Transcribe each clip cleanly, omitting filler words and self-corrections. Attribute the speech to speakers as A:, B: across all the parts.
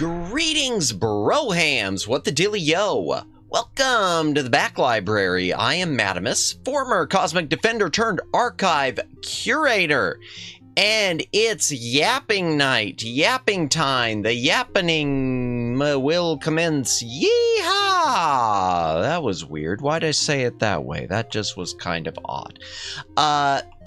A: Greetings, brohams! What the dealio? Welcome to the Back Library. I am Madamus, former Cosmic Defender turned Archive Curator. And it's yapping night, yapping time. The yappening will commence. Yeehaw! That was weird. Why'd I say it that way? That just was kind of odd.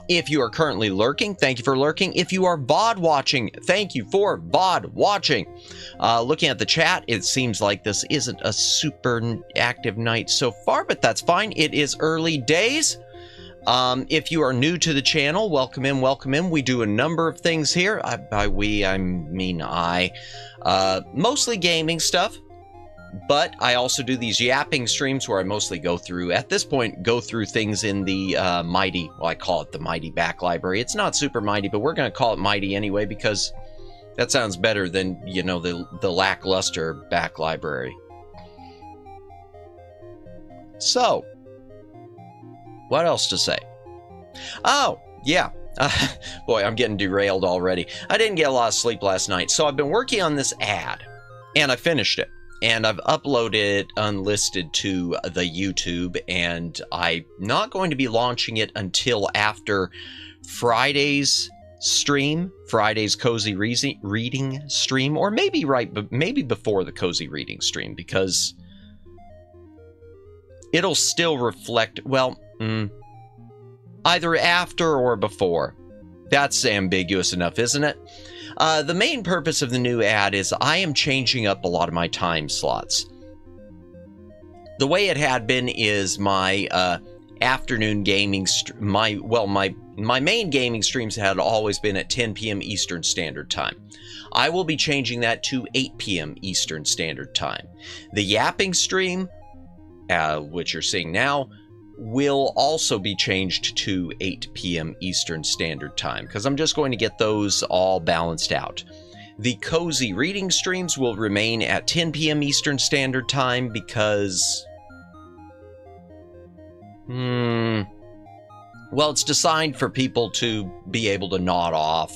A: If you are currently lurking, thank you for lurking. If you are VOD watching, thank you for VOD watching. Looking at the chat, it seems like this isn't a super active night so far, but that's fine. It is early days. If you are new to the channel, welcome in, welcome in. We do a number of things here. By we, I mean I. Mostly gaming stuff. But I also do these yapping streams where I mostly go through, at this point, go through things in the mighty, well, I call it the mighty back library. It's not super mighty, but we're going to call it mighty anyway because that sounds better than, you know, the lackluster back library. So, what else to say? Oh, yeah. Boy, I'm getting derailed already. I didn't get a lot of sleep last night, so I've been working on this ad, and I finished it. And I've uploaded it unlisted to the YouTube, and I'm not going to be launching it until after Friday's stream, Friday's cozy reading stream, or maybe before the cozy reading stream, because it'll still reflect, well, either after or before. That's ambiguous enough, isn't it? The main purpose of the new ad is I am changing up a lot of my time slots. The way it had been is my afternoon gaming, my main gaming streams had always been at 10 p.m. Eastern Standard Time. I will be changing that to 8 p.m. Eastern Standard Time. The yapping stream, which you're seeing now, will also be changed to 8 p.m. Eastern Standard Time, because I'm just going to get those all balanced out. The cozy reading streams will remain at 10 p.m. Eastern Standard Time because, well, it's designed for people to be able to nod off,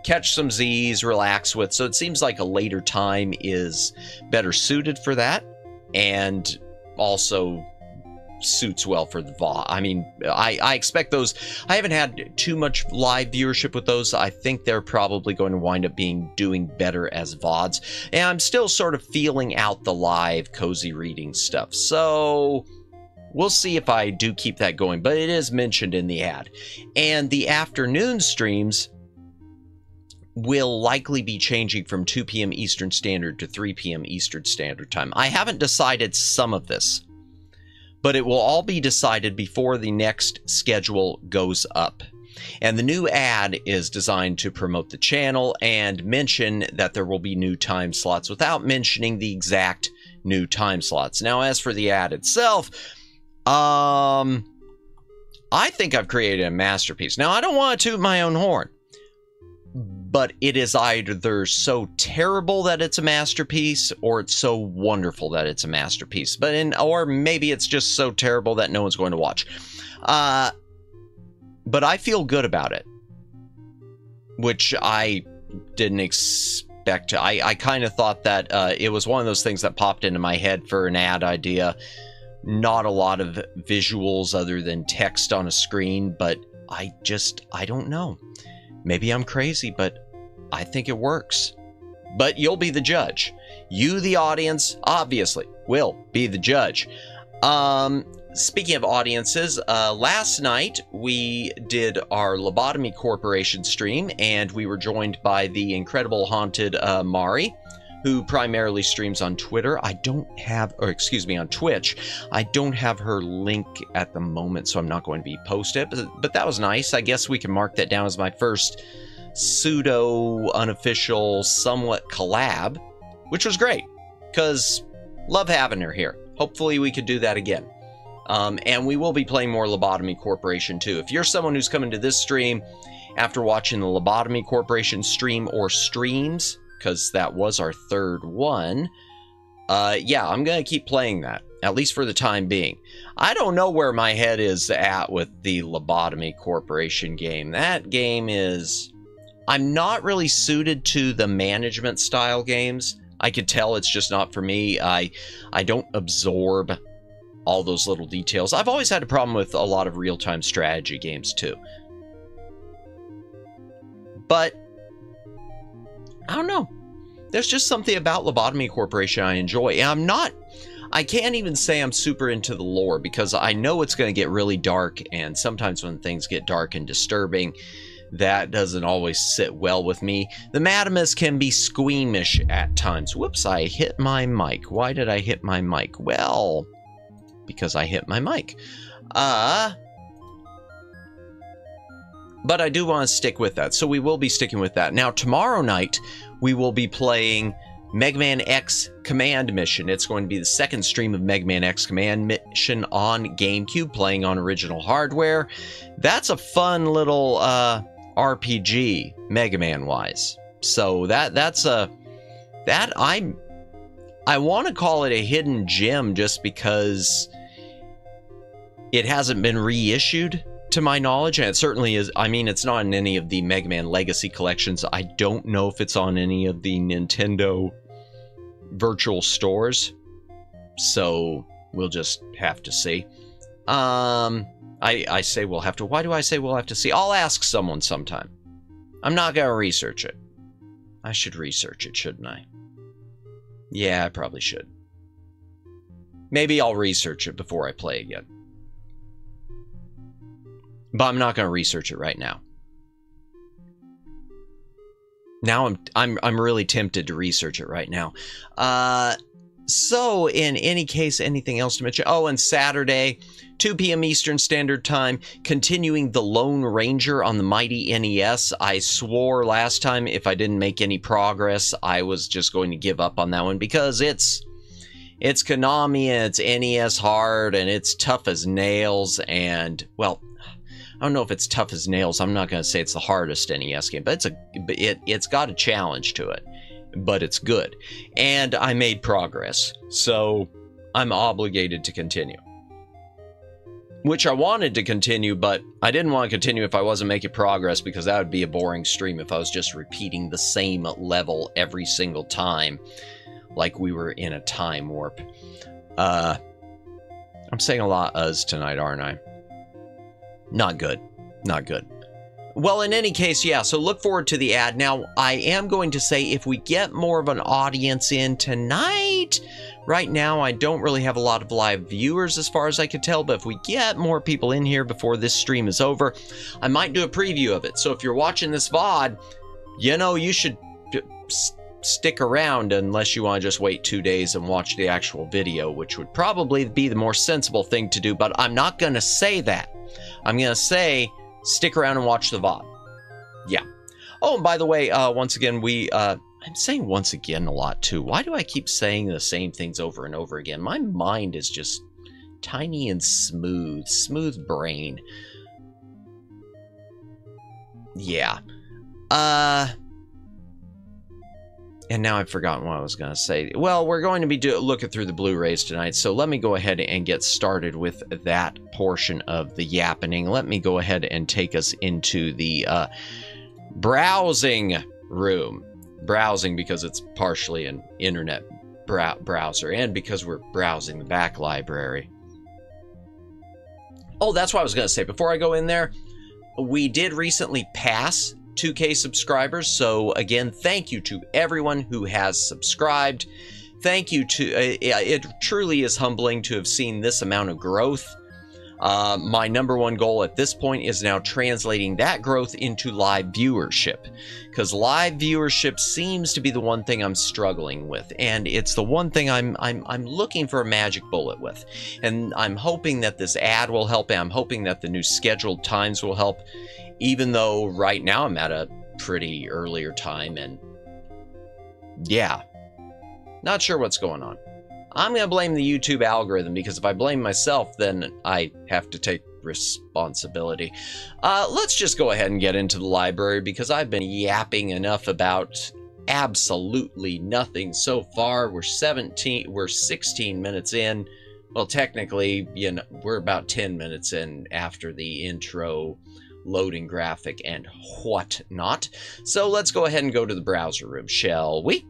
A: catch some Z's, relax with, so it seems like a later time is better suited for that, and also suits well for the VOD. I mean, I expect those. I haven't had too much live viewership with those. I think they're probably going to wind up doing better as VODs. And I'm still sort of feeling out the live cozy reading stuff. So we'll see if I do keep that going. But it is mentioned in the ad. And the afternoon streams will likely be changing from 2 p.m. Eastern Standard to 3 p.m. Eastern Standard Time. I haven't decided some of this, but it will all be decided before the next schedule goes up. And the new ad is designed to promote the channel and mention that there will be new time slots without mentioning the exact new time slots. Now, as for the ad itself, I think I've created a masterpiece. Now, I don't want to toot my own horn, but it is either so terrible that it's a masterpiece, or it's so wonderful that it's a masterpiece. Or maybe it's just so terrible that no one's going to watch. But I feel good about it, which I didn't expect. I kind of thought that it was one of those things that popped into my head for an ad idea. Not a lot of visuals other than text on a screen, but I don't know. Maybe I'm crazy, but I think it works. But you'll be the judge. You, the audience, obviously, will be the judge. Speaking of audiences, last night we did our Lobotomy Corporation stream, and we were joined by the incredible Haunted Mari, who primarily streams on Twitter. I don't have, or excuse me, on Twitch. I don't have her link at the moment, so I'm not going to be posting it, but that was nice. I guess we can mark that down as my first pseudo-unofficial, somewhat collab, which was great, because love having her here. Hopefully we could do that again. And we will be playing more Lobotomy Corporation, too. If you're someone who's coming to this stream after watching the Lobotomy Corporation stream or streams, because that was our third one, yeah, I'm going to keep playing that, at least for the time being. I don't know where my head is at with the Lobotomy Corporation game. That game is... I'm not really suited to the management style games. I could tell it's just not for me. I don't absorb all those little details. I've always had a problem with a lot of real-time strategy games too. But I don't know. There's just something about Lobotomy Corporation I enjoy. And I can't even say I'm super into the lore because I know it's going to get really dark, and sometimes when things get dark and disturbing, that doesn't always sit well with me. The Madamus can be squeamish at times. Whoops, I hit my mic. Why did I hit my mic? Well, because I hit my mic. But I do want to stick with that, so we will be sticking with that. Now, tomorrow night, we will be playing Mega Man X Command Mission. It's going to be the second stream of Mega Man X Command Mission on GameCube, playing on original hardware. That's a fun little RPG, Mega Man-wise. So I want to call it a hidden gem just because it hasn't been reissued, to my knowledge, and it certainly is. I mean, it's not in any of the Mega Man Legacy collections. I don't know if it's on any of the Nintendo virtual stores, so we'll just have to see. I say we'll have to. Why do I say we'll have to see? I'll ask someone sometime. I'm not gonna research it. I should research it, shouldn't I? Yeah, I probably should. Maybe I'll research it before I play again. But I'm not going to research it right now. Now I'm really tempted to research it right now. So in any case, anything else to mention? Oh, and Saturday, 2 p.m. Eastern Standard Time, continuing the Lone Ranger on the mighty NES. I swore last time if I didn't make any progress, I was just going to give up on that one because it's Konami and it's NES hard and it's tough as nails, and well, I don't know if it's tough as nails. I'm not going to say it's the hardest NES game, but it's got a challenge to it. But it's good. And I made progress, so I'm obligated to continue. Which I wanted to continue, but I didn't want to continue if I wasn't making progress, because that would be a boring stream if I was just repeating the same level every single time, like we were in a time warp. I'm saying a lot of "us" tonight, aren't I? Not good. Not good. Well, in any case, yeah, so look forward to the ad. Now, I am going to say if we get more of an audience in tonight, right now I don't really have a lot of live viewers as far as I could tell, but if we get more people in here before this stream is over, I might do a preview of it. So if you're watching this VOD, you know, you should stick around unless you want to just wait 2 days and watch the actual video, which would probably be the more sensible thing to do, but I'm not going to say that. I'm going to say stick around and watch the VOD. Yeah. Oh, and by the way, once again, I'm saying once again a lot too. Why do I keep saying the same things over and over again? My mind is just tiny and smooth. Smooth brain. Yeah. And now I've forgotten what I was going to say. Well, we're going to be looking through the Blu-rays tonight, so let me go ahead and get started with that portion of the yappening. Let me go ahead and take us into the browsing room. Browsing because it's partially an internet browser, and because we're browsing the back library. Oh, that's what I was going to say. Before I go in there, we did recently pass 2K subscribers, so again, thank you to everyone who has subscribed. Thank you to it truly is humbling to have seen this amount of growth. My #1 goal at this point is now translating that growth into live viewership, because live viewership seems to be the one thing I'm struggling with, and it's the one thing I'm looking for a magic bullet with, and I'm hoping that this ad will help, and I'm hoping that the new scheduled times will help, even though right now I'm at a pretty earlier time, and yeah, not sure what's going on. I'm going to blame the YouTube algorithm, because if I blame myself, then I have to take responsibility. Let's just go ahead and get into the library, because I've been yapping enough about absolutely nothing so far. We're 16 minutes in. Well, technically, you know, we're about 10 minutes in after the intro, loading graphic, and whatnot. So let's go ahead and go to the browser room, shall we?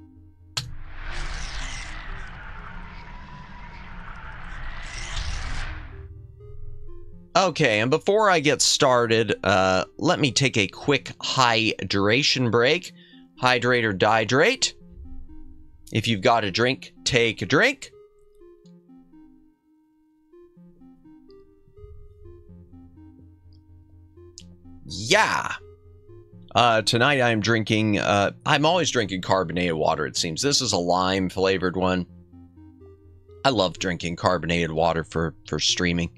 A: Okay, and before I get started, let me take a quick hydration break. Hydrate or dihydrate. If you've got a drink, take a drink. Yeah. Tonight I'm drinking, I'm always drinking carbonated water, it seems. This is a lime flavored one. I love drinking carbonated water for streaming.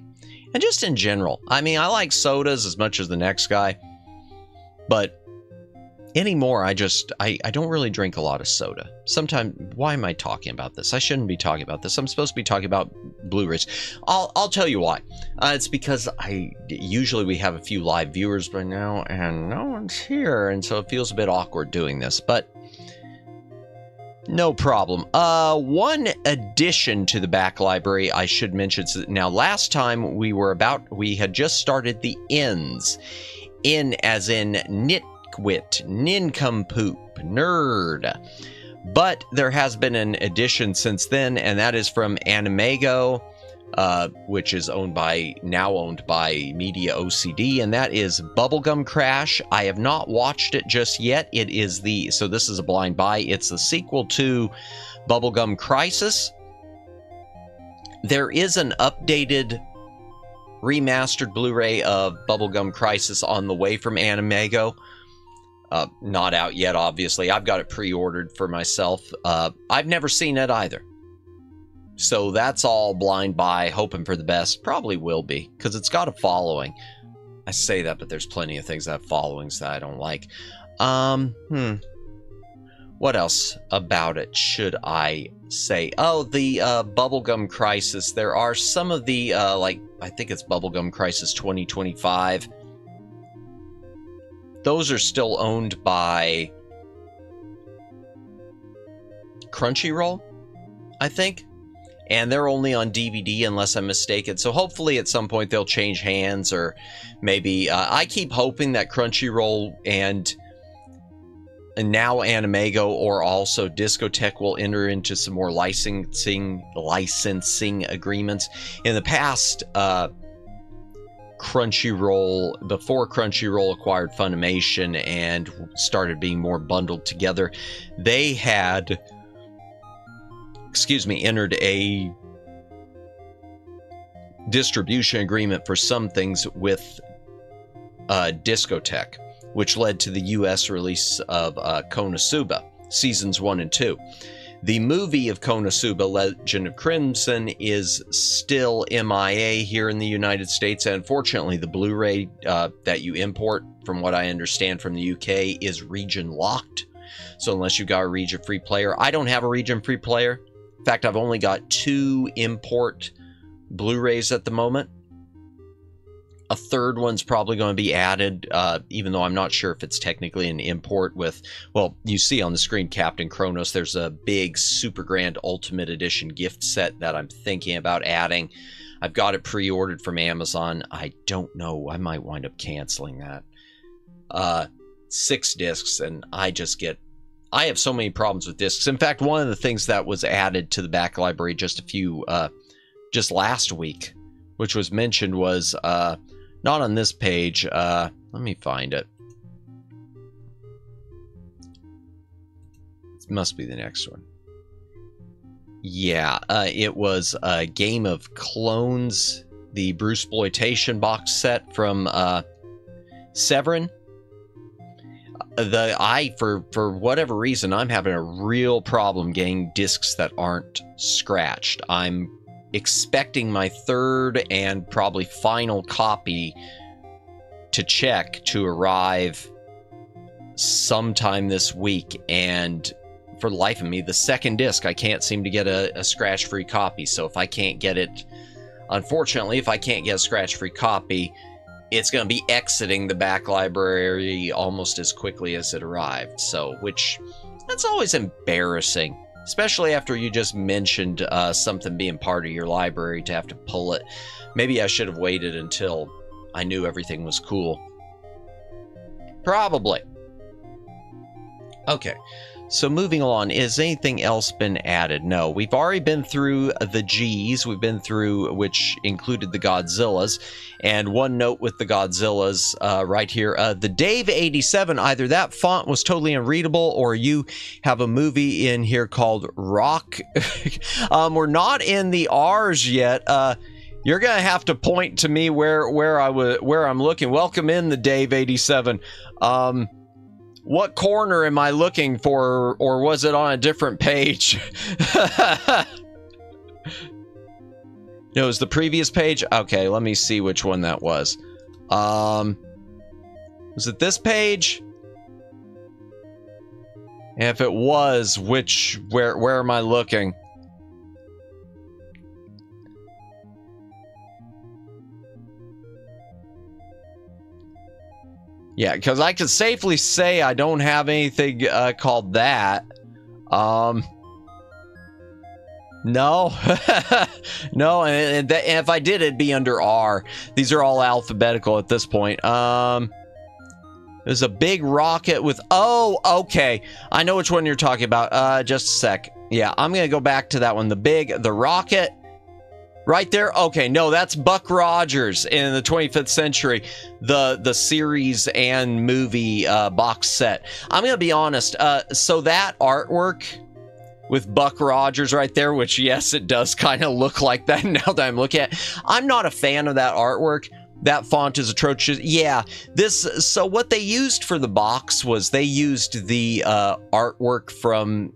A: And just in general. I mean, I like sodas as much as the next guy. But anymore, I don't really drink a lot of soda. Sometimes, why am I talking about this? I shouldn't be talking about this. I'm supposed to be talking about Blu-rays. I'll tell you why. It's because usually we have a few live viewers by now, and no one's here, and so it feels a bit awkward doing this, but no problem. One addition to the back library I should mention. Now, last time we had just started the ends. In as in nitwit, nincompoop, nerd. But there has been an addition since then, and that is from Animago, which is now owned by Media OCD, and that is Bubblegum Crash. I have not watched it just yet. So this is a blind buy. It's the sequel to Bubblegum Crisis. There is an updated remastered Blu-ray of Bubblegum Crisis on the way from Animago. Not out yet, obviously. I've got it pre-ordered for myself. I've never seen it either. So that's all blind buy, hoping for the best. Probably will be, because it's got a following. I say that, but there's plenty of things that have followings that I don't like. What else about it should I say? Oh, the Bubblegum Crisis. There are some of the, I think it's Bubblegum Crisis 2025. Those are still owned by Crunchyroll, I think. And they're only on DVD unless I'm mistaken. So hopefully at some point they'll change hands, or maybe I keep hoping that Crunchyroll and now Animago or also Discotech will enter into some more licensing agreements. In the past, Crunchyroll, before Crunchyroll acquired Funimation and started being more bundled together, they had entered a distribution agreement for some things with Discotech, which led to the US release of Konosuba, Seasons 1 and 2. The movie of Konosuba, Legend of Crimson, is still MIA here in the United States, and unfortunately the Blu-ray that you import, from what I understand from the UK, is region locked. So unless you've got a region-free player, I don't have a region-free player. In fact, I've only got 2 import Blu-rays at the moment. A third one's probably going to be added, even though I'm not sure if it's technically an import with, well, you see on the screen Captain Kronos. There's a big Super Grand Ultimate Edition gift set that I'm thinking about adding. I've got it pre-ordered from Amazon. I don't know. I might wind up canceling that. 6 discs, and I have so many problems with discs. In fact, one of the things that was added to the back library just last week, which was mentioned, was not on this page. Let me find it. It must be the next one. Yeah, it was Game of Clones, the Bruceploitation box set from Severin. For whatever reason, I'm having a real problem getting discs that aren't scratched. I'm expecting my third and probably final copy to arrive sometime this week, and for the life of me, the second disc, I can't seem to get a scratch-free copy. So if I can't get it, unfortunately, if I can't get a scratch-free copy, it's going to be exiting the back library almost as quickly as it arrived. So, that's always embarrassing, especially after you just mentioned something being part of your library to have to pull it. Maybe I should have waited until I knew everything was cool. Probably. Okay, So moving along, has anything else been added? No, we've already been through the G's. We've been through, which included the Godzillas. And one note with the Godzillas right here. The Dave 87, either that font was totally unreadable or you have a movie in here called Rock. We're not in the R's yet. You're going to have to point to me where I'm looking. Welcome in the Dave 87. What corner am I looking for, or was it on a different page? No, it was the previous page? Okay, let me see which one that was. Was it this page? And if it was, where am I looking? Yeah, because I could safely say I don't have anything called that. No. No, and if I did, it'd be under R. These are all alphabetical at this point. There's a big rocket with... Oh, okay. I know which one you're talking about. Just a sec. Yeah, I'm going to go back to that one. The rocket... Right there? Okay, no, that's Buck Rogers in the 25th Century, the series and movie box set. I'm going to be honest, so that artwork with Buck Rogers right there, which, yes, it does kind of look like that now that I'm looking at it. I'm not a fan of that artwork. That font is atrocious. Yeah, so what they used for the box was they used the artwork from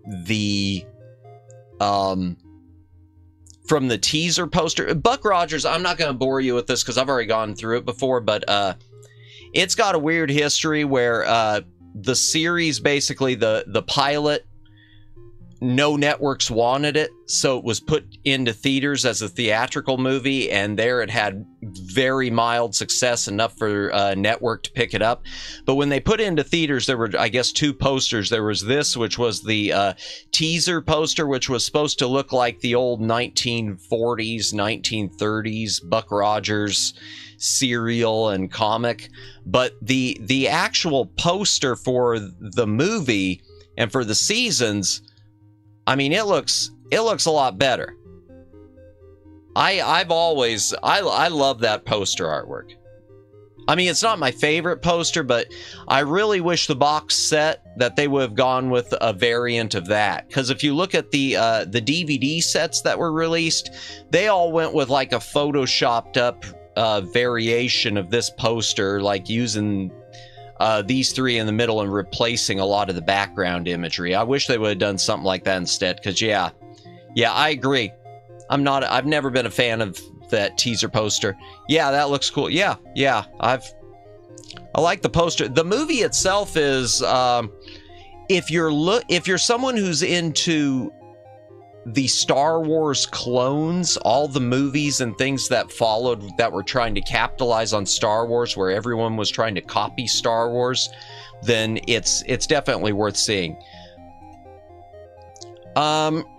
A: the teaser poster. Buck Rogers, I'm not going to bore you with this because I've already gone through it before, but it's got a weird history where the series, basically the pilot, no networks wanted it, so it was put into theaters as a theatrical movie, and there it had very mild success, enough for a network to pick it up. But when they put it into theaters, there were, I guess, two posters. There was this, which was the teaser poster, which was supposed to look like the old 1940s, 1930s Buck Rogers serial and comic. But the actual poster for the movie and for the seasons, I mean, it looks a lot better. I love that poster artwork. I mean, it's not my favorite poster, but I really wish the box set that they would have gone with a variant of that. Because if you look at the DVD sets that were released, they all went with like a photoshopped up variation of this poster, like using these three in the middle and replacing a lot of the background imagery. I wish they would have done something like that instead, because yeah, I agree. I've never been a fan of that teaser poster. Yeah, that looks cool. Yeah, I like the poster. The movie itself is, if you're someone who's into the Star Wars clones, all the movies and things that followed that were trying to capitalize on Star Wars, where everyone was trying to copy Star Wars, then it's definitely worth seeing.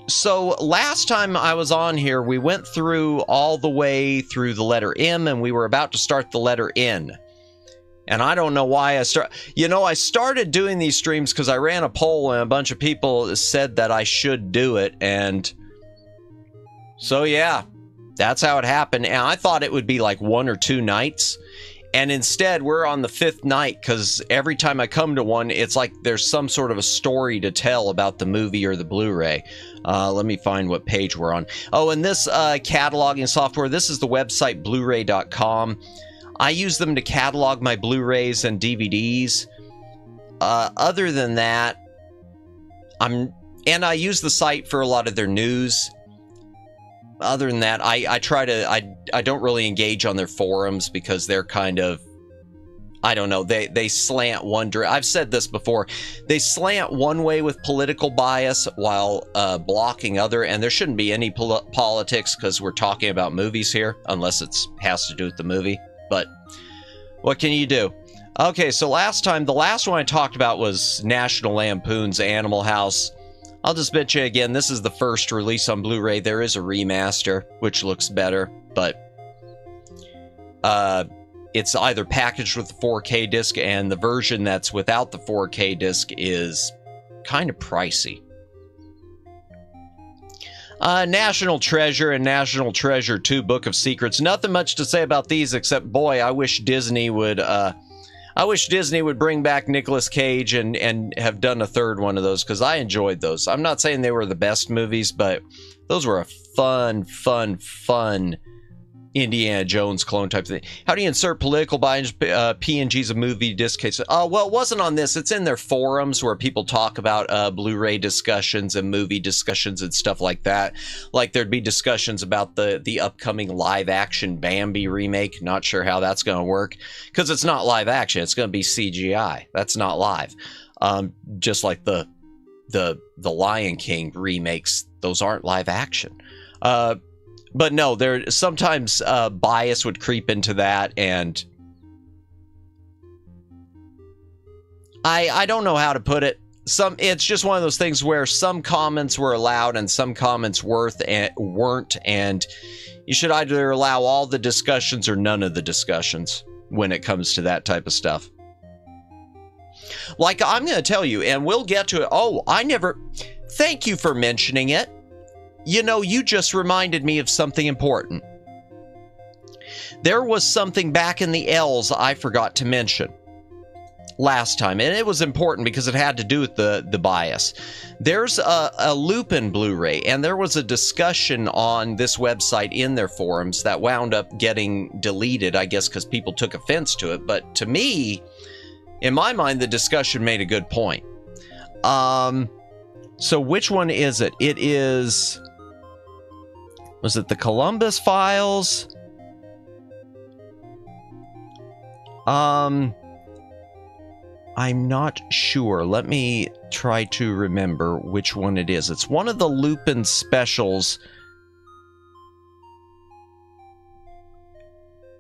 A: So last time I was on here, we went through all the way through the letter M, and we were about to start the letter N. And I don't know why I started doing these streams because I ran a poll and a bunch of people said that I should do it. And so, yeah, that's how it happened. And I thought it would be like 1 or 2 nights. And instead, we're on the 5th night because every time I come to one, it's like there's some sort of a story to tell about the movie or the Blu-ray. Let me find what page we're on. Oh, and this cataloging software, this is the website Blu-ray.com. I use them to catalog my Blu-rays and DVDs. Other than that, I use the site for a lot of their news. Other than that, I don't really engage on their forums because they're kind of, I don't know, they slant one direction. I've said this before. They slant one way with political bias while blocking other, and there shouldn't be any politics because we're talking about movies here, unless it has to do with the movie. But what can you do? Okay, so the last one I talked about was National Lampoon's Animal House. I'll just bet you again, this is the first release on Blu-ray. There is a remaster, which looks better, but it's either packaged with the 4K disc, and the version that's without the 4K disc is kind of pricey. National Treasure and National Treasure 2 Book of Secrets. Nothing much to say about these except, boy, I wish Disney would bring back Nicolas Cage and have done a third one of those, because I enjoyed those. I'm not saying they were the best movies, but those were a fun Indiana Jones clone type thing. How do you insert political PNGs of movie disc cases? Well, it wasn't on this. It's in their forums where people talk about Blu-ray discussions and movie discussions and stuff like that. Like there'd be discussions about the upcoming live-action Bambi remake. Not sure how that's going to work, because it's not live action. It's going to be CGI. That's not live. Just like the Lion King remakes, those aren't live action. But no, there sometimes bias would creep into that, and I don't know how to put it. It's just one of those things where some comments were allowed and some comments weren't, and you should either allow all the discussions or none of the discussions when it comes to that type of stuff. Like, I'm going to tell you, and we'll get to it. Thank you for mentioning it. You know, you just reminded me of something important. There was something back in the L's I forgot to mention last time, and it was important because it had to do with the bias. There's a Lupin Blu-ray, and there was a discussion on this website in their forums that wound up getting deleted, I guess, because people took offense to it. But to me, in my mind, the discussion made a good point. So which one is it? It is... Was it the Columbus Files? I'm not sure. Let me try to remember which one it is. It's one of the Lupin specials.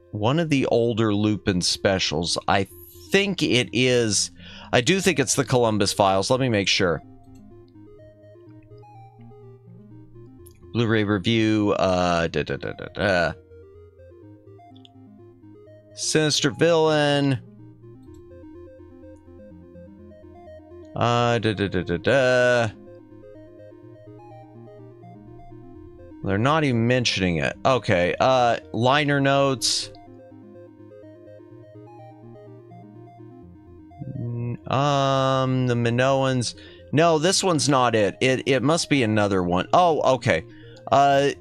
A: One of the older Lupin specials. I think it is. I do think it's the Columbus Files. Let me make sure. Blu-ray review, Sinister Villain, they're not even mentioning it. Okay, liner notes, the Minoans. No, this one's not it. It must be another one. Oh, okay. Where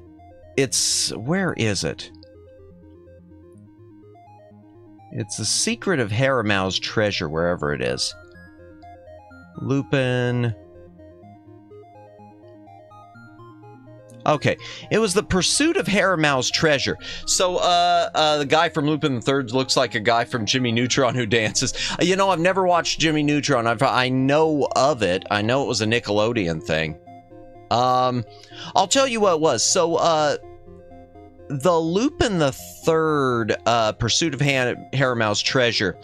A: is it? It's The Secret of Haramau's Treasure, wherever it is. Lupin. Okay, it was The Pursuit of Haramau's Treasure. So, the guy from Lupin III looks like a guy from Jimmy Neutron who dances. You know, I've never watched Jimmy Neutron. I know of it. I know it was a Nickelodeon thing. I'll tell you what it was. So, the Lupin III, Pursuit of Haramau's Treasure,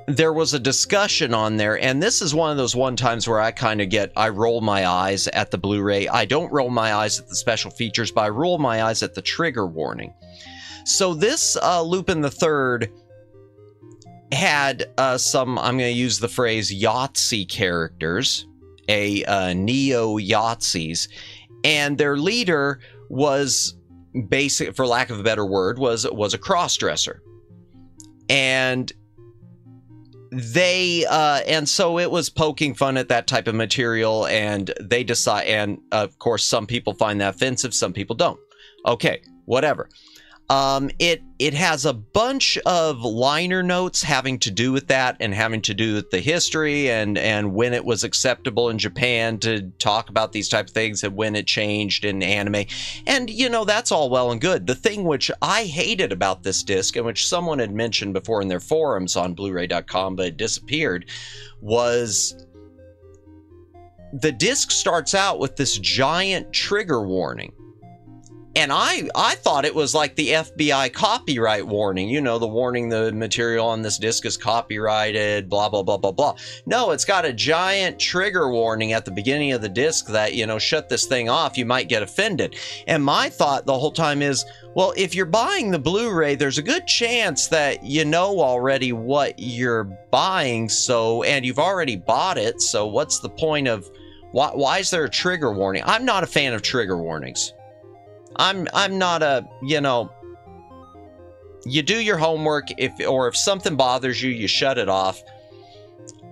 A: there was a discussion on there, and this is one of those times where I roll my eyes at the Blu-ray. I don't roll my eyes at the special features, but I roll my eyes at the trigger warning. So this Lupin III had some, I'm going to use the phrase, Yahtzee characters, neo-Yahtzees, and their leader was, basic, for lack of a better word, was a cross-dresser. And and so it was poking fun at that type of material, and they decide, and of course some people find that offensive, some people don't. Okay, whatever. It has a bunch of liner notes having to do with that, and having to do with the history and when it was acceptable in Japan to talk about these type of things, and when it changed in anime. And, you know, that's all well and good. The thing which I hated about this disc, and which someone had mentioned before in their forums on Blu-ray.com, but it disappeared, was the disc starts out with this giant trigger warning. And I thought it was like the FBI copyright warning, you know, the warning the material on this disc is copyrighted, blah, blah, blah, blah, blah. No, it's got a giant trigger warning at the beginning of the disc that, you know, shut this thing off, you might get offended. And my thought the whole time is, well, if you're buying the Blu-ray, there's a good chance that you know already what you're buying, so, and you've already bought it, so what's the point of, why is there a trigger warning? I'm not a fan of trigger warnings. I'm not a, you know, you do your homework, if something bothers you, you shut it off.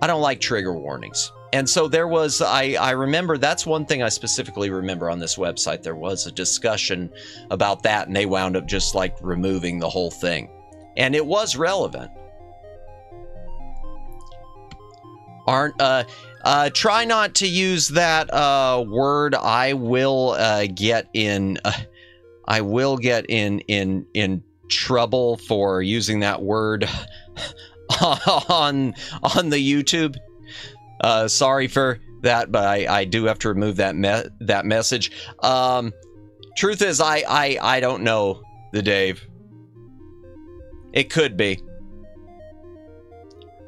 A: I don't like trigger warnings. And so there was, I remember, that's one thing I specifically remember on this website. There was a discussion about that, and they wound up just like removing the whole thing. And it was relevant. Try not to use that word. I will get in trouble for using that word on the YouTube. Sorry for that, but I do have to remove that message. Truth is, I don't know the Dave. It could be.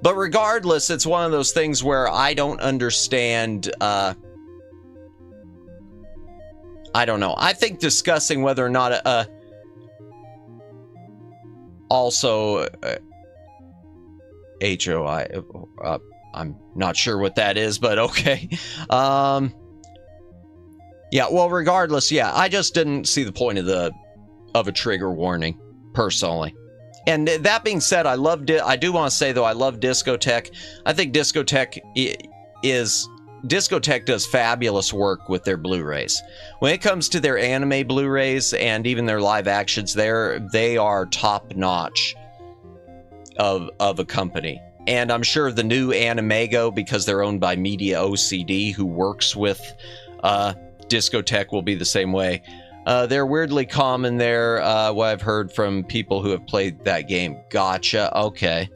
A: But regardless, it's one of those things where I don't understand. I don't know. I think discussing whether or not also HOI. I'm not sure what that is, but okay. Yeah. Well, regardless, yeah. I just didn't see the point of a trigger warning personally. And that being said, I do want to say, though, I love Discotech. I think Discotech does fabulous work with their Blu-rays. When it comes to their anime Blu-rays and even their live actions, they are top-notch of a company. And I'm sure the new Animego, because they're owned by Media OCD, who works with Discotech, will be the same way. They're weirdly common there, what I've heard from people who have played that game. Gotcha, okay.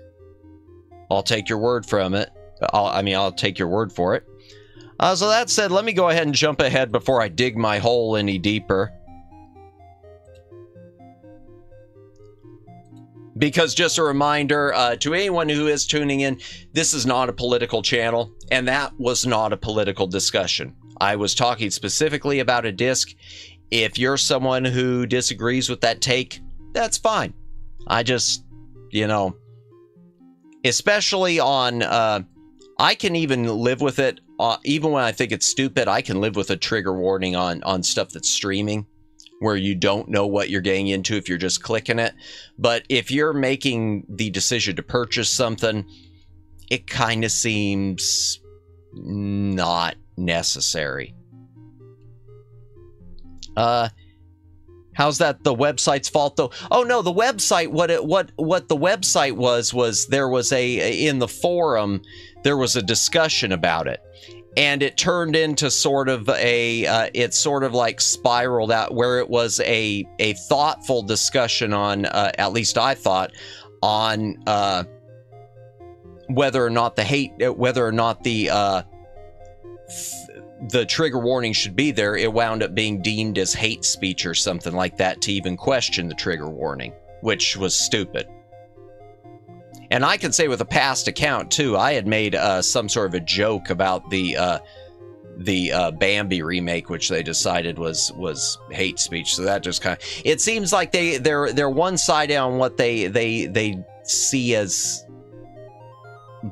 A: I'll take your word from it. I'll take your word for it. So that said, let me go ahead and jump ahead before I dig my hole any deeper. Because just a reminder, to anyone who is tuning in, this is not a political channel, and that was not a political discussion. I was talking specifically about a disc. If you're someone who disagrees with that take, that's fine. I just, you know, especially on, I can even live with it, even when I think it's stupid, I can live with a trigger warning on stuff that's streaming, where you don't know what you're getting into if you're just clicking it. But if you're making the decision to purchase something, it kind of seems not necessary. How's that the website's fault though? Oh no, the website, what the website was there was in the forum, there was a discussion about it. And it turned into sort of it sort of like spiraled out, where it was a thoughtful discussion on, at least I thought, on whether or not the trigger warning should be there. It wound up being deemed as hate speech or something like that to even question the trigger warning, which was stupid. And I can say with a past account too, I had made some sort of a joke about the Bambi remake, which they decided was hate speech. So that just kind of, it seems like they're one-sided on what they see as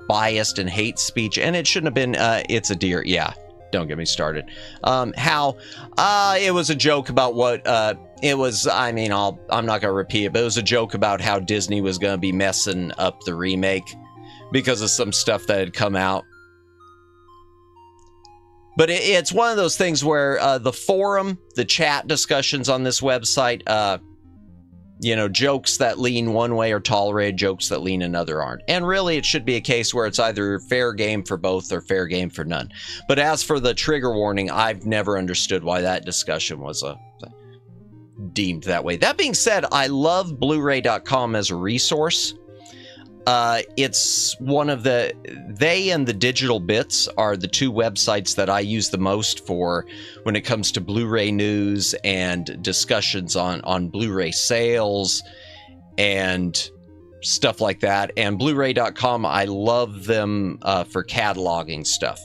A: biased and hate speech, and it shouldn't have been. It's a deer, yeah. Don't get me started. It was a joke about what it was. I mean, I'm not gonna repeat it, but it was a joke about how Disney was gonna be messing up the remake because of some stuff that had come out. But it's one of those things where the forum, the chat discussions on this website, you know, jokes that lean one way are tolerated, jokes that lean another aren't. And really, it should be a case where it's either fair game for both or fair game for none. But as for the trigger warning, I've never understood why that discussion was deemed that way. That being said, I love Blu-ray.com as a resource. It's one of they and the Digital Bits are the two websites that I use the most for when it comes to Blu-ray news and discussions on Blu-ray sales and stuff like that. And Blu-ray.com, I love them for cataloging stuff,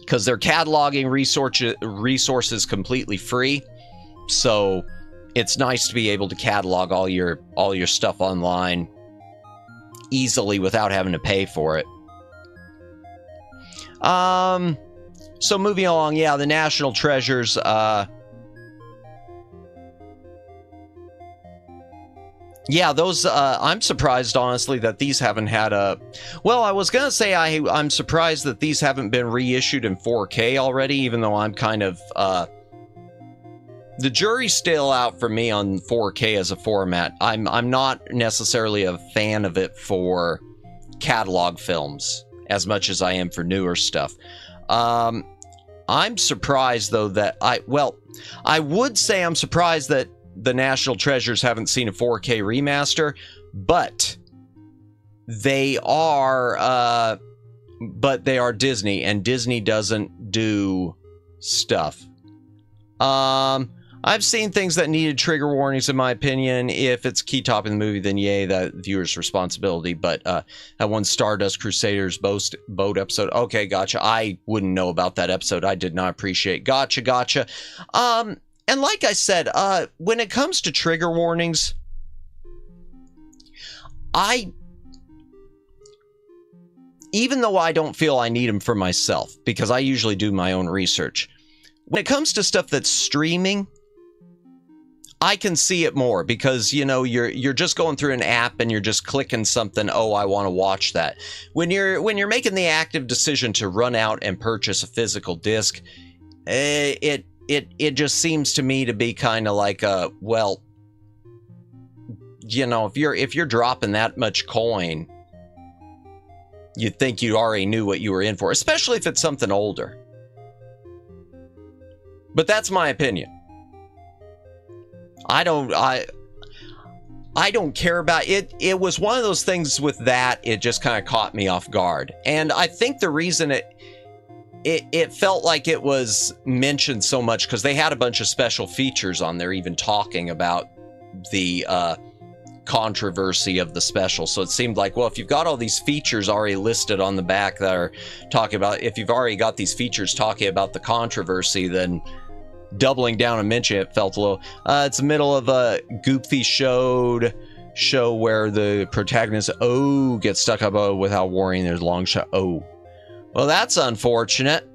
A: because they're cataloging resources completely free. So it's nice to be able to catalog all your stuff online easily without having to pay for it. So moving along, yeah, the National Treasures. Yeah, those, I'm surprised, honestly, that these haven't had a... Well, I was going to say I'm surprised that these haven't been reissued in 4K already, even though I'm kind of... the jury's still out for me on 4K as a format. I'm not necessarily a fan of it for catalog films as much as I am for newer stuff. I'm surprised, though, that I would say I'm surprised that the National Treasures haven't seen a 4K remaster, but they are Disney, and Disney doesn't do stuff. I've seen things that needed trigger warnings, in my opinion. If it's key topic in the movie, then yay, that viewer's responsibility. But that one Stardust Crusaders boat episode, okay, gotcha. I wouldn't know about that episode. I did not appreciate. Gotcha. And like I said, when it comes to trigger warnings, even though I don't feel I need them for myself, because I usually do my own research, when it comes to stuff that's streaming, I can see it more, because, you know, you're just going through an app and you're just clicking something. Oh, I want to watch that. When you're making the active decision to run out and purchase a physical disc, it just seems to me to be kind of like well, you know, if you're dropping that much coin, you'd think you already knew what you were in for, especially if it's something older. But that's my opinion. I don't care about it. It was one of those things with that, it just kind of caught me off guard. And I think the reason it felt like it was mentioned so much because they had a bunch of special features on there, even talking about the controversy of the special. So it seemed like, well, if you've got all these features already listed on the back that are talking about, if you've already got these features talking about the controversy, then doubling down and mentioning it felt a little... it's the middle of a goofy show where the protagonist, gets stuck up without warning. There's a long shot. Well, that's unfortunate.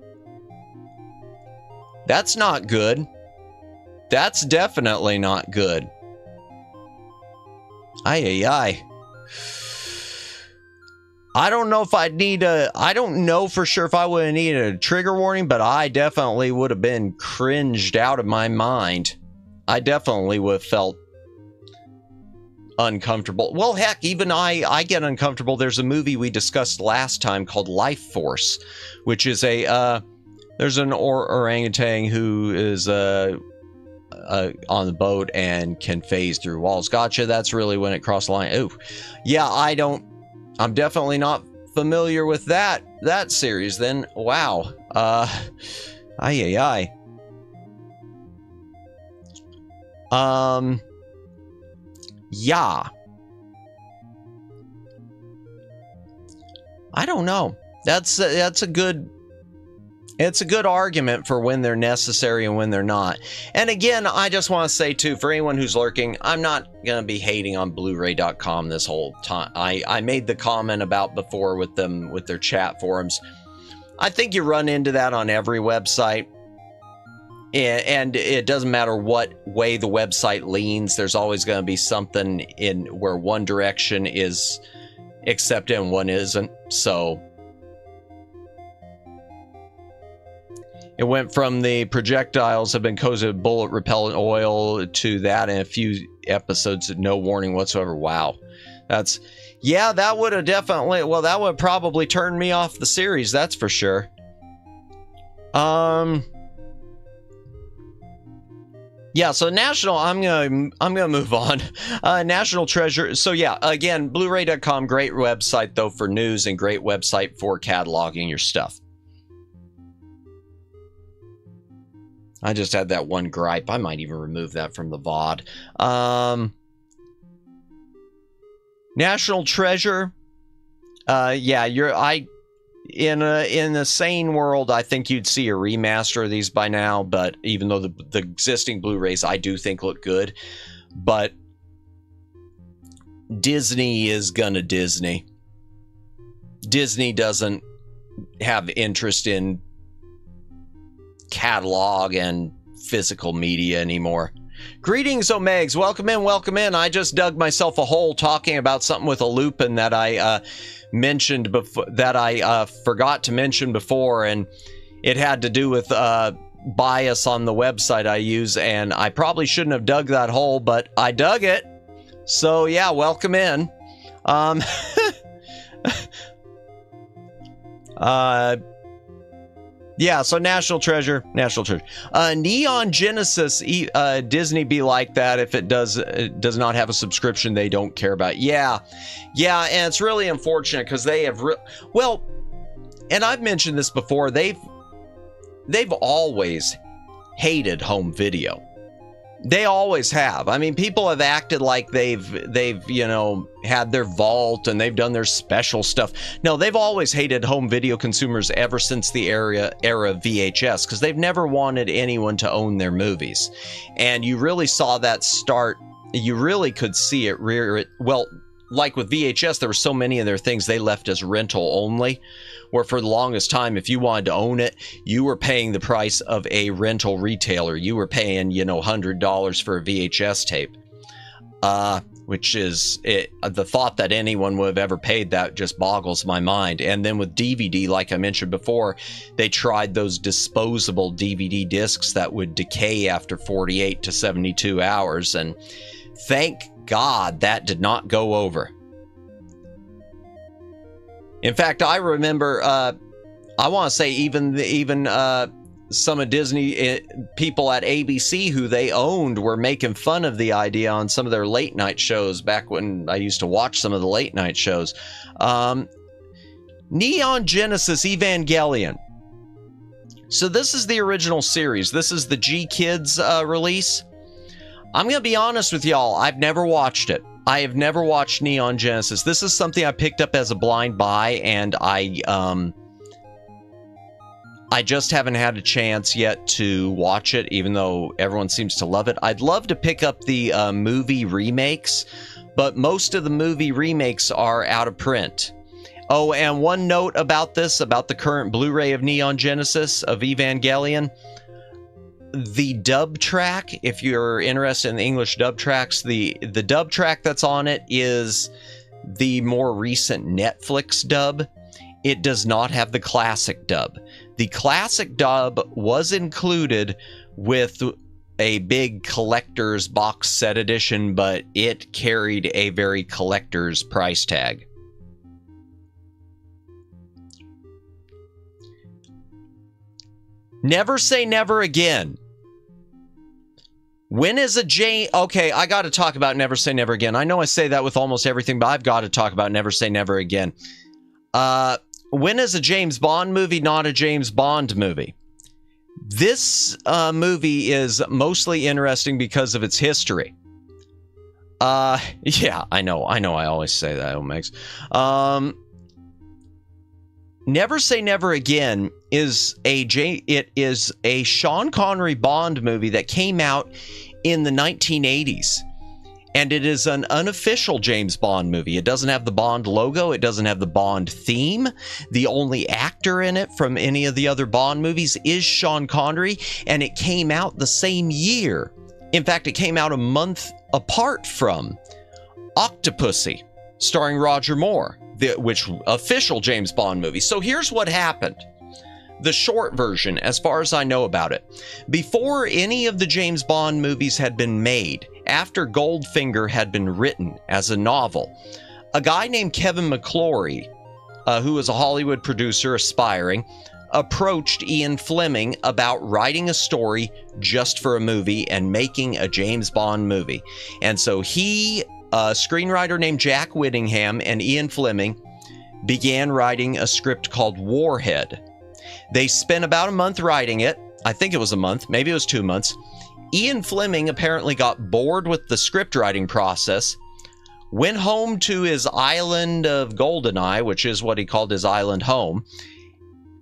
A: That's not good. That's definitely not good. Ay. I don't know if I'd need I don't know for sure if I would have needed a trigger warning, but I definitely would have been cringed out of my mind. I definitely would have felt uncomfortable. Well, heck, even I get uncomfortable. There's a movie we discussed last time called Life Force, which is there's an orangutan who is on the boat and can phase through walls. Gotcha. That's really when it crossed the line. Oh, yeah. I'm definitely not familiar with that series. Then, wow. Ay. Yeah. I don't know. It's a good argument for when they're necessary and when they're not. And again, I just want to say too, for anyone who's lurking, I'm not going to be hating on Blu-ray.com this whole time. I made the comment about before with them, with their chat forums. I think you run into that on every website. And it doesn't matter what way the website leans, there's always going to be something in where one direction is accepted and one isn't. So it went from the projectiles have been coated with bullet repellent oil to that in a few episodes, no warning whatsoever. Wow. That would have definitely, well, that would probably turn me off the series, that's for sure. Yeah, so National, I'm gonna move on. National Treasure. So yeah, again, Blu-ray.com, great website though for news and great website for cataloging your stuff. I just had that one gripe. I might even remove that from the VOD. National Treasure. Yeah, in a sane world, I think you'd see a remaster of these by now, but even though the existing Blu-rays I do think look good, but Disney is gonna Disney. Disney doesn't have interest in catalog and physical media anymore. Greetings, Omegs. Welcome in, welcome in. I just dug myself a hole talking about something with a Lupin that I mentioned before, that I forgot to mention before, and it had to do with bias on the website I use, and I probably shouldn't have dug that hole, but I dug it. So yeah, welcome in. Yeah, so National Treasure. Neon Genesis, Disney be like that if it does not have a subscription they don't care about. Yeah, and it's really unfortunate because they have, well, and I've mentioned this before, they've always hated home video. They always have. I mean, people have acted like they've had their vault and they've done their special stuff. No, they've always hated home video consumers ever since the era of VHS, because they've never wanted anyone to own their movies. And you really saw that start. You really could see it well, like with VHS, there were so many of their things they left as rental only, where for the longest time, if you wanted to own it, you were paying the price of a rental retailer. You were paying, $100 for a VHS tape, which is the thought that anyone would have ever paid that just boggles my mind. And then with DVD, like I mentioned before, they tried those disposable DVD discs that would decay after 48 to 72 hours. And thank God that did not go over. In fact, I remember, I want to say even some of Disney people at ABC who they owned were making fun of the idea on some of their late night shows back when I used to watch some of the late night shows. Neon Genesis Evangelion. So this is the original series. This is the G Kids release. I'm going to be honest with y'all. I've never watched it. I have never watched Neon Genesis. This is something I picked up as a blind buy, and I just haven't had a chance yet to watch it, even though everyone seems to love it. I'd love to pick up the movie remakes, but most of the movie remakes are out of print. Oh, and one note about this, about the current Blu-ray of Neon Genesis of Evangelion. The dub track, if you're interested in the English dub tracks, the dub track that's on it is the more recent Netflix dub. It does not have the classic dub. The classic dub was included with a big collector's box set edition, but it carried a very collector's price tag. Never say never again. When is a James... Okay, I got to talk about Never Say Never Again. I know I say that with almost everything, but I've got to talk about Never Say Never Again. When is a James Bond movie not a James Bond movie? This movie is mostly interesting because of its history. Yeah, I know. I always say that, Omegs. Never Say Never Again is a Sean Connery Bond movie that came out in the 1980s. And it is an unofficial James Bond movie. It doesn't have the Bond logo. It doesn't have the Bond theme. The only actor in it from any of the other Bond movies is Sean Connery. And it came out the same year. In fact, it came out a month apart from Octopussy, starring Roger Moore, which official James Bond movie. So here's what happened. The short version, as far as I know about it. Before any of the James Bond movies had been made, after Goldfinger had been written as a novel, a guy named Kevin McClory, who was a Hollywood producer aspiring, approached Ian Fleming about writing a story just for a movie and making a James Bond movie. And so he, a screenwriter named Jack Whittingham, and Ian Fleming began writing a script called Warhead. They spent about a month writing it. I think it was a month, maybe it was 2 months. Ian Fleming apparently got bored with the script writing process, went home to his island of Goldeneye, which is what he called his island home,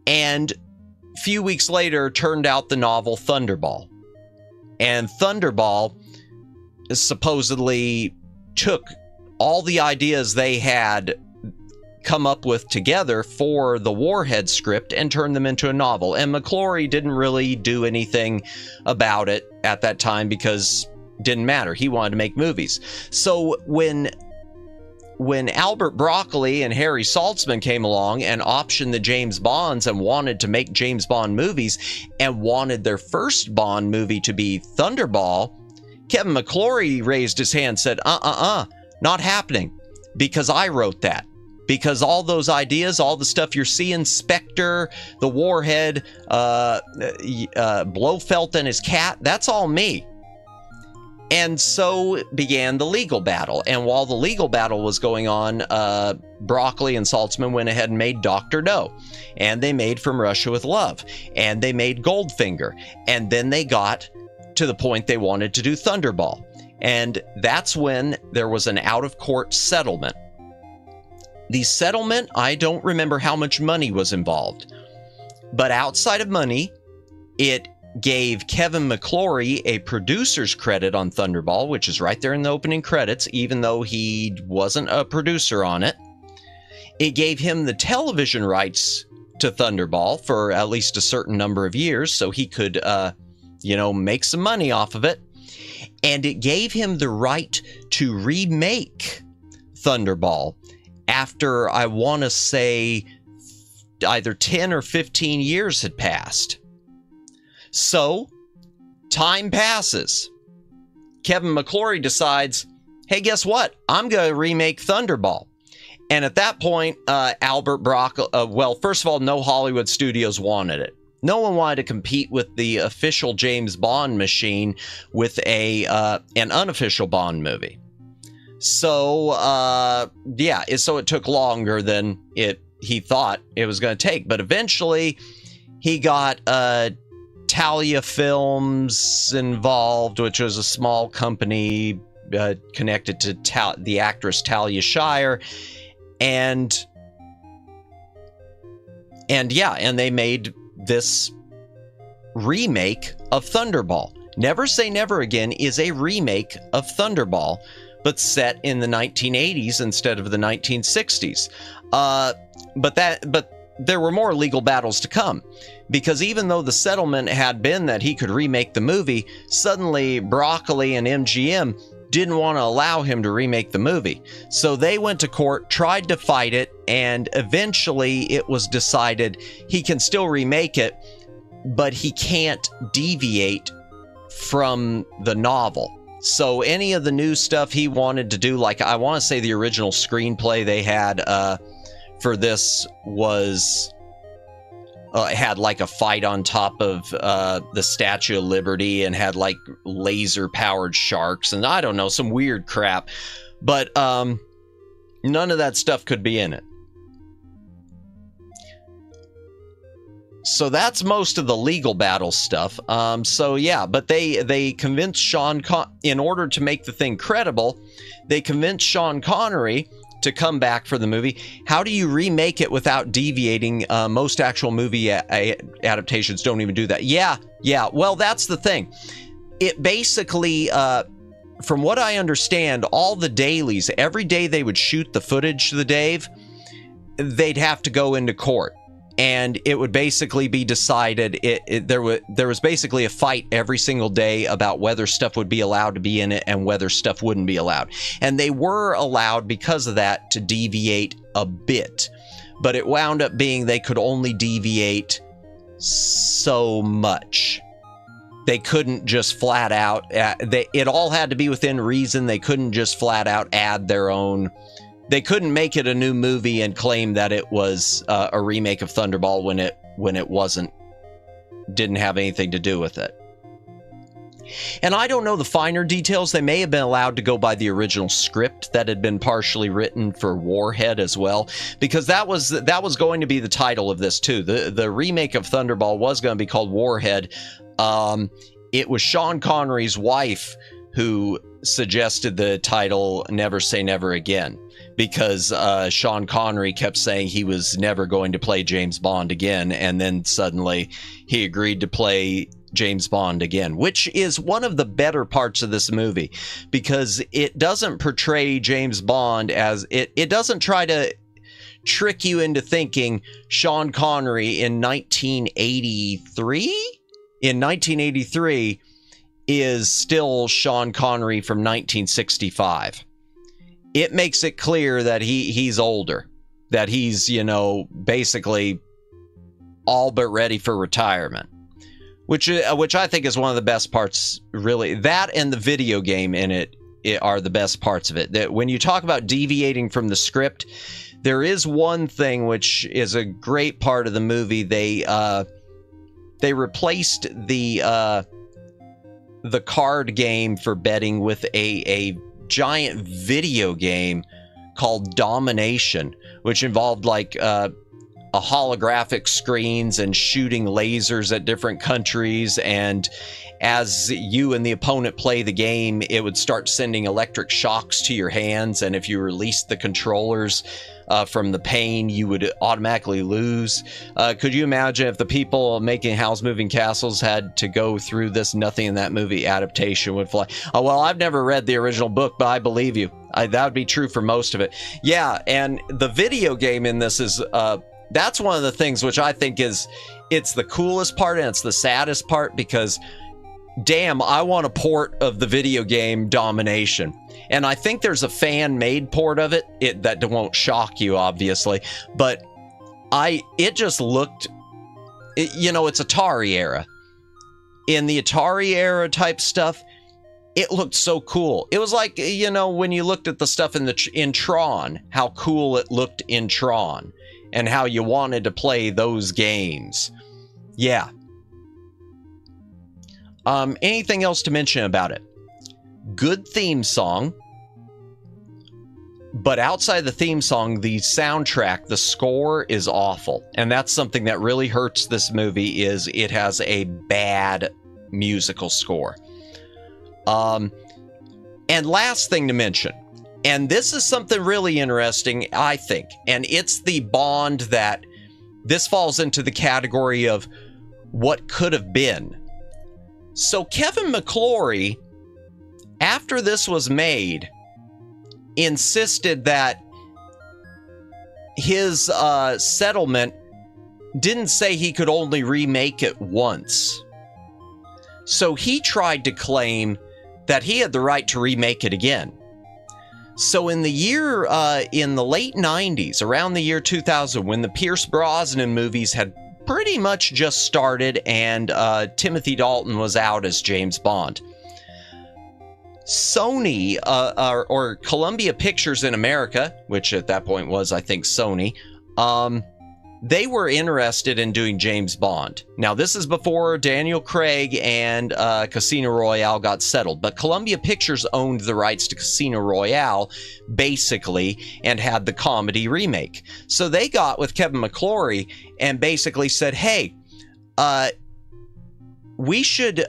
A: and a few weeks later turned out the novel Thunderball. And Thunderball supposedly took all the ideas they had come up with together for the Warhead script and turned them into a novel. And McClory didn't really do anything about it at that time because it didn't matter. He wanted to make movies. So when Albert Broccoli and Harry Saltzman came along and optioned the James Bonds and wanted to make James Bond movies and wanted their first Bond movie to be Thunderball, Kevin McClory raised his hand and said, not happening, because I wrote that. Because all those ideas, all the stuff you're seeing, Spectre, the Warhead, Blofeld and his cat, that's all me. And so began the legal battle. And while the legal battle was going on, Broccoli and Saltzman went ahead and made Dr. No. And they made From Russia with Love. And they made Goldfinger. And then they got to the point they wanted to do Thunderball. And that's when there was an out-of-court settlement. The settlement, I don't remember how much money was involved. But outside of money, it gave Kevin McClory a producer's credit on Thunderball, which is right there in the opening credits, even though he wasn't a producer on it. It gave him the television rights to Thunderball for at least a certain number of years, so he could, make some money off of it. And it gave him the right to remake Thunderball after, I want to say, either 10 or 15 years had passed. So, time passes. Kevin McClory decides, hey, guess what? I'm going to remake Thunderball. And at that point, Albert Broccoli, first of all, no Hollywood studios wanted it. No one wanted to compete with the official James Bond machine with an unofficial Bond movie. So, so it took longer than he thought it was going to take. But eventually, he got Talia Films involved, which was a small company connected to the actress Talia Shire, and they made this remake of Thunderball. Never Say Never Again is a remake of Thunderball, but set in the 1980s instead of the 1960s. But there were more legal battles to come, because even though the settlement had been that he could remake the movie, suddenly Broccoli and MGM didn't want to allow him to remake the movie. So they went to court, tried to fight it, and eventually it was decided he can still remake it, but he can't deviate from the novel. So any of the new stuff he wanted to do, like I want to say the original screenplay they had for this was had like a fight on top of the Statue of Liberty and had like laser powered sharks and I don't know, some weird crap, but none of that stuff could be in it. So that's most of the legal battle stuff. But they convinced Sean in order to make the thing credible, they convinced Sean Connery to come back for the movie. How do you remake it without deviating? Most actual movie adaptations don't even do that. Yeah. Well, that's the thing. It basically, from what I understand, all the dailies, every day they would shoot the footage, they'd have to go into court. And it would basically be decided, there was basically a fight every single day about whether stuff would be allowed to be in it and whether stuff wouldn't be allowed. And they were allowed, because of that, to deviate a bit. But it wound up being they could only deviate so much. They couldn't just flat out, it all had to be within reason. They couldn't just flat out add their own. They couldn't make it a new movie and claim that it was a remake of Thunderball when it when it didn't have anything to do with it. And I don't know the finer details. They may have been allowed to go by the original script that had been partially written for Warhead as well, because that was going to be the title of this too. The remake of Thunderball was going to be called Warhead. It was Sean Connery's wife who suggested the title Never Say Never Again, because Sean Connery kept saying he was never going to play James Bond again, and then suddenly he agreed to play James Bond again, which is one of the better parts of this movie, because it doesn't portray James Bond as it doesn't try to trick you into thinking Sean Connery in 1983 is still Sean Connery from 1965. It makes it clear that he's older, that he's, you know, basically all but ready for retirement, which I think is one of the best parts, really. That and the video game in it are the best parts of it. That when you talk about deviating from the script, there is one thing which is a great part of the movie. They replaced the card game for betting with a giant video game called Domination, which involved like a holographic screens and shooting lasers at different countries, and as you and the opponent play the game, it would start sending electric shocks to your hands, and if you released the controllers from the pain, you would automatically lose. Could you imagine if the people making Howl's Moving Castles had to go through this? Nothing in that movie adaptation would fly. Oh, well, I've never read the original book, but I believe you. That would be true for most of it. Yeah, and the video game in this is... that's one of the things which I think it's the coolest part, and it's the saddest part, because damn, I want a port of the video game Domination. And I think there's a fan-made port of it that won't shock you, obviously, but it just looked, you know, it's Atari era. In the Atari era type stuff, it looked so cool. It was like, you know, when you looked at the stuff in Tron, how cool it looked in Tron, and how you wanted to play those games. Yeah. Anything else to mention about it? Good theme song. But outside the theme song, the soundtrack, the score is awful. And that's something that really hurts this movie, is it has a bad musical score. And last thing to mention, and this is something really interesting, I think, and it's the Bond that this falls into the category of what could have been. So Kevin McClory, after this was made, insisted that his settlement didn't say he could only remake it once. So he tried to claim that he had the right to remake it again. So in the late 90s, around the year 2000, when the Pierce Brosnan movies had pretty much just started and Timothy Dalton was out as James Bond, Sony, or Columbia Pictures in America, which at that point was, I think, Sony, they were interested in doing James Bond. Now, this is before Daniel Craig and Casino Royale got settled, but Columbia Pictures owned the rights to Casino Royale, basically, and had the comedy remake. So they got with Kevin McClory and basically said, hey, we should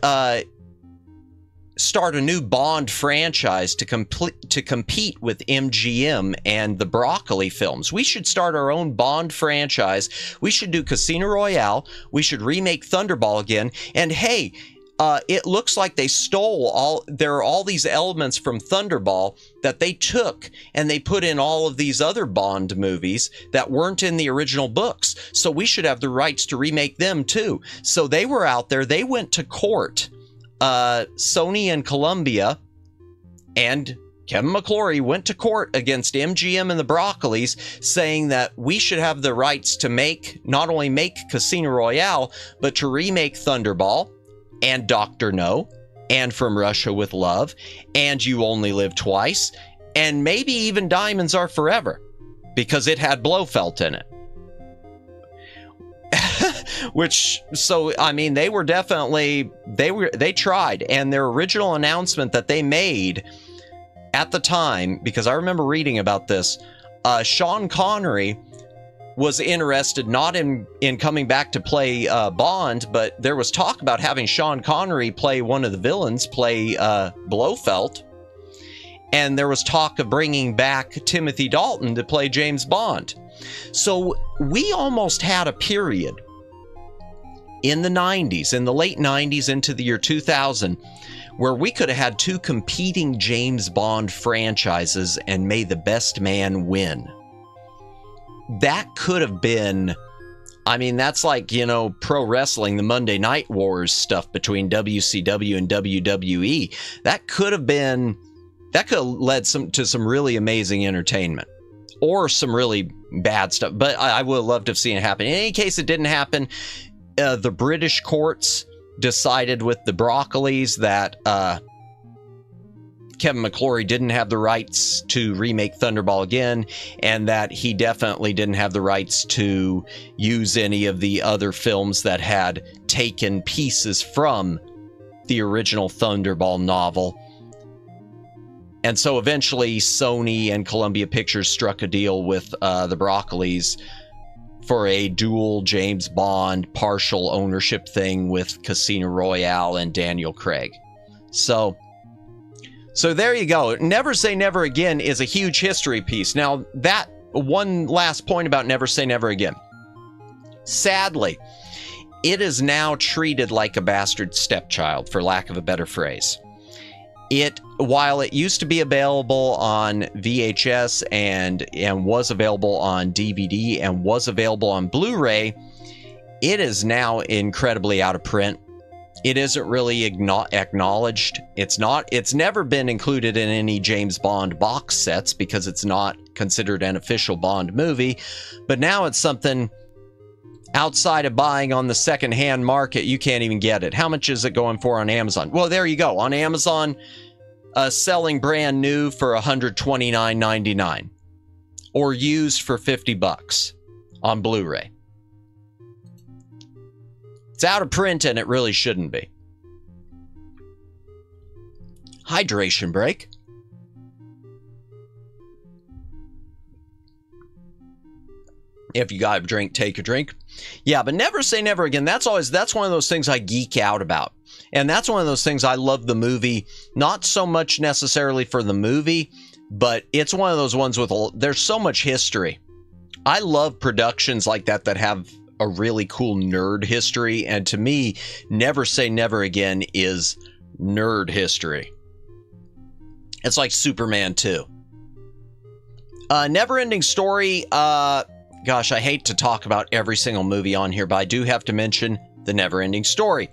A: start a new Bond franchise to compete with MGM and the Broccoli films. We should start our own Bond franchise. We should do Casino Royale. We should remake Thunderball again. And hey, it looks like they stole there are all these elements from Thunderball that they took and they put in all of these other Bond movies that weren't in the original books. So we should have the rights to remake them too. So they were out there. They went to court. Sony and Columbia and Kevin McClory went to court against MGM and the Broccolis, saying that we should have the rights to not only make Casino Royale, but to remake Thunderball and Dr. No and From Russia with Love and You Only Live Twice and maybe even Diamonds Are Forever, because it had Blofeld in it. Which, so, I mean, they were definitely, they tried, and their original announcement that they made at the time, because I remember reading about this, Sean Connery was interested not in coming back to play Bond, but there was talk about having Sean Connery play one of the villains, play Blofeld, and there was talk of bringing back Timothy Dalton to play James Bond. So we almost had a period in the 90s, in the late 90s into the year 2000, where we could have had two competing James Bond franchises and may the best man win. That could have been, I mean, that's like, you know, pro wrestling, the Monday Night Wars stuff between WCW and WWE. That could have been, that could have led to some really amazing entertainment, or some really bad stuff. But I would have loved to have seen it happen. In any case, it didn't happen. The British courts decided with the Broccolis that Kevin McClory didn't have the rights to remake Thunderball again, and that he definitely didn't have the rights to use any of the other films that had taken pieces from the original Thunderball novel. And so eventually Sony and Columbia Pictures struck a deal with the Broccolis for a dual James Bond partial ownership thing with Casino Royale and Daniel Craig. So there you go. Never Say Never Again is a huge history piece. Now, that one last point about Never Say Never Again. Sadly, it is now treated like a bastard stepchild, for lack of a better phrase. While it used to be available on VHS and was available on DVD and was available on Blu-ray, it is now incredibly out of print. It isn't really acknowledged. It's never been included in any James Bond box sets because it's not considered an official Bond movie. But now it's something outside of buying on the secondhand market, you can't even get it. How much is it going for on Amazon? Well, there you go. On Amazon, selling brand new for $129.99 or used for $50 on Blu-ray. It's out of print and it really shouldn't be. Hydration break. If you got a drink, take a drink. Yeah, but Never Say Never Again. That's one of those things I geek out about. And that's one of those things I love the movie, not so much necessarily for the movie, but it's one of those ones with, there's so much history. I love productions like that have a really cool nerd history. And to me, Never Say Never Again is nerd history. It's like Superman 2. Never-ending Story. Gosh, I hate to talk about every single movie on here, but I do have to mention The Never-ending Story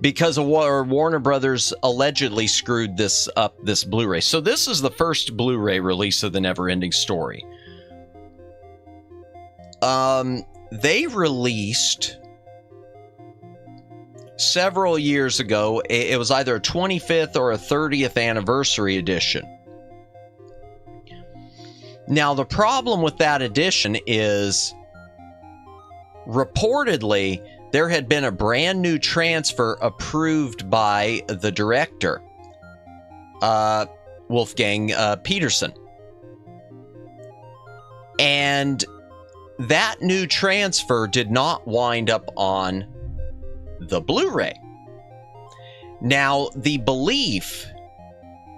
A: because of Warner Brothers allegedly screwed this up, this Blu-ray. So this is the first Blu-ray release of The Never-ending Story. They released several years ago, it was either a 25th or a 30th anniversary edition. Now, the problem with that edition is reportedly there had been a brand new transfer approved by the director, Wolfgang Peterson. And that new transfer did not wind up on the Blu-ray. Now, the belief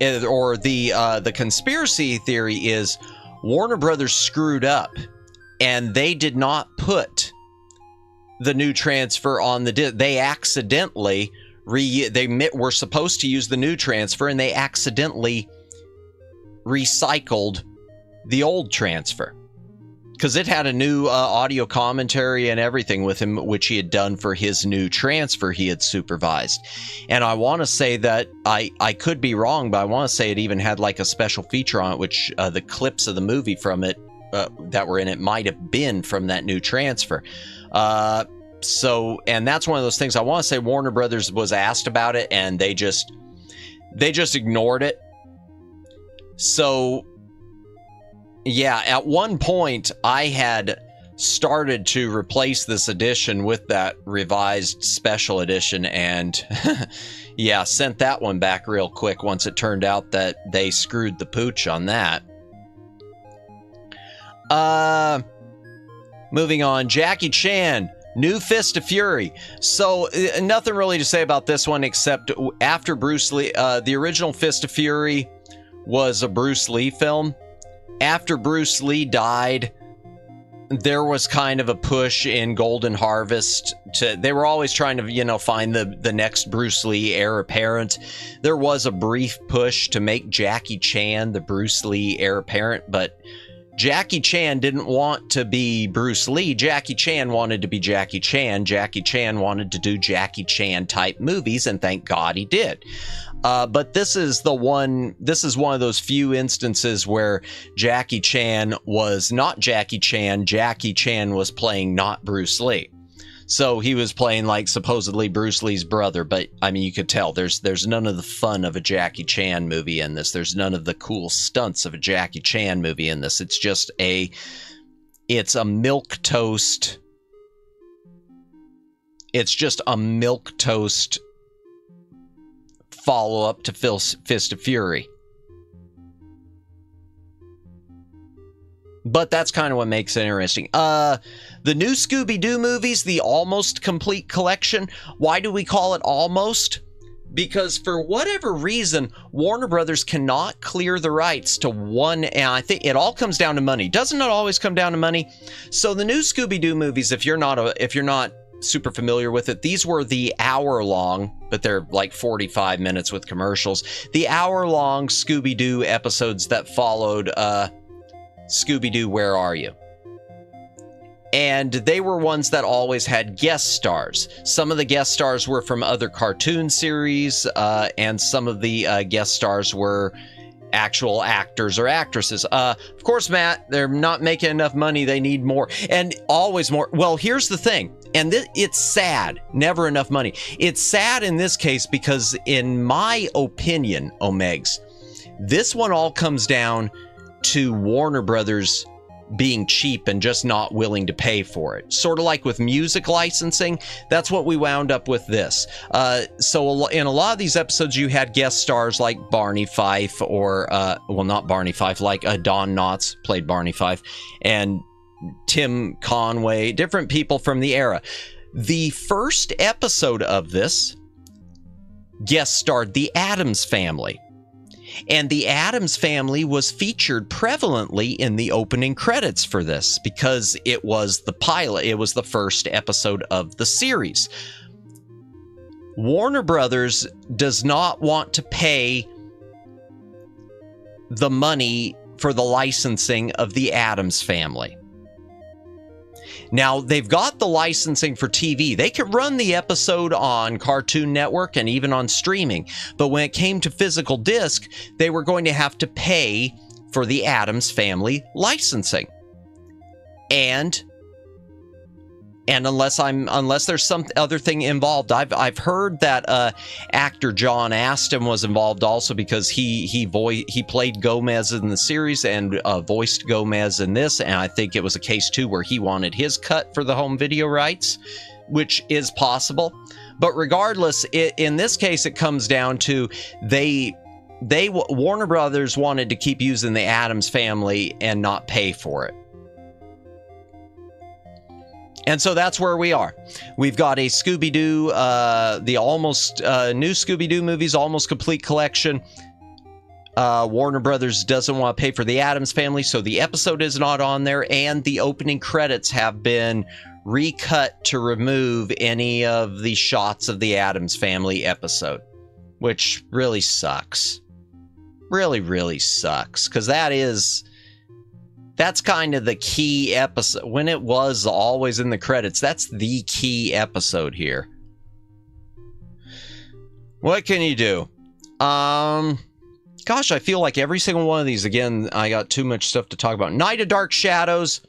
A: or the conspiracy theory is Warner Brothers screwed up and they did not put the new transfer on the disc. They accidentally they were supposed to use the new transfer and they accidentally recycled the old transfer. Because it had a new audio commentary and everything with him, which he had done for his new transfer he had supervised. And I want to say that, I could be wrong, but I want to say it even had like a special feature on it, which the clips of the movie from it that were in it might have been from that new transfer. And that's one of those things I want to say Warner Brothers was asked about it, and they just ignored it. So... yeah, at one point I had started to replace this edition with that revised special edition, and yeah, sent that one back real quick once it turned out that they screwed the pooch on that. Moving on, Jackie Chan, new Fist of Fury. So nothing really to say about this one except after Bruce Lee, the original Fist of Fury was a Bruce Lee film. After Bruce Lee died, there was kind of a push in Golden Harvest to, they were always trying to, you know, find the next Bruce Lee heir apparent. There was a brief push to make Jackie Chan the Bruce Lee heir apparent, but Jackie Chan didn't want to be Bruce Lee. Jackie Chan wanted to be Jackie Chan. Jackie Chan wanted to do Jackie Chan type movies, and thank God he did. But this is one of those few instances where Jackie Chan was not Jackie Chan. Jackie Chan was playing not Bruce Lee. So he was playing like supposedly Bruce Lee's brother, but I mean, you could tell there's none of the fun of a Jackie Chan movie in this. There's none of the cool stunts of a Jackie Chan movie in this. It's just it's a milquetoast. It's just a milquetoast follow-up to Fist of Fury. But that's kind of what makes it interesting. The new Scooby-Doo movies, the Almost Complete Collection. Why do we call it almost? Because for whatever reason, Warner Brothers cannot clear the rights to one, and I think it all comes down to money. Doesn't it always come down to money? So the new Scooby-Doo movies, if you're not super familiar with it, these were the hour-long, but they're like 45 minutes with commercials, the hour-long Scooby-Doo episodes that followed Scooby-Doo, Where Are You? And they were ones that always had guest stars. Some of the guest stars were from other cartoon series, and some of the guest stars were actual actors or actresses. Of course, Matt, they're not making enough money. They need more, and always more. Well, here's the thing, and it's sad. Never enough money. It's sad in this case because, in my opinion, Omegs, this one all comes down to Warner Brothers being cheap and just not willing to pay for it. Sort of like with music licensing, that's what we wound up with this. So in a lot of these episodes, you had guest stars like Barney Fife, or, well, not Barney Fife, like Don Knotts played Barney Fife, and Tim Conway, different people from the era. The first episode of this guest starred the Addams Family. And the Addams Family was featured prevalently in the opening credits for this because it was the pilot. It was the first episode of the series. Warner Brothers does not want to pay the money for the licensing of the Addams Family. Now, they've got the licensing for TV. They could run the episode on Cartoon Network and even on streaming. But when it came to physical disc, they were going to have to pay for the Addams Family licensing. And unless there's some other thing involved, I've heard that actor John Astin was involved also because he played Gomez in the series and voiced Gomez in this, and I think it was a case too where he wanted his cut for the home video rights, which is possible. But regardless, in this case, it comes down to Warner Brothers wanted to keep using the Addams Family and not pay for it. And so that's where we are. We've got a Scooby-Doo, the almost new Scooby-Doo movies, Almost Complete Collection. Warner Brothers doesn't want to pay for the Addams Family, so the episode is not on there, and the opening credits have been recut to remove any of the shots of the Addams Family episode, which really sucks. Really, really sucks, because that's kind of the key episode. When it was always in the credits, that's the key episode here. What can you do? Gosh, I feel like every single one of these, again, I got too much stuff to talk about. Night of Dark Shadows.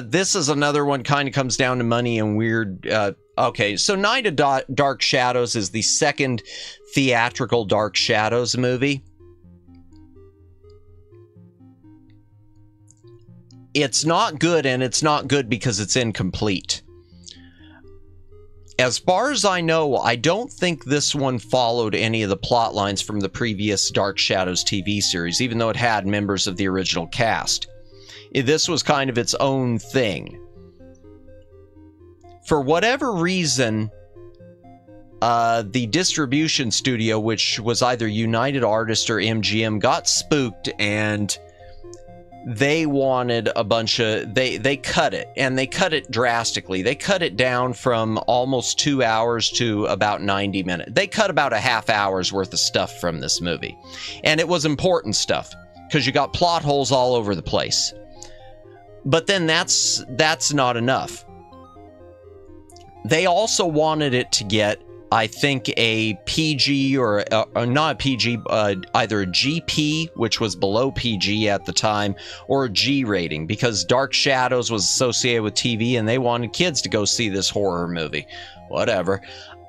A: This is another one, kind of comes down to money and weird. Okay, so Night of Dark Shadows is the second theatrical Dark Shadows movie. it's not good, and it's not good because it's incomplete. As far as I know, I don't think this one followed any of the plot lines from the previous Dark Shadows TV series, even though it had members of the original cast. This was kind of its own thing. For whatever reason, the distribution studio, which was either United Artists or MGM, got spooked, and they wanted a bunch of, they cut it, and they cut it drastically. They cut it down from almost 2 hours to about 90 minutes. They cut about a half hour's worth of stuff from this movie. And it was important stuff, because you got plot holes all over the place. But then that's not enough. They also wanted it to get, I think, a PG or not a PG, either a GP, which was below PG at the time, or a G rating, because Dark Shadows was associated with TV and they wanted kids to go see this horror movie. Whatever.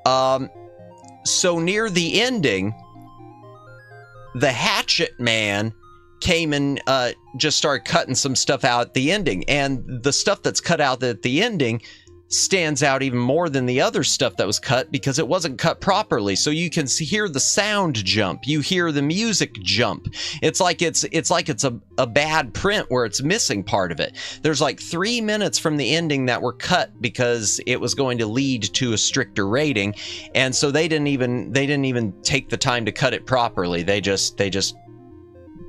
A: So near the ending, the Hatchet Man came and just started cutting some stuff out at the ending. And the stuff that's cut out at the ending stands out even more than the other stuff that was cut because it wasn't cut properly. So you can hear the sound jump, you hear the music jump. It's like it's a bad print where it's missing part of it. There's like 3 minutes from the ending that were cut because it was going to lead to a stricter rating, and so they didn't even take the time to cut it properly. They just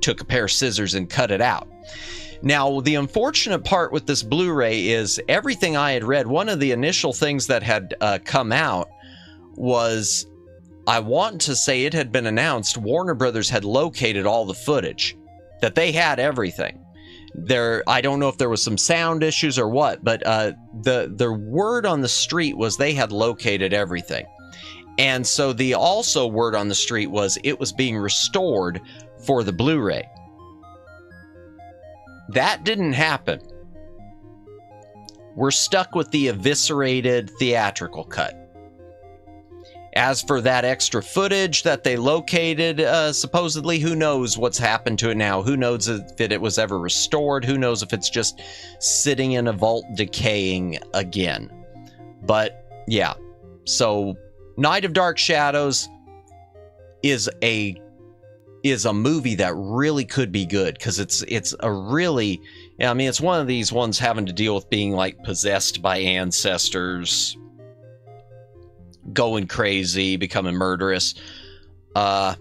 A: took a pair of scissors and cut it out. Now, the unfortunate part with this Blu-ray is everything I had read, one of the initial things that had come out was, I want to say it had been announced Warner Brothers had located all the footage, that they had everything. I don't know if there was some sound issues or what, but the word on the street was they had located everything. And so the also word on the street was it was being restored for the Blu-ray. That didn't happen. We're stuck with the eviscerated theatrical cut. As for that extra footage that they located, supposedly, who knows what's happened to it now? Who knows if it was ever restored? Who knows if it's just sitting in a vault decaying again? But, yeah. So, Night of Dark Shadows is a movie that really could be good, because it's a really, I mean, it's one of these ones having to deal with being like possessed by ancestors, going crazy, becoming murderous. It's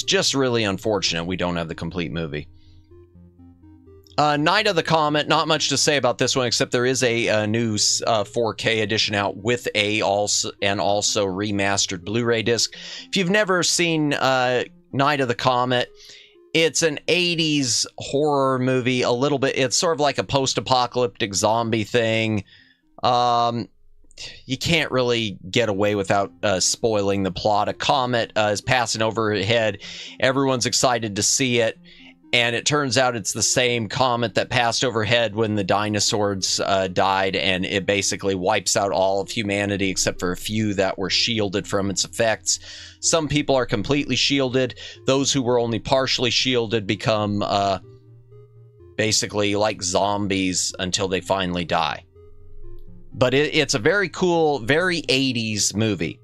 A: just really unfortunate we don't have the complete movie. Night of the Comet, not much to say about this one, except there is a new 4K edition out with also remastered Blu-ray disc. If you've never seen Night of the Comet, it's an 80s horror movie, a little bit. It's sort of like a post-apocalyptic zombie thing. You can't really get away without spoiling the plot. A comet is passing overhead. Everyone's excited to see it. And it turns out it's the same comet that passed overhead when the dinosaurs died, and it basically wipes out all of humanity except for a few that were shielded from its effects. Some people are completely shielded. Those who were only partially shielded become basically like zombies until they finally die. But it's a very cool, very 80s movie,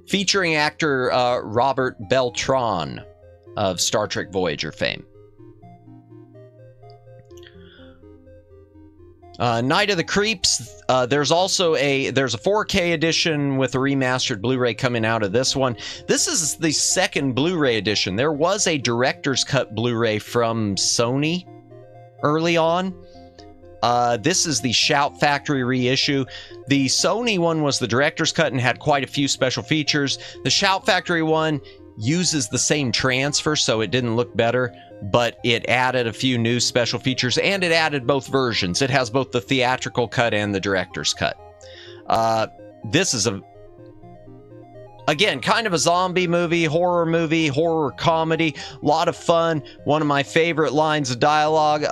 A: featuring actor Robert Beltran of Star Trek Voyager fame. Night of the Creeps, there's also a 4K edition with a remastered Blu-ray coming out of this one. This is the second Blu-ray edition. There was a director's cut Blu-ray from Sony early on. This is the Shout Factory reissue. The Sony one was the director's cut and had quite a few special features. The Shout Factory one uses the same transfer, so it didn't look better, but it added a few new special features, and it added both versions. It has both the theatrical cut and the director's cut. This is again, kind of a zombie movie, horror comedy, a lot of fun. One of my favorite lines of dialogue,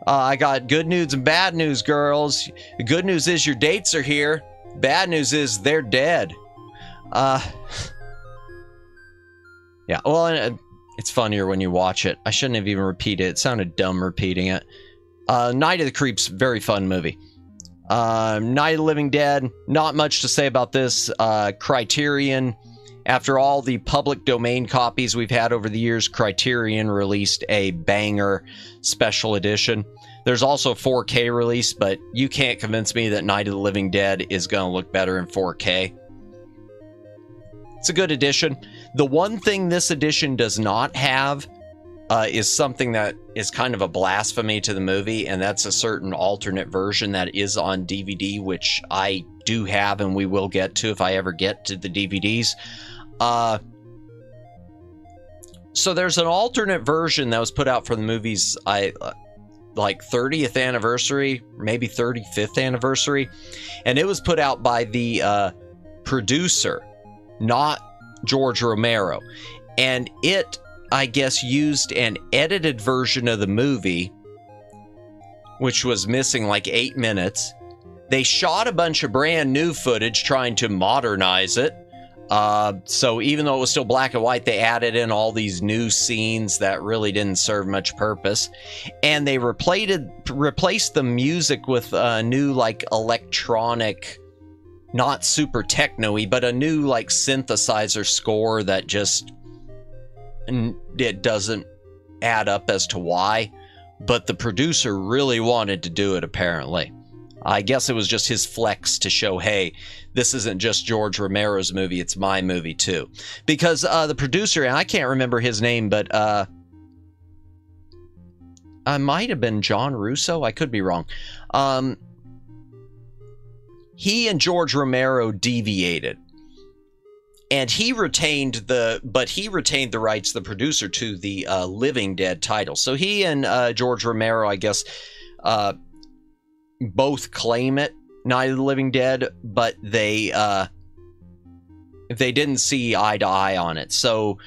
A: I got good news and bad news, girls. The good news is your dates are here. Bad news is they're dead. Yeah, well, It's funnier when you watch it. I shouldn't have even repeated it. It sounded dumb repeating it. Night of the Creeps, very fun movie. Night of the Living Dead, not much to say about this. Criterion, after all the public domain copies we've had over the years, Criterion released a banger special edition. There's also a 4K release, but you can't convince me that Night of the Living Dead is going to look better in 4K. It's a good edition. The one thing this edition does not have is something that is kind of a blasphemy to the movie, and that's a certain alternate version that is on DVD, which I do have and we will get to if I ever get to the DVDs. So there's an alternate version that was put out for the movie's like 30th anniversary, maybe 35th anniversary, and it was put out by the producer, not George Romero, and it, I guess, used an edited version of the movie, which was missing like 8 minutes. They shot a bunch of brand new footage trying to modernize it. So even though it was still black and white, they added in all these new scenes that really didn't serve much purpose. And they replaced the music with a new, like, electronic, not super techno-y, but a new, like, synthesizer score that just, it doesn't add up as to why. But the producer really wanted to do it, apparently. I guess it was just his flex to show, hey, this isn't just George Romero's movie, it's my movie too. Because the producer, and I can't remember his name, but I might have been John Russo, I could be wrong. He and George Romero deviated. And he retained the rights, the producer, to the Living Dead title. So he and George Romero, I guess, both claim it, Night of the Living Dead, but they didn't see eye to eye on it. So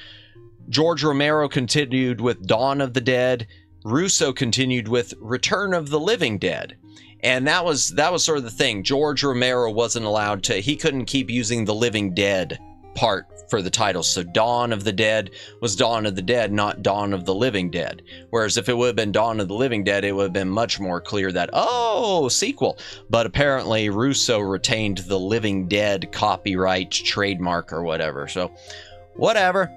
A: George Romero continued with Dawn of the Dead, Russo continued with Return of the Living Dead. And that was sort of the thing. George Romero wasn't allowed to, he couldn't keep using the Living Dead part for the title. So Dawn of the Dead was Dawn of the Dead, not Dawn of the Living Dead. Whereas if it would have been Dawn of the Living Dead, it would have been much more clear that, oh, sequel. But apparently Russo retained the Living Dead copyright, trademark, or whatever. So whatever.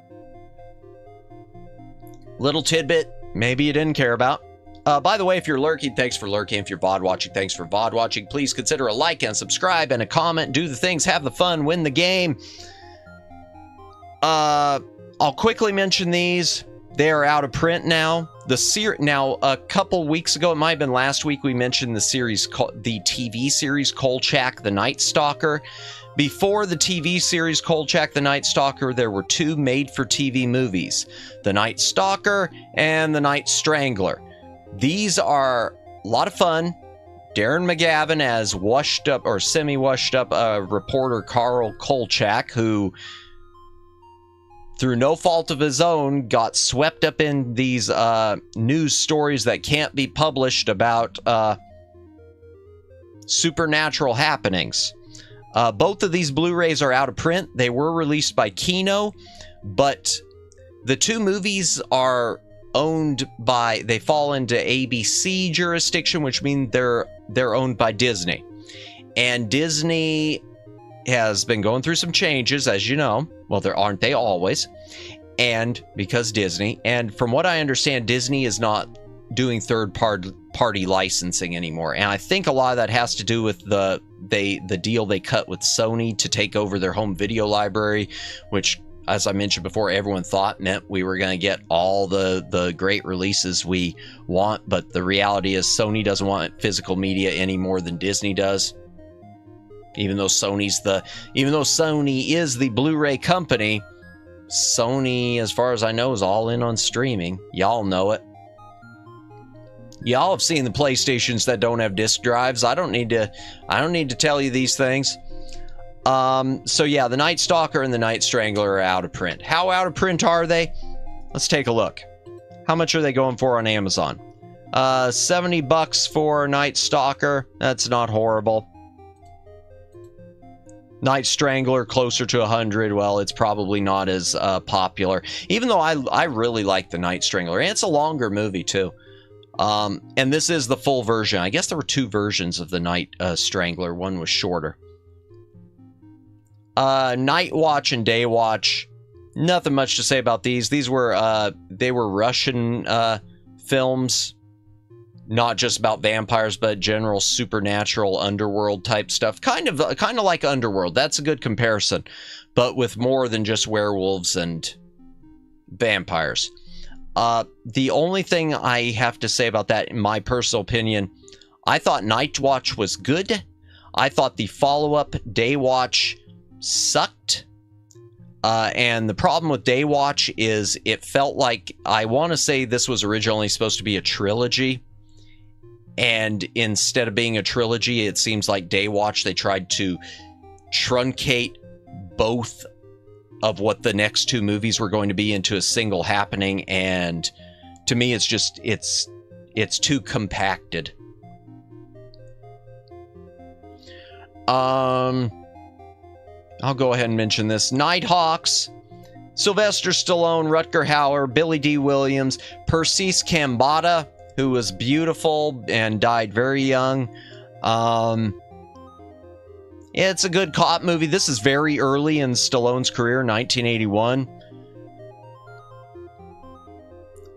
A: Little tidbit maybe you didn't care about. By the way, if you're lurking, thanks for lurking. If you're VOD watching, thanks for VOD watching. Please consider a like and subscribe and a comment. Do the things, have the fun, win the game. I'll quickly mention these. They are out of print now. Now, a couple weeks ago, it might have been last week, we mentioned the series, the TV series Kolchak the Night Stalker. Before the TV series Kolchak the Night Stalker, there were two made-for-TV movies, The Night Stalker and The Night Strangler. These are a lot of fun. Darren McGavin as washed up or semi-washed up reporter Carl Kolchak, who, through no fault of his own, got swept up in these news stories that can't be published about supernatural happenings. Both of these Blu-rays are out of print. They were released by Kino, but the two movies are owned by, they fall into ABC jurisdiction, which means they're owned by Disney. And Disney has been going through some changes, as you know. Well, aren't they always? And because Disney, and from what I understand, Disney is not doing third-party licensing anymore. And I think a lot of that has to do with the deal they cut with Sony to take over their home video library, which, as I mentioned before, everyone thought meant we were going to get all the great releases we want. But the reality is Sony doesn't want physical media any more than Disney does. Even though Sony is the Blu-ray company, Sony, as far as I know, is all in on streaming. Y'all know it. Y'all have seen the PlayStations that don't have disc drives. I don't need to tell you these things. So yeah, The Night Stalker and The Night Strangler are out of print. How out of print are they? Let's take a look. How much are they going for on Amazon? $70 for Night Stalker. That's not horrible. Night Strangler closer to 100. Well, it's probably not as popular, even though I really like the Night Strangler, and it's a longer movie too. And this is the full version. I guess there were 2 versions of the Night Strangler. One was shorter. Night Watch and Day Watch. Nothing much to say about these. These were they were Russian films. Not just about vampires, but general supernatural underworld type stuff. Kind of like Underworld. That's a good comparison, but with more than just werewolves and vampires. The only thing I have to say about that, in my personal opinion, I thought Night Watch was good. I thought the follow-up Day Watch sucked. And the problem with Day Watch is it felt like, I want to say this was originally supposed to be a trilogy. And instead of being a trilogy, it seems like Day Watch, they tried to truncate both of what the next 2 movies were going to be into a single happening. And to me, it's just, it's too compacted. I'll go ahead and mention this. Nighthawks, Sylvester Stallone, Rutger Hauer, Billy D. Williams, Persis Khambatta, who was beautiful and died very young. It's a good cop movie. This is very early in Stallone's career, 1981.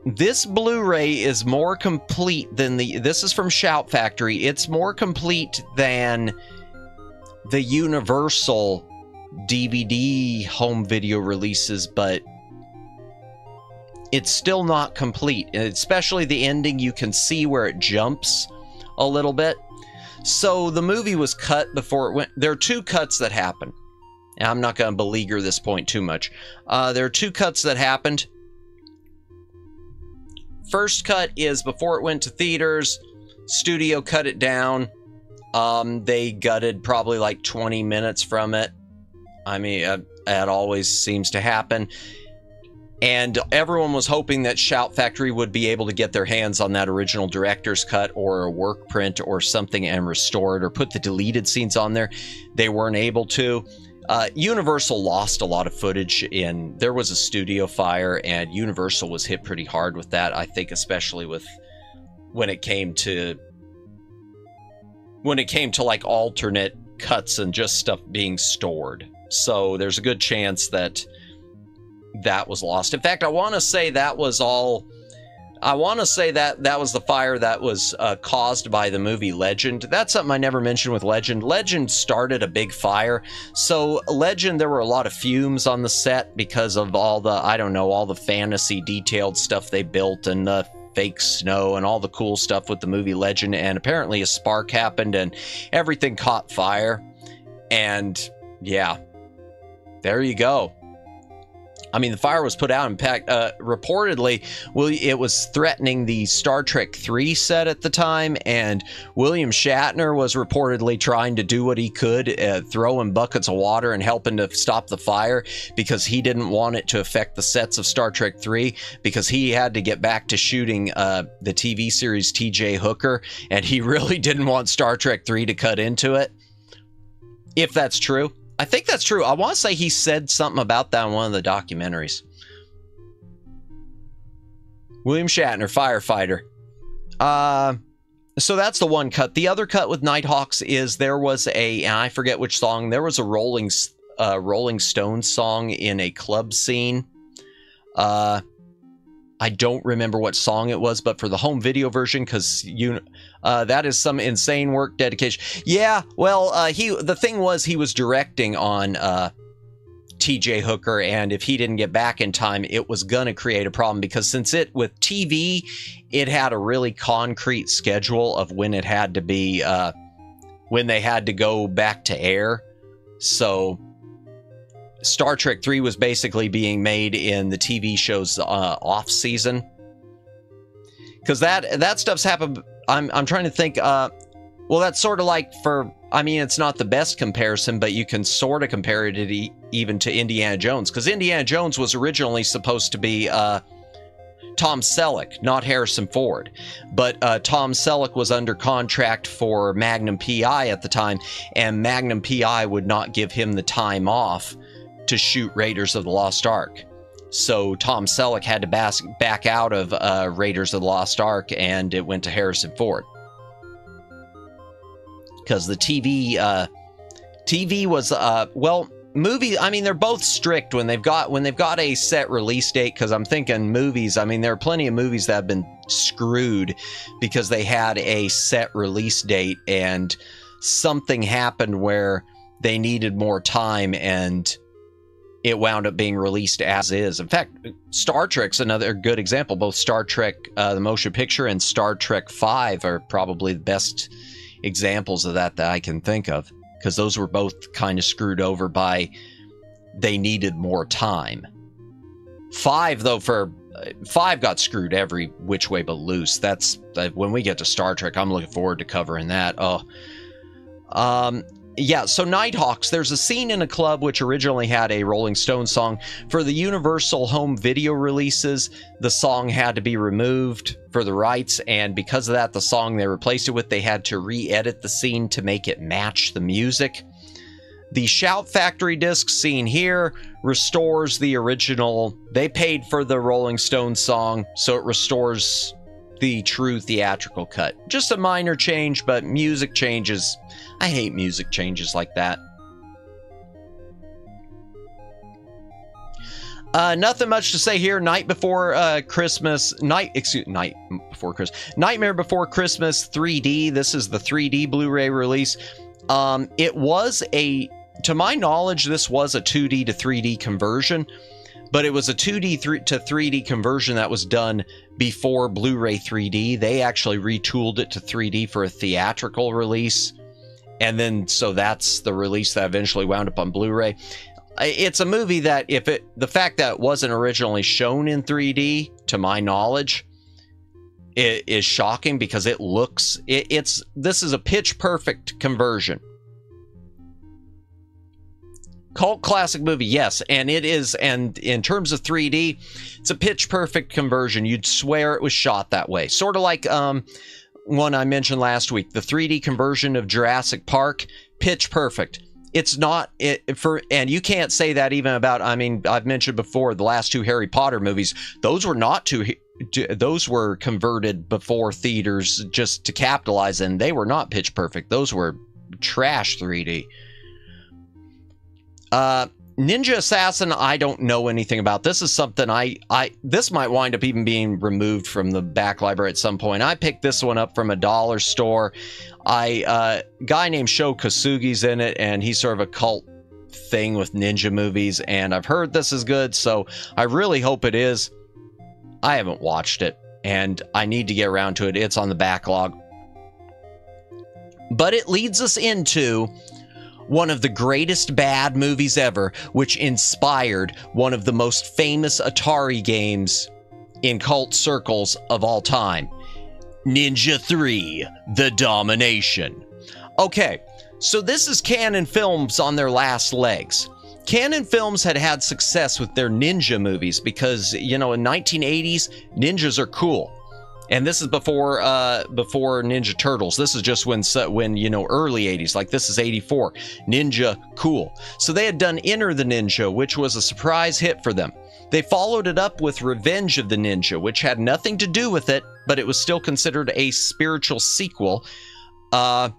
A: This Blu-ray is more complete than this is from Shout Factory. It's more complete than the Universal DVD home video releases, but it's still not complete, especially the ending. You can see where it jumps a little bit. So the movie was cut before it went. There are 2 cuts that happen. And I'm not going to beleaguer this point too much. There are 2 cuts that happened. First cut is before it went to theaters. Studio cut it down. They gutted probably like 20 minutes from it. I mean, that always seems to happen. And everyone was hoping that Shout Factory would be able to get their hands on that original director's cut or a work print or something and restore it or put the deleted scenes on there. They weren't able to. Universal lost a lot of footage there was a studio fire, and Universal was hit pretty hard with that, I think, especially with when it came to like alternate cuts and just stuff being stored. So there's a good chance that was lost. In fact, I want to say that was all. I want to say that was the fire that was caused by the movie Legend. That's something I never mentioned with Legend. Legend started a big fire. So Legend, there were a lot of fumes on the set because of all the, I don't know, all the fantasy detailed stuff they built and the fake snow and all the cool stuff with the movie Legend. And apparently a spark happened and everything caught fire. And yeah, there you go. I mean, the fire was put out. In fact, reportedly, it was threatening the Star Trek 3 set at the time, and William Shatner was reportedly trying to do what he could, throwing buckets of water and helping to stop the fire because he didn't want it to affect the sets of Star Trek 3 because he had to get back to shooting the TV series T.J. Hooker, and he really didn't want Star Trek 3 to cut into it. If that's true. I think that's true. I want to say he said something about that in one of the documentaries. William Shatner, firefighter. So that's the one cut. The other cut with Nighthawks is there was and I forget which song. There was a Rolling Stones song in a club scene. I don't remember what song it was, but for the home video version, because that is some insane work dedication. Yeah, well, the thing was he was directing on T.J. Hooker, and if he didn't get back in time, it was going to create a problem because since with TV, it had a really concrete schedule of when it had to be, when they had to go back to air. So Star Trek 3 was basically being made in the TV show's off season, because that stuff's happened. I'm trying to think. Well, that's sort of like I mean, it's not the best comparison, but you can sort of compare it even to Indiana Jones, because Indiana Jones was originally supposed to be Tom Selleck, not Harrison Ford. But Tom Selleck was under contract for Magnum PI at the time, and Magnum PI would not give him the time off to shoot Raiders of the Lost Ark. So Tom Selleck had to back out of Raiders of the Lost Ark, and it went to Harrison Ford. Because the TV was, well, movie, I mean, they're both strict when they've got a set release date, because I'm thinking movies, I mean, there are plenty of movies that have been screwed because they had a set release date and something happened where they needed more time and it wound up being released as is. In fact, Star Trek's another good example. Both Star Trek, the motion picture, and Star Trek V are probably the best examples of that I can think of, because those were both kind of screwed over by they needed more time. Five got screwed every which way but loose. That's when we get to Star Trek, I'm looking forward to covering that. Yeah, so Nighthawks, there's a scene in a club which originally had a Rolling Stones song. For the Universal home video releases, the song had to be removed for the rights, and because of that, the song they replaced it with, they had to re-edit the scene to make it match the music. The Shout Factory disc seen here restores the original. They paid for the Rolling Stones song, so it restores the true theatrical cut. Just a minor change, but music changes. I hate music changes like that. Nothing much to say here. Nightmare Before Christmas 3D. This is the 3D Blu-ray release. It was to my knowledge, this was a 2D to 3D conversion, but it was a 2D to 3D conversion that was done before Blu-ray 3D. They actually retooled it to 3D for a theatrical release. And then, so that's the release that eventually wound up on Blu-ray. It's a movie that, the fact that it wasn't originally shown in 3D, to my knowledge, it is shocking, because it looks, this is a pitch perfect conversion. Cult classic movie, yes, and it is, and in terms of 3D, it's a pitch perfect conversion. You'd swear it was shot that way. Sort of like, one I mentioned last week, the 3D conversion of Jurassic Park, pitch perfect. It's not and you can't say that even about, I mean, I've mentioned before the last two Harry Potter movies. Those were not those were converted before theaters just to capitalize, and they were not pitch perfect. Those were trash 3D. Ninja Assassin, I don't know anything about. This is something this might wind up even being removed from the back library at some point. I picked this one up from a dollar store. Guy named Sho Kosugi's in it, and he's sort of a cult thing with ninja movies, and I've heard this is good, so I really hope it is. I haven't watched it, and I need to get around to it. It's on the backlog. But it leads us into one of the greatest bad movies ever, which inspired one of the most famous Atari games in cult circles of all time. Ninja 3: The Domination. Okay, so this is Cannon Films on their last legs. Cannon Films had success with their ninja movies because, you know, in 1980s, ninjas are cool. And this is before Ninja Turtles. This is just when you know, early 80s, like this is 84. Ninja, cool. So they had done Enter the Ninja, which was a surprise hit for them. They followed it up with Revenge of the Ninja, which had nothing to do with it, but it was still considered a spiritual sequel. And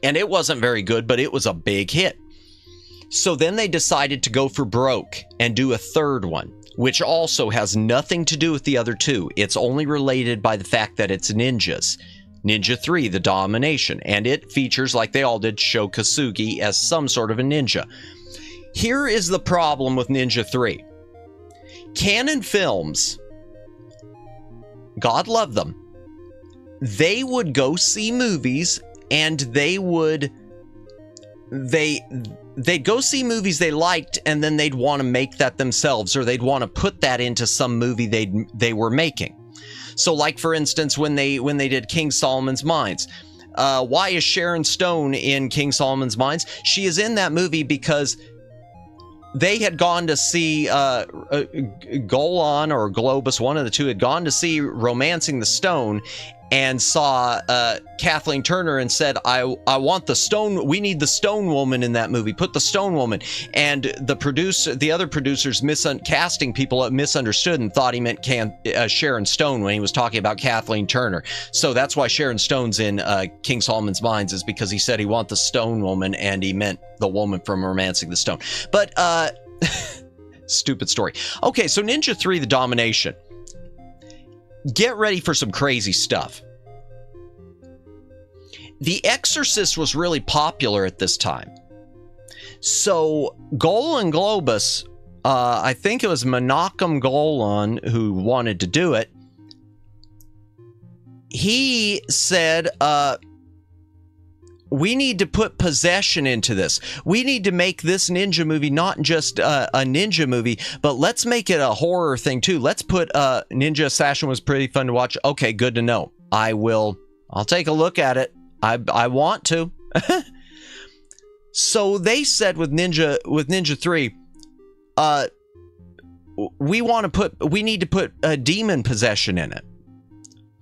A: it wasn't very good, but it was a big hit. So then they decided to go for broke and do a third one, which also has nothing to do with the other two. It's only related by the fact that it's ninjas. Ninja 3: The Domination, and it features, like they all did, Sho Kosugi as some sort of a ninja. Here is the problem with Ninja 3. Cannon Films, God love them, they would go see movies and they'd go see movies they liked, and then they'd want to make that themselves, or they'd want to put that into some movie they were making. So, like for instance, when they did King Solomon's Mines, why is Sharon Stone in King Solomon's Mines? She is in that movie because they had gone to see Golan or Globus, one of the two, had gone to see Romancing the Stone, and saw Kathleen Turner and said, I want the stone, we need the stone woman in that movie, put the stone woman. And the other producers, casting people, misunderstood and thought he meant Sharon Stone when he was talking about Kathleen Turner. So that's why Sharon Stone's in King Solomon's Mines, is because he said he want the stone woman and he meant the woman from Romancing the Stone. But stupid story. Okay, so Ninja 3: The Domination. Get ready for some crazy stuff. The Exorcist was really popular at this time. So Golan Globus, I think it was Menachem Golan who wanted to do it. He said, we need to put possession into this. We need to make this ninja movie not just a ninja movie, but let's make it a horror thing too. Let's put Ninja Assassin was pretty fun to watch. Okay, good to know. I'll take a look at it. I want to. So they said with Ninja 3, we need to put a demon possession in it.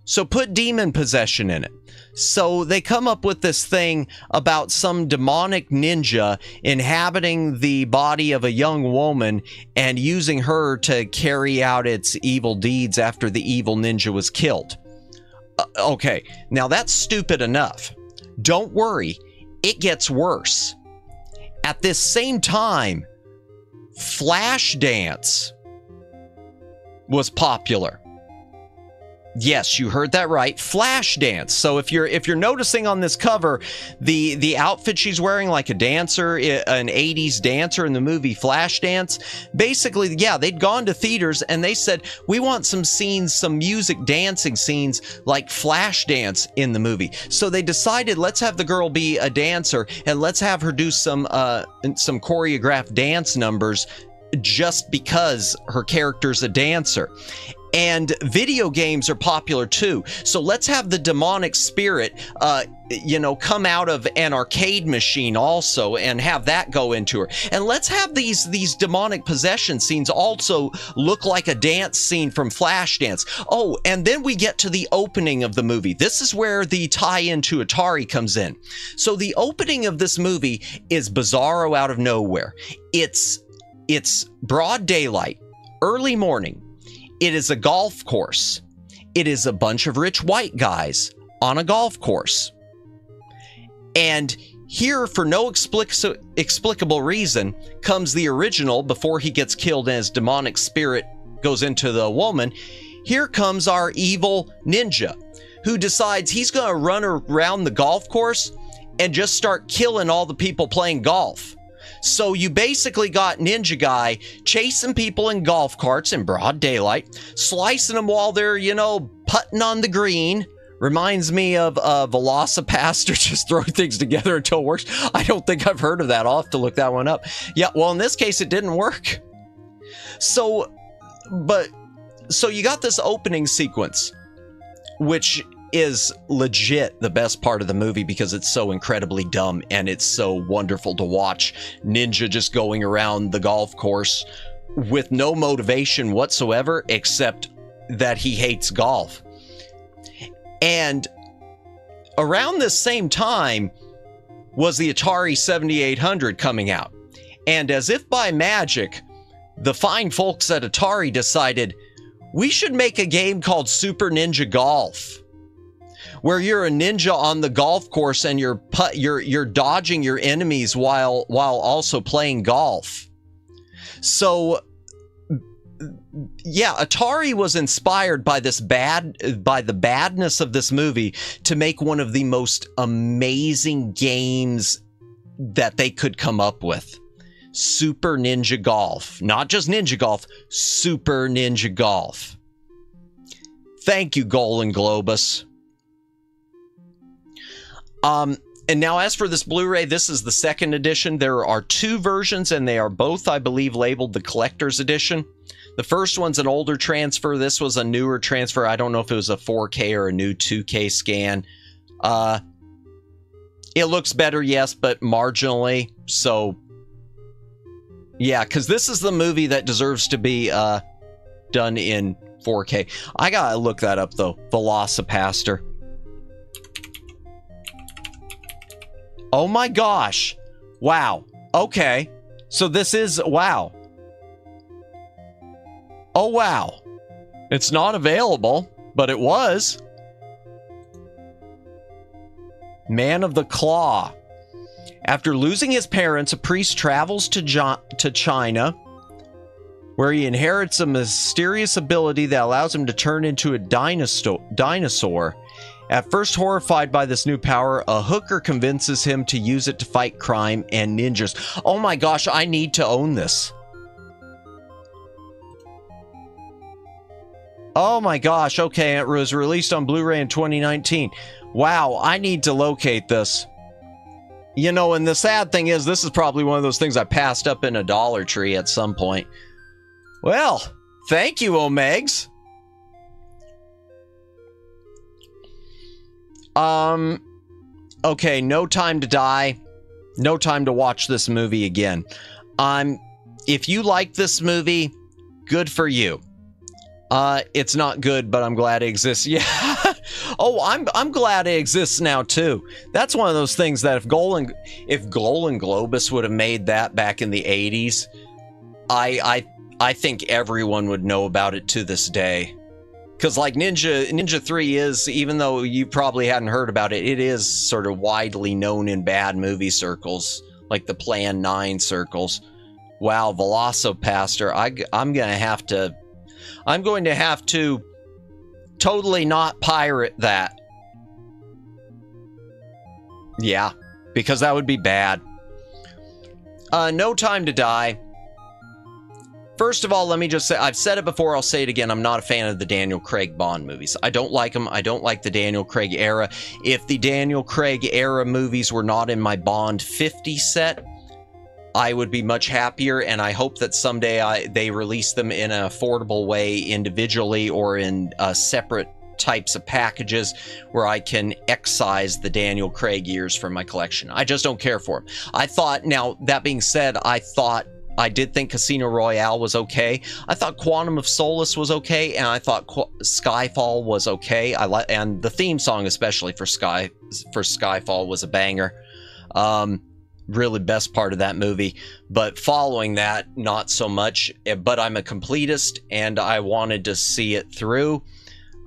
A: So put demon possession in it. So they come up with this thing about some demonic ninja inhabiting the body of a young woman and using her to carry out its evil deeds after the evil ninja was killed. Okay, now that's stupid enough. Don't worry, it gets worse. At this same time, Flashdance was popular. Yes, you heard that right. Flashdance. So if you're noticing on this cover, the outfit she's wearing, like a dancer, an 80s dancer in the movie Flashdance, basically, yeah, they'd gone to theaters and they said, we want some scenes, some music dancing scenes like Flashdance in the movie. So they decided, let's have the girl be a dancer and let's have her do some choreographed dance numbers just because her character's a dancer. And video games are popular too. So let's have the demonic spirit, come out of an arcade machine also and have that go into her. And let's have these demonic possession scenes also look like a dance scene from Flashdance. Oh, and then we get to the opening of the movie. This is where the tie-in to Atari comes in. So the opening of this movie is bizarro out of nowhere. It's broad daylight, early morning. It is a golf course. It is a bunch of rich white guys on a golf course. And here, for no explicable reason, comes the original before he gets killed and his demonic spirit goes into the woman. Here comes our evil ninja who decides he's going to run around the golf course and just start killing all the people playing golf. So you basically got Ninja Guy chasing people in golf carts in broad daylight, slicing them while they're, putting on the green. Reminds me of Velocipaster, just throw things together until it works. I don't think I've heard of that. I'll have to look that one up. Yeah, well, in this case, it didn't work. So you got this opening sequence, which is legit the best part of the movie because it's so incredibly dumb and it's so wonderful to watch Ninja just going around the golf course with no motivation whatsoever except that he hates golf. And around this same time was the Atari 7800 coming out. And as if by magic, the fine folks at Atari decided we should make a game called Super Ninja Golf, where you're a ninja on the golf course and you're dodging your enemies while also playing golf. So yeah, Atari was inspired by the badness of this movie to make one of the most amazing games that they could come up with. Super Ninja Golf. Not just Ninja Golf, Super Ninja Golf. Thank you, Golan Globus. And now as for this Blu-ray, this is the second edition. There are two versions and they are both, I believe, labeled the collector's edition. The first one's an older transfer. This was a newer transfer. I don't know if it was a 4K or a new 2K scan. It looks better, yes, but marginally. So Yeah, because this is the movie that deserves to be done in 4K. I gotta look that up, though. Velocipaster. Oh my gosh. Wow. Okay. So this is... Wow. Oh, wow. It's not available, but it was. Man of the Claw. After losing his parents, a priest travels to China, where he inherits a mysterious ability that allows him to turn into a dinosaur. At first horrified by this new power, a hooker convinces him to use it to fight crime and ninjas. Oh my gosh, I need to own this. Oh my gosh, okay, it was released on Blu-ray in 2019. Wow, I need to locate this. You know, and the sad thing is, this is probably one of those things I passed up in a Dollar Tree at some point. Well, thank you, Omegs. Okay, No Time to Die. No time to watch this movie again. If you like this movie, good for you. It's not good, but I'm glad it exists. Yeah. Oh, I'm glad it exists now too. That's one of those things that if Golan Globus would have made that back in the 80s, I think everyone would know about it to this day. Because like Ninja 3 is, even though you probably hadn't heard about it, it is sort of widely known in bad movie circles, like the Plan 9 circles. Wow, Velocipaster. I'm going to have to totally not pirate that. Yeah, because that would be bad. No Time to Die. First of all, let me just say, I've said it before, I'll say it again, I'm not a fan of the Daniel Craig Bond movies. I don't like them. I don't like the Daniel Craig era. If the Daniel Craig era movies were not in my Bond 50 set, I would be much happier, and I hope that someday they release them in an affordable way individually or in separate types of packages where I can excise the Daniel Craig years from my collection. I just don't care for them. I thought, now, that being said, I did think Casino Royale was okay. I thought Quantum of Solace was okay, and I thought Skyfall was okay. And the theme song, especially for Skyfall, was a banger. Really best part of that movie. But following that, not so much. But I'm a completist, and I wanted to see it through.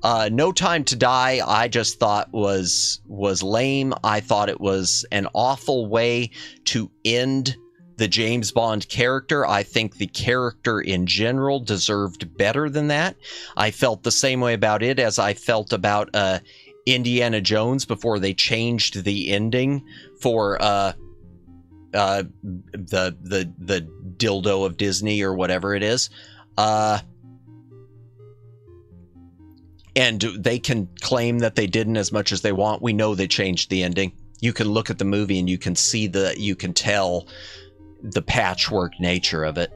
A: No Time to Die, I just thought was lame. I thought it was an awful way to end the James Bond character. I think the character in general deserved better than that. I felt the same way about it as I felt about Indiana Jones before they changed the ending for the dildo of Disney or whatever it is. And they can claim that they didn't as much as they want. We know they changed the ending. You can look at the movie and you can see you can tell the patchwork nature of it.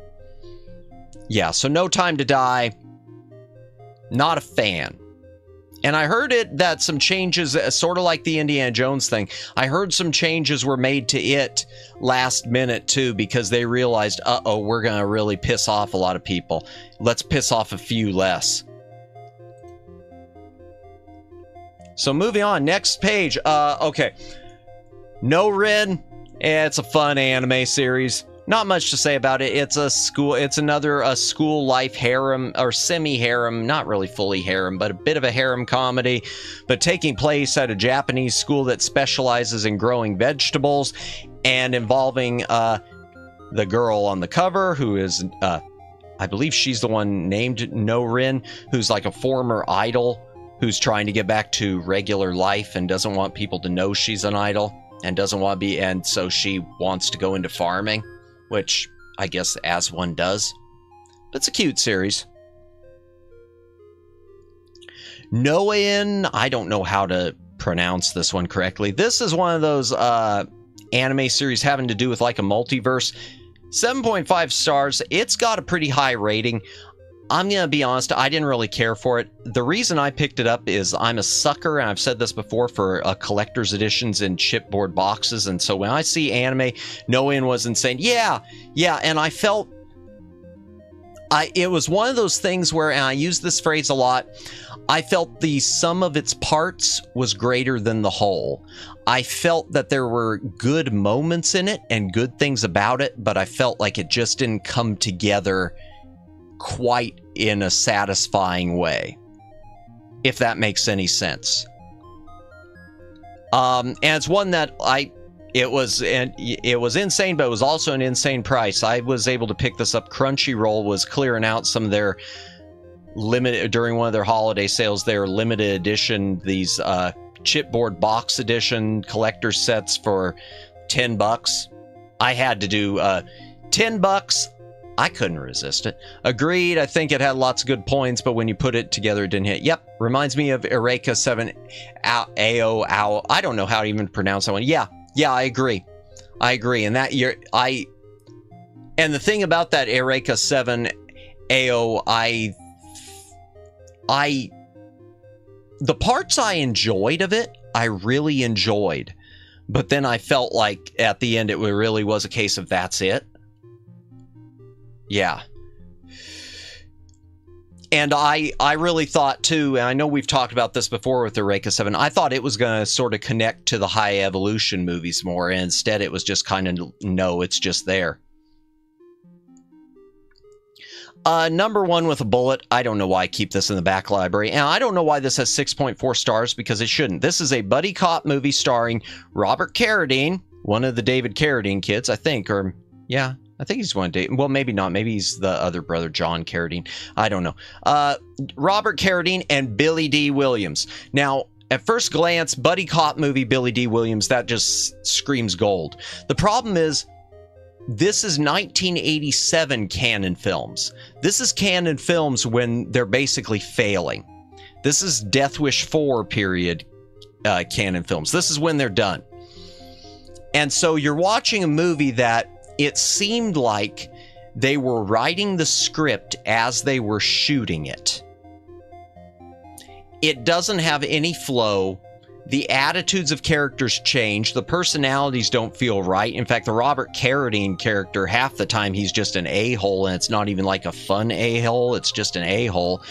A: Yeah, so No Time to Die, not a fan. And I heard that some changes, sort of like the Indiana Jones thing, I heard some changes were made to it last minute too, because they realized, uh-oh, we're going to really piss off a lot of people. Let's piss off a few less. So moving on, next page. Okay. No Rin. It's a fun anime series. Not much to say about it. It's another school life harem or semi-harem, not really fully harem, but a bit of a harem comedy, but taking place at a Japanese school that specializes in growing vegetables and involving the girl on the cover, who is, I believe she's the one named No Rin, who's like a former idol who's trying to get back to regular life and doesn't want people to know she's an idol. And doesn't want to be, and so she wants to go into farming, which I guess as one does. But it's a cute series. Noin, I don't know how to pronounce this one correctly. This is one of those anime series having to do with like a multiverse. 7.5 stars. It's got a pretty high rating. I'm going to be honest, I didn't really care for it. The reason I picked it up is I'm a sucker, and I've said this before, for collector's editions in chipboard boxes. And so when I see anime, Noin wasn't saying, yeah, and I felt... it was one of those things where, and I use this phrase a lot, I felt the sum of its parts was greater than the whole. I felt that there were good moments in it and good things about it, but I felt like it just didn't come together quite in a satisfying way, if that makes any sense. And it's one that it was insane, but it was also an insane price. I was able to pick this up. Crunchyroll was clearing out some of their limited, during one of their holiday sales, their limited edition, these chipboard box edition collector sets for $10. I had to do $10. I couldn't resist it. Agreed. I think it had lots of good points, but when you put it together, it didn't hit. Yep. Reminds me of Eureka 7 AO. I don't know how to even pronounce that one. Yeah, I agree. And that year, and the thing about that Eureka 7 AO, the parts I enjoyed of it, I really enjoyed. But then I felt like at the end, it really was a case of that's it. Yeah. And I really thought too, and I know we've talked about this before with the Eureka 7, I thought it was going to sort of connect to the High Evolution movies more, and instead it was just kind of, no, it's just there. Number one with a bullet. I don't know why I keep this in the back library, and I don't know why this has 6.4 stars, because it shouldn't. This is a buddy cop movie starring Robert Carradine, one of the David Carradine kids, I think, or yeah, I think he's one of David. Well, maybe not. Maybe he's the other brother, John Carradine. I don't know. Robert Carradine and Billy D. Williams. Now, at first glance, buddy cop movie, Billy D. Williams, that just screams gold. The problem is, this is 1987 Canon Films. This is Canon Films when they're basically failing. This is Death Wish 4 period Canon Films. This is when they're done. And so you're watching a movie that it seemed like they were writing the script as they were shooting it. It doesn't have any flow. The attitudes of characters change. The personalities don't feel right. In fact, the Robert Carradine character, half the time he's just an a-hole, and it's not even like a fun a-hole. It's just an a-hole.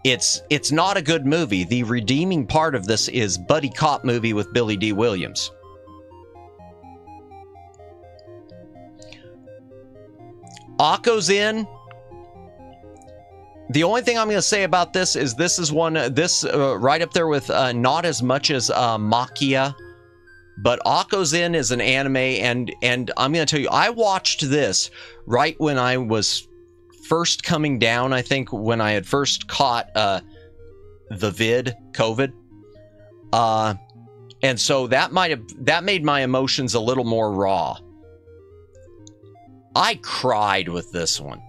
A: It's not a good movie. The redeeming part of this is buddy cop movie with Billy D. Williams. Akko's in. The only thing I'm going to say about this is this is one, right up there with not as much as Makia, but Akko's in is an anime, and I'm going to tell you, I watched this right when I was first coming down, I think, when I had first caught the COVID. And so that made my emotions a little more raw. I cried with this one.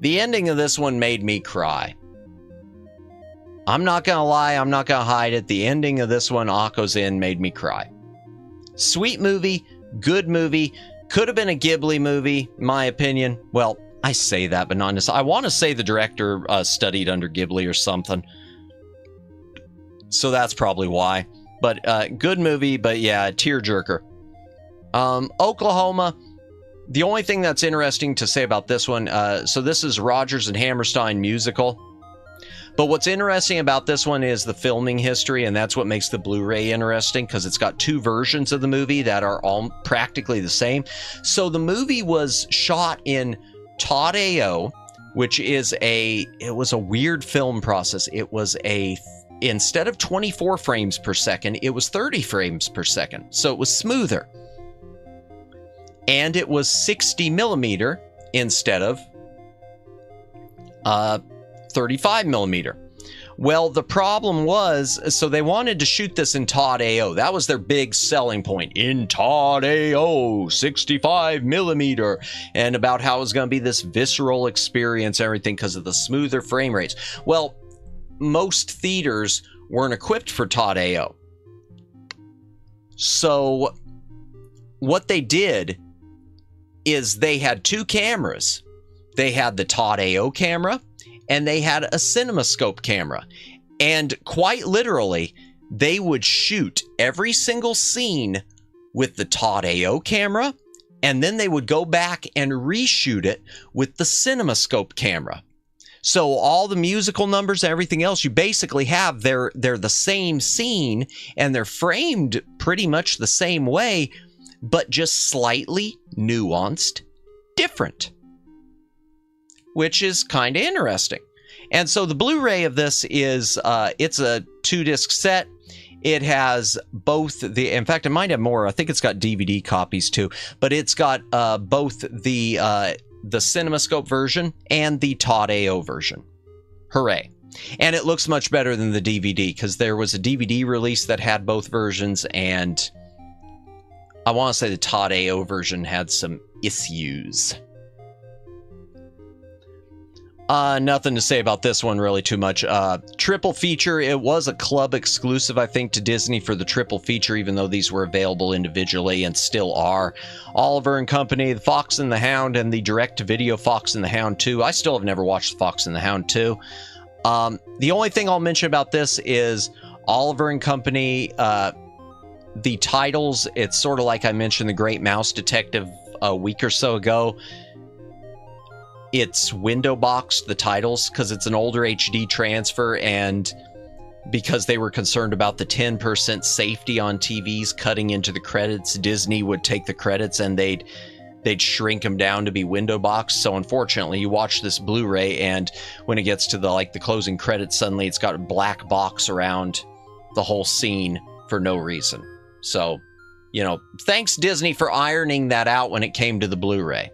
A: The ending of this one made me cry. I'm not gonna lie, I'm not gonna hide it. The ending of this one, Akko's in, made me cry. Sweet movie, good movie. Could have been a Ghibli movie, in my opinion. Well, I say that, but not necessarily. I want to say the director studied under Ghibli or something. So that's probably why. But good movie, but yeah, tearjerker. Oklahoma. The only thing that's interesting to say about this one, so this is Rodgers and Hammerstein musical. But what's interesting about this one is the filming history, and that's what makes the Blu-ray interesting, because it's got two versions of the movie that are all practically the same. So the movie was shot in Todd-AO, which is it was a weird film process. It was instead of 24 frames per second, it was 30 frames per second. So it was smoother. And it was 60 millimeter instead of 35 millimeter. Well, the problem was, so they wanted to shoot this in Todd-AO. That was their big selling point. In Todd-AO, 65 millimeter. And about how it was going to be this visceral experience, everything, because of the smoother frame rates. Well, most theaters weren't equipped for Todd-AO. So what they did is they had two cameras. They had the Todd AO camera, and they had a CinemaScope camera. And quite literally, they would shoot every single scene with the Todd AO camera, and then they would go back and reshoot it with the CinemaScope camera. So all the musical numbers and everything else you basically have, they're the same scene, and they're framed pretty much the same way, but just slightly nuanced different, which is kind of interesting. And so the Blu-ray of this is, it's a 2-disc set. It has both the, in fact, it might have more. I think it's got DVD copies too, but it's got both the CinemaScope version and the Todd AO version. Hooray. And it looks much better than the DVD, because there was a DVD release that had both versions, and I want to say the Todd AO version had some issues. Nothing to say about this one really too much. Triple feature, it was a club exclusive, I think, to Disney for the triple feature, even though these were available individually and still are. Oliver and Company, The Fox and the Hound, and the direct-to-video Fox and the Hound 2. I still have never watched The Fox and the Hound 2. The only thing I'll mention about this is Oliver and Company, the titles, it's sort of like I mentioned The Great Mouse Detective a week or so ago. It's window boxed, the titles, because it's an older HD transfer, and because they were concerned about the 10% safety on TVs cutting into the credits, Disney would take the credits and they'd shrink them down to be window boxed. So unfortunately, you watch this Blu-ray, and when it gets to the closing credits, suddenly it's got a black box around the whole scene for no reason. So, you know, thanks Disney for ironing that out when it came to the Blu-ray.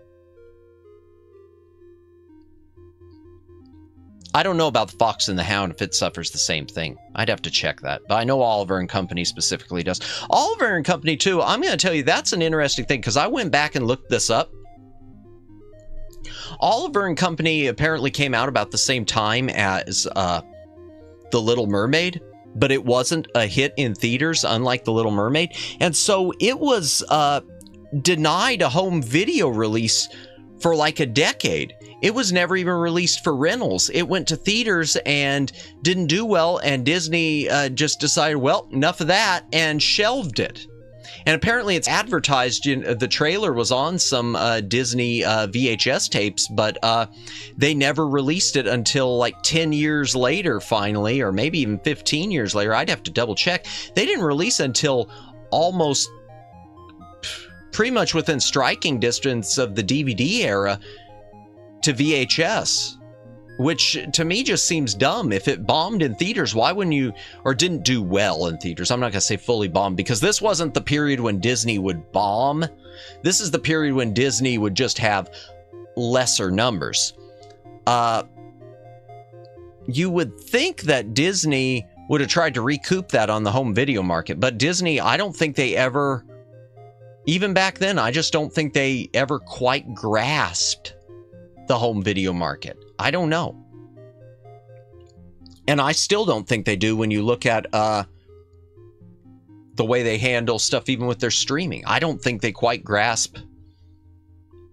A: I don't know about the Fox and the Hound if it suffers the same thing. I'd have to check that. But I know Oliver and Company specifically does. Oliver and Company, too, I'm going to tell you, that's an interesting thing, because I went back and looked this up. Oliver and Company apparently came out about the same time as The Little Mermaid, but it wasn't a hit in theaters, unlike The Little Mermaid. And so it was denied a home video release for like a decade. It was never even released for rentals. It went to theaters and didn't do well, and Disney just decided, well, enough of that, and shelved it. And apparently it's advertised, the trailer was on some Disney VHS tapes, but they never released it until like 10 years later, finally, or maybe even 15 years later. I'd have to double check. They didn't release it until almost pretty much within striking distance of the DVD era to VHS, which to me just seems dumb. If it bombed in theaters, why wouldn't you, or didn't do well in theaters? I'm not going to say fully bombed, because this wasn't the period when Disney would bomb. This is the period when Disney would just have lesser numbers. You would think that Disney would have tried to recoup that on the home video market, but Disney, I don't think they ever, even back then, I just don't think they ever quite grasped the home video market. I don't know. And I still don't think they do when you look at the way they handle stuff even with their streaming. I don't think they quite grasp.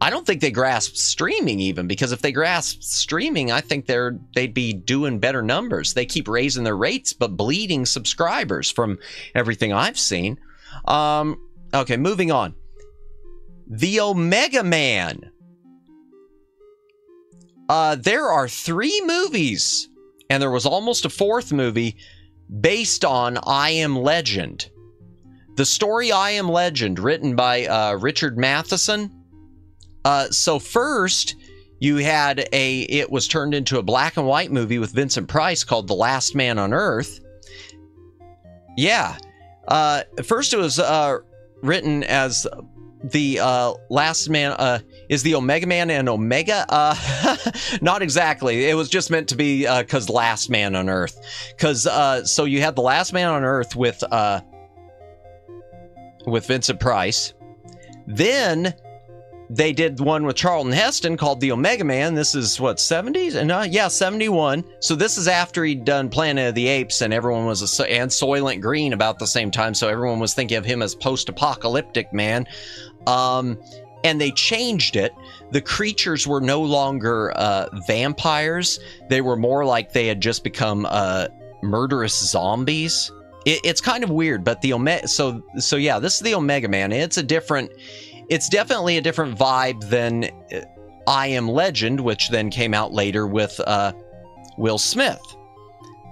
A: I don't think they grasp streaming even, because if they grasp streaming, I think they'd be doing better numbers. They keep raising their rates but bleeding subscribers from everything I've seen. Okay, moving on. The Omega Man. There are 3 movies, and there was almost a 4th movie based on I Am Legend. The story I Am Legend, written by Richard Matheson. So first, you had it was turned into a black and white movie with Vincent Price called The Last Man on Earth. Yeah. First it was written as the Last Man, is the Omega Man and Omega? Not exactly. It was just meant to be because Last Man on Earth. Because so you had The Last Man on Earth with Vincent Price. Then they did one with Charlton Heston called The Omega Man. This is what, 70s? And yeah, 71. So this is after he'd done Planet of the Apes, and everyone was and Soylent Green about the same time. So everyone was thinking of him as post-apocalyptic man. And they changed it. the creatures were no longer vampires. They were more like they had just become murderous zombies. It's kind of weird, but the Omega. So yeah, this is the Omega Man. It's definitely a different vibe than I Am Legend, which then came out later with Will Smith,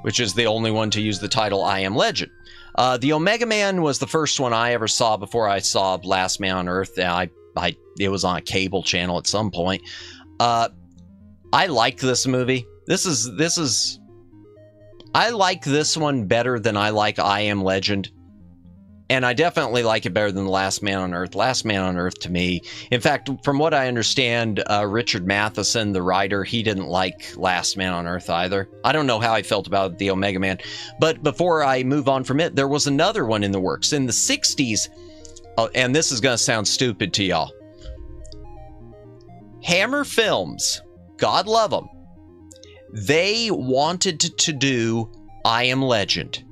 A: which is the only one to use the title I Am Legend. The Omega Man was the first one I ever saw before I saw Last Man on Earth. It was on a cable channel at some point. I like this movie. I like this one better than I like I Am Legend. And I definitely like it better than The Last Man on Earth. Last Man on Earth, to me, in fact, from what I understand, Richard Matheson, the writer, he didn't like Last Man on Earth either. I don't know how I felt about the Omega Man. But before I move on from it, there was another one in the works. In the 60s, and this is going to sound stupid to y'all. Hammer Films, God love them, they wanted to do I Am Legend.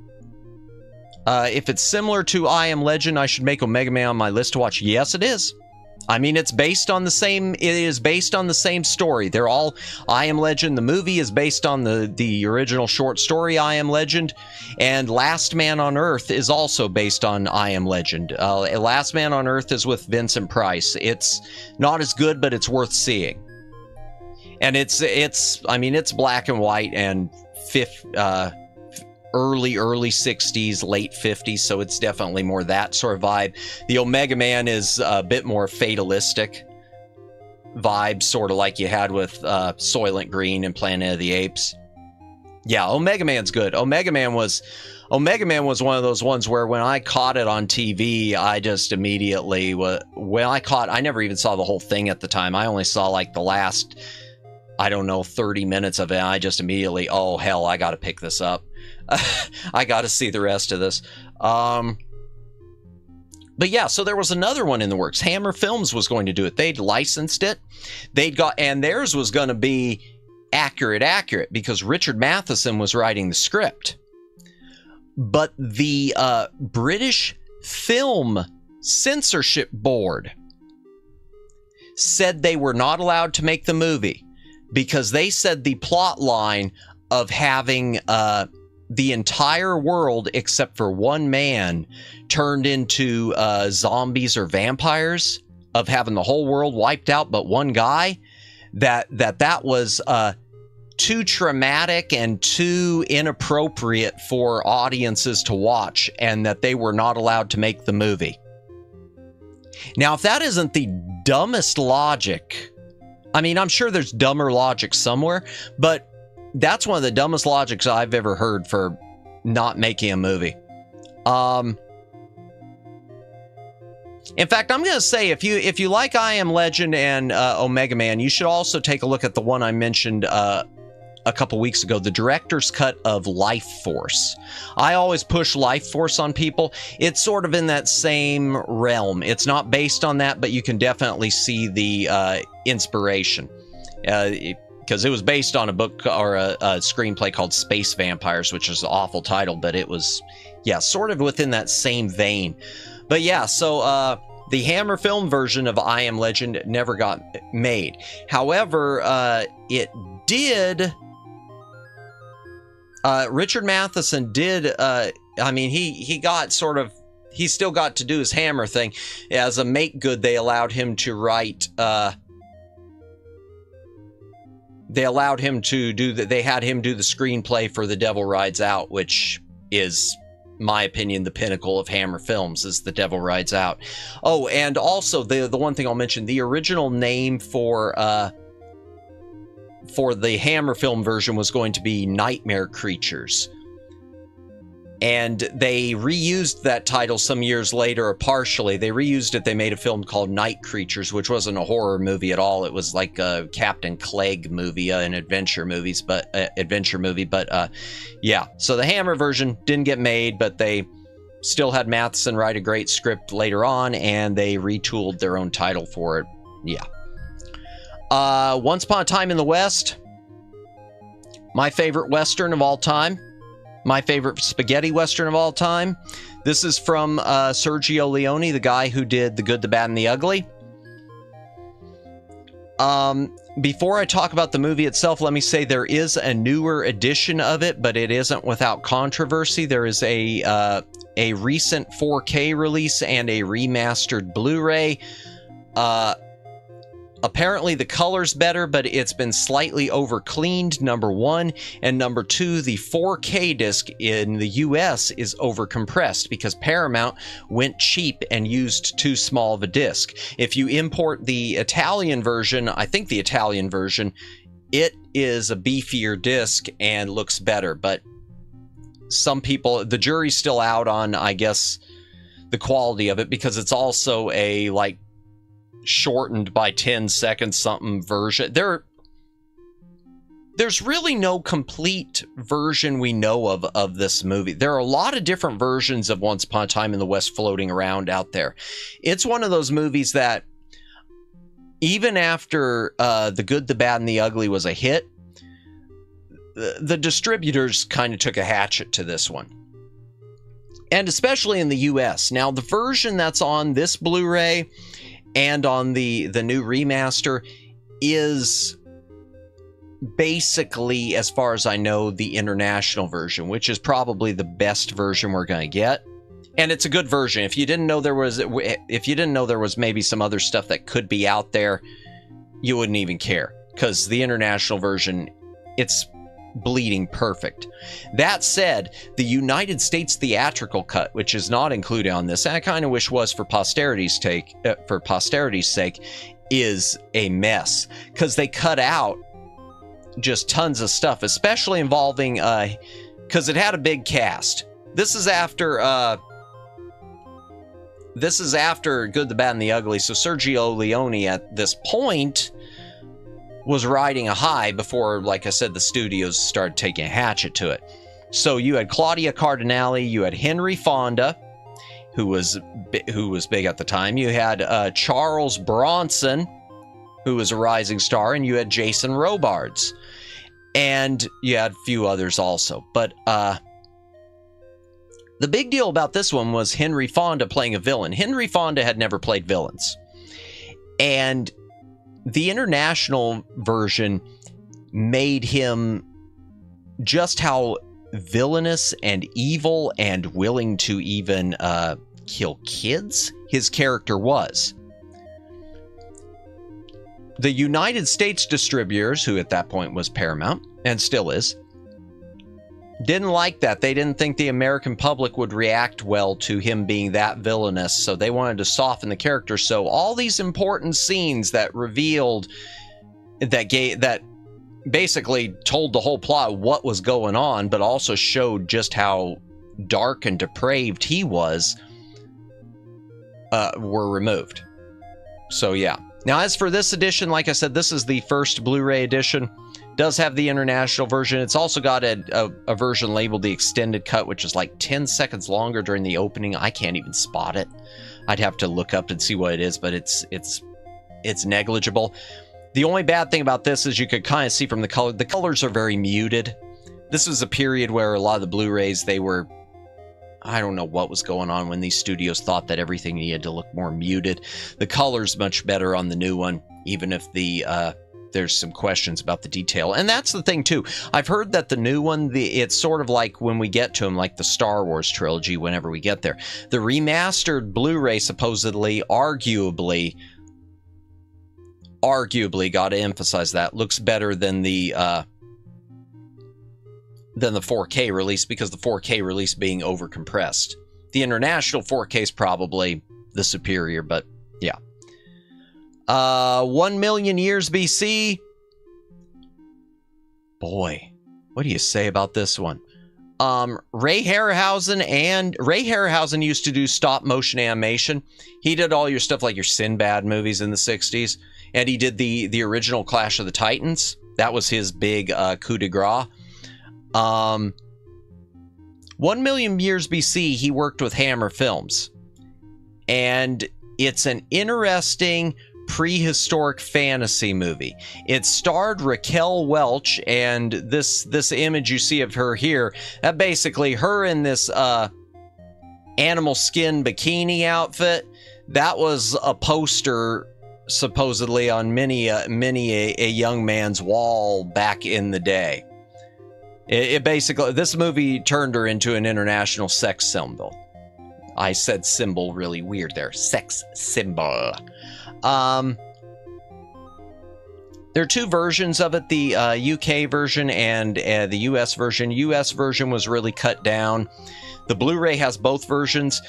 A: If it's similar to I Am Legend, I should make Omega Man on my list to watch. Yes, it is. I mean, it is based on the same story. They're all I Am Legend. The movie is based on the original short story I Am Legend, and Last Man on Earth is also based on I Am Legend. Last Man on Earth is with Vincent Price. It's not as good, but it's worth seeing. And it's black and white and early 60s, late 50s, so it's definitely more that sort of vibe. The Omega Man is a bit more fatalistic vibe, sort of like you had with Soylent Green and Planet of the Apes. Yeah, Omega Man's good. Omega Man was one of those ones where when I caught it on TV, I just immediately, I never even saw the whole thing at the time. I only saw like the last, 30 minutes of it. I just immediately, oh hell, I gotta pick this up. I got to see the rest of this. But yeah, so there was another one in the works. Hammer Films was going to do it. They'd licensed it. And theirs was going to be accurate because Richard Matheson was writing the script. But the British Film Censorship Board said they were not allowed to make the movie because they said the plot line of having the entire world except for one man turned into zombies or vampires, of having the whole world wiped out but one guy, that was too traumatic and too inappropriate for audiences to watch, and that they were not allowed to make the movie. Now, if that isn't the dumbest logic, I mean, I'm sure there's dumber logic somewhere, but that's one of the dumbest logics I've ever heard for not making a movie. In fact, I'm going to say, if you like I Am Legend and Omega Man, you should also take a look at the one I mentioned a couple weeks ago, the director's cut of Life Force. I always push Life Force on people. It's sort of in that same realm. It's not based on that, but you can definitely see the inspiration. Because it was based on a book or a screenplay called Space Vampires, which is an awful title, but it was, yeah, sort of within that same vein. But yeah, so the Hammer film version of I Am Legend never got made. However, it did. Richard Matheson did. He got sort of. He still got to do his Hammer thing. As a make good, they allowed him to write. They allowed him to do that. They had him do the screenplay for The Devil Rides Out, which is, my opinion, the pinnacle of Hammer films, is The Devil Rides Out. Oh, and also the one thing I'll mention, the original name for the Hammer film version was going to be Nightmare Creatures. And they reused that title some years later, or partially. They reused it. They made a film called Night Creatures, which wasn't a horror movie at all. It was like a Captain Clegg movie, an adventure movie. But yeah. So the Hammer version didn't get made, but they still had Matheson write a great script later on, and they retooled their own title for it. Yeah. Once Upon a Time in the West, my favorite Western of all time. My favorite spaghetti Western of all time. This is from Sergio Leone, the guy who did The Good, the Bad, and the Ugly. Before I talk about the movie itself, let me say there is a newer edition of it, but it isn't without controversy. There is a recent 4K release and a remastered Blu-ray. Apparently the color's better, but it's been slightly over-cleaned, number one. And number two, the 4K disc in the US is over-compressed because Paramount went cheap and used too small of a disc. If you import the Italian version, I think the Italian version, it is a beefier disc and looks better. But some people, the jury's still out on, I guess, the quality of it because it's also a, like, shortened by 10 seconds something version. There's really no complete version we know of this movie. There are a lot of different versions of Once Upon a Time in the West floating around out there. It's one of those movies that even after The Good, the Bad, and the Ugly was a hit, the distributors kind of took a hatchet to this one. And especially in the US. Now, the version that's on this Blu-ray and on the new remaster is basically, as far as I know, the international version, which is probably the best version we're going to get. And it's a good version. If you didn't know there was maybe some other stuff that could be out there, you wouldn't even care, because the international version, it's bleeding perfect. That said, the United States theatrical cut, which is not included on this, and I kind of wish was for posterity's sake, is a mess because they cut out just tons of stuff, especially involving because it had a big cast. This is after Good, the Bad, and the Ugly, so Sergio Leone at this point was riding a high before, like I said, the studios started taking a hatchet to it. So you had Claudia Cardinale, you had Henry Fonda, who was big at the time. You had Charles Bronson, who was a rising star, and you had Jason Robards, and you had a few others also. But the big deal about this one was Henry Fonda playing a villain. Henry Fonda had never played villains, and the international version made him just how villainous and evil and willing to even kill kids his character was. The United States distributors, who at that point was Paramount, and still is, didn't like that. They didn't think the American public would react well to him being that villainous, so they wanted to soften the character. So all these important scenes that revealed, that basically told the whole plot what was going on, but also showed just how dark and depraved he was, were removed. So yeah. Now, as for this edition, like I said, this is the first Blu-ray edition. Does have the international version. It's also got a version labeled the extended cut, which is like 10 seconds longer during the opening. I can't even spot it. I'd have to look up and see what it is, but it's negligible. The only bad thing about this is you could kind of see from the color. The colors are very muted. This was a period where a lot of the Blu-rays, they were, I don't know what was going on when these studios thought that everything needed to look more muted. The color's much better on the new one, even if there's some questions about the detail. And that's the thing too. I've heard that the new one, it's sort of like when we get to them, like the Star Wars trilogy, whenever we get there. The remastered Blu-ray supposedly, arguably, got to emphasize that, looks better than the 4K release, because the 4K release being overcompressed. The international 4K is probably the superior, but yeah. 1 million years BC. Boy, what do you say about this one? Ray Harryhausen used to do stop motion animation. He did all your stuff like your Sinbad movies in the 60s, and he did the original Clash of the Titans. That was his big coup de grace. 1 million years BC, he worked with Hammer Films, and it's an interesting prehistoric fantasy movie. It starred Raquel Welch, and this image you see of her here, that basically her in this animal skin bikini outfit, that was a poster supposedly on many a young man's wall back in the day. It basically, this movie turned her into an international sex symbol. I said symbol really weird there. Sex symbol. There are two versions of it, the UK version and the US version. US version was really cut down. The Blu-ray has both versions.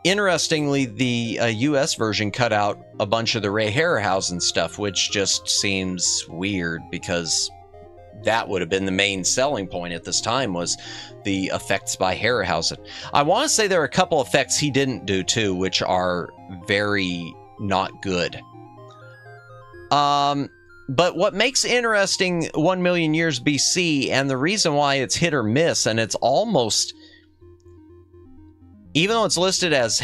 A: Interestingly, the US version cut out a bunch of the Ray Harryhausen stuff, which just seems weird because that would have been the main selling point at this time, was the effects by Harryhausen. I want to say there are a couple effects he didn't do too, which are very not good. But what makes interesting 1 million years BC, and the reason why it's hit or miss, and it's almost, even though it's listed as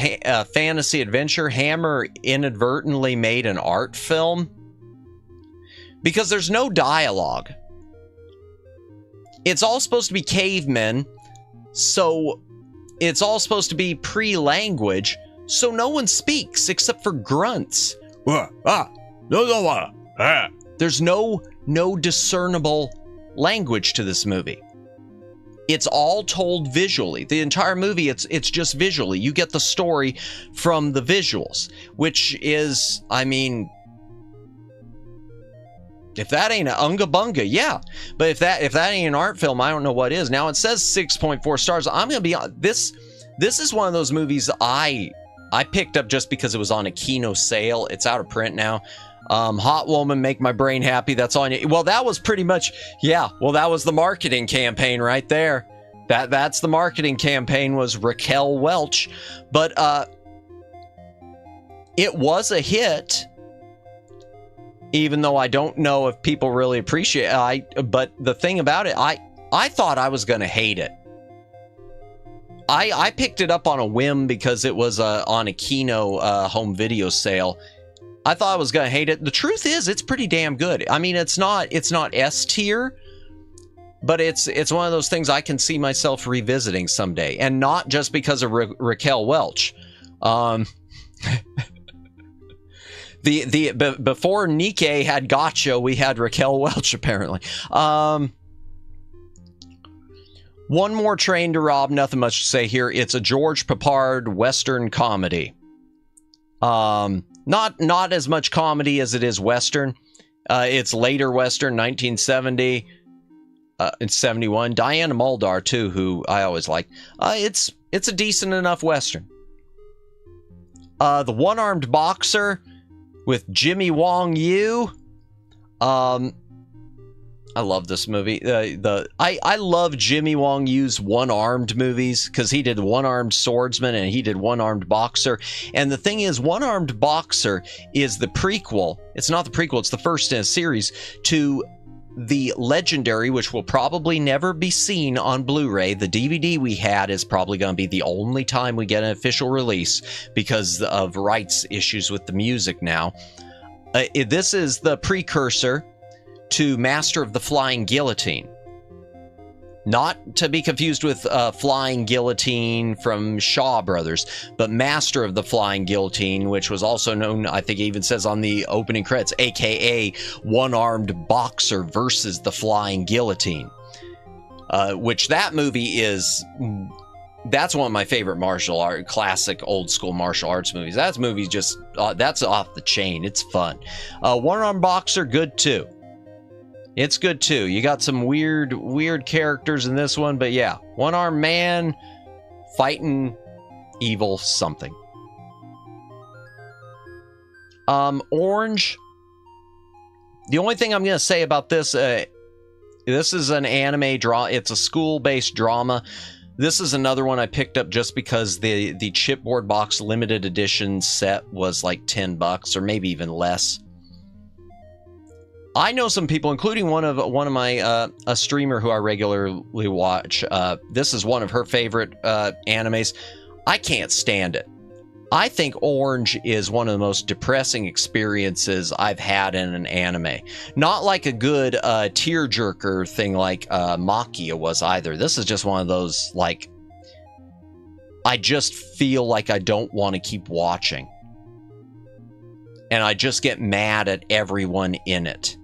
A: fantasy adventure, Hammer inadvertently made an art film because there's no dialogue. It's all supposed to be cavemen, so it's all supposed to be pre-language, so no one speaks except for grunts. There's no discernible language to this movie. It's all told visually. The entire movie, it's just visually. You get the story from the visuals, which is, I mean, if that ain't a unga bunga, yeah. But if that ain't an art film, I don't know what is. Now it says 6.4 stars. I'm gonna be on this. This is one of those movies I picked up just because it was on a Kino sale. It's out of print now. Hot Woman, Make My Brain Happy. That's on you. Well, that was pretty much, yeah. Well, that was the marketing campaign right there. That's the marketing campaign, was Raquel Welch. But it was a hit, even though I don't know if people really appreciate it. But the thing about it, I thought I was going to hate it. I picked it up on a whim because it was on a Kino home video sale. I thought I was going to hate it. The truth is, it's pretty damn good. I mean, it's not S tier, but it's one of those things I can see myself revisiting someday, and not just because of Raquel Welch. Before Nikkei had Gotcha, we had Raquel Welch, apparently. One More Train to Rob. Nothing much to say here. It's a George Peppard Western comedy. Not as much comedy as it is Western. It's later Western, 1970 and 71. Diana Muldaur, too, who I always like. It's a decent enough Western. The One-Armed Boxer with Jimmy Wong Yu. I love this movie. I love Jimmy Wong Yu's one-armed movies because he did One-Armed Swordsman and he did One-Armed Boxer. And the thing is, One-Armed Boxer is the prequel. It's not the prequel, it's the first in a series to the legendary, which will probably never be seen on Blu-ray. The DVD we had is probably going to be the only time we get an official release because of rights issues with the music now. This is the precursor to Master of the Flying Guillotine. Not to be confused with Flying Guillotine from Shaw Brothers, but Master of the Flying Guillotine, which was also known, I think it even says on the opening credits, aka One-Armed Boxer versus the Flying Guillotine. Which that movie is... That's one of my favorite classic old school martial arts movies. That movie just... that's off the chain. It's fun. One-Armed Boxer, good too. It's good too. You got some weird characters in this one, but yeah, one-armed man fighting evil something. Orange. The only thing I'm going to say about this, this is an anime drama. It's a school-based drama. This is another one I picked up just because the chipboard box limited edition set was like $10 or maybe even less. I know some people, including one of my a streamer who I regularly watch. This is one of her favorite animes. I can't stand it. I think Orange is one of the most depressing experiences I've had in an anime. Not like a good tearjerker thing like Makia was either. This is just one of those, like, I just feel like I don't want to keep watching. and I just get mad at everyone in it.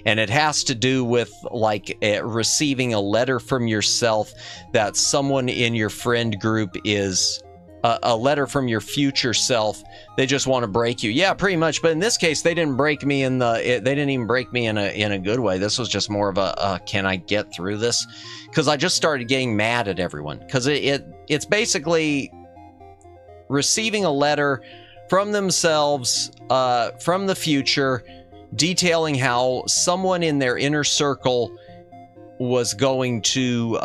A: And it has to do with like receiving a letter from yourself that someone in your friend group is a letter from your future self. They just want to break you. Yeah, pretty much. But in this case, they didn't break me they didn't even break me in a good way. This was just more of a can I get through this? Because I just started getting mad at everyone. Because it's basically receiving a letter from themselves, from the future, detailing how someone in their inner circle was going to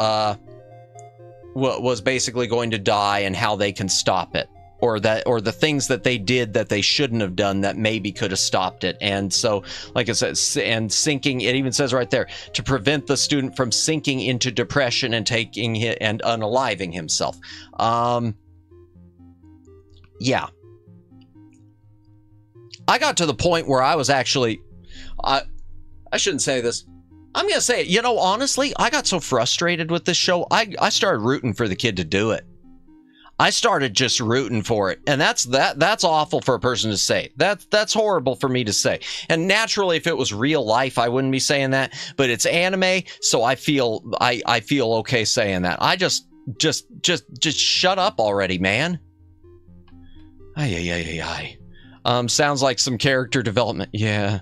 A: was basically going to die, and how they can stop it, or the things that they did that they shouldn't have done that maybe could have stopped it. And so, like I said, and sinking, it even says right there, to prevent the student from sinking into depression and taking it and unaliving himself. Yeah. I got to the point where I was actually, I shouldn't say this. I'm going to say it. You know, honestly, I got so frustrated with this show, I started rooting for the kid to do it. I started just rooting for it. And that's awful for a person to say. That's horrible for me to say. And naturally, if it was real life, I wouldn't be saying that. But it's anime, so I feel okay saying that. I just shut up already, man. Ay. Sounds like some character development. Yeah.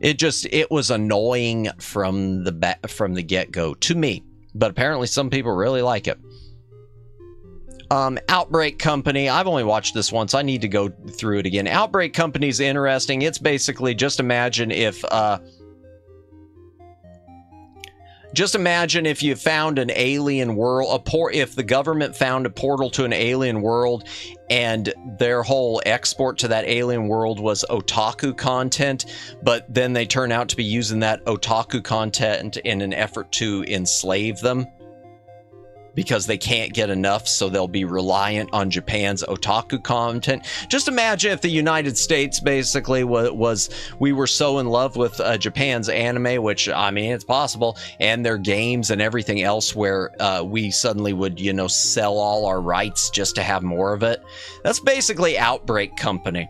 A: It was annoying from the get-go to me, but apparently some people really like it. Outbreak Company. I've only watched this once. I need to go through it again. Outbreak Company's interesting. It's basically just imagine if you found an alien world, if the government found a portal to an alien world, and their whole export to that alien world was otaku content, but then they turn out to be using that otaku content in an effort to enslave them because they can't get enough, so they'll be reliant on Japan's otaku content. Just imagine if the United States basically we were so in love with Japan's anime, which, I mean, it's possible, and their games and everything else, where we suddenly would, sell all our rights just to have more of it. That's basically Outbreak Company.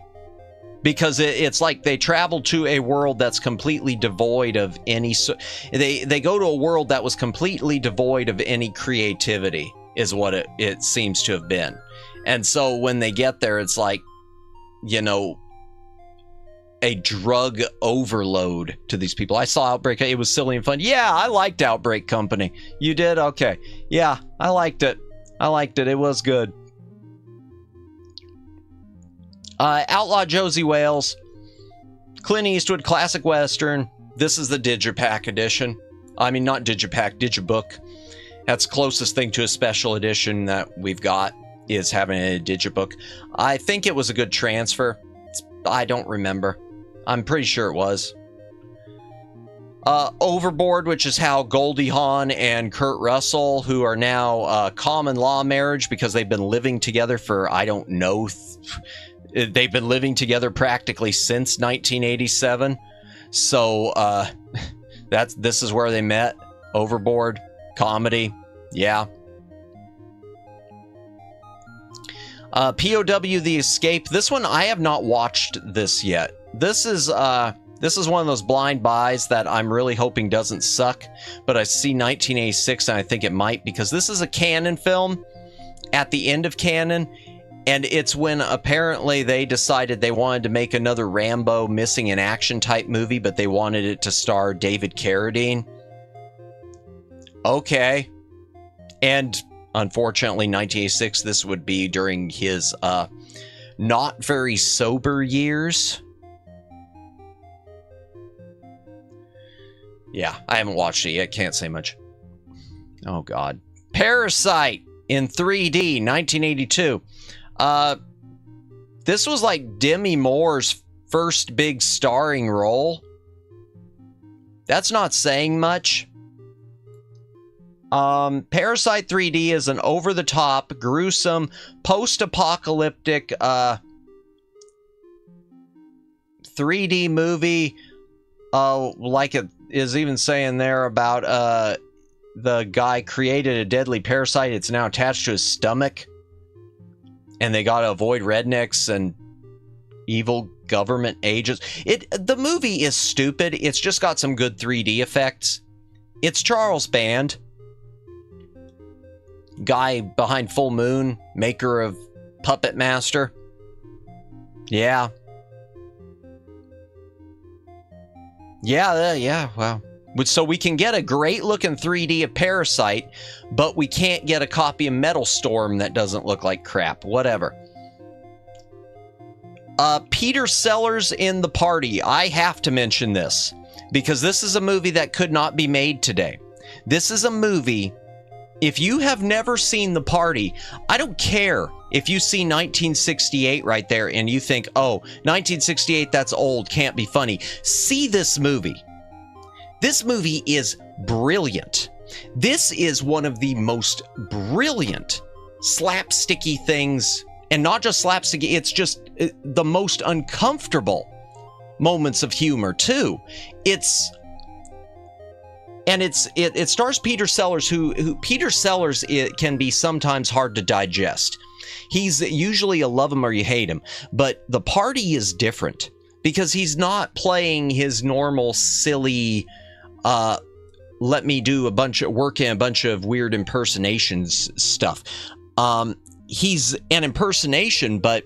A: Because it's like they travel to a world that's completely devoid of any... They go to a world that was completely devoid of any creativity, is what it seems to have been. And so when they get there, it's like, a drug overload to these people. I saw Outbreak. It was silly and fun. Yeah, I liked Outbreak Company. You did? Okay. Yeah, I liked it. It was good. Outlaw Josie Wales, Clint Eastwood, classic Western. This is the Digipack edition. I mean, not Digipack, Digibook. That's the closest thing to a special edition that we've got, is having a Digibook. I think it was a good transfer. I don't remember. I'm pretty sure it was. Overboard, which is how Goldie Hawn and Kurt Russell, who are now common law marriage because they've been living together for, I don't know, they've been living together practically since 1987. So this is where they met. Overboard, comedy, yeah. POW The Escape. This one, I have not watched this yet. This is one of those blind buys that I'm really hoping doesn't suck, but I see 1986 and I think it might, because this is a Canon film at the end of Canon. And it's when apparently they decided they wanted to make another Rambo missing in action type movie, but they wanted it to star David Carradine. Okay. And unfortunately, 1986, this would be during his not very sober years. Yeah, I haven't watched it yet. Can't say much. Oh, God. Parasite in 3D, 1982. This was like Demi Moore's first big starring role. That's not saying much. Parasite 3D is an over-the-top, gruesome, post-apocalyptic 3D movie. Like it is even saying there about the guy created a deadly parasite. It's now attached to his stomach. And they got to avoid rednecks and, evil government agents. The movie is stupid. It's just got some good 3D effects. It's Charles Band, guy behind Full Moon, maker of Puppet Master. Yeah. Yeah, wow. So we can get a great looking 3D of Parasite, but we can't get a copy of Metal Storm that doesn't look like crap. Whatever. Peter Sellers in The Party. I have to mention this because this is a movie that could not be made today. This is a movie, if you have never seen The Party, I don't care if you see 1968 right there and you think, oh, 1968, that's old, can't be funny. See this movie. This movie is brilliant. This is one of the most brilliant slapsticky things, and not just slapsticky, it's just the most uncomfortable moments of humor too. It stars Peter Sellers, who Peter Sellers can be sometimes hard to digest. He's usually a love him or you hate him, but The Party is different because he's not playing his normal silly, let me do a bunch of work in a bunch of weird impersonations stuff. He's an impersonation, but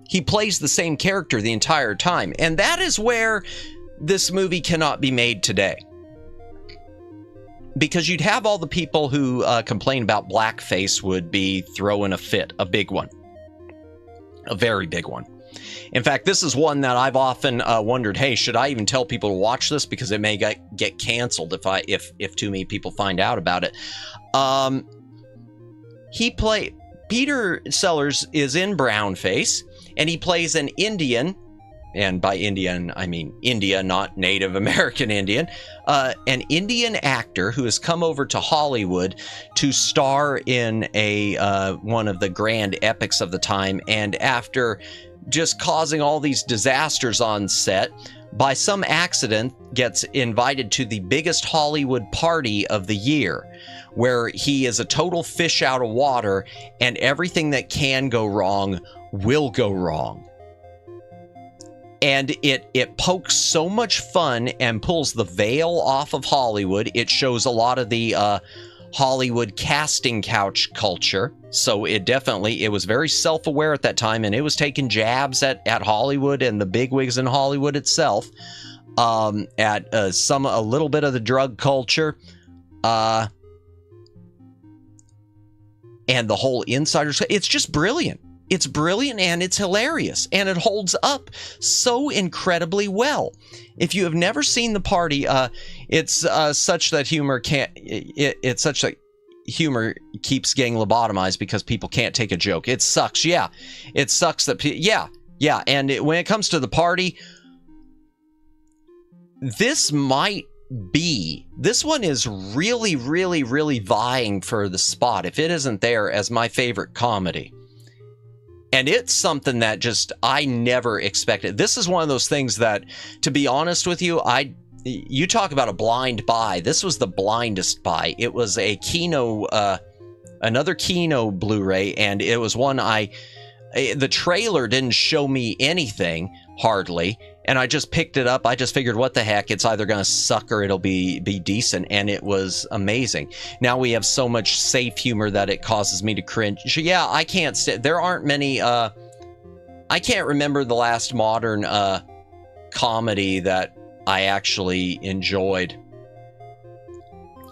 A: he plays the same character the entire time. And that is where this movie cannot be made today. Because you'd have all the people who complain about blackface would be throwing a fit, a big one. A very big one. In fact, this is one that I've often wondered, hey, should I even tell people to watch this? Because it may get canceled if too many people find out about it. Peter Sellers is in brownface, and he plays an Indian, and by Indian, I mean India, not Native American Indian, an Indian actor who has come over to Hollywood to star in one of the grand epics of the time, and after just causing all these disasters on set, by some accident gets invited to the biggest Hollywood party of the year, where he is a total fish out of water, and everything that can go wrong will go wrong. And it pokes so much fun and pulls the veil off of Hollywood. It shows a lot of the Hollywood casting couch culture. So it was very self-aware at that time, and it was taking jabs at Hollywood and the bigwigs in Hollywood itself, at a little bit of the drug culture, and the whole insiders. It's just brilliant. It's brilliant, and it's hilarious, and it holds up so incredibly well. If you have never seen The Party, it's such that humor humor keeps getting lobotomized because people can't take a joke. It sucks. Yeah, it sucks that. Yeah. And when it comes to The Party, this one is really, really, really vying for the spot, if it isn't there, as my favorite comedy. And it's something that just I never expected. This is one of those things that, to be honest with you, you talk about a blind buy. This was the blindest buy. It was a another Kino Blu-ray, and it was one the trailer didn't show me anything, hardly, and I just picked it up. I just figured, what the heck, it's either gonna suck or it'll be decent, and it was amazing. Now we have so much safe humor that it causes me to cringe. Yeah, I can't there aren't many, I can't remember the last modern comedy that I actually enjoyed.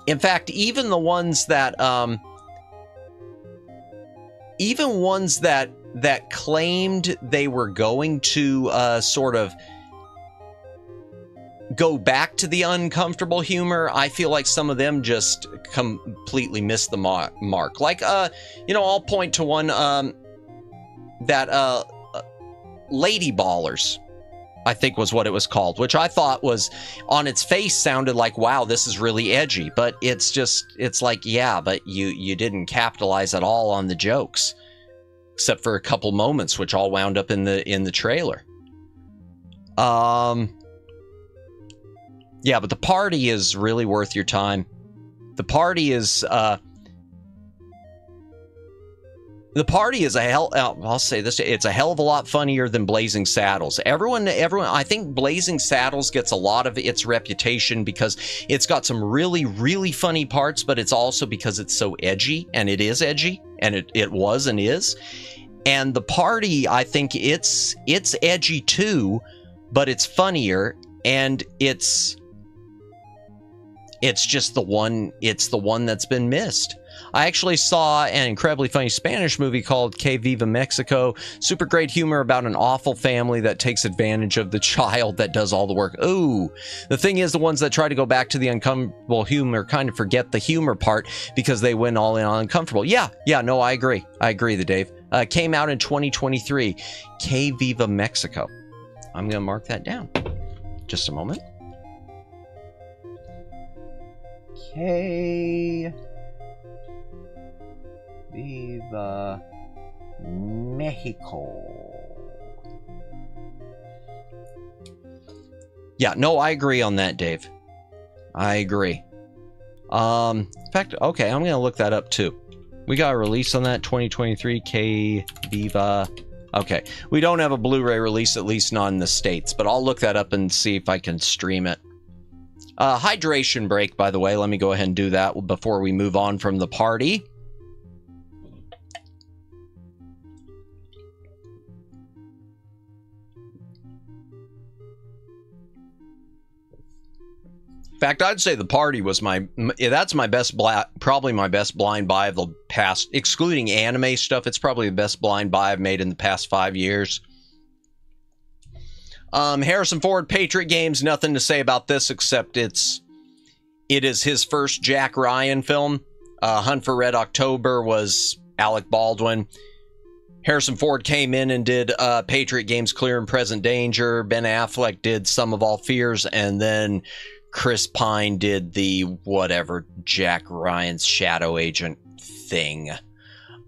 A: In fact, even the ones that that claimed they were going to sort of go back to the uncomfortable humor, I feel like some of them just completely missed the mark. Like, I'll point to one, that Lady Ballers, I think was what it was called, which I thought was, on its face, sounded like, wow, this is really edgy. But it's like, yeah, but you didn't capitalize at all on the jokes, except for a couple moments, which all wound up in the trailer. Yeah, but The Party is really worth your time. The Party is The Party is I'll say this, it's a hell of a lot funnier than Blazing Saddles. Everyone, I think Blazing Saddles gets a lot of its reputation because it's got some really, really funny parts, but it's also because it's so edgy, and it is edgy, and it was and is. And The Party, I think it's edgy too, but it's funnier, and it's just the one that's been missed. I actually saw an incredibly funny Spanish movie called Que Viva Mexico. Super great humor about an awful family that takes advantage of the child that does all the work. Ooh, the thing is, the ones that try to go back to the uncomfortable humor kind of forget the humor part because they went all in on uncomfortable. Yeah, no, I agree. Dave. Came out in 2023. Que Viva Mexico. I'm going to mark that down. Just a moment. Que Viva Mexico. Yeah, no, I agree on that, Dave. I agree. In fact, okay, I'm gonna look that up too. We got a release on that 2023 Que Viva. Okay, we don't have a Blu-ray release, at least not in the States, but I'll look that up and see if I can stream it. Hydration break, by the way. Let me go ahead and do that before we move on from The Party. In fact, I'd say The Party was that's my best, probably my best blind buy of the past, excluding anime stuff. It's probably the best blind buy I've made in the past 5 years. Harrison Ford, Patriot Games, nothing to say about this except it is his first Jack Ryan film. Hunt for Red October was Alec Baldwin. Harrison Ford came in and did Patriot Games, Clear and Present Danger. Ben Affleck did Sum of All Fears, and then Chris Pine did the whatever Jack Ryan's Shadow Agent thing.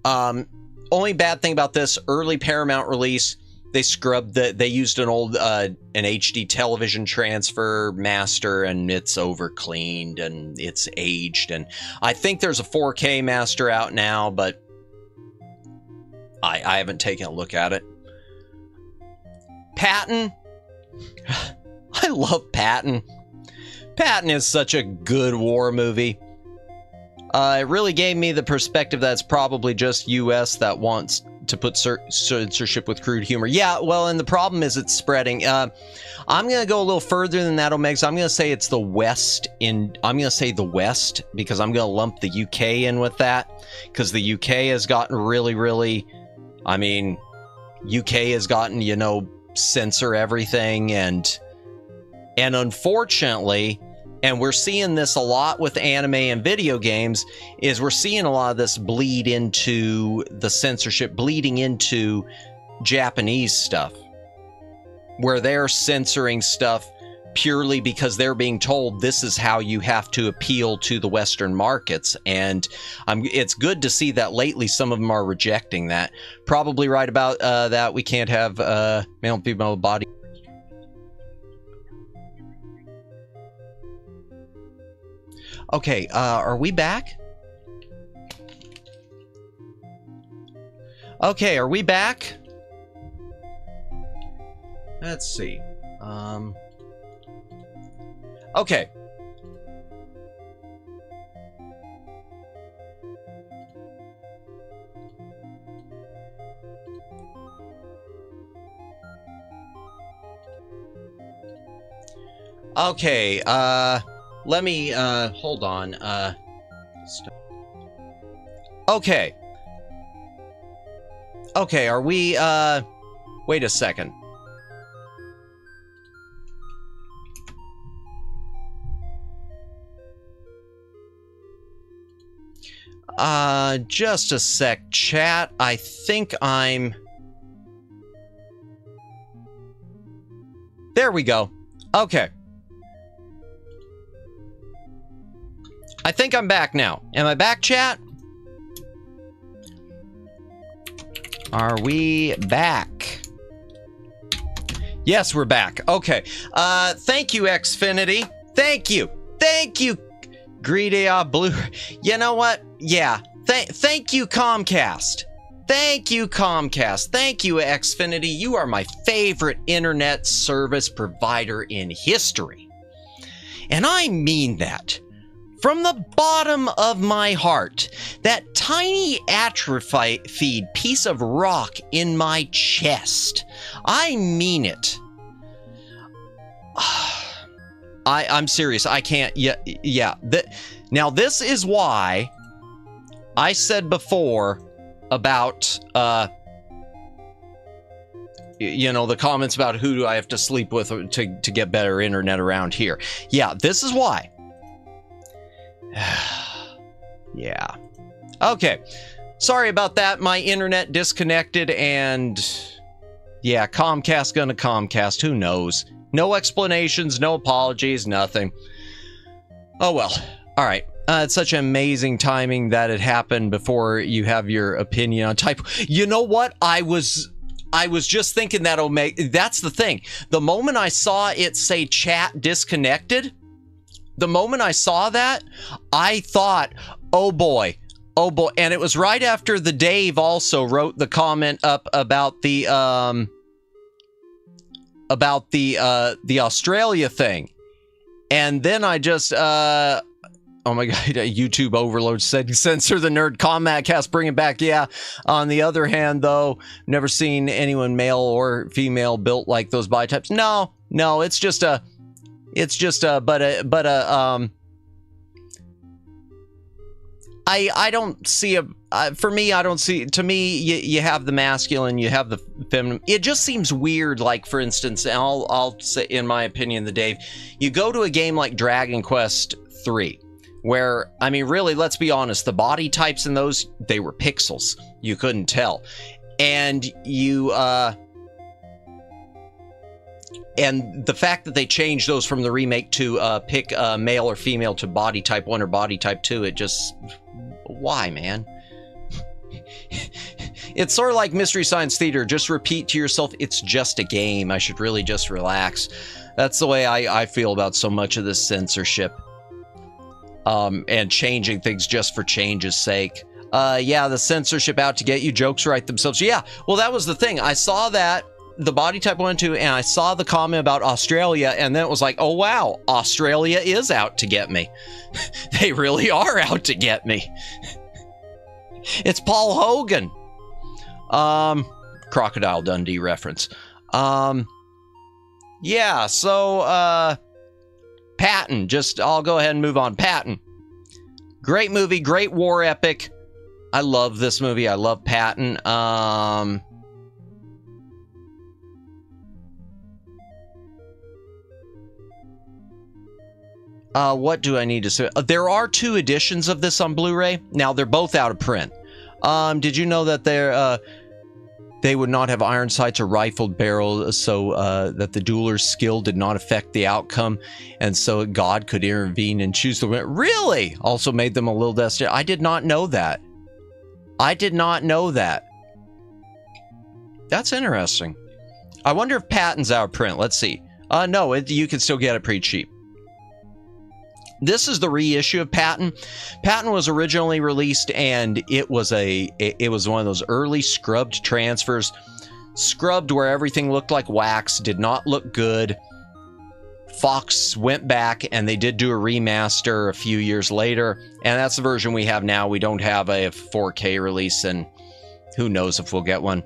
A: Only bad thing about this early Paramount release, they scrubbed they used an old an HD television transfer master, and it's over cleaned and it's aged, and I think there's a 4K master out now, but I haven't taken a look at it. Patton. I love Patton. Patton is such a good war movie. It really gave me the perspective that it's probably just US that wants to put censorship with crude humor. Yeah, well, and the problem is it's spreading. I'm going to go a little further than that, Omegs. I'm going to say it's the West. I'm going to say the West because I'm going to lump the UK in with that, because the UK has gotten really, I mean, UK has gotten, you know, censor everything, and unfortunately, and we're seeing this a lot with anime and video games, is we're seeing a lot of this bleed into the censorship, bleeding into Japanese stuff, where they're censoring stuff purely because they're being told this is how you have to appeal to the Western markets. And it's good to see that lately some of them are rejecting that. Probably right about that. We can't have male and female body. Okay, are we back? Okay, are we back? Let's see. Okay. Okay, let me, hold on, okay. Okay, are we, wait a second. Just a sec, chat. I think I'm... There we go. Okay. I think I'm back now. Am I back, chat? Are we back? Yes, we're back. Okay. Thank you, Xfinity. Thank you. Thank you, Greedy Blue. You know what? Yeah. Thank you, Comcast. Thank you, Comcast. Thank you, Xfinity. You are my favorite internet service provider in history. And I mean that. From the bottom of my heart, that tiny atrophied piece of rock in my chest. I mean it. I'm serious. I can't. Yeah. Now, this is why I said before about, the comments about who do I have to sleep with to get better internet around here. Yeah, this is why. Yeah. Okay. Sorry about that. My internet disconnected and yeah, Comcast gonna Comcast. Who knows? No explanations, no apologies, nothing. Oh well. All right. It's such amazing timing that it happened before you have your opinion on type. You know what? I was just thinking that Omega. That's the thing. The moment I saw it say chat disconnected, the moment I saw that, I thought, oh boy. And it was right after the Dave also wrote the comment up about the Australia thing. And then I just, oh my God, YouTube overload said, censor the nerd Comcast, bring it back. Yeah. On the other hand, though, never seen anyone male or female built like those body types. No, I don't see for me, I don't see, to me, you have the masculine, you have the feminine. It just seems weird. Like, for instance, and I'll say, in my opinion, the Dave, you go to a game like Dragon Quest 3, where, I mean, really, let's be honest, the body types in those, they were pixels. You couldn't tell. And and the fact that they changed those from the remake to pick male or female to body type 1 or body type 2, it just, why, man? It's sort of like Mystery Science Theater. Just repeat to yourself, it's just a game. I should really just relax. That's the way I feel about so much of this censorship. And changing things just for change's sake. Yeah, the censorship out to get you, jokes write themselves. Yeah, well, that was the thing. I saw that, the body type 1 and 2, and I saw the comment about Australia, and then it was like, oh wow, Australia is out to get me. They really are out to get me. It's Paul Hogan. Crocodile Dundee reference. Yeah, so, Patton, I'll go ahead and move on. Patton. Great movie, great war epic. I love this movie. I love Patton. What do I need to say? There are 2 editions of this on Blu-ray. Now, they're both out of print. Did you know that they would not have iron sights or rifled barrels, so that the dueler's skill did not affect the outcome, and so God could intervene and choose the winner? Really? Also made them a little desperate. I did not know that. I did not know that. That's interesting. I wonder if Patton's out of print. Let's see. No, you can still get it pretty cheap. This is the reissue of Patton. Patton was originally released, and it was one of those early scrubbed transfers. Scrubbed where everything looked like wax, did not look good. Fox went back, and they did do a remaster a few years later, and that's the version we have now. We don't have a 4K release, and who knows if we'll get one.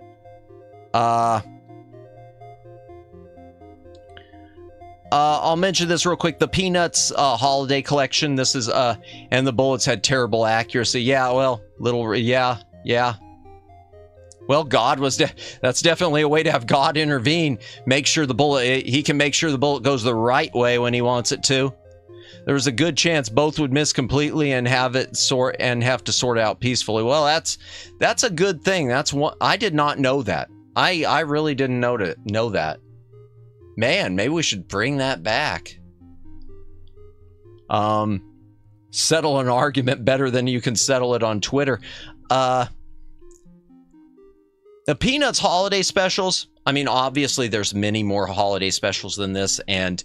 A: I'll mention this real quick. The Peanuts holiday collection. This is and the bullets had terrible accuracy. Yeah, well, yeah. Well, God was that's definitely a way to have God intervene. Make sure the bullet, he can make sure the bullet goes the right way when he wants it to. There was a good chance both would miss completely and have to sort out peacefully. Well, that's a good thing. That's one I did not know that. I really didn't know that. Man, maybe we should bring that back. Settle an argument better than you can settle it on Twitter. The Peanuts holiday specials. I mean, obviously there's many more holiday specials than this, and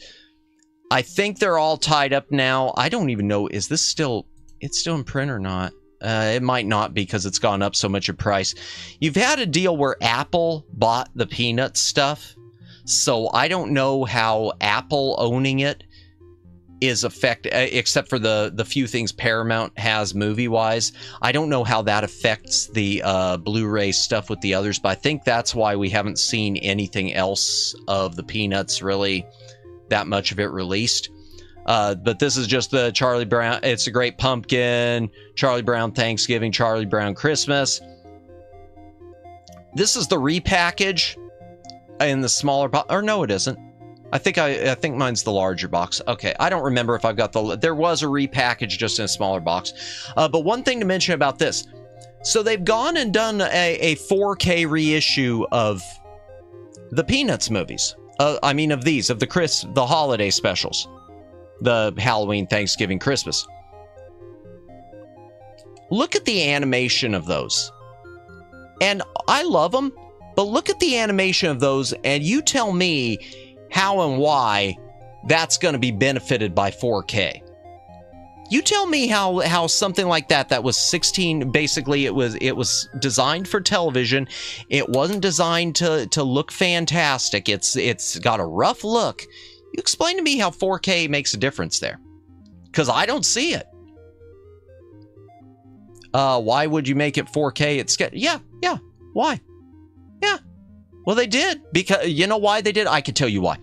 A: I think they're all tied up now. I don't even know, it's still in print or not? It might not because it's gone up so much in price. You've had a deal where Apple bought the Peanuts stuff. So I don't know how Apple owning it is except for the few things Paramount has movie-wise. I don't know how that affects the Blu-ray stuff with the others, but I think that's why we haven't seen anything else of the Peanuts, really, that much of it released. But this is just the Charlie Brown, It's a Great Pumpkin, Charlie Brown Thanksgiving, Charlie Brown Christmas. This is the repackage in the smaller box, or no, it isn't. I think mine's the larger box. Okay, I don't remember if I've got there was a repackage just in a smaller box. But one thing to mention about this, so they've gone and done a 4K reissue of the Peanuts movies. I mean of the holiday specials, the Halloween, Thanksgiving, Christmas. Look at the animation of those, and I love them. But look at the animation of those, and you tell me how and why that's going to be benefited by 4K. You tell me how something like that was 16, basically it was designed for television. It wasn't designed to look fantastic. It's got a rough look. You explain to me how 4K makes a difference there, because I don't see it. Why would you make it 4K? Yeah. Why? Yeah. Well, they did, because you know why they did? I can tell you why.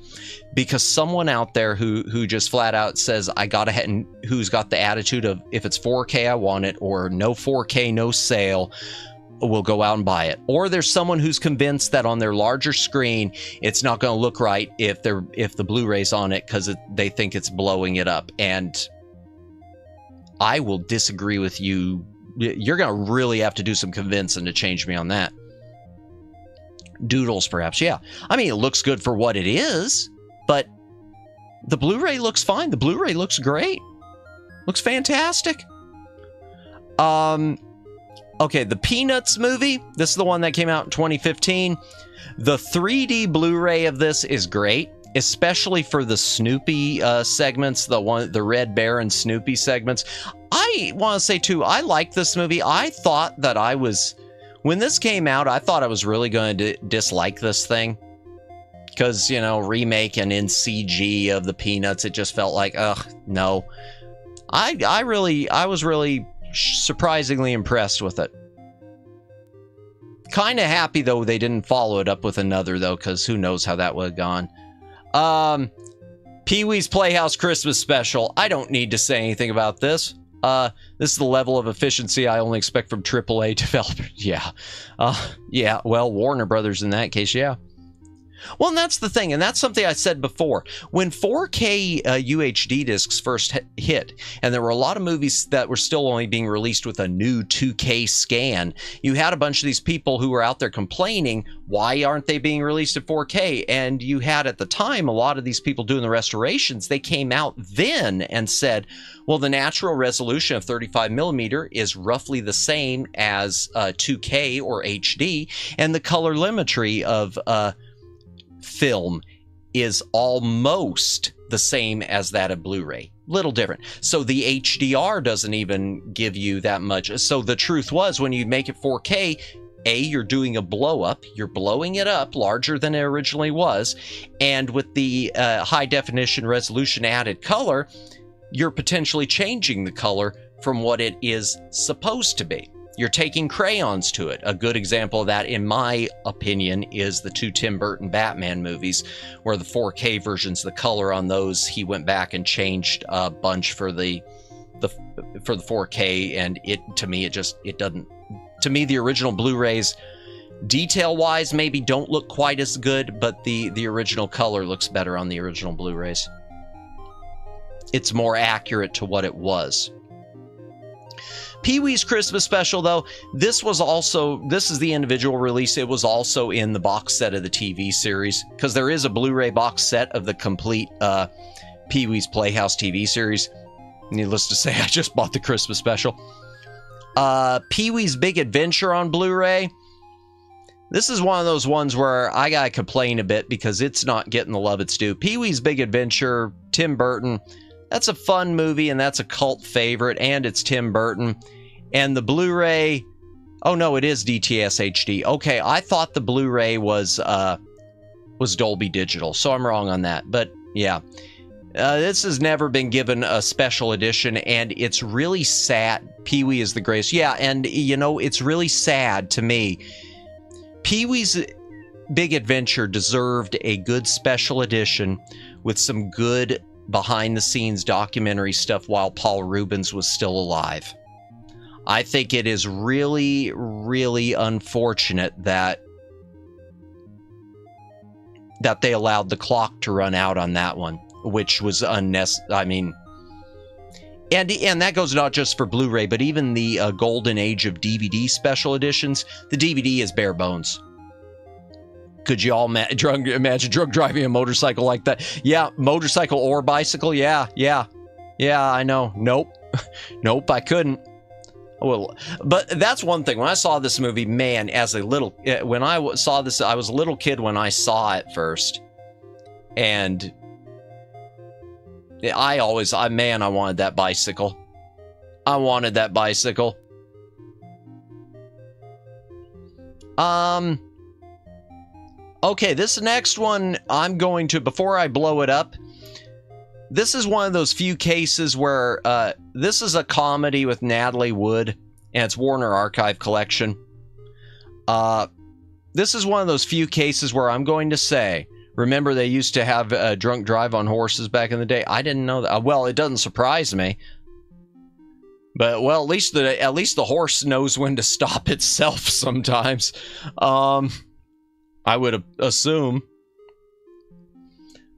A: Because someone out there who just flat out says, I got ahead, and who's got the attitude of, if it's 4K, I want it, or no 4K, no sale, we'll go out and buy it. Or there's someone who's convinced that on their larger screen, it's not going to look right if the Blu-ray's on it, because they think it's blowing it up. And I will disagree with you. You're going to really have to do some convincing to change me on that. Doodles, perhaps, yeah. I mean, it looks good for what it is, but the Blu-ray looks fine. The Blu-ray looks great. Looks fantastic. Okay, the Peanuts movie. This is the one that came out in 2015. The 3D Blu-ray of this is great, especially for the Snoopy segments, the Red Bear and Snoopy segments. I want to say, too, I like this movie. I thought that when this came out, I thought I was really going to dislike this thing. Because, you know, remake and in CG of the Peanuts, it just felt like, ugh, no. I was really surprisingly impressed with it. Kind of happy, though, they didn't follow it up with another, though, because who knows how that would have gone. Pee-wee's Playhouse Christmas Special. I don't need to say anything about this. This is the level of efficiency I only expect from AAA developers. Yeah. Yeah, well, Warner Brothers in that case, yeah. Well, and that's the thing, and that's something I said before. When 4K UHD discs first hit, and there were a lot of movies that were still only being released with a new 2K scan, you had a bunch of these people who were out there complaining, why aren't they being released at 4K? And you had, at the time, a lot of these people doing the restorations, they came out then and said, well, the natural resolution of 35mm is roughly the same as 2K or HD, and the color limetry of film is almost the same as that of Blu-ray. Little different. So the HDR doesn't even give you that much. So the truth was, when you make it 4K, you're doing a blow up. You're blowing it up larger than it originally was. And with the high definition resolution added color, you're potentially changing the color from what it is supposed to be. You're taking crayons to it. A good example of that, in my opinion, is the two Tim Burton Batman movies, where the 4K versions, the color on those, he went back and changed a bunch for the 4K, and it doesn't. To me, the original Blu-rays, detail-wise, maybe don't look quite as good, but the original color looks better on the original Blu-rays. It's more accurate to what it was. Pee-wee's Christmas Special, though, this is the individual release. It was also in the box set of the TV series, because there is a Blu-ray box set of the complete Pee-wee's Playhouse TV series. Needless to say, I just bought the Christmas Special. Pee-wee's Big Adventure on Blu-ray. This is one of those ones where I gotta complain a bit because it's not getting the love it's due. Pee-wee's Big Adventure, Tim Burton. That's a fun movie, and that's a cult favorite, and it's Tim Burton. And the Blu-ray, oh no, it is DTS HD. Okay, I thought the Blu-ray was Dolby Digital, so I'm wrong on that. But yeah, this has never been given a special edition, and it's really sad. Pee-wee is the greatest. Yeah, and you know, it's really sad to me. Pee-wee's Big Adventure deserved a good special edition with some good behind-the-scenes documentary stuff while Paul Reubens was still alive. I think it is really, really unfortunate that they allowed the clock to run out on that one, which was unnecessary. I mean, and that goes not just for Blu-ray, but even the golden age of DVD special editions. The DVD is bare bones. Could you all imagine drunk driving a motorcycle like that? Yeah, motorcycle or bicycle. Yeah, I know. Nope. Nope, I couldn't. Well, but that's one thing. When I saw this movie, man, as a little, when I saw this, I was a little kid when I saw it first. And I wanted that bicycle. I wanted that bicycle. Okay, this next one, I'm going to, before I blow it up, this is one of those few cases where, this is a comedy with Natalie Wood, and it's Warner Archive Collection. This is one of those few cases where I'm going to say, remember they used to have a drunk drive on horses back in the day? I didn't know that. Well, it doesn't surprise me. But, well, at least the horse knows when to stop itself sometimes. I would assume.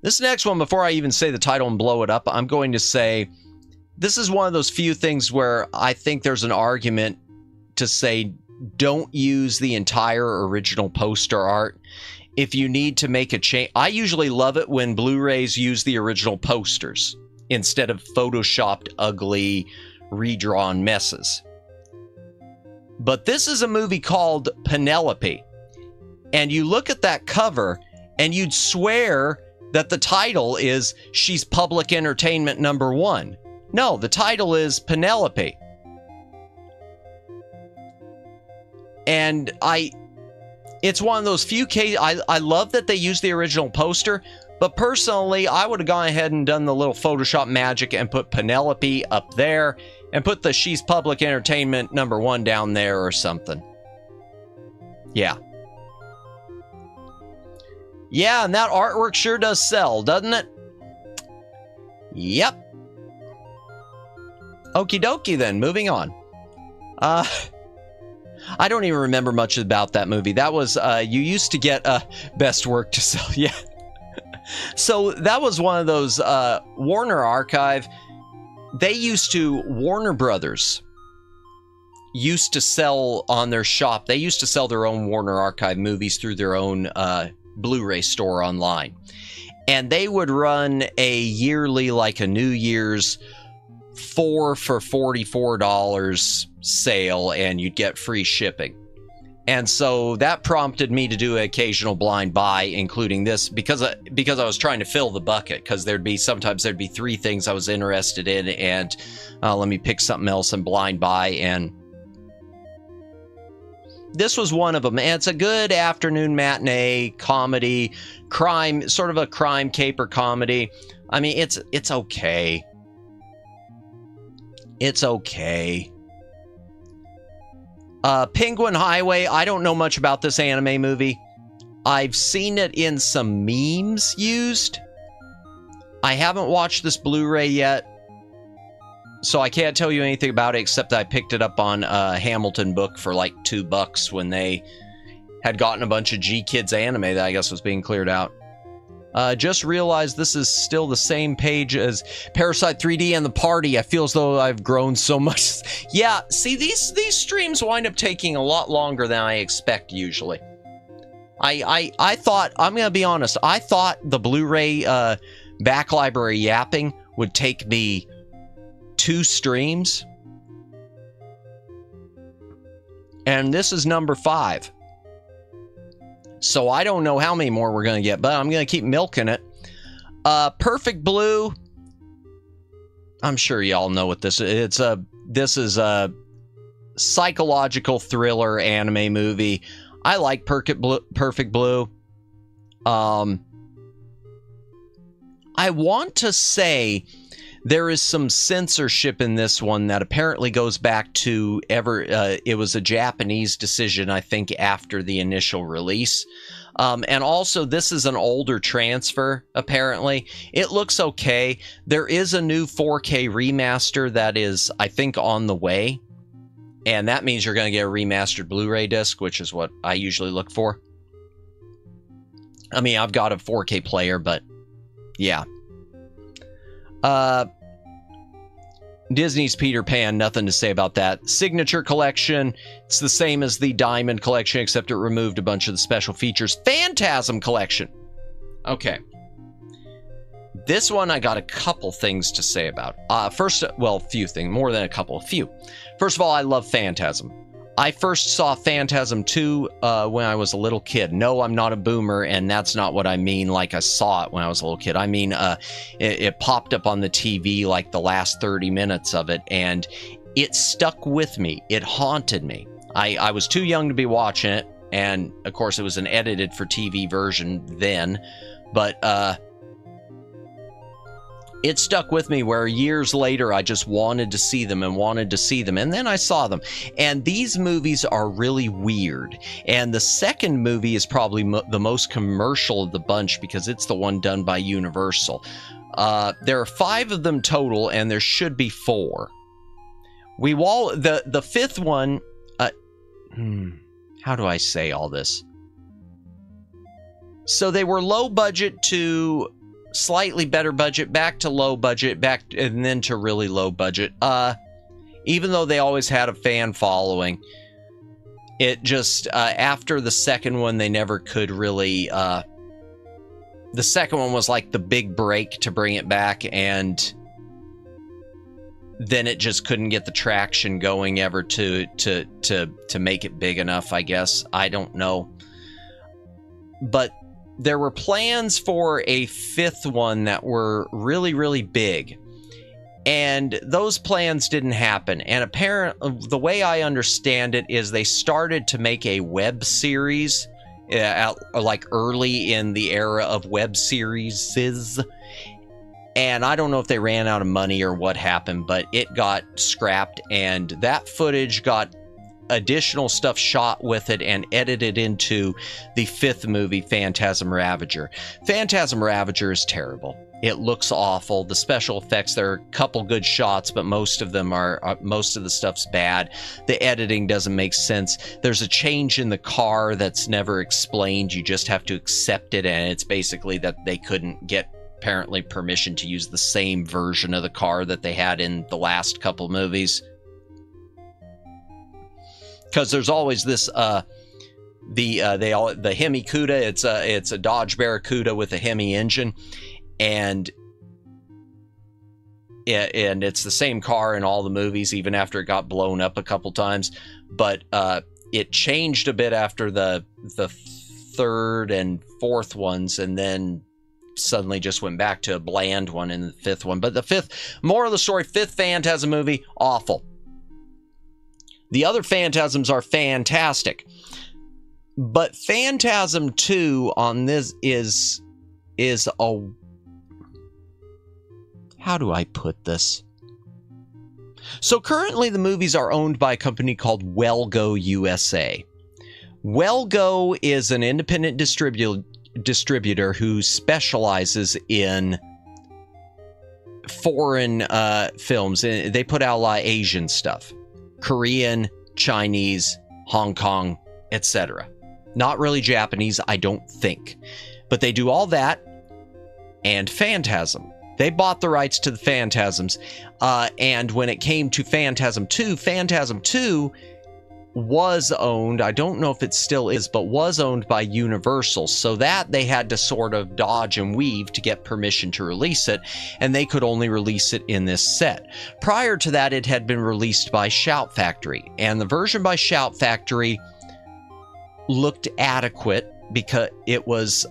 A: This next one, before I even say the title and blow it up, I'm going to say, this is one of those few things where I think there's an argument to say, don't use the entire original poster art. If you need to make a change, I usually love it when Blu-rays use the original posters instead of photoshopped, ugly, redrawn messes. But this is a movie called Penelope. And you look at that cover, and you'd swear that the title is She's Public Entertainment #1. No, the title is Penelope. And it's one of those few cases, I love that they use the original poster, but personally, I would have gone ahead and done the little Photoshop magic and put Penelope up there, and put the She's Public Entertainment #1 down there or something. Yeah. Yeah, and that artwork sure does sell, doesn't it? Yep. Okie dokie then, moving on. I don't even remember much about that movie. That was, you used to get best work to sell, yeah. So that was one of those Warner Archive. Warner Brothers used to sell on their shop. They used to sell their own Warner Archive movies through their own Blu-ray store online. And they would run a yearly, like a New Year's 4 for $44 sale, and you'd get free shipping. And so that prompted me to do an occasional blind buy, including this, because I was trying to fill the bucket, because sometimes there'd be 3 things I was interested in, and let me pick something else and blind buy, and this was one of them. And it's a good afternoon matinee comedy, crime, sort of a crime caper comedy. I mean, it's okay. It's okay. Penguin Highway, I don't know much about this anime movie. I've seen it in some memes used. I haven't watched this Blu-ray yet, so I can't tell you anything about it, except that I picked it up on a Hamilton book for like $2 when they had gotten a bunch of G-Kids anime that I guess was being cleared out. Just realized this is still the same page as Parasite 3D and The Party. I feel as though I've grown so much. Yeah, see, these streams wind up taking a lot longer than I expect usually. I thought, I'm going to be honest, I thought the Blu-ray back library yapping would take me 2 streams. And this is number 5. So I don't know how many more we're going to get, but I'm going to keep milking it. Perfect Blue. I'm sure y'all know what this is. This is psychological thriller anime movie. I like Perfect Blue. I want to say there is some censorship in this one that apparently goes back to it was a Japanese decision, I think, after the initial release. And also, this is an older transfer, apparently. It looks okay. There is a new 4K remaster that is, I think, on the way. And that means you're going to get a remastered Blu-ray disc, which is what I usually look for. I mean, I've got a 4K player, but yeah. Disney's Peter Pan, nothing to say about that. Signature Collection, it's the same as the Diamond Collection, except it removed a bunch of the special features. Phantasm Collection. Okay. This one I got a couple things to say about. First, well, few things, more than a couple, a few. First of all, I love Phantasm. I first saw Phantasm 2 when I was a little kid. No, I'm not a boomer, and that's not what I mean, like I saw it when I was a little kid. I mean, it popped up on the TV like the last 30 minutes of it, and it stuck with me. It haunted me. I was too young to be watching it, and of course it was an edited for TV version then, but it stuck with me where years later I just wanted to see them and wanted to see them, and then I saw them. And these movies are really weird. And the second movie is probably the most commercial of the bunch because it's the one done by Universal. There are 5 of them total, and there should be 4. The fifth one, how do I say all this? So they were low budget to slightly better budget, back to low budget, back and then to really low budget. Even though they always had a fan following, it just after the second one they never could really the second one was like the big break to bring it back, and then it just couldn't get the traction going ever to make it big enough, I guess. I don't know. But there were plans for a 5th one that were really, really big. And those plans didn't happen. And apparently, the way I understand it is they started to make a web series, like early in the era of web series. And I don't know if they ran out of money or what happened, but it got scrapped. And that footage got additional stuff shot with it and edited into the 5th movie, Phantasm Ravager. Phantasm Ravager is terrible. It looks awful. The special effects, there are a couple good shots, but most of them most of the stuff's bad. The editing doesn't make sense. There's a change in the car that's never explained. You just have to accept it, and it's basically that they couldn't get apparently permission to use the same version of the car that they had in the last couple movies. Because there's always this the Hemi Cuda. It's a Dodge Barracuda with a Hemi engine, and it's the same car in all the movies, even after it got blown up a couple times. But it changed a bit after the 3rd and 4th ones, and then suddenly just went back to a bland one in the 5th one. But the 5th, moral of the story, 5th Phantasm movie, awful. The other Phantasms are fantastic. But Phantasm 2 on this is a... How do I put this? So currently the movies are owned by a company called Wellgo USA. Wellgo is an independent distributor who specializes in foreign films. They put out a lot of Asian stuff. Korean, Chinese, Hong Kong, etc. Not really Japanese, I don't think. But they do all that and Phantasm. They bought the rights to the Phantasms. And when it came to Phantasm 2 was owned, I don't know if it still is, but was owned by Universal. So that they had to sort of dodge and weave to get permission to release it, and they could only release it in this set. Prior to that, it had been released by Shout Factory, and the version by Shout Factory looked adequate because it was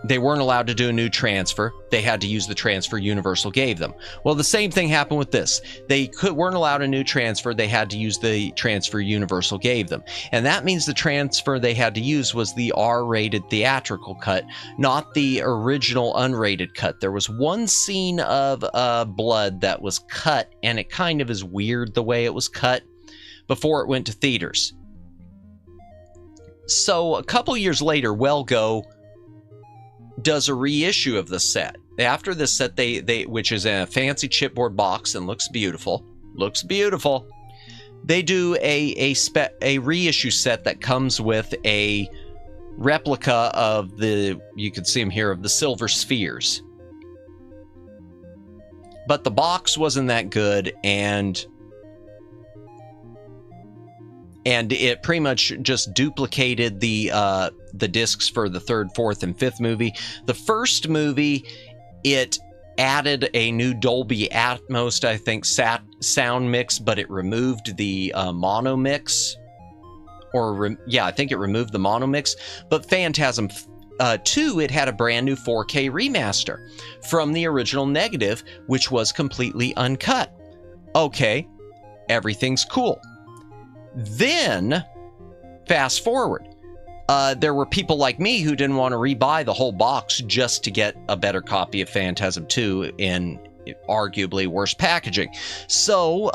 A: They weren't allowed to do a new transfer. They had to use the transfer Universal gave them. Well, the same thing happened with this. They weren't allowed a new transfer. They had to use the transfer Universal gave them. And that means the transfer they had to use was the R-rated theatrical cut, not the original unrated cut. There was one scene of blood that was cut, and it kind of is weird the way it was cut before it went to theaters. So a couple years later, Well Go does a reissue of the set. After this set, they which is a fancy chipboard box and looks beautiful. They do a reissue set that comes with a replica of you can see them here, of the silver spheres. But the box wasn't that good, and it pretty much just duplicated the discs for the third, fourth, and fifth movie. The first movie, it added a new Dolby Atmos, I think, sound mix, but it removed the mono mix. I think it removed the mono mix. But Phantasm 2, it had a brand new 4K remaster from the original negative, which was completely uncut. Okay, everything's cool. Then, fast forward, there were people like me who didn't want to rebuy the whole box just to get a better copy of Phantasm 2 in arguably worse packaging. So,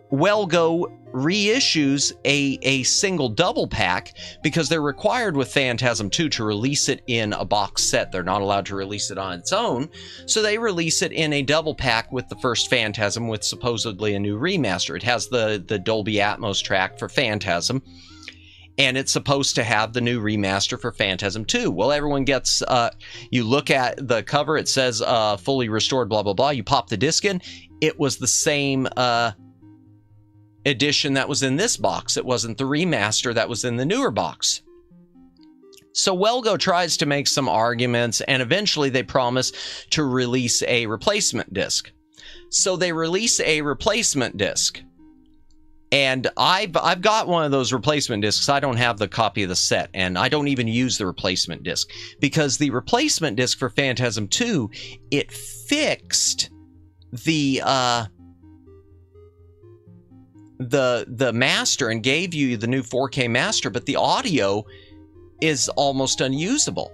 A: Well Go reissues a single double pack because they're required with Phantasm 2 to release it in a box set. They're not allowed to release it on its own, so they release it in a double pack with the first Phantasm with supposedly a new remaster. It has the Dolby Atmos track for Phantasm, and it's supposed to have the new remaster for Phantasm 2. Well, everyone gets, you look at the cover, it says fully restored, blah, blah, blah. You pop the disc in, it was the same edition that was in this box. It wasn't the remaster that was in the newer box. So Well Go tries to make some arguments, and eventually they promise to release a replacement disc. So they release a replacement disc, and I've got one of those replacement discs. I don't have the copy of the set, and I don't even use the replacement disc because the replacement disc for Phantasm 2, it fixed the master and gave you the new 4K master, but the audio is almost unusable.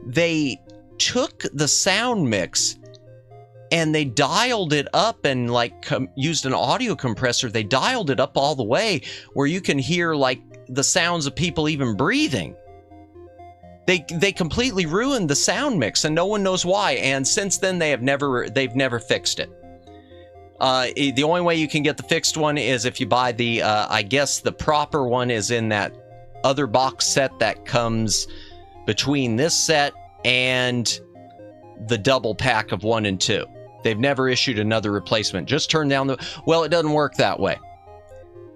A: They took the sound mix and they dialed it up and used an audio compressor. They dialed it up all the way where you can hear like the sounds of people even breathing. They completely ruined the sound mix, and no one knows why. And since then, they've never fixed it. The only way you can get the fixed one is if you buy I guess the proper one is in that other box set that comes between this set and the double pack of 1 and 2. They've never issued another replacement. Just turn down well, it doesn't work that way.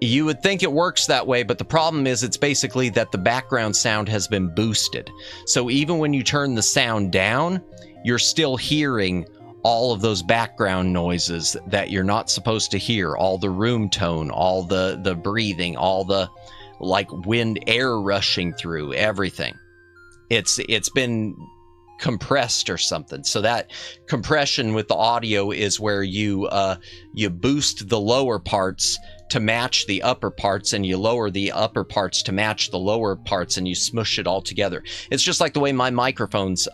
A: You would think it works that way, but the problem is it's basically that the background sound has been boosted. So even when you turn the sound down, you're still hearing all of those background noises that you're not supposed to hear, all the room tone, all the breathing, all the wind, air rushing through, everything. It's been compressed or something. So that compression with the audio is where you boost the lower parts to match the upper parts, and you lower the upper parts to match the lower parts, and you smush it all together. It's just like the way my microphone's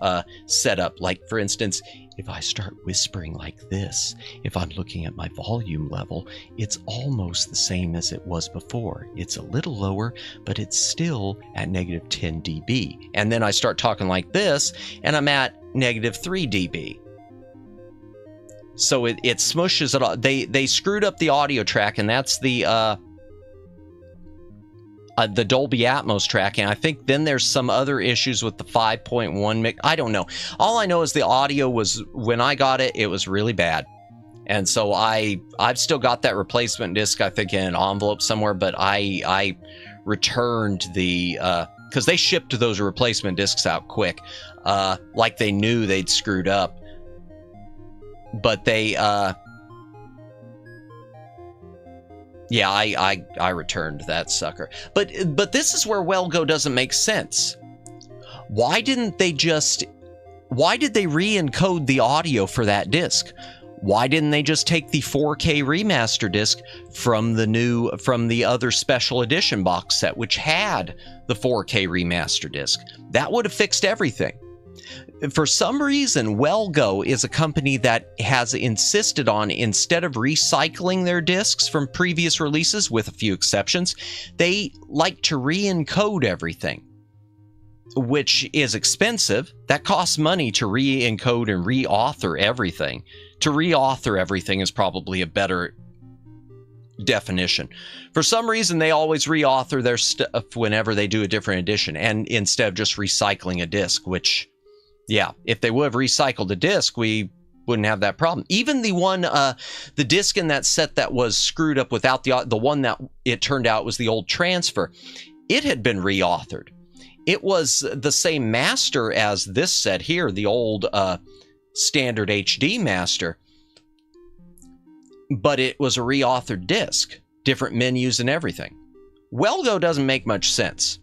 A: set up. Like, for instance, if I start whispering like this, if I'm looking at my volume level, it's almost the same as it was before. It's a little lower, but it's still at negative 10 dB. And then I start talking like this, and I'm at negative 3 dB. So it smushes it all. They screwed up the audio track, and that's the Dolby Atmos track, and I think then there's some other issues with the 5.1 mix. I don't know. All I know is the audio was, when I got it, it was really bad. And so I've still got that replacement disc, I think, in an envelope somewhere, but I returned because they shipped those replacement discs out quick, like they knew they'd screwed up. But they, yeah, I returned that sucker. But this is where Well Go doesn't make sense. why did they re-encode the audio for that disc? Why didn't they just take the 4K remaster disc from the other special edition box set, which had the 4K remaster disc? That would have fixed everything. For some reason, Wellgo is a company that has insisted on, instead of recycling their discs from previous releases, with a few exceptions, they like to re-encode everything, which is expensive. That costs money to re-encode and re-author everything. To re-author everything is probably a better definition. For some reason, they always re-author their stuff whenever they do a different edition, and instead of just recycling a disc, which, yeah, if they would have recycled a disc, we wouldn't have that problem. Even the one, the disc in that set that was screwed up without the one that it turned out was the old transfer, it had been re-authored. It was the same master as this set here, the old standard HD master, but it was a re-authored disc, different menus and everything. Wellgo doesn't make much sense,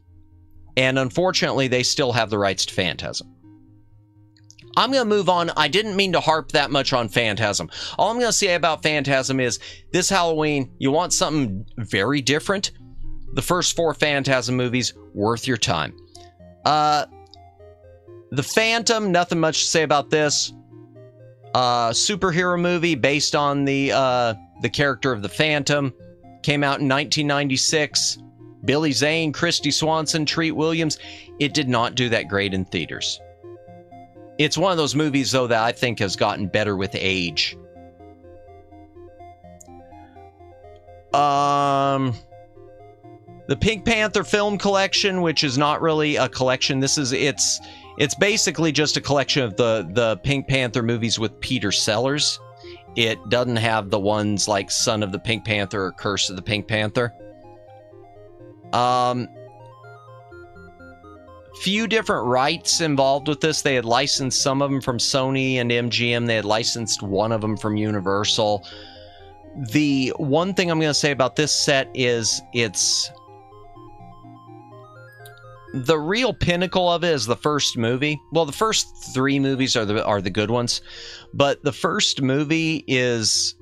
A: and unfortunately, they still have the rights to Phantasm. I'm going to move on. I didn't mean to harp that much on Phantasm. All I'm going to say about Phantasm is, this Halloween, you want something very different? The first 4 Phantasm movies, worth your time. The Phantom, nothing much to say about this. Superhero movie based on the character of the Phantom. Came out in 1996. Billy Zane, Christy Swanson, Treat Williams. It did not do that great in theaters. It's one of those movies, though, that I think has gotten better with age. The Pink Panther film collection, which is not really a collection. It's basically just a collection of the Pink Panther movies with Peter Sellers. It doesn't have the ones like Son of the Pink Panther or Curse of the Pink Panther. Few different rights involved with this. They had licensed some of them from Sony and MGM. They had licensed one of them from Universal. The one thing I'm going to say about this set is the real pinnacle of it is the first movie. Well, the first 3 movies are the good ones, but the first movie it's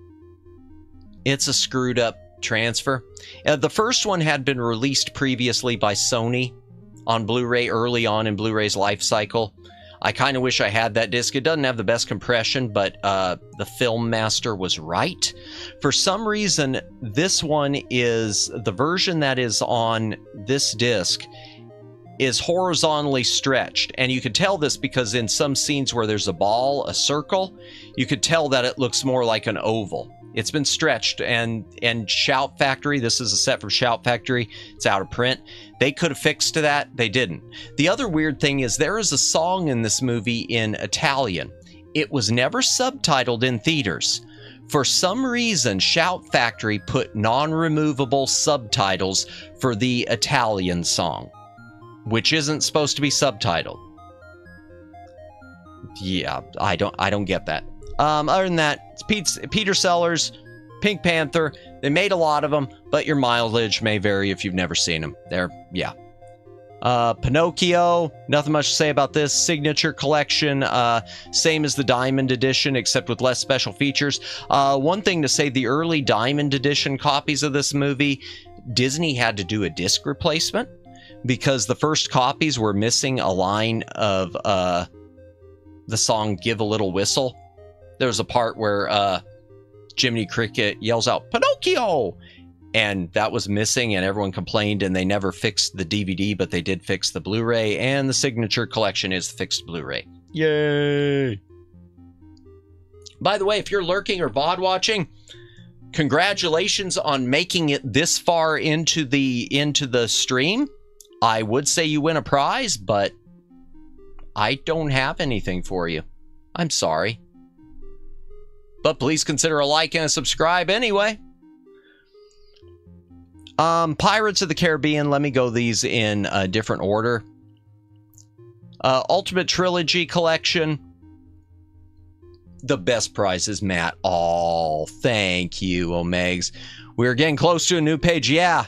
A: a screwed up transfer. The first one had been released previously by Sony on Blu-ray early on in Blu-ray's life cycle. I kind of wish I had that disc. It doesn't have the best compression, but the film master was right. For some reason, this one is the version that is on this disc is horizontally stretched, and you could tell this because in some scenes where there's a circle, you could tell that it looks more like an oval. It's been stretched, and Shout Factory, this is a set from Shout Factory, it's out of print. They could have fixed that, they didn't. The other weird thing is there is a song in this movie in Italian. It was never subtitled in theaters. For some reason, Shout Factory put non-removable subtitles for the Italian song, which isn't supposed to be subtitled. Yeah, I don't get that. Other than that, it's Peter Sellers, Pink Panther. They made a lot of them, but your mileage may vary if you've never seen them. Yeah. Pinocchio, nothing much to say about this. Signature collection, same as the Diamond Edition, except with less special features. One thing to say, the early Diamond Edition copies of this movie, Disney had to do a disc replacement because the first copies were missing a line of the song Give a Little Whistle. There was a part where Jiminy Cricket yells out, Pinocchio! And that was missing, and everyone complained, and they never fixed the DVD, but they did fix the Blu-ray, and the Signature collection is the fixed Blu-ray. Yay! By the way, if you're lurking or VOD watching, congratulations on making it this far into the stream. I would say you win a prize, but I don't have anything for you. I'm sorry. But please consider a like and a subscribe anyway. Pirates of the Caribbean, let me go these in a different order. Ultimate Trilogy Collection. The best prizes, Matt. Oh, thank you, Omegs. We're getting close to a new page. Yeah.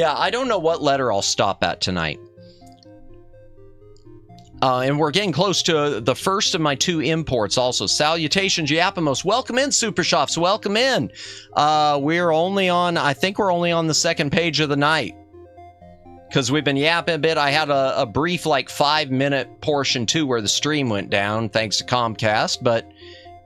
A: I don't know what letter I'll stop at tonight. And we're getting close to the first of my 2 imports also. Salutations, Yapamos. Welcome in, Super Shops. Welcome in. We're only on, I think we're only on the 2nd page of the night, because we've been yapping a bit. I had a brief, like, 5-minute portion, too, where the stream went down, thanks to Comcast. But,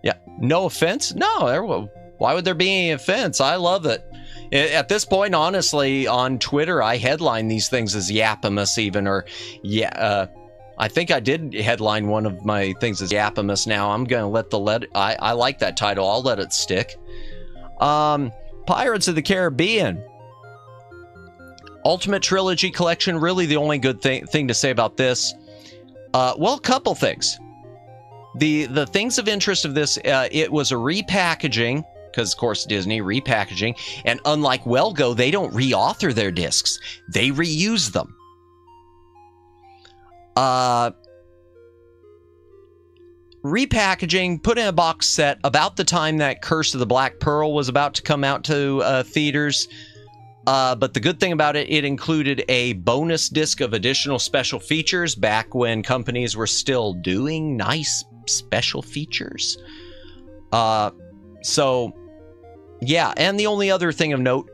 A: yeah, no offense. No, why would there be any offense? I love it. At this point, honestly, on Twitter, I headline these things as Yapamus even, or, yeah, I think I did headline one of my things as Yapamus now. I'm going to I like that title. I'll let it stick. Pirates of the Caribbean. Ultimate Trilogy Collection. Really the only good thing to say about this. Well, a couple things. The things of interest of this, it was a repackaging, because, of course, Disney repackaging. And unlike Wellgo, they don't reauthor their discs. They reuse them. Repackaging, put in a box set about the time that Curse of the Black Pearl was about to come out to theaters. But the good thing about it, it included a bonus disc of additional special features back when companies were still doing nice special features. So, yeah, and the only other thing of note,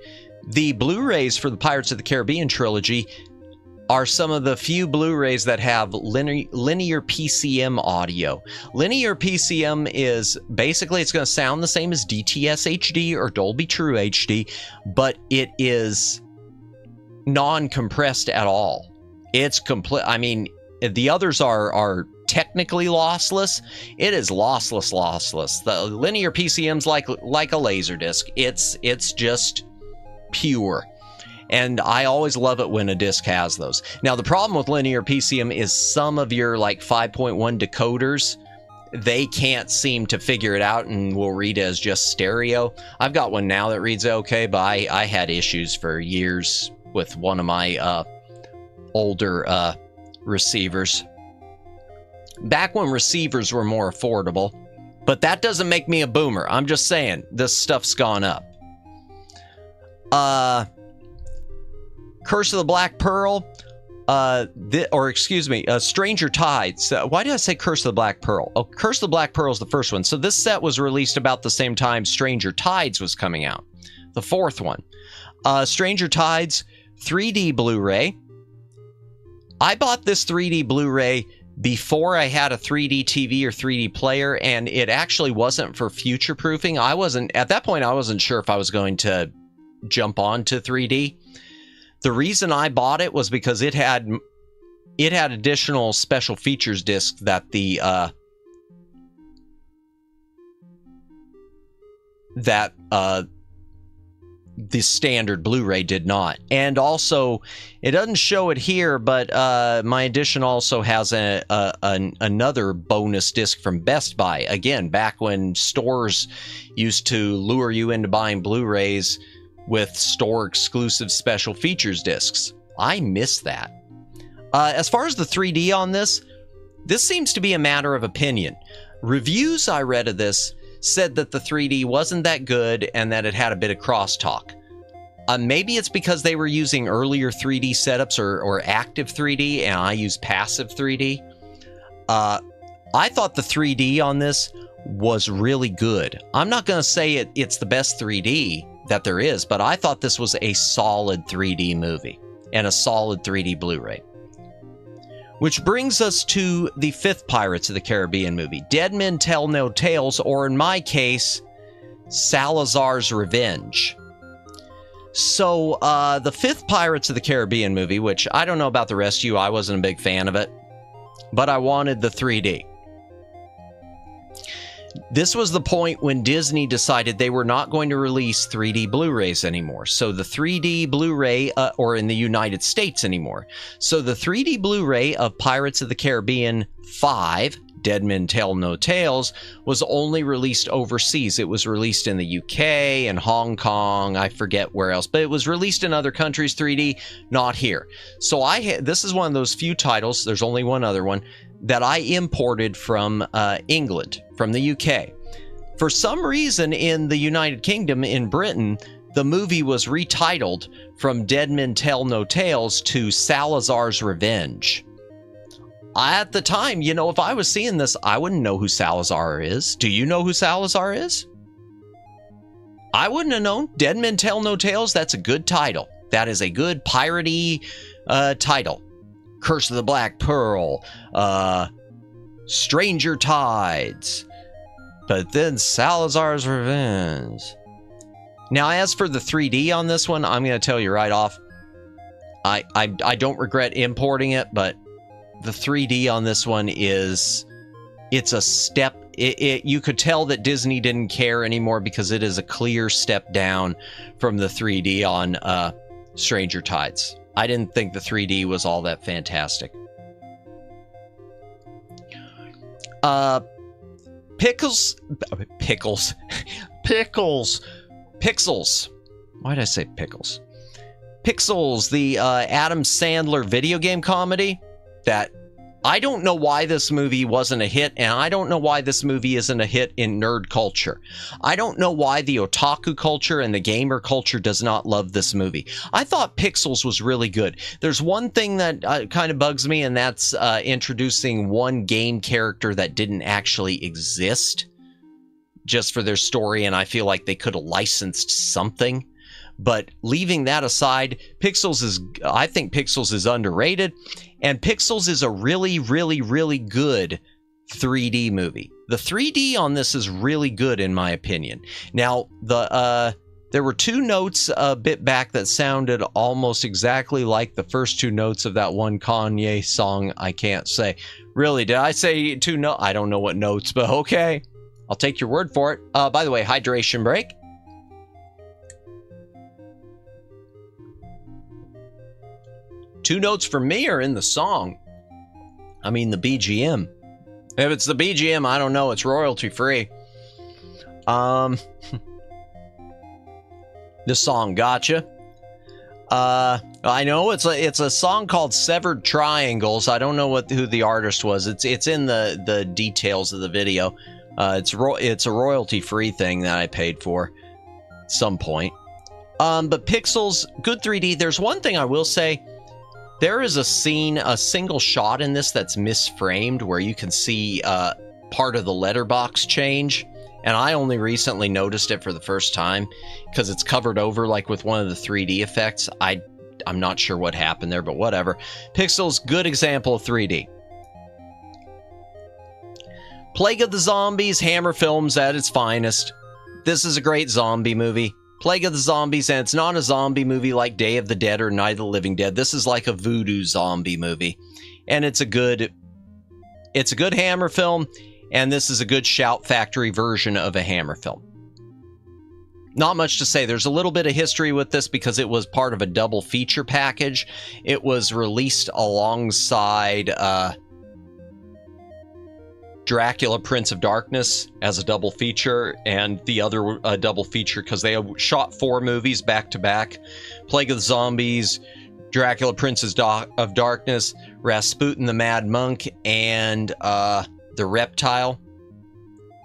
A: the Blu-rays for the Pirates of the Caribbean trilogy are some of the few Blu-rays that have linear PCM audio. Linear PCM is basically, it's going to sound the same as DTS HD or Dolby True HD, but it is non-compressed at all. It's complete. I mean, the others are technically lossless. It is lossless. The linear PCM's like a Laserdisc. It's just pure. And I always love it when a disc has those. Now, the problem with linear PCM is some of your, like, 5.1 decoders, they can't seem to figure it out and will read it as just stereo. I've got one now that reads okay, but I had issues for years with one of my older receivers. Back when receivers were more affordable. But that doesn't make me a boomer. I'm just saying, this stuff's gone up. Curse of the Black Pearl, Stranger Tides. Why did I say Curse of the Black Pearl? Oh, Curse of the Black Pearl is the first one. So this set was released about the same time Stranger Tides was coming out. The 4th one. Stranger Tides 3D Blu-ray. I bought this 3D Blu-ray before I had a 3D TV or 3D player, and it actually wasn't for future-proofing. At that point, I wasn't sure if I was going to jump on to 3D. The reason I bought it was because it had additional special features discs that the standard Blu-ray did not. And also, it doesn't show it here, but my edition also has another bonus disc from Best Buy. Again, back when stores used to lure you into buying Blu-rays with store-exclusive special features discs. I miss that. As far as the 3D on this seems to be a matter of opinion. Reviews I read of this said that the 3D wasn't that good and that it had a bit of crosstalk. Maybe it's because they were using earlier 3D setups or active 3D, and I use passive 3D. I thought the 3D on this was really good. I'm not going to say it's the best 3D that there is, but I thought this was a solid 3D movie and a solid 3D Blu-ray. Which brings us to the 5th Pirates of the Caribbean movie, Dead Men Tell No Tales, or in my case, Salazar's Revenge. So, the 5th Pirates of the Caribbean movie, which I don't know about the rest of you, I wasn't a big fan of it, but I wanted the 3D. This was the point when Disney decided they were not going to release 3D Blu-rays anymore. So the 3D Blu-ray, or in the United States anymore. So the 3D Blu-ray of Pirates of the Caribbean 5, Dead Men Tell No Tales, was only released overseas. It was released in the UK and Hong Kong, I forget where else, but it was released in other countries 3D, not here. So this is one of those few titles, there's only one other one, that I imported from England, from the UK. For some reason in the United Kingdom, in Britain, the movie was retitled from Dead Men Tell No Tales to Salazar's Revenge. at the time, you know, if I was seeing this, I wouldn't know who Salazar is. Do you know who Salazar is? I wouldn't have known. Dead Men Tell No Tales, that's a good title. That is a good piratey title. Curse of the Black Pearl, Stranger Tides, but then Salazar's Revenge. Now, as for the 3D on this one, I'm going to tell you right off, I don't regret importing it, but the 3D on this one it's a step. You could tell that Disney didn't care anymore because it is a clear step down from the 3D on Stranger Tides. I didn't think the 3D was all that fantastic. Pixels. Why did I say pickles? Pixels, the Adam Sandler video game comedy that I don't know why this movie wasn't a hit, and I don't know why this movie isn't a hit in nerd culture. I don't know why the otaku culture and the gamer culture does not love this movie. I thought Pixels was really good. There's one thing that kind of bugs me, and that's introducing one game character that didn't actually exist just for their story, and I feel like they could have licensed something. But leaving that aside, I think Pixels is underrated, and Pixels is a really, really, really good 3D movie. The 3D on this is really good, in my opinion. Now, there were two notes a bit back that sounded almost exactly like the first two notes of that one Kanye song. I can't say. Really, did I say two notes? I don't know what notes, but okay. I'll take your word for it. By the way, hydration break. Two notes from me are in the song. I mean, the BGM. If it's the BGM, I don't know. It's royalty free. The song, gotcha. I know it's a song called Severed Triangles. I don't know who the artist was. It's in the details of the video. It's a royalty free thing that I paid for at some point. But Pixels, good 3D. There's one thing I will say. There is a scene, a single shot in this that's misframed where you can see part of the letterbox change. And I only recently noticed it for the first time because it's covered over like with one of the 3D effects. I'm not sure what happened there, but whatever. Pixels, good example of 3D. Plague of the Zombies, Hammer Films at its finest. This is a great zombie movie. Plague of the Zombies, and it's not a zombie movie like Day of the Dead or Night of the Living Dead. This is like a voodoo zombie movie. And it's a good Hammer film, and this is a good Shout Factory version of a Hammer film. Not much to say. There's a little bit of history with this because it was part of a double feature package. It was released alongside Dracula Prince of Darkness as a double feature, and the other double feature because they shot 4 movies back to back. Plague of the Zombies, Dracula Prince of Darkness, Rasputin the Mad Monk, and the Reptile.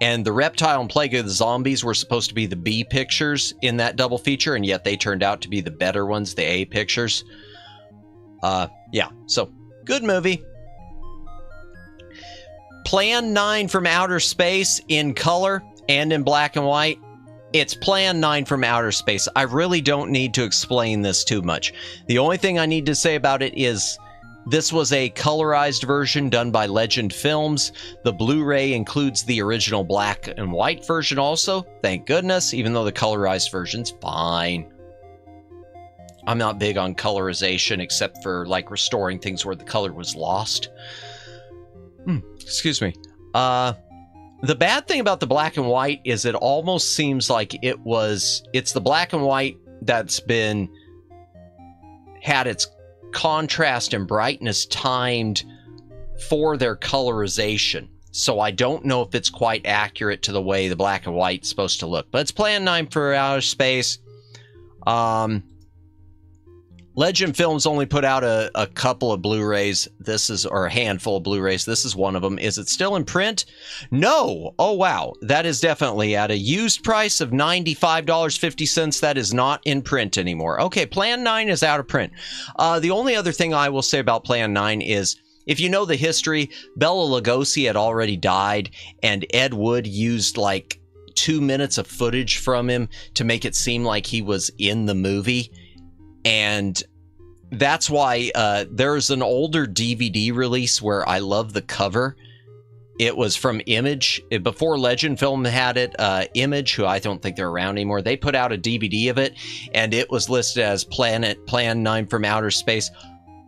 A: And the Reptile and Plague of the Zombies were supposed to be the B pictures in that double feature, and yet they turned out to be the better ones, the A pictures. Yeah, so good movie. Plan 9 from Outer Space in color and in black and white. It's Plan 9 from Outer Space. I really don't need to explain this too much. The only thing I need to say about it is this was a colorized version done by Legend Films. The Blu-ray includes the original black and white version also. Thank goodness, even though the colorized version's fine. I'm not big on colorization except for like restoring things where the color was lost. Excuse me. The bad thing about the black and white is it almost seems like it's the black and white that's had its contrast and brightness timed for their colorization. So I don't know if it's quite accurate to the way the black and white's supposed to look. But it's Plan 9 for Outer Space. Legend Films only put out a couple of Blu-rays. Or a handful of Blu-rays. This is one of them. Is it still in print? No. Oh, wow. That is definitely at a used price of $95.50. That is not in print anymore. Okay, Plan 9 is out of print. The only other thing I will say about Plan 9 is if you know the history, Bela Lugosi had already died, and Ed Wood used like 2 minutes of footage from him to make it seem like he was in the movie. And that's why there's an older DVD release where I love the cover. It was from Image. Before Legend Film had it, Image, who I don't think they're around anymore, they put out a DVD of it, and it was listed as Plan 9 from Outer Space,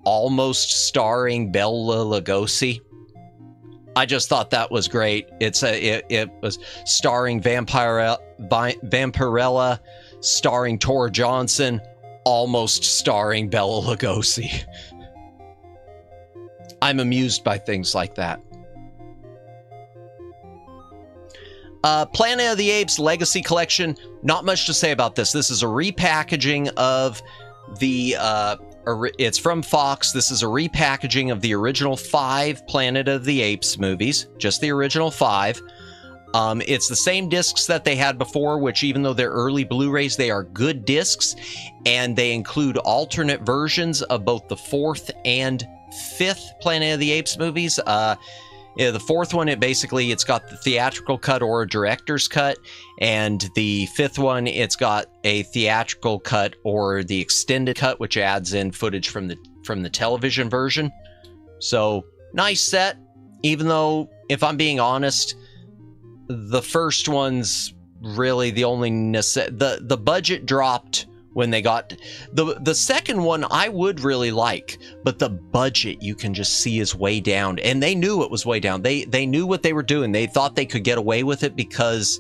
A: almost starring Bela Lugosi. I just thought that was great. It was starring Vampirella, starring Tor Johnson, almost starring Bela Lugosi. I'm amused by things like that. Planet of the Apes Legacy Collection. Not much to say about this. This is a repackaging of the... it's from Fox. This is a repackaging of the original 5 Planet of the Apes movies. Just the original 5. It's the same discs that they had before, which even though they're early Blu-rays, they are good discs. And they include alternate versions of both the 4th and 5th Planet of the Apes movies. Yeah, the 4th one, it's got the theatrical cut or a director's cut, and the 5th one, it's got a theatrical cut or the extended cut, which adds in footage from the television version. So nice set, even though, if I'm being honest, the first one's really the only the budget dropped when they got the second one. I would really like, but the budget, you can just see, is way down, and they knew it was way down. They knew what they were doing. They thought they could get away with it because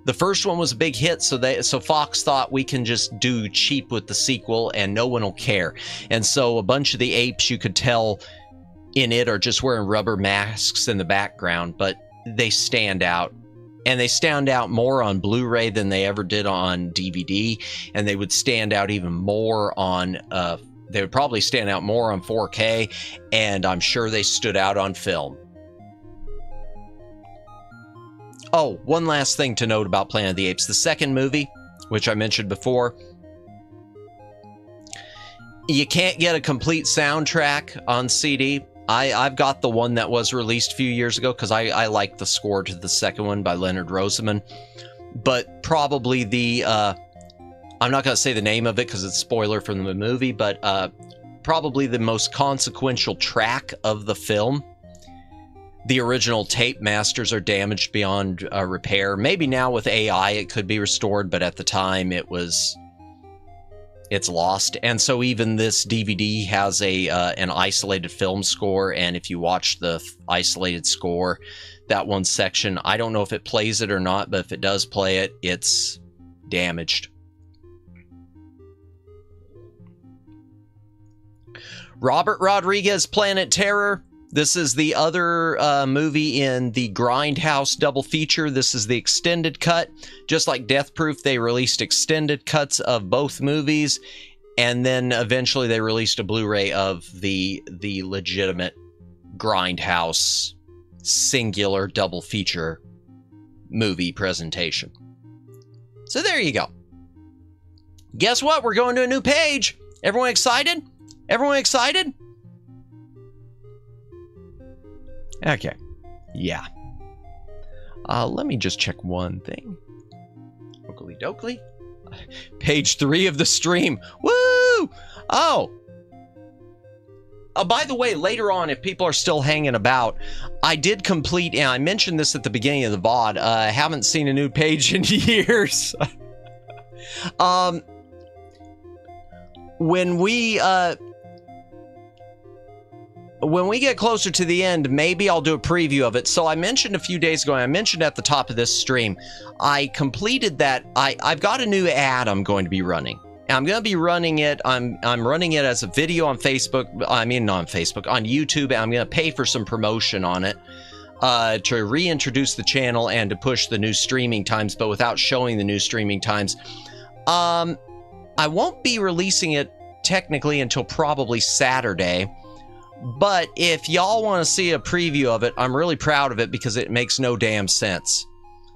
A: the first one was a big hit, so Fox thought, we can just do cheap with the sequel and no one will care. And so a bunch of the apes, you could tell in it, are just wearing rubber masks in the background, but they stand out. And they stand out more on Blu-ray than they ever did on DVD. And they would stand out even more on, they would probably stand out more on 4K. And I'm sure they stood out on film. Oh, one last thing to note about Planet of the Apes. The second movie, which I mentioned before, you can't get a complete soundtrack on CD. I've got the one that was released a few years ago because I like the score to the second one by Leonard Rosenman. But probably I'm not going to say the name of it because it's a spoiler from the movie, but probably the most consequential track of the film. The original tape masters are damaged beyond repair. Maybe now with AI it could be restored, but at the time it's lost. And so even this DVD has an isolated film score, and if you watch the isolated score, that one section, I don't know if it plays it or not, but if it does play it, it's damaged. Robert Rodriguez, Planet Terror. This is the other movie in the Grindhouse double feature. This is the extended cut. Just like Death Proof, they released extended cuts of both movies, and then eventually they released a Blu-ray of the legitimate Grindhouse singular double feature movie presentation. So there you go. Guess what? We're going to a new page. Everyone excited? Everyone excited? Okay, yeah. Let me just check one thing. Oakley dokley. Page 3 of the stream. Woo! Oh, by the way, later on, if people are still hanging about, I did complete, and I mentioned this at the beginning of the VOD, I haven't seen a new page in years. When we get closer to the end, maybe I'll do a preview of it. So I mentioned a few days ago, and I mentioned at the top of this stream, I completed that. I've got a new ad I'm going to be running. I'm going to be running it. I'm running it as a video on Facebook. I mean, not on Facebook, on YouTube. And I'm going to pay for some promotion on it to reintroduce the channel and to push the new streaming times, but without showing the new streaming times. I won't be releasing it technically until probably Saturday. But if y'all want to see a preview of it, I'm really proud of it because it makes no damn sense.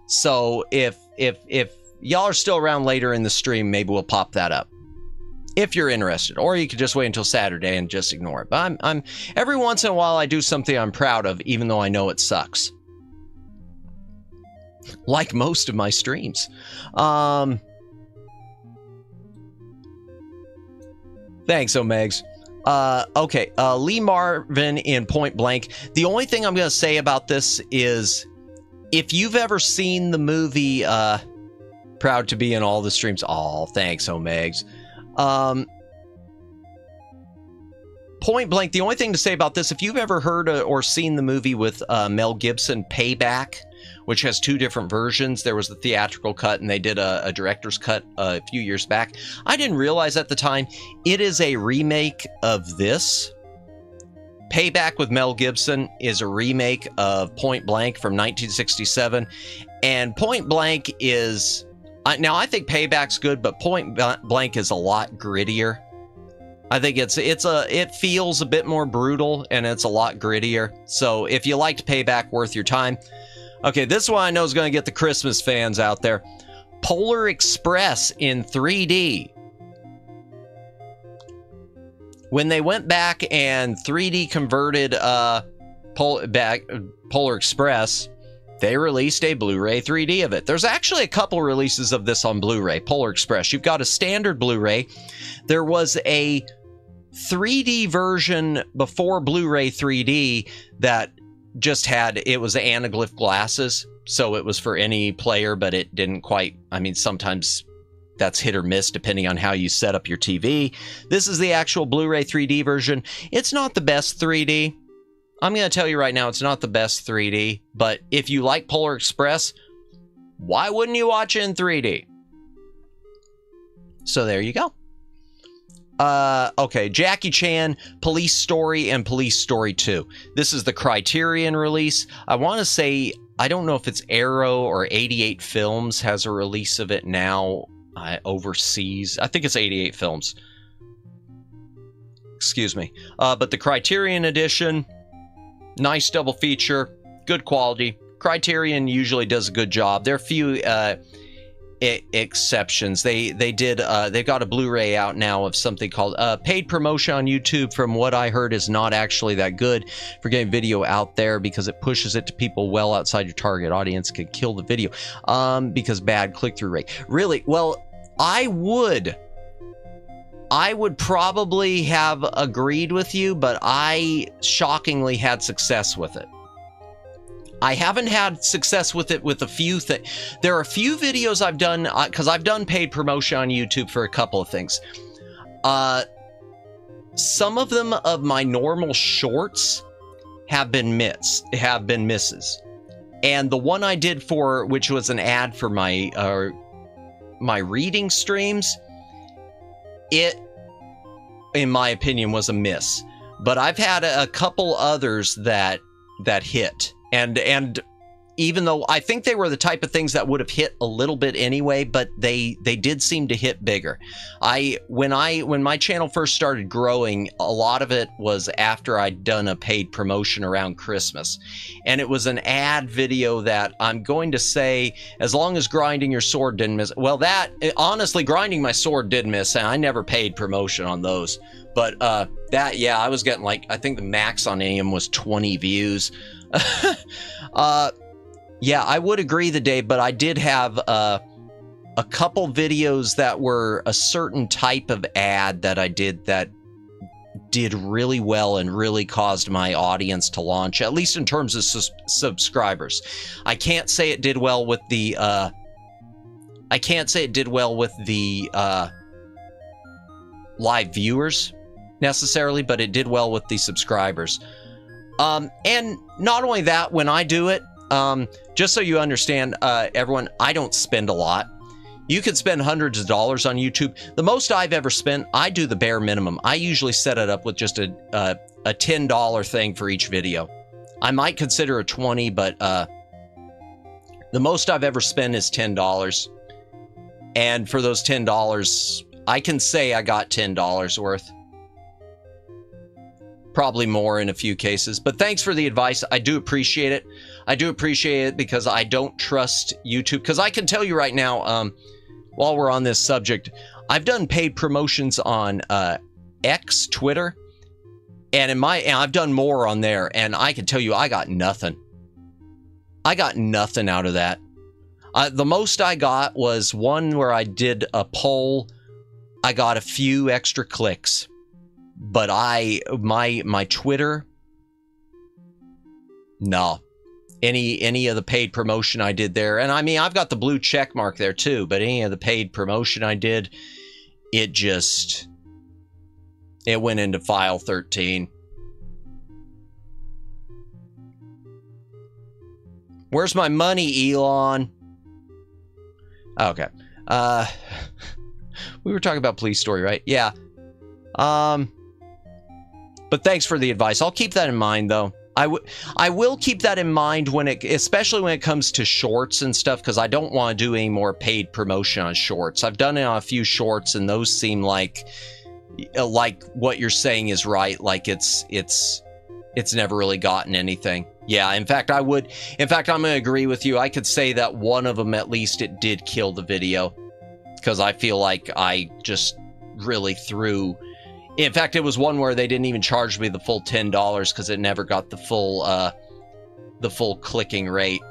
A: So if y'all are still around later in the stream, maybe we'll pop that up. if you're interested, or you could just wait until Saturday and just ignore it. But I'm every once in a while I do something I'm proud of, even though I know it sucks. Like most of my streams. Thanks, Omegs. Okay, Lee Marvin in Point Blank. The only thing I'm going to say about this is, if you've ever seen the movie, proud to be in all the streams. Oh, thanks, Omegs. Point Blank, the only thing to say about this, if you've ever heard or seen the movie with Mel Gibson, Payback, which has two different versions. There was the theatrical cut, and they did a director's cut a few years back. I didn't realize at the time, it is a remake of this. Payback with Mel Gibson is a remake of Point Blank from 1967. And Point Blank is... now, I think Payback's good, but Point Blank is a lot grittier. I think it feels a bit more brutal, and it's a lot grittier. So if you liked Payback, worth your time. Okay, this one I know is going to get the Christmas fans out there. Polar Express in 3D. When they went back and 3D converted Polar Express, they released a Blu-ray 3D of it. There's actually a couple releases of this on Blu-ray, Polar Express. You've got a standard Blu-ray. There was a 3D version before Blu-ray 3D that just had, it was anaglyph glasses, so it was for any player, but it didn't quite, I mean, sometimes that's hit or miss depending on how you set up your TV. This is the actual Blu-ray 3D version. It's not the best 3D. I'm going to tell you right now, it's not the best 3D, but if you like Polar Express, why wouldn't you watch it in 3D? So there you go. Okay, Jackie Chan, Police Story, and Police Story 2. This is the Criterion release. I want to say, I don't know if it's Arrow or 88 Films has a release of it now overseas. I think it's 88 Films. Excuse me. But the Criterion edition, nice double feature, good quality. Criterion usually does a good job. There are a few exceptions. They've got a Blu-ray out now of something called paid promotion on YouTube. From what I heard, is not actually that good for getting video out there because it pushes it to people well outside your target audience, can kill the video because bad click-through rate. Really? Well, I would probably have agreed with you, but I shockingly had success with it. I haven't had success with it with a few things. There are a few videos I've done, because I've done paid promotion on YouTube for a couple of things. Some of them of my normal shorts have been misses. And the one I did for, which was an ad for my reading streams, it, in my opinion, was a miss. But I've had a couple others that hit. And even though I think they were the type of things that would have hit a little bit anyway, but they did seem to hit bigger. When my channel first started growing, a lot of it was after I'd done a paid promotion around Christmas. And it was an ad video that I'm going to say, as long as grinding your sword didn't miss. Well, honestly, grinding my sword did miss, and I never paid promotion on those. But yeah, I was getting like, I think the max on any of them was 20 views. Yeah, I would agree the day, but I did have a couple videos that were a certain type of ad that I did that did really well and really caused my audience to launch, at least in terms of subscribers. I can't say it did well with the live viewers necessarily, but it did well with the subscribers. And not only that, when I do it, just so you understand, everyone, I don't spend a lot. You could spend hundreds of dollars on YouTube. The most I've ever spent, I do the bare minimum. I usually set it up with just a $10 thing for each video. I might consider a 20, but the most I've ever spent is $10. And for those $10, I can say I got $10 worth. Probably more in a few cases, but thanks for the advice. I do appreciate it. I do appreciate it because I don't trust YouTube. Because I can tell you right now, while we're on this subject, I've done paid promotions on X, Twitter, and I've done more on there, and I can tell you I got nothing. I got nothing out of that. The most I got was one where I did a poll. I got a few extra clicks, but my Twitter, no. Any of the paid promotion I did there, and I mean I've got the blue check mark there too, but any of the paid promotion I did, it went into file 13. Where's my money, Elon? Okay. We were talking about Police Story, right? Yeah. But thanks for the advice. I'll keep that in mind, though. I will keep that in mind especially when it comes to shorts and stuff, because I don't want to do any more paid promotion on shorts. I've done it on a few shorts, and those seem like what you're saying is right. Like it's never really gotten anything. Yeah, in fact, I'm going to agree with you. I could say that one of them, at least, it did kill the video, because I feel like I just really threw. In fact, it was one where they didn't even charge me the full $10 because it never got the full clicking rate.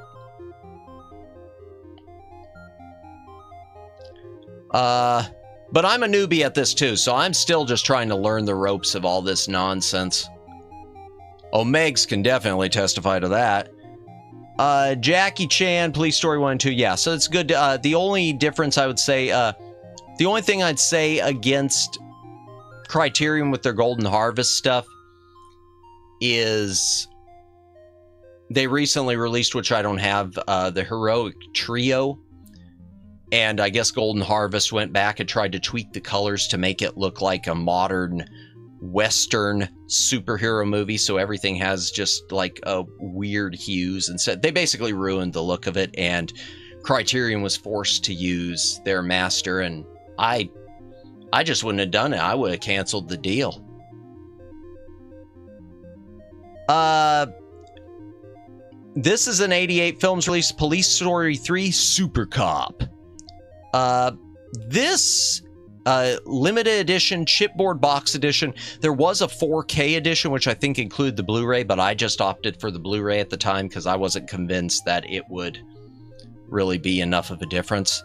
A: But I'm a newbie at this too, so I'm still just trying to learn the ropes of all this nonsense. Oh, Megs can definitely testify to that. Jackie Chan, Police Story 1 and 2. Yeah, so it's good. The only difference I would say, the only thing I'd say against Criterion with their Golden Harvest stuff is they recently released, which I don't have, the Heroic Trio. And I guess Golden Harvest went back and tried to tweak the colors to make it look like a modern Western superhero movie, so everything has just like a weird hues. Instead, they basically ruined the look of it, and Criterion was forced to use their master, and I just wouldn't have done it. I would have canceled the deal. This is an 88 Films release, Police Story 3 Super Cop. This limited edition, chipboard box edition. There was a 4K edition, which I think included the Blu-ray, but I just opted for the Blu-ray at the time because I wasn't convinced that it would really be enough of a difference.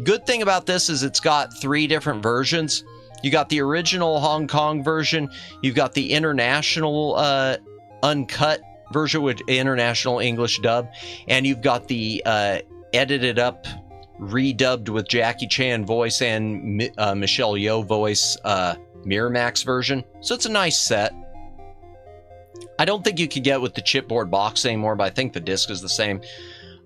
A: Good thing about this is it's got 3 different versions. You got the original Hong Kong version, you've got the international uncut version with international English dub, and you've got the edited up, redubbed with Jackie Chan voice and Michelle Yeoh voice Miramax version. So it's a nice set. I don't think you could get with the chipboard box anymore, but I think the disc is the same.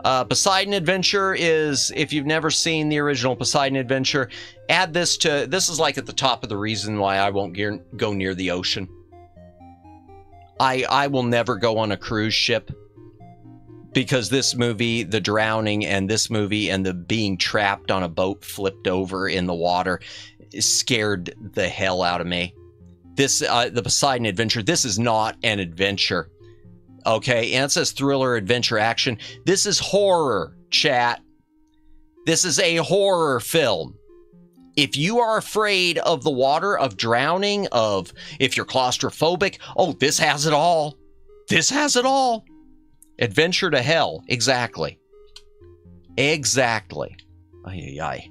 A: Poseidon Adventure is, if you've never seen the original Poseidon Adventure, add this to, this is like at the top of the reason why I won't go near the ocean. I will never go on a cruise ship, because this movie, the drowning, and this movie and the being trapped on a boat flipped over in the water scared the hell out of me. This, the Poseidon Adventure, this is not an adventure. Okay, and it says thriller, adventure, action. This is horror, chat. This is a horror film. If you are afraid of the water, of drowning, of if you're claustrophobic, oh, this has it all. This has it all. Adventure to hell. Exactly. Exactly. Ay, ay, ay.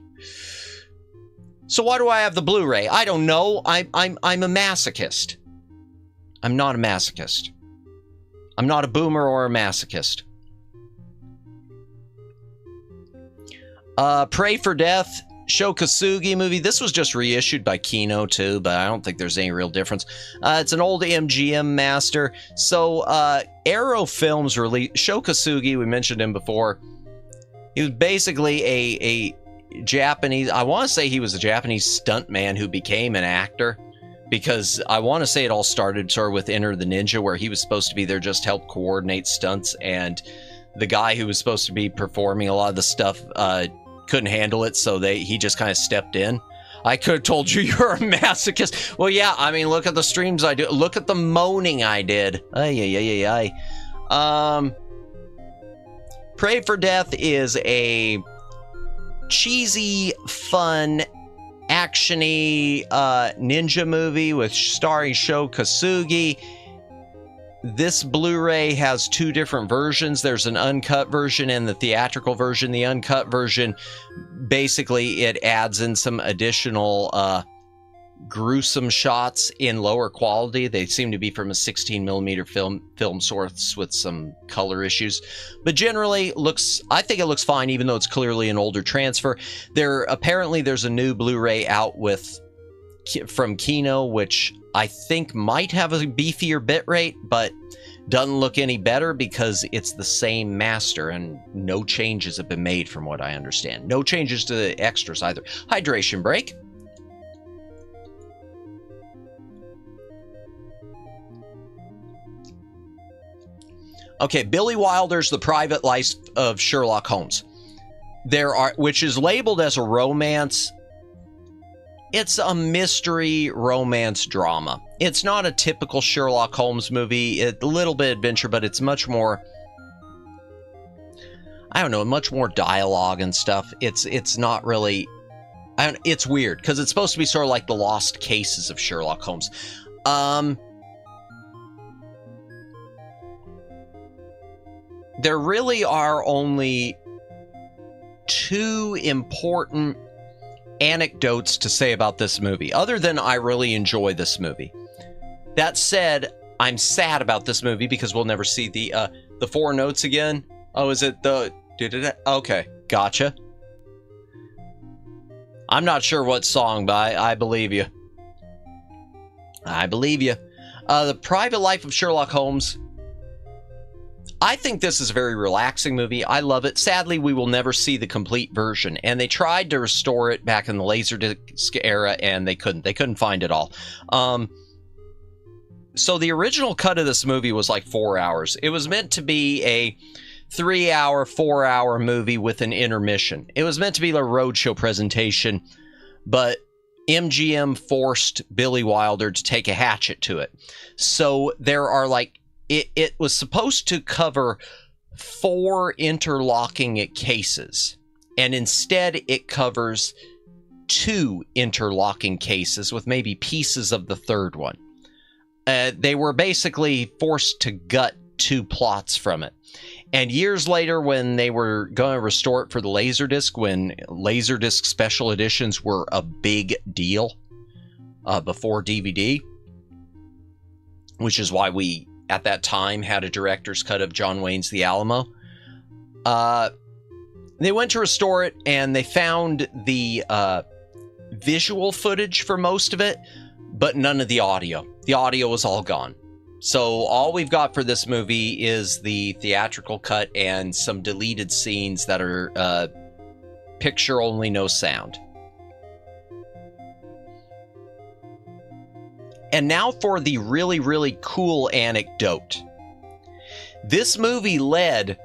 A: So why do I have the Blu-ray? I don't know. I'm a masochist. I'm not a masochist. I'm not a boomer or a masochist. Pray for Death, Sho Kosugi movie. This was just reissued by Kino too, but I don't think there's any real difference. It's an old MGM master. So Arrow Films released Sho Kosugi. We mentioned him before. He was basically a Japanese, I want to say he was a Japanese stuntman who became an actor, because I want to say it all started sort of with Enter the Ninja, where he was supposed to be there just to help coordinate stunts, and the guy who was supposed to be performing a lot of the stuff couldn't handle it, so he just kind of stepped in. I could have told you you're a masochist. Well, yeah, I mean, look at the streams I do. Look at the moaning I did. Ay, ay, ay, ay. Pray for Death is a cheesy, fun, actiony ninja movie with starring Sho Kosugi. This Blu-ray has two different versions. There's an uncut version and the theatrical version. The uncut version, basically, it adds in some additional gruesome shots in lower quality. They seem to be from a 16mm film source with some color issues, but generally I think it looks fine, even though it's clearly an older transfer. Apparently there's a new Blu-ray out from Kino, which I think might have a beefier bitrate, but doesn't look any better because it's the same master and no changes have been made from what I understand. No changes to the extras either. Hydration break. Okay, Billy Wilder's The Private Life of Sherlock Holmes. Which is labeled as a romance. It's a mystery romance drama. It's not a typical Sherlock Holmes movie. A little bit adventure, but it's much more, I don't know, much more dialogue and stuff. It's not really, it's weird because it's supposed to be sort of like the Lost Cases of Sherlock Holmes. There really are only two important anecdotes to say about this movie, other than I really enjoy this movie. That said, I'm sad about this movie because we'll never see the four notes again. Oh, is it the... Okay, gotcha. I'm not sure what song, but I believe you. I believe you. The Private Life of Sherlock Holmes. I think this is a very relaxing movie. I love it. Sadly, we will never see the complete version. And they tried to restore it back in the Laserdisc era, and they couldn't. They couldn't find it all. So the original cut of this movie was like 4 hours. It was meant to be a 3-hour, 4-hour movie with an intermission. It was meant to be a roadshow presentation, but MGM forced Billy Wilder to take a hatchet to it. So there are like, it was supposed to cover 4 interlocking cases, and instead it covers 2 interlocking cases with maybe pieces of the third one. They were basically forced to gut 2 plots from it. And years later, when they were going to restore it for the Laserdisc, when Laserdisc special editions were a big deal before DVD, which is why we at that time had a director's cut of John Wayne's The Alamo. They went to restore it, and they found the visual footage for most of it, but none of the audio. The audio was all gone. So all we've got for this movie is the theatrical cut and some deleted scenes that are picture only, no sound. And now for the really, really cool anecdote. This movie led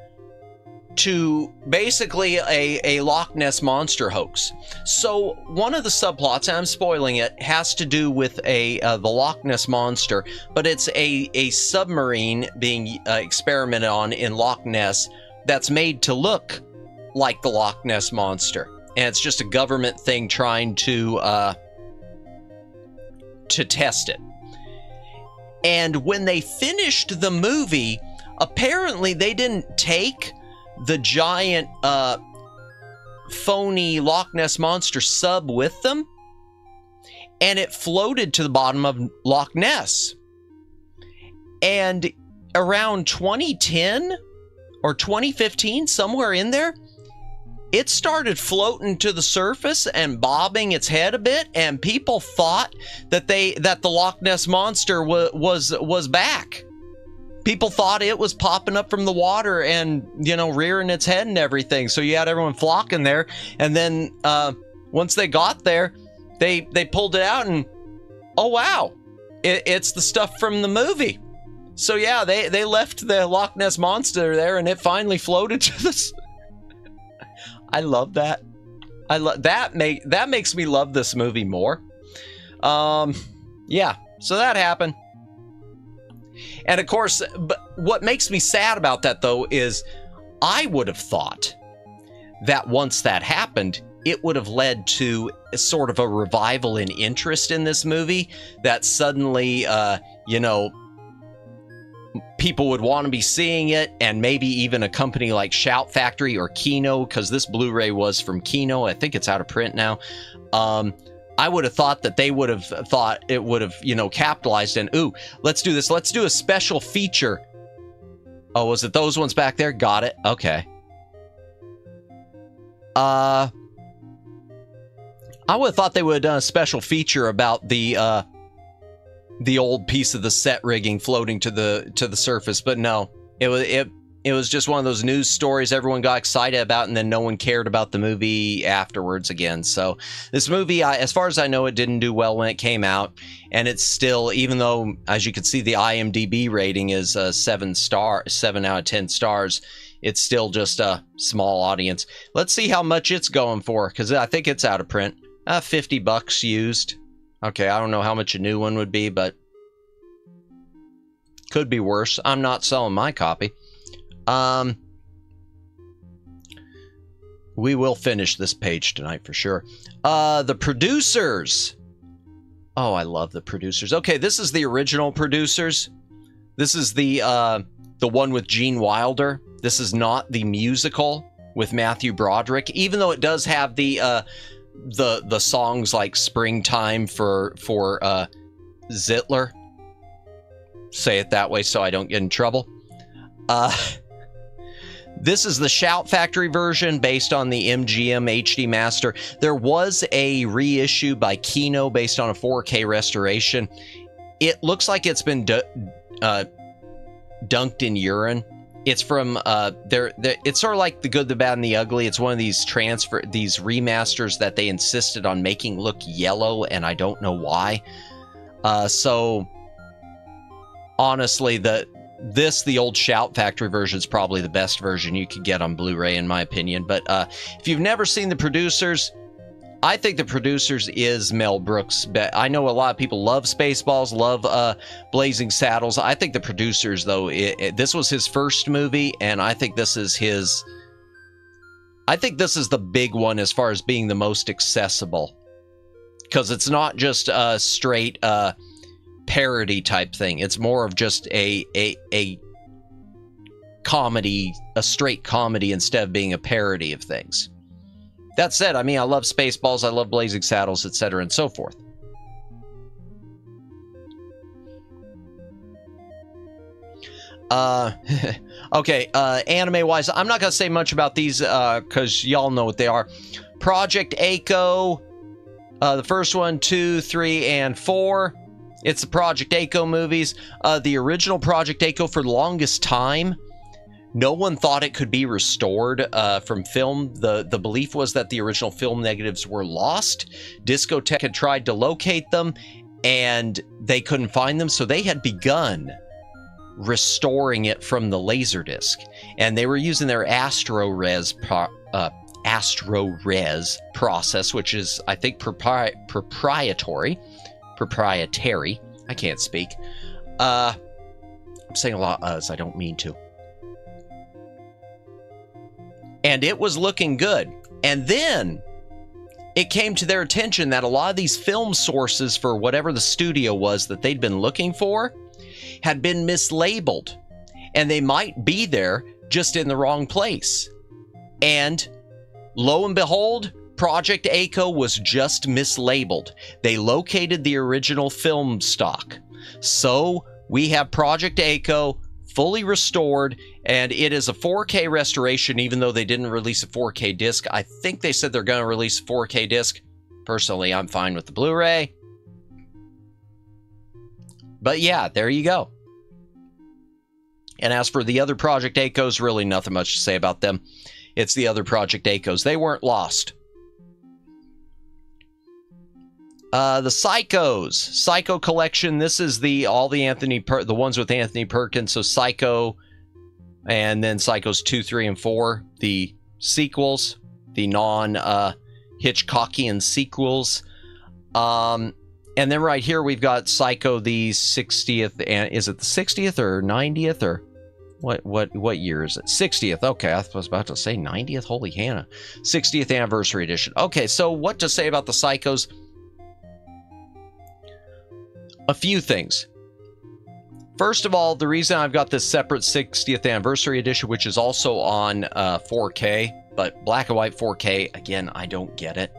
A: to basically a Loch Ness Monster hoax. So one of the subplots, and I'm spoiling it, has to do with the Loch Ness Monster, but it's a submarine being experimented on in Loch Ness that's made to look like the Loch Ness Monster. And it's just a government thing trying to test it. And when they finished the movie, apparently they didn't take the giant phony Loch Ness Monster sub with them, and it floated to the bottom of Loch Ness. And around 2010 or 2015, somewhere in there, it started floating to the surface and bobbing its head a bit, and people thought that the Loch Ness Monster was back. People thought it was popping up from the water and, you know, rearing its head and everything. So you had everyone flocking there, and then once they got there, they pulled it out, and oh wow, it's the stuff from the movie. So yeah, they left the Loch Ness Monster there, and it finally floated to the. I love that. I love that. That makes me love this movie more. Yeah. So that happened. And of course, but what makes me sad about that though is I would have thought that once that happened, it would have led to sort of a revival in interest in this movie, that suddenly, you know, people would want to be seeing it, and maybe even a company like Shout Factory or Kino, because this Blu-ray was from Kino. I think it's out of print now. I would have thought that they would have thought it would have, you know, capitalized and, ooh, let's do this. Let's do a special feature. Oh, was it those ones back there? Got it. Okay. I would have thought they would have done a special feature about the old piece of the set rigging floating to the surface, but no, it was just one of those news stories everyone got excited about, and then no one cared about the movie afterwards again. So this movie, as far as I know, it didn't do well when it came out, and it's still, even though, as you can see, the IMDb rating is 7 out of 10 stars, it's still just a small audience. Let's see how much it's going for, because I think it's out of print. $50 used. Okay, I don't know how much a new one would be, but could be worse. I'm not selling my copy. We will finish this page tonight for sure. The producers. Oh, I love the producers. Okay, this is the original producers. This is the one with Gene Wilder. This is not the musical with Matthew Broderick, even though it does have the songs like Springtime for Zitler. Say it that way so I don't get in trouble. This is the Shout Factory version based on the MGM HD Master. There was a reissue by Kino based on a 4K restoration. It looks like it's been dunked in urine. It's from it's sort of like The Good, the Bad, and the Ugly. It's one of these remasters that they insisted on making look yellow, and I don't know why. So honestly, the old Shout Factory version is probably the best version you could get on Blu-ray, in my opinion. But if you've never seen The Producers, I think The Producers is Mel Brooks. I know a lot of people love Spaceballs, love Blazing Saddles. I think The Producers, though, this was his first movie, and I think this is the big one as far as being the most accessible, because it's not just a straight parody type thing. It's more of just a comedy, a straight comedy, instead of being a parody of things. That said, I mean, I love Spaceballs, I love Blazing Saddles, etc., and so forth. Okay, anime-wise, I'm not going to say much about these, because y'all know what they are. Project A-ko, the first one, 2, 3, and 4. It's the Project A-ko movies. The original Project A-ko, for the longest time, no one thought it could be restored from film. The belief was that the original film negatives were lost. Discotek had tried to locate them, and they couldn't find them, so they had begun restoring it from the Laserdisc. And they were using their AstroRes process, which is, I think, proprietary. I can't speak. I'm saying a lot of us. I don't mean to. And it was looking good. And then it came to their attention that a lot of these film sources for whatever the studio was that they'd been looking for had been mislabeled. And they might be there just in the wrong place. And lo and behold, Project A-ko was just mislabeled. They located the original film stock. So we have Project A-ko fully restored, and it is a 4K restoration, even though they didn't release a 4K disc. I think they said they're going to release a 4K disc. Personally, I'm fine with the Blu-ray. But yeah, there you go. And as for the other Project A-kos, really nothing much to say about them. It's the other Project A-kos. They weren't lost. The Psycho collection. This is the ones with Anthony Perkins. So Psycho, and then Psychos 2, 3, and 4. The sequels, the non-Hitchcockian sequels. And then right here we've got Psycho, the 60th, and is it the 60th or 90th or What year is it? 60th. Okay, I was about to say 90th. Holy Hannah. 60th anniversary edition. Okay, so what to say about the Psychos? A few things. First of all, the reason I've got this separate 60th anniversary edition, which is also on 4K, but black and white 4K, again, I don't get it.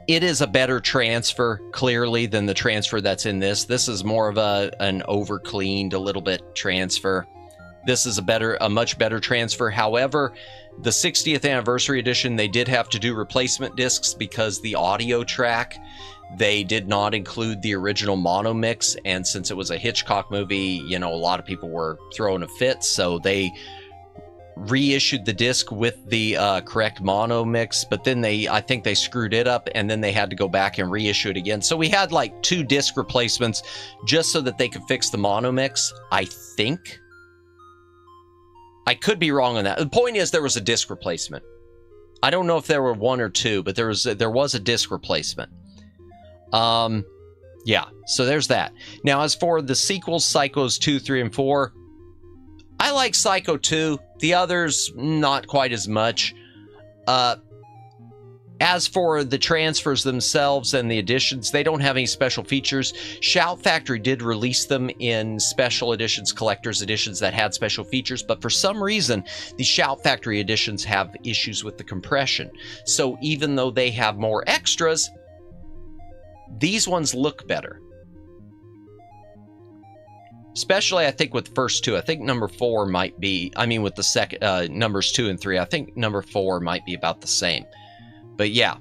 A: It is a better transfer, clearly, than the transfer that's in this. This is more of an over-cleaned, a little bit transfer. This is a much better transfer. However, the 60th anniversary edition, they did have to do replacement discs because the audio track, they did not include the original mono mix. And since it was a Hitchcock movie, you know, a lot of people were throwing a fit. So they reissued the disc with the correct mono mix, but then I think they screwed it up, and then they had to go back and reissue it again. So we had like 2 disc replacements just so that they could fix the mono mix, I think. I could be wrong on that. The point is, there was a disc replacement. I don't know if there were 1 or 2, but there was a disc replacement. Yeah, so there's that. Now, as for the sequels, Psychos 2, 3, and 4, I like Psycho 2. The others, not quite as much. As for the transfers themselves and the editions, they don't have any special features. Shout Factory did release them in special editions, collector's editions that had special features, but for some reason, the Shout Factory editions have issues with the compression. So even though they have more extras, these ones look better. Especially, I think, with the first 2. I think number 4 might be, I mean, with the second, numbers 2 and 3, I think number 4 might be about the same. But yeah.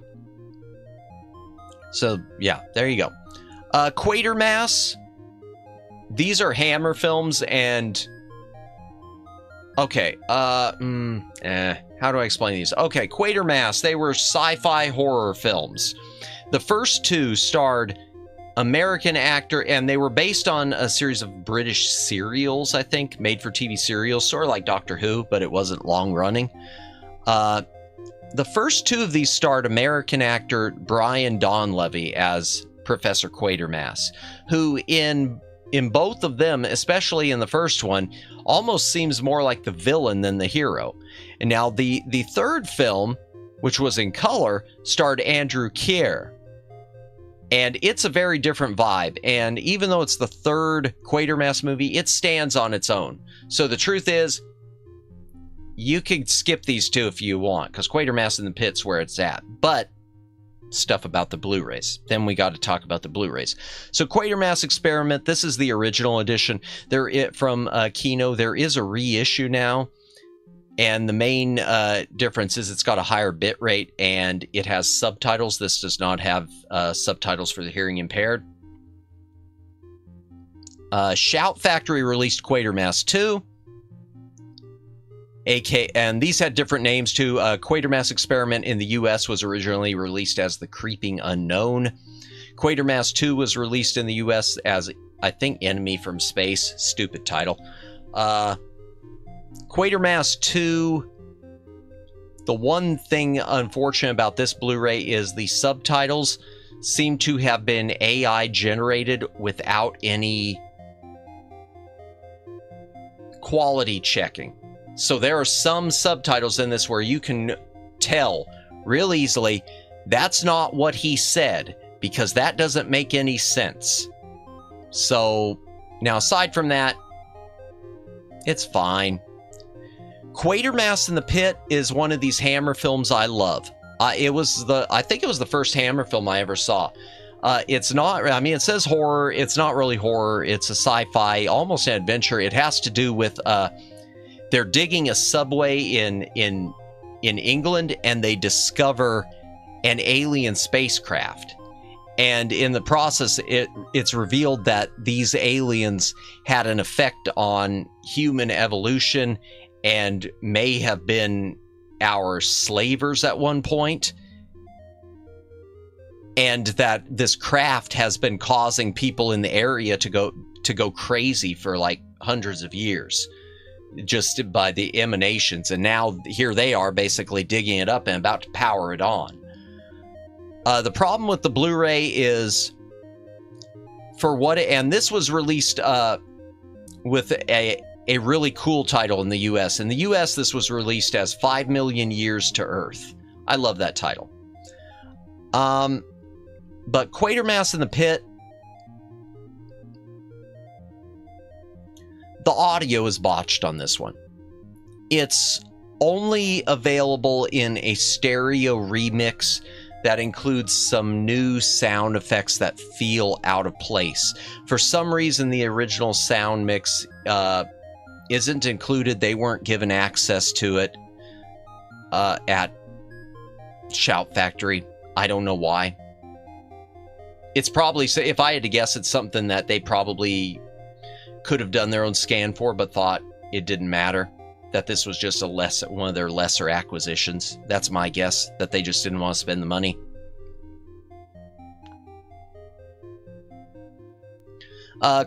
A: So, yeah, there you go. Quatermass. These are Hammer films, and... Okay, how do I explain these? Okay, Quatermass, they were sci-fi horror films. The first 2 starred American actor, and they were based on a series of British serials, I think, made for TV serials, sort of like Doctor Who, but it wasn't long running. The first 2 of these starred American actor Brian Donlevy as Professor Quatermass, who in both of them, especially in the first one, almost seems more like the villain than the hero. And now the third film, which was in color, starred Andrew Keir. And it's a very different vibe. And even though it's the third Quatermass movie, it stands on its own. So the truth is, you can skip these 2 if you want, because Quatermass in the Pit's where it's at. But stuff about the Blu-rays. Then we got to talk about the Blu-rays. So Quatermass Experiment, this is the original edition. From Kino, there is a reissue now. And the main difference is it's got a higher bit rate and it has subtitles. This does not have subtitles for the hearing impaired. Shout Factory released Quatermass 2. And these had different names too. Quatermass Experiment in the US was originally released as The Creeping Unknown. Quatermass 2 was released in the US as, I think, Enemy from Space. Stupid title. Quatermass 2, the one thing unfortunate about this Blu-ray is the subtitles seem to have been AI generated without any quality checking. So there are some subtitles in this where you can tell real easily that's not what he said, because that doesn't make any sense. So now, aside from that, it's fine. Quatermass in the Pit is one of these Hammer films I love. I think it was the first Hammer film I ever saw. It's not, I mean, it says horror. It's not really horror. It's a sci-fi, almost an adventure. It has to do with, they're digging a subway in England, and they discover an alien spacecraft. And in the process, it's revealed that these aliens had an effect on human evolution and may have been our slavers at one point. And that this craft has been causing people in the area to go crazy for like hundreds of years, just by the emanations. And now here they are basically digging it up and about to power it on. The problem with the Blu-ray is, and this was released with a really cool title in the US. In the US, this was released as 5 Million Years to Earth. I love that title. But Quatermass in the Pit, the audio is botched on this one. It's only available in a stereo remix that includes some new sound effects that feel out of place. For some reason, the original sound mix isn't included. They weren't given access to it at Shout Factory. I don't know why. It's probably, if I had to guess, it's something that they probably could have done their own scan for, but thought it didn't matter. That this was just one of their lesser acquisitions. That's my guess, that they just didn't want to spend the money.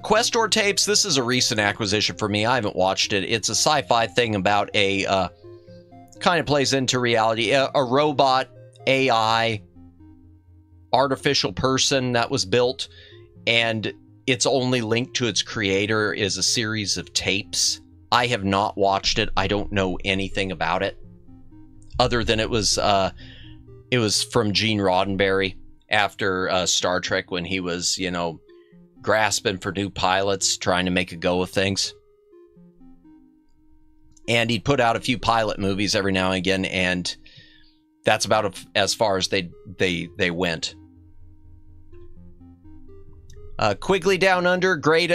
A: Questor Tapes, this is a recent acquisition for me. I haven't watched it. It's a sci-fi thing about a, kind of plays into reality, a robot, AI, artificial person that was built, and its only link to its creator is a series of tapes. I have not watched it. I don't know anything about it, other than it was from Gene Roddenberry after Star Trek, when he was, you know, grasping for new pilots, trying to make a go of things. And he'd put out a few pilot movies every now and again, and that's about as far as they went. Quigley Down Under, great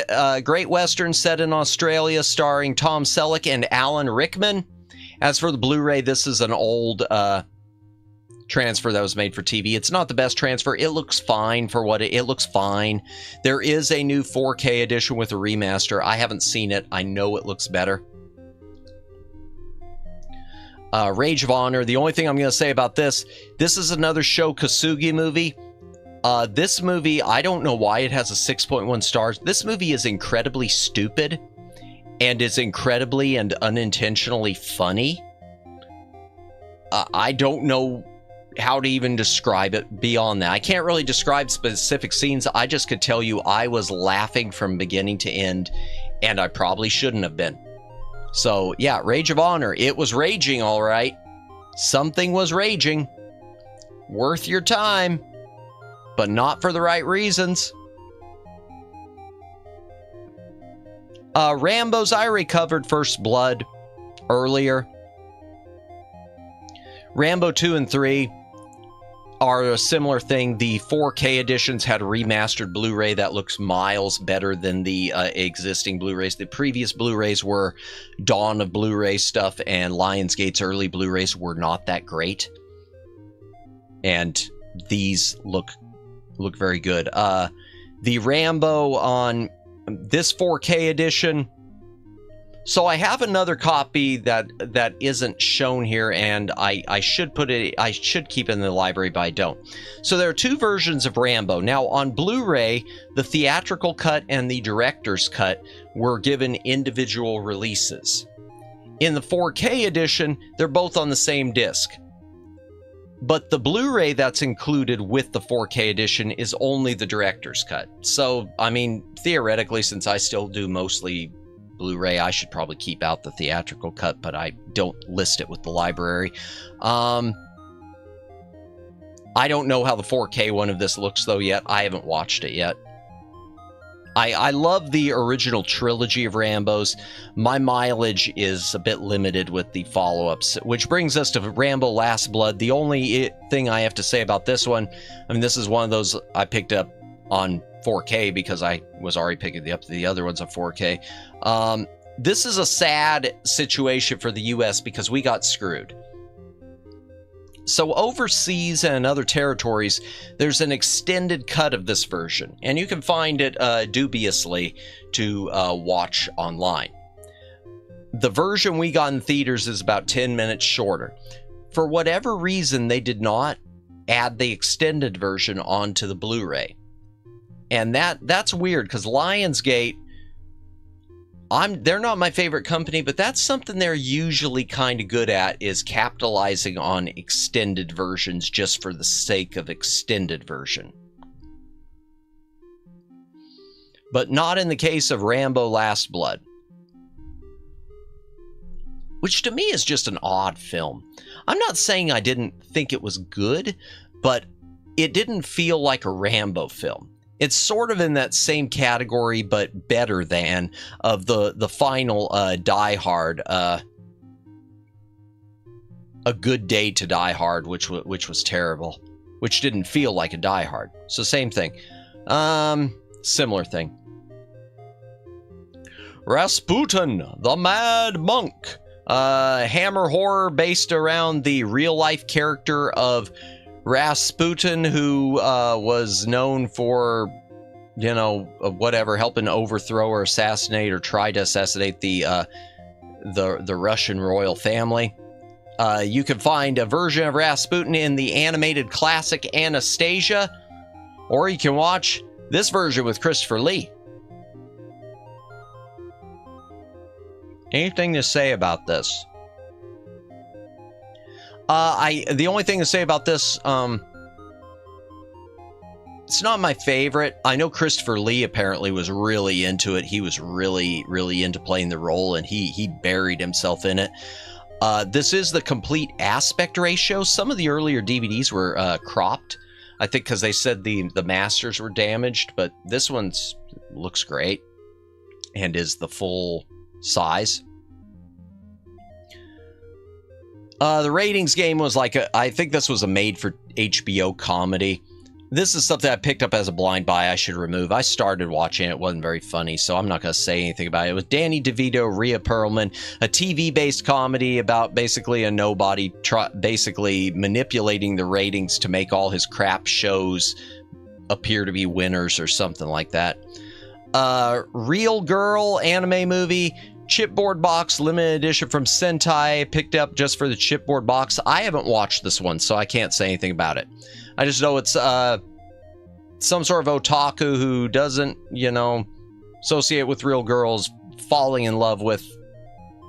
A: Western set in Australia, starring Tom Selleck and Alan Rickman. As for the Blu-ray, this is an old transfer that was made for TV. It's not the best transfer. It looks fine for what it looks fine. There is a new 4K edition with a remaster. I haven't seen it. I know it looks better. Rage of Honor. The only thing I'm going to say about this is another Sho Kosugi movie. This movie, I don't know why it has a 6.1 stars. This movie is incredibly stupid and is incredibly and unintentionally funny. I don't know how to even describe it beyond that. I can't really describe specific scenes. I just could tell you I was laughing from beginning to end, and I probably shouldn't have been. So, yeah, Rage of Honor. It was raging, all right. Something was raging. Worth your time, but not for the right reasons. Rambo's, I already covered First Blood earlier. Rambo 2 and 3 are a similar thing. The 4K editions had a remastered Blu-ray that looks miles better than the existing Blu-rays. The previous Blu-rays were Dawn of Blu-ray stuff, and Lionsgate's early Blu-rays were not that great. And these look very good. The Rambo on this 4K edition. So I have another copy that isn't shown here, and I should keep it in the library, but I don't. So there are two versions of Rambo. Now on Blu-ray, the theatrical cut and the director's cut were given individual releases. In the 4K edition, they're both on the same disc. But the Blu-ray that's included with the 4K edition is only the director's cut. So, I mean, theoretically, since I still do mostly Blu-ray, I should probably keep out the theatrical cut, but I don't list it with the library. I don't know how the 4K one of this looks, though, yet. I haven't watched it yet. I love the original trilogy of Rambos. My mileage is a bit limited with the follow-ups, which brings us to Rambo Last Blood. The only thing I have to say about this one, I mean, this is one of those I picked up on 4K because I was already picking up the other ones on 4K. This is a sad situation for the US because we got screwed. So overseas and in other territories, there's an extended cut of this version, and you can find it dubiously to watch online. The version we got in theaters is about 10 minutes shorter. For whatever reason, they did not add the extended version onto the Blu-ray. And that's weird, because Lionsgate, they're not my favorite company, but that's something they're usually kind of good at, is capitalizing on extended versions just for the sake of extended version. But not in the case of Rambo Last Blood. which to me is just an odd film. I'm not saying I didn't think it was good, but it didn't feel like a Rambo film. It's sort of in that same category, but better than, of the final Die Hard, A Good Day to Die Hard, which was terrible, which didn't feel like a Die Hard. So same thing. Similar thing. Rasputin, the Mad Monk. Hammer horror based around the real-life character of Rasputin, who was known for, you know, whatever, helping overthrow or assassinate or try to assassinate the Russian royal family. You can find a version of Rasputin in the animated classic Anastasia, or you can watch this version with Christopher Lee. Anything to say about this? The only thing to say about this, it's not my favorite. I know Christopher Lee apparently was really into it. He was really, really into playing the role, and he buried himself in it. This is the complete aspect ratio. Some of the earlier DVDs were cropped, I think, because they said the masters were damaged, but this one's looks great and is the full size. The ratings game was like I think this was a made for HBO comedy. This is something I picked up as a blind buy. I should remove. I started watching it. It wasn't very funny, so I'm not going to say anything about it. It was Danny DeVito, Rhea Perlman, a TV-based comedy about basically a nobody basically manipulating the ratings to make all his crap shows appear to be winners or something like that. Real Girl anime movie. Chipboard box, limited edition from Sentai, picked up just for the chipboard box. I haven't watched this one, so I can't say anything about it. I just know it's some sort of otaku who doesn't, you know, associate with real girls, falling in love with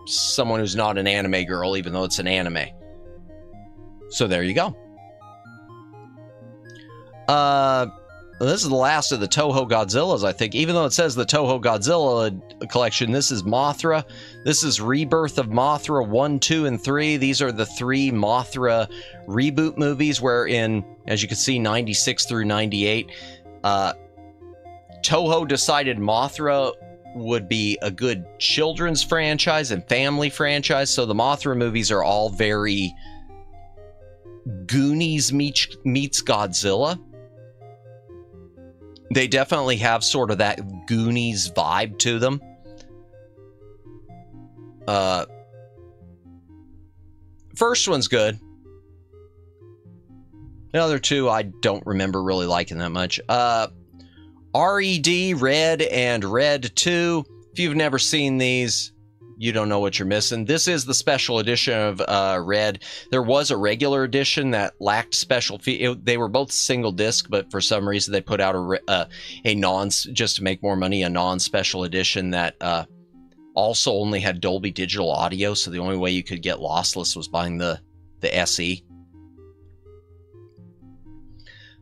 A: someone who's not an anime girl, even though it's an anime. So there you go. This is the last of the Toho Godzillas, I think. Even though it says the Toho Godzilla collection, this is Mothra. This is Rebirth of Mothra 1, 2, and 3. These are the 3 Mothra reboot movies, where in, as you can see, 96 through 98, Toho decided Mothra would be a good children's franchise and family franchise. So the Mothra movies are all very Goonies meets Godzilla. They definitely have sort of that Goonies vibe to them. First one's good. The other two I don't remember really liking that much. RED, Red, and Red 2. If you've never seen these, you don't know what you're missing. This is the special edition of Red. There was a regular edition that lacked special they were both single disc, but for some reason they put out a non, just to make more money, a non-special edition that also only had Dolby Digital audio. So the only way you could get lossless was buying the SE.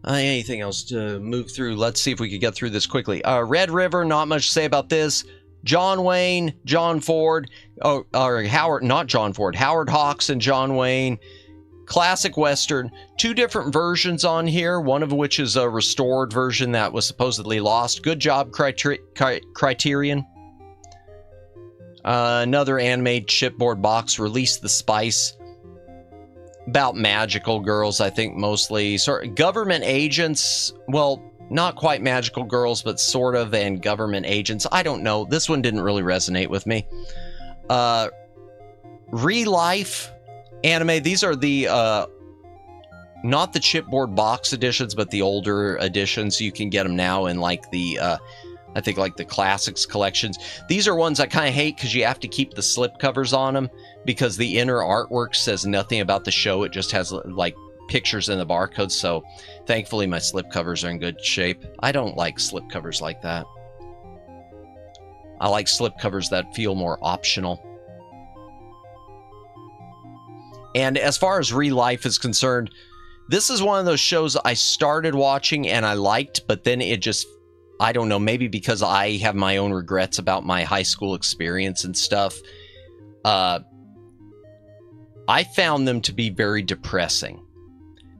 A: Anything else to move through? Let's see if we could get through this quickly. Red River, not much to say about this. John Wayne, John Ford, or Howard, not John Ford, Howard Hawks and John Wayne. Classic Western. 2 different versions on here, one of which is a restored version that was supposedly lost. Good job, Criterion. Another animated chipboard box, Release the Spice. About magical girls, I think, mostly. Government agents, well, not quite magical girls, but sort of, and government agents. I don't know. This one didn't really resonate with me. Re-Life anime. These are the, not the chipboard box editions, but the older editions. You can get them now in like the, I think like the classics collections. These are ones I kind of hate because you have to keep the slipcovers on them because the inner artwork says nothing about the show. It just has like pictures in the barcodes, so thankfully my slipcovers are in good shape. I don't like slipcovers like that. I like slipcovers that feel more optional. And as far as Re-Life is concerned, this is one of those shows I started watching and I liked, but then it just, I don't know, maybe because I have my own regrets about my high school experience and stuff. I found them to be very depressing.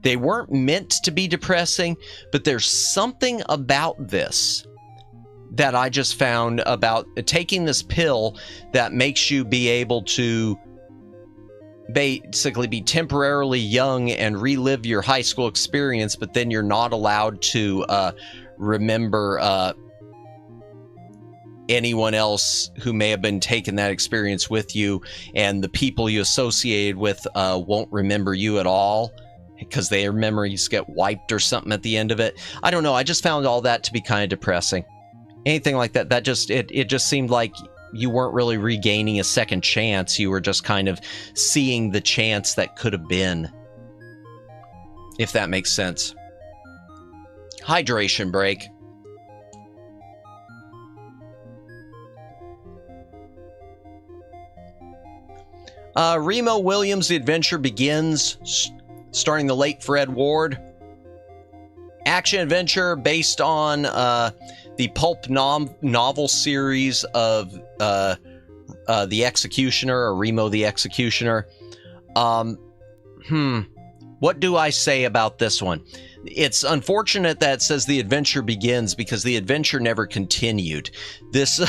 A: They weren't meant to be depressing, but there's something about this that I just found about taking this pill that makes you be able to basically be temporarily young and relive your high school experience, but then you're not allowed to remember anyone else who may have been taking that experience with you, and the people you associated with won't remember you at all because their memories get wiped or something at the end of it. I don't know. I just found all that to be kind of depressing. Anything like that, it just seemed like you weren't really regaining a second chance. You were just kind of seeing the chance that could have been, if that makes sense. Hydration break. Remo Williams' The Adventure Begins, starring the late Fred Ward. Action adventure based on the pulp novel series of The Executioner, or Remo the Executioner. What do I say about this one? It's unfortunate that it says The Adventure Begins, because the adventure never continued. This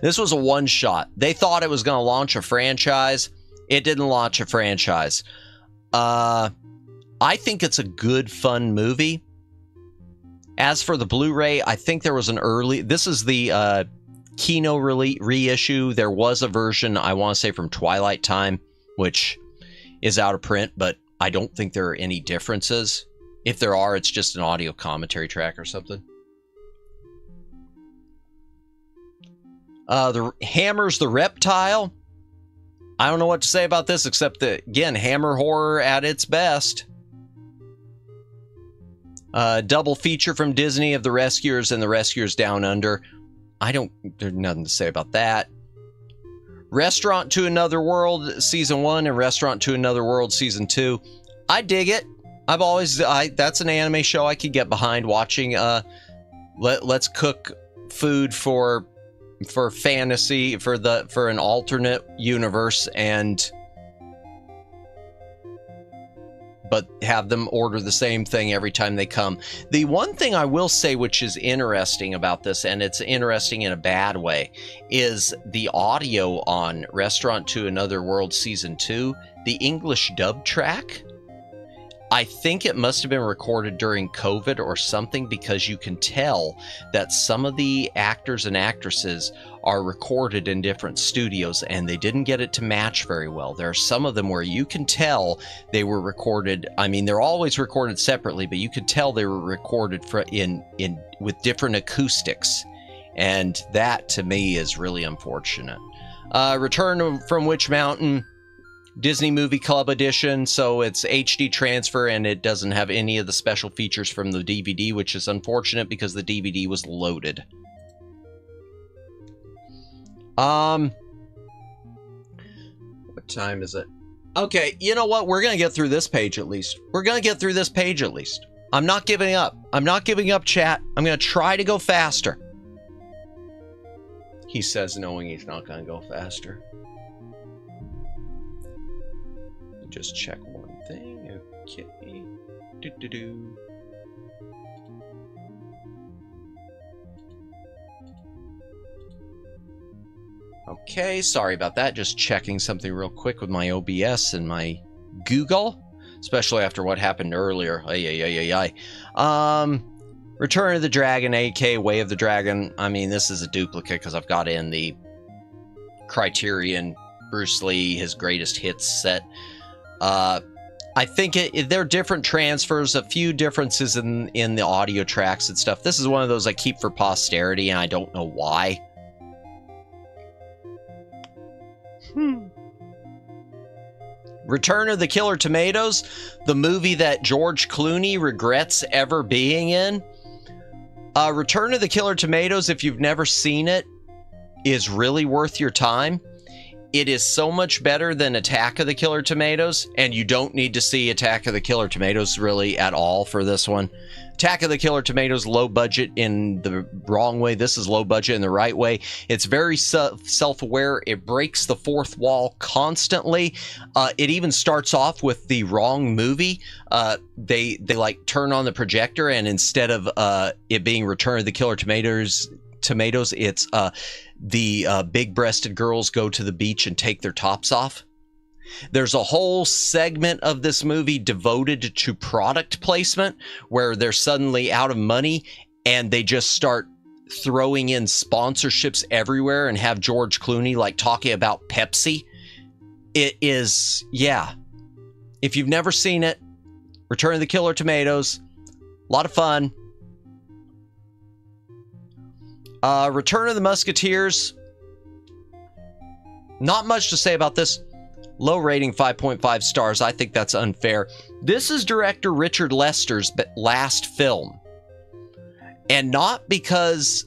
A: this was a one-shot. They thought it was going to launch a franchise. It didn't launch a franchise. I think it's a good, fun movie. As for the Blu-ray, I think there was an early... This is the Kino reissue. There was a version, I want to say, from Twilight Time, which is out of print, but I don't think there are any differences. If there are, it's just an audio commentary track or something. The Hammer's the Reptile. I don't know what to say about this, except that, again, Hammer horror at its best. Double feature from Disney of The Rescuers and The Rescuers Down Under. There's nothing to say about that. Restaurant to Another World Season 1 and Restaurant to Another World Season 2. I dig it. That's an anime show I could get behind watching. Let's cook food for fantasy, for an alternate universe, but have them order the same thing every time they come. The one thing I will say, which is interesting about this, and it's interesting in a bad way, is the audio on Restaurant to Another World Season 2, the English dub track. I think it must have been recorded during COVID or something, because you can tell that some of the actors and actresses are recorded in different studios, and they didn't get it to match very well. There are some of them where you can tell they were recorded. I mean, they're always recorded separately, but you could tell they were recorded with different acoustics, and that to me is really unfortunate. Return from Witch Mountain, Disney Movie Club edition, so it's HD transfer, and it doesn't have any of the special features from the DVD, which is unfortunate because the DVD was loaded. What time is it? Okay, you know what? We're gonna get through this page at least. I'm not giving up. I'm not giving up, chat. I'm gonna try to go faster. He says, knowing he's not gonna go faster. Just check one thing. Okay. Okay, sorry about that. Just checking something real quick with my OBS and my Google, especially after what happened earlier. Return of the Dragon, AK Way of the Dragon. I mean, this is a duplicate because I've got in the Criterion Bruce Lee, his greatest hits set. I think they're different transfers, a few differences in the audio tracks and stuff. This is one of those I keep for posterity, and I don't know why. Return of the Killer Tomatoes, the movie that George Clooney regrets ever being in. Return of the Killer Tomatoes, if you've never seen it, is really worth your time. it is so much better than Attack of the Killer Tomatoes, and you don't need to see Attack of the Killer Tomatoes really at all for this one. Attack of the Killer Tomatoes, low budget in the wrong way. This is low budget in the right way. It's very self-aware. It breaks the fourth wall constantly. It even starts off with the wrong movie. They like turn on the projector, and instead of it being Return of the Killer Tomatoes, it's the big-breasted girls go to the beach and take their tops off. There's a whole segment of this movie devoted to product placement where they're suddenly out of money and they just start throwing in sponsorships everywhere and have George Clooney like talking about Pepsi. It is, yeah. If you've never seen it, Return of the Killer Tomatoes, a lot of fun. Return of the Musketeers. Not much to say about this. Low rating, 5.5 stars. I think that's unfair. This is director Richard Lester's last film. And not because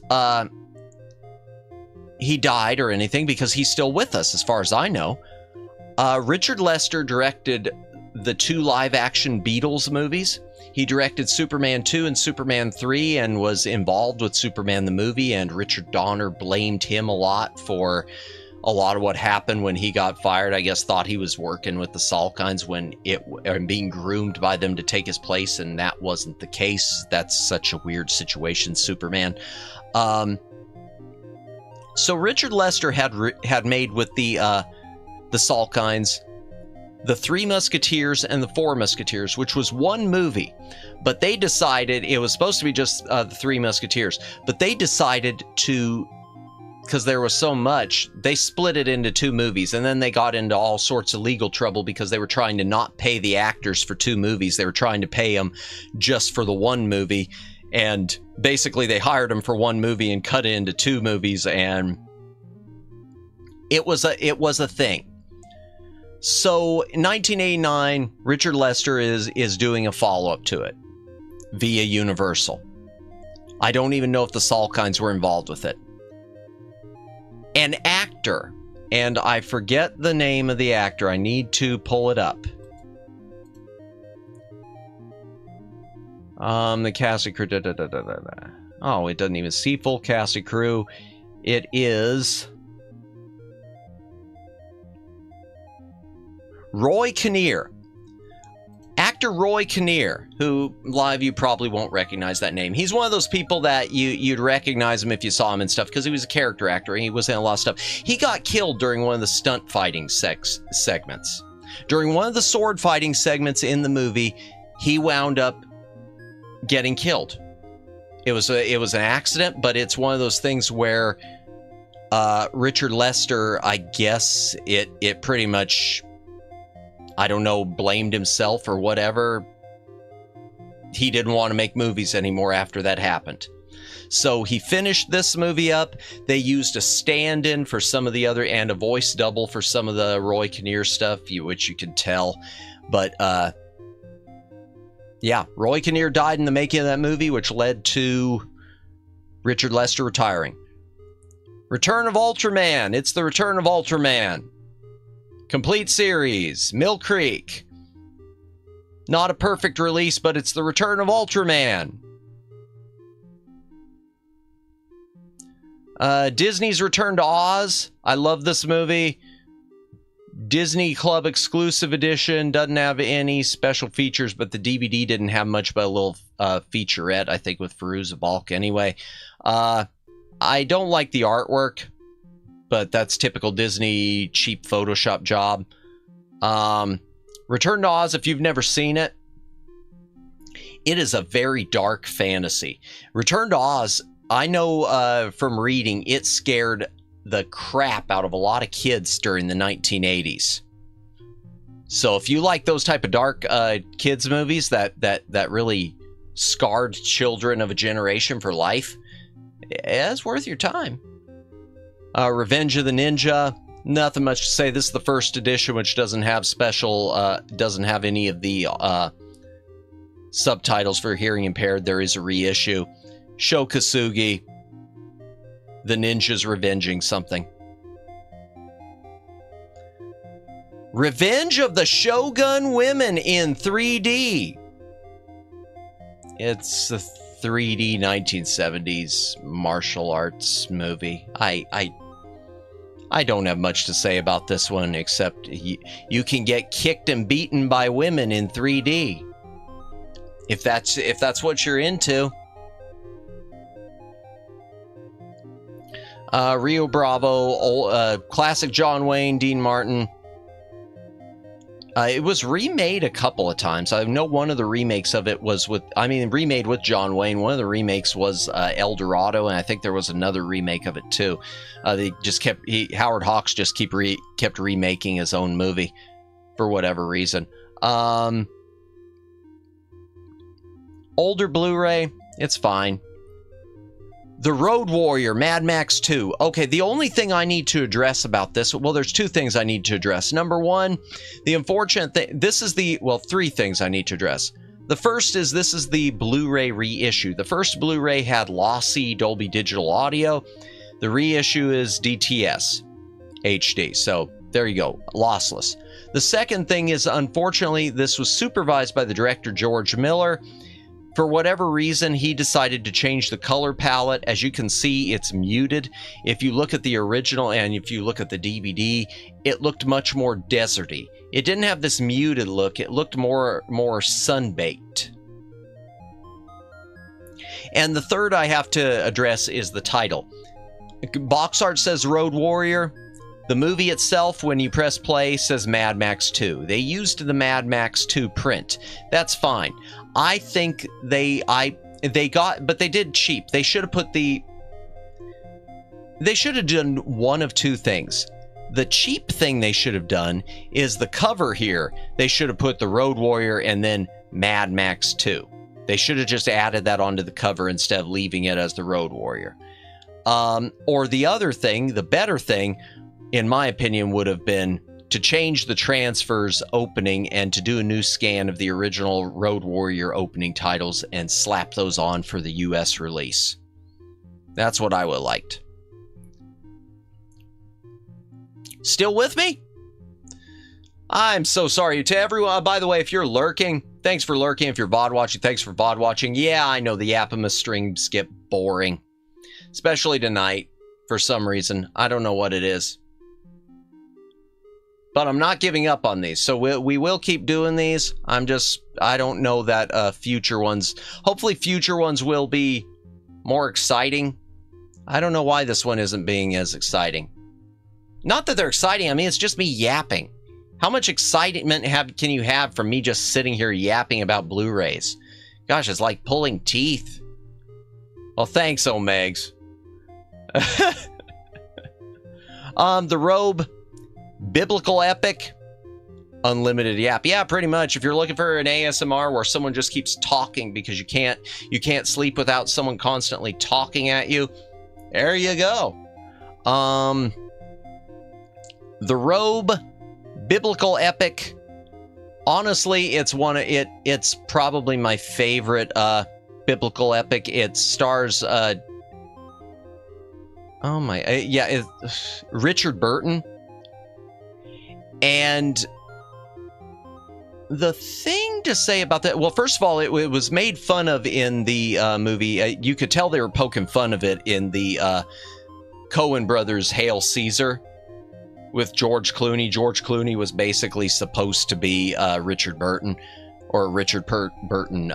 A: he died or anything, because he's still with us, as far as I know. Richard Lester directed the 2 live-action Beatles movies. He directed Superman 2 and Superman 3 and was involved with Superman the movie, and Richard Donner blamed him a lot for a lot of what happened when he got fired. I guess thought he was working with the Salkinds and being groomed by them to take his place, and that wasn't the case. That's such a weird situation, Superman. So Richard Lester had made with the Salkinds the 3 Musketeers and the 4 Musketeers, which was one movie, but they decided it was supposed to be just the 3 Musketeers, but they decided to, because there was so much, they split it into 2 movies, and then they got into all sorts of legal trouble because they were trying to not pay the actors for 2 movies. They were trying to pay them just for the 1 movie, and basically they hired them for 1 movie and cut it into 2 movies, and it was a thing. So in 1989, Richard Lester is doing a follow-up to it via Universal. I don't even know if the Salkinds were involved with it. An actor, and I forget the name of the actor. I need to pull it up. The cast and crew. Oh, it doesn't even see full cast and crew. It is Roy Kinnear. Actor Roy Kinnear, who a lot of you probably won't recognize that name. He's one of those people that you'd recognize him if you saw him and stuff, because he was a character actor and he was in a lot of stuff. He got killed during one of the stunt fighting segments. During one of the sword fighting segments in the movie, he wound up getting killed. It was an accident, but it's one of those things where Richard Lester, I guess it pretty much, I don't know, blamed himself or whatever. He didn't want to make movies anymore after that happened. So he finished this movie up. They used a stand-in for some of the other, and a voice double for some of the Roy Kinnear stuff, which you can tell. But, yeah, Roy Kinnear died in the making of that movie, which led to Richard Lester retiring. Return of Ultraman. It's the Return of Ultraman. Complete series, Mill Creek. Not a perfect release, but it's the Return of Ultraman. Disney's Return to Oz. I love this movie. Disney Club exclusive edition. Doesn't have any special features, but the DVD didn't have much but a little featurette, I think, with Fairuza Balk anyway. I don't like the artwork, but that's typical Disney cheap Photoshop job. Return to Oz, if you've never seen it, it is a very dark fantasy. Return to Oz, I know from reading, it scared the crap out of a lot of kids during the 1980s. So if you like those type of dark kids movies that really scarred children of a generation for life, it's worth your time. Revenge of the Ninja, nothing much to say. This is the first edition, which doesn't have special, doesn't have any of the subtitles for hearing impaired. There is a reissue. Sho Kosugi, the ninjas revenging something. Revenge of the Shogun Women in 3D. It's a 3D 1970s martial arts movie. I don't have much to say about this one except you can get kicked and beaten by women in 3D. If that's what you're into. Rio Bravo, classic John Wayne, Dean Martin. It was remade a couple of times. I know one of the remakes of it was remade with John Wayne. One of the remakes was El Dorado, and I think there was another remake of it too. They just Howard Hawks just kept remaking his own movie for whatever reason. Older Blu-ray, it's fine. The Road Warrior, Mad Max 2. Okay, the only thing I need to address about this, well, there's two things I need to address. Number one, the unfortunate thing, three things I need to address. The first is this is the Blu-ray reissue. The first Blu-ray had lossy Dolby Digital audio. The reissue is DTS HD. So there you go, lossless. The second thing is, unfortunately, this was supervised by the director George Miller. For whatever reason, he decided to change the color palette. As you can see, it's muted. If you look at the original and if you look at the DVD, it looked much more deserty. It didn't have this muted look. It looked more sun-baked. And the third I have to address is the title. Box art says Road Warrior. The movie itself, when you press play, says Mad Max 2. They used the Mad Max 2 print. That's fine. I think but they did cheap. They should have done one of two things. The cheap thing they should have done is the cover here. They should have put the Road Warrior and then Mad Max 2. They should have just added that onto the cover instead of leaving it as the Road Warrior. Or the other thing, the better thing, in my opinion, would have been to change the transfers opening and to do a new scan of the original Road Warrior opening titles and slap those on for the US release. That's what I would have liked. Still with me? I'm so sorry to everyone. By the way, if you're lurking, thanks for lurking. If you're VOD watching, thanks for VOD watching. Yeah, I know the Yapima streams get boring, especially tonight for some reason. I don't know what it is. But I'm not giving up on these, so we will keep doing these. I don't know that future ones, hopefully future ones will be more exciting. I don't know why this one isn't being as exciting. Not that they're exciting, I mean, it's just me yapping. How much excitement can you have from me just sitting here yapping about Blu-rays? Gosh, it's like pulling teeth. Well, thanks, Omegs. The Robe. Biblical epic, unlimited yap. Yeah, pretty much. If you're looking for an ASMR where someone just keeps talking because you can't sleep without someone constantly talking at you, there you go. The Robe, biblical epic. Honestly, it's probably my favorite biblical epic. It stars Richard Burton. And the thing to say about that, well, first of all, it was made fun of in the movie. You could tell they were poking fun of it in the Coen brothers' Hail Caesar with George Clooney. George Clooney was basically supposed to be Richard Burton, or Richard Burton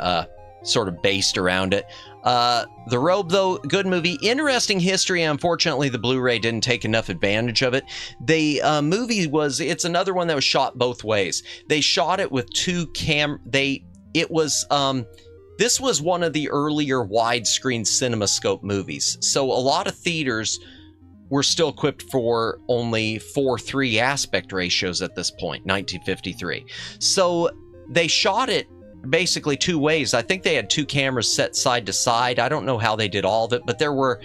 A: sort of based around it. The Robe, though, good movie. Interesting history. Unfortunately, the Blu-ray didn't take enough advantage of it. The movie it's another one that was shot both ways. They shot it with two this was one of the earlier widescreen CinemaScope movies. So a lot of theaters were still equipped for only 4:3 aspect ratios at this point, 1953. So they shot it basically two ways. I think they had two cameras set side to side. I don't know how they did all of it, but there was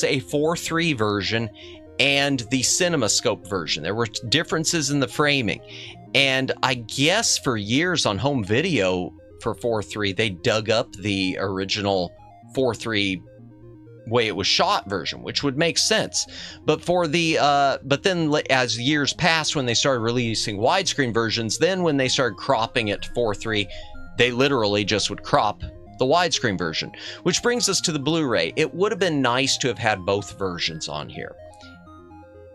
A: a 4:3 version and the CinemaScope version. There were differences in the framing. And I guess for years on home video for 4:3, they dug up the original 4:3 way it was shot version, which would make sense. But for the but then as years passed, when they started releasing widescreen versions, then when they started cropping it to 4:3, they literally just would crop the widescreen version, which brings us to the Blu-ray. It would have been nice to have had both versions on here.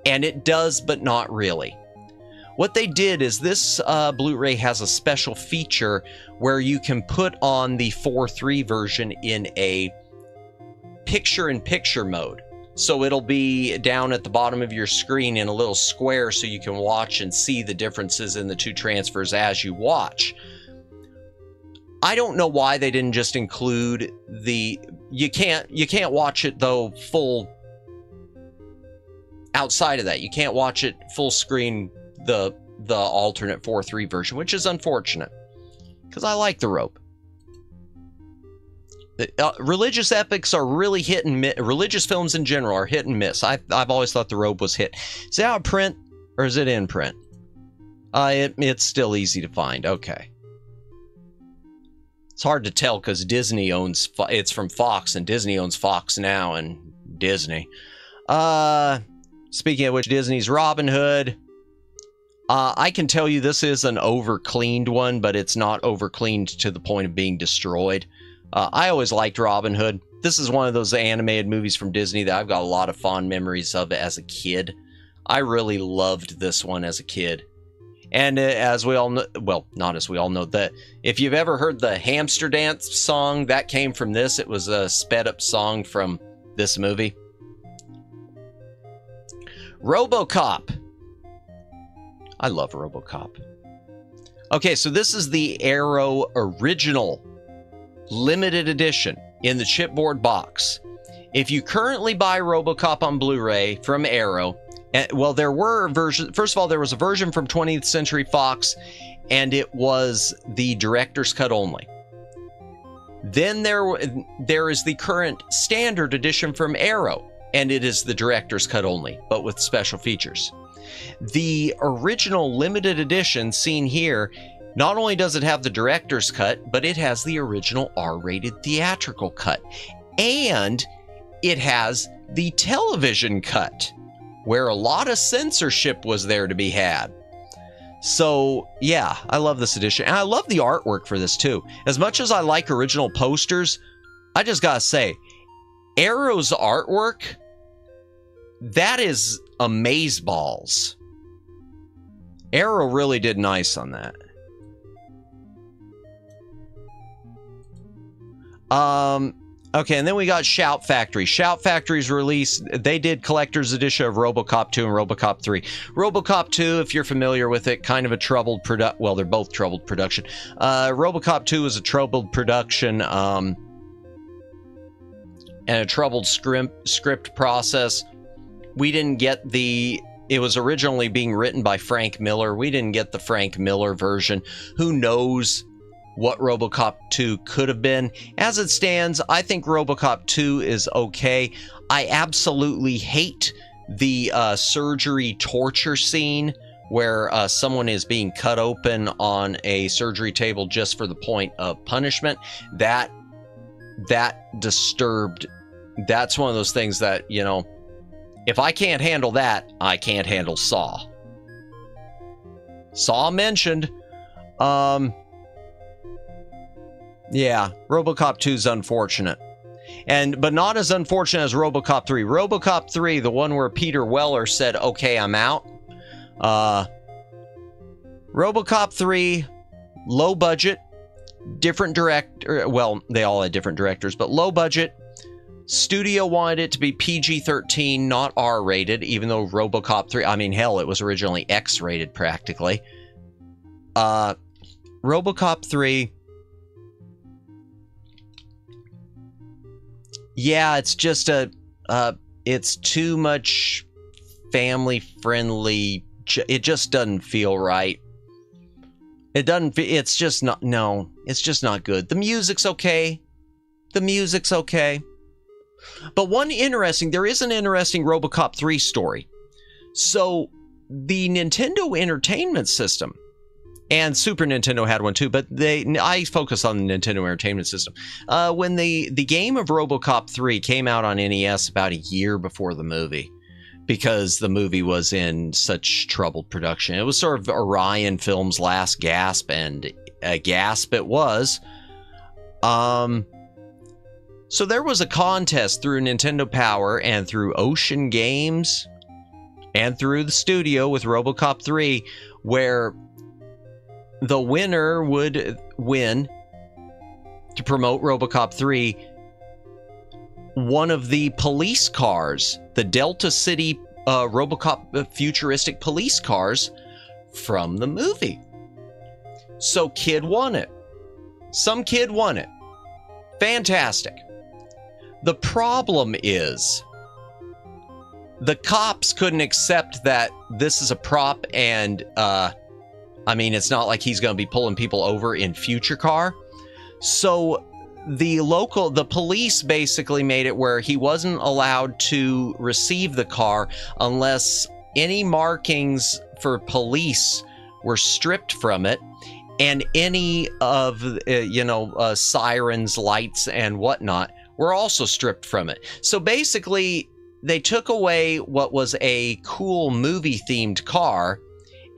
A: And it does, but not really. What they did is this Blu-ray has a special feature where you can put on the 4:3 version in a picture-in-picture mode. So it'll be down at the bottom of your screen in a little square so you can watch and see the differences in the two transfers as you watch. I don't know why they didn't just include the... You can't watch it, though, full... Outside of that, you can't watch it full screen, the alternate 4:3 version, which is unfortunate. Because I like the rope. Religious epics are really hit and miss. Religious films in general are hit and miss. I've always thought the rope was hit. Is it out of print, or is it in print? It's still easy to find. Okay. It's hard to tell because Disney owns... It's from Fox, and Disney owns Fox Now and Disney. Speaking of which, Disney's Robin Hood. I can tell you this is an over-cleaned one, but it's not over-cleaned to the point of being destroyed. I always liked Robin Hood. This is one of those animated movies from Disney that I've got a lot of fond memories of as a kid. I really loved this one as a kid. And as we all know, well, not as we all know, that if you've ever heard the Hamster Dance song, that came from this. It was a sped-up song from this movie. RoboCop. I love RoboCop. Okay, so this is the Arrow original limited edition in the chipboard box. If you currently buy RoboCop on Blu-ray from Arrow, well, there were versions. First of all, there was a version from 20th Century Fox, and it was the director's cut only. Then there is the current standard edition from Arrow, and it is the director's cut only, but with special features. The original limited edition seen here, not only does it have the director's cut, but it has the original R-rated theatrical cut. And it has the television cut, where a lot of censorship was there to be had. So, yeah, I love this edition. And I love the artwork for this, too. As much as I like original posters, I just gotta say, Arrow's artwork, that is amazeballs. Arrow really did nice on that. Okay, and then we got Shout Factory. Shout Factory's release, they did collector's edition of RoboCop 2 and RoboCop 3. RoboCop 2, if you're familiar with it, kind of a troubled well, they're both troubled production. RoboCop 2 is a troubled production, and a troubled script process. We didn't get it was originally being written by Frank Miller. We didn't get the Frank Miller version. Who knows what RoboCop 2 could have been. As it stands, I think RoboCop 2 is okay. I absolutely hate the surgery torture scene where someone is being cut open on a surgery table just for the point of punishment. That disturbed. That's one of those things that, you know, if I can't handle that, I can't handle Saw. Saw mentioned. Yeah, RoboCop 2 is unfortunate. But not as unfortunate as RoboCop 3. RoboCop 3, the one where Peter Weller said, okay, I'm out. RoboCop 3, low budget, different director. Well, they all had different directors, but low budget. Studio wanted it to be PG-13, not R-rated, even though RoboCop 3, I mean, hell, it was originally X-rated practically. RoboCop 3... Yeah, it's just it's too much family-friendly. It just doesn't feel right. It doesn't. It's just not. No, it's just not good. The music's okay. The music's okay. But there is an interesting RoboCop 3 story. So the Nintendo Entertainment System And Super Nintendo had one too, but I focus on the Nintendo Entertainment System. When the game of RoboCop 3 came out on NES about a year before the movie, because the movie was in such troubled production. It was sort of Orion Films' last gasp, and a gasp it was. So there was a contest through Nintendo Power and through Ocean Games and through the studio with RoboCop 3, where the winner would win, to promote RoboCop 3, one of the police cars, the Delta City RoboCop futuristic police cars from the movie. So kid won it. Some kid won it. Fantastic. The problem is, the cops couldn't accept that this is a prop, and I mean, it's not like he's going to be pulling people over in future car. So the police basically made it where he wasn't allowed to receive the car unless any markings for police were stripped from it, and any of sirens, lights, and whatnot were also stripped from it. So basically, they took away what was a cool movie-themed car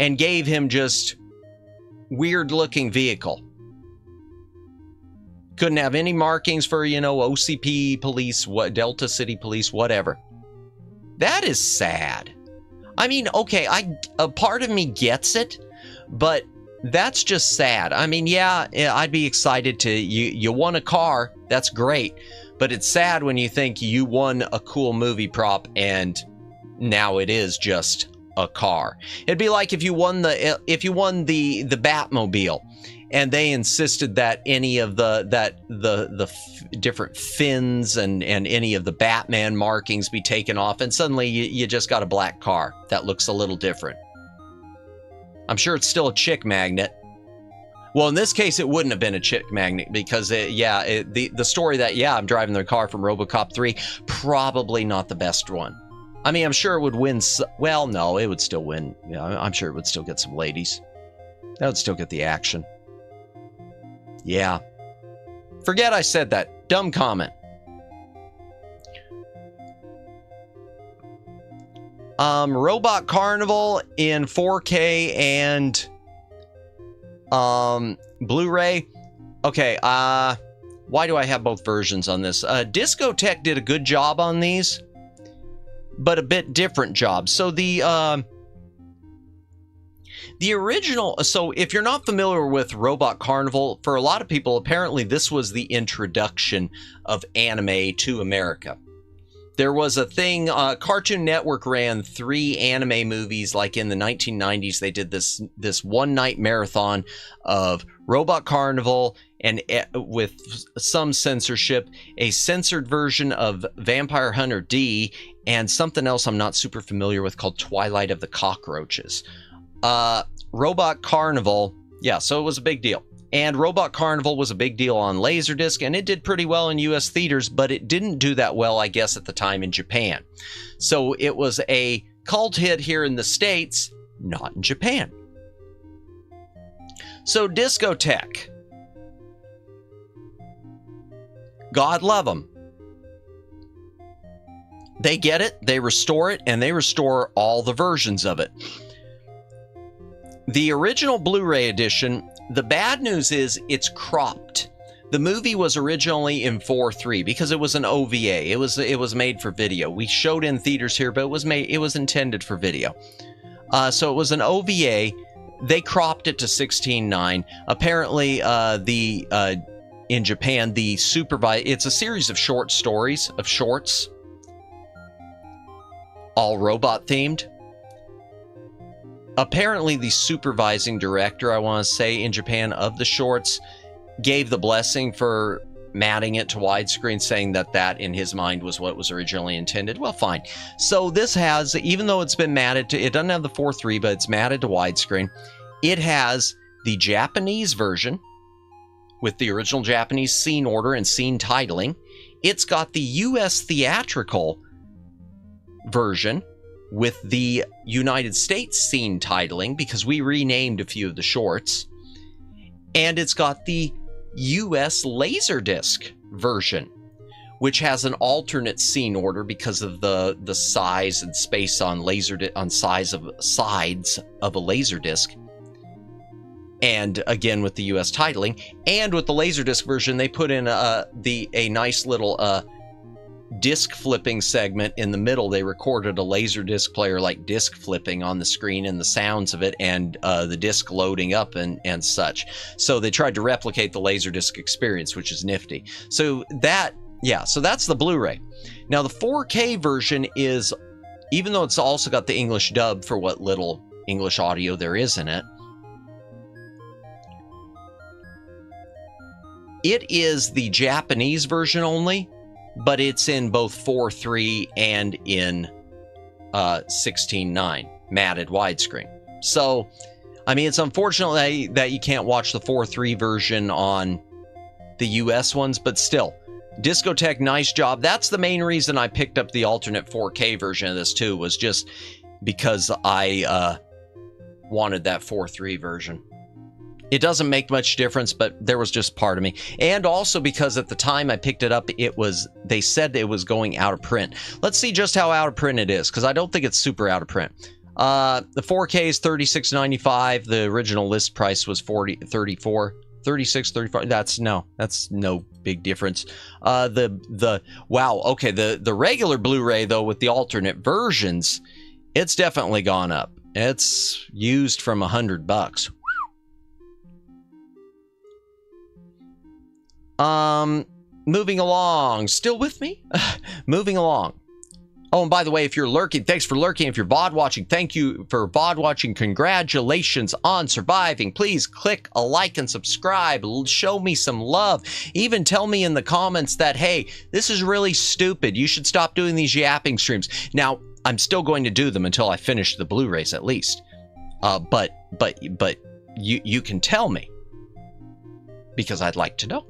A: and gave him just weird-looking vehicle. Couldn't have any markings for, OCP police, Delta City police, whatever. That is sad. I mean, okay, a part of me gets it, but that's just sad. I mean, yeah, I'd be excited to, you won a car, that's great, but it's sad when you think you won a cool movie prop and now it is just a car. It'd be like if you won the Batmobile, and they insisted that any of the different fins and any of the Batman markings be taken off, and suddenly you just got a black car that looks a little different. I'm sure it's still a chick magnet. Well, in this case, it wouldn't have been a chick magnet because, the story that, I'm driving their car from RoboCop 3, probably not the best one. I mean, I'm sure it would win. Well, no, it would still win. Yeah, I'm sure it would still get some ladies. That would still get the action. Yeah. Forget I said that. Dumb comment. Robot Carnival in 4K and Blu-ray. Okay, why do I have both versions on this? Discotech did a good job on these, but a bit different job. So the original, so if you're not familiar with Robot Carnival, for a lot of people, apparently this was the introduction of anime to America. There was a thing, Cartoon Network ran 3 anime movies, like in the 1990s. They did this one-night marathon of Robot Carnival, and with some censorship, a censored version of Vampire Hunter D, and something else I'm not super familiar with called Twilight of the Cockroaches. Robot Carnival, yeah, so it was a big deal. And Robot Carnival was a big deal on Laserdisc, and it did pretty well in US theaters, but it didn't do that well, I guess, at the time in Japan. So it was a cult hit here in the States, not in Japan. So Discotech, God love them. They get it, they restore it, and they restore all the versions of it. The original Blu-ray edition, the bad news is it's cropped. The movie was originally in 4:3 because it was an OVA. It was made for video. We showed in theaters here, but it was intended for video. So it was an OVA. They cropped it to 16:9. Apparently, in Japan, it's a series of short stories, of shorts, all robot themed. Apparently, the supervising director, I want to say, in Japan of the shorts gave the blessing for matting it to widescreen, saying that in his mind was what was originally intended. Well, fine. So this has, even though it's been matted to, it doesn't have the 4:3, but it's matted to widescreen. It has the Japanese version with the original Japanese scene order and scene titling. It's got the US theatrical version with the United States scene titling, because we renamed a few of the shorts, and it's got the US Laserdisc version, which has an alternate scene order because of the size and space on sides of a Laserdisc. And again, with the US titling, and with the Laserdisc version, they put in a nice little disc flipping segment in the middle. They recorded a Laserdisc player like disc flipping on the screen and the sounds of it, and the disc loading up and such. So they tried to replicate the Laserdisc experience, which is nifty. So that's the Blu-ray. Now the 4K version is, even though it's also got the English dub for what little English audio there is in it, it is the Japanese version only, but it's in both 4:3 and in 16:9 matted widescreen. So, I mean, it's unfortunate that you can't watch the 4:3 version on the US ones, but still, Discotech, nice job. That's the main reason I picked up the alternate 4K version of this too, was just because I wanted that 4:3 version. It doesn't make much difference, but there was just part of me. And also because at the time I picked it up, they said it was going out of print. Let's see just how out of print it is, because I don't think it's super out of print. The 4K is $36.95. The original list price was $34. 36, 35. That's no big difference. Wow. Okay. The regular Blu-ray though, with the alternate versions, it's definitely gone up. It's used from $100. Moving along. Still with me? Moving along. Oh, and by the way, if you're lurking, thanks for lurking. If you're VOD watching, thank you for VOD watching. Congratulations on surviving. Please click a like and subscribe. Show me some love. Even tell me in the comments that, hey, this is really stupid. You should stop doing these yapping streams. Now, I'm still going to do them until I finish the Blu-rays at least. But you can tell me, because I'd like to know.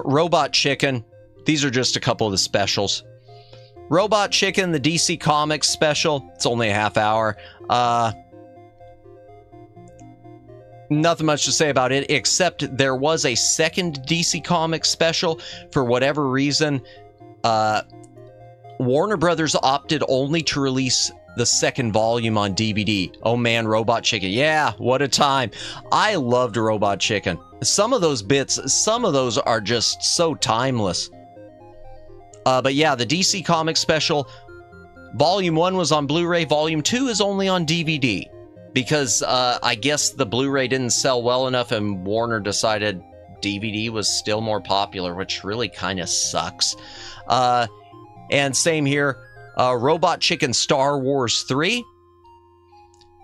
A: Robot Chicken. These are just a couple of the specials. Robot Chicken, the DC Comics special. It's only a half hour. Nothing much to say about it, except there was a second DC Comics special. For whatever reason, Warner Brothers opted only to release the second volume on DVD. Oh man, Robot Chicken. Yeah, what a time. I loved Robot Chicken. Some of those bits, some of those are just so timeless. But yeah, the DC Comics special, Volume 1 was on Blu-ray, Volume 2 is only on DVD. Because I guess the Blu-ray didn't sell well enough and Warner decided DVD was still more popular, which really kind of sucks. And same here, Robot Chicken Star Wars 3.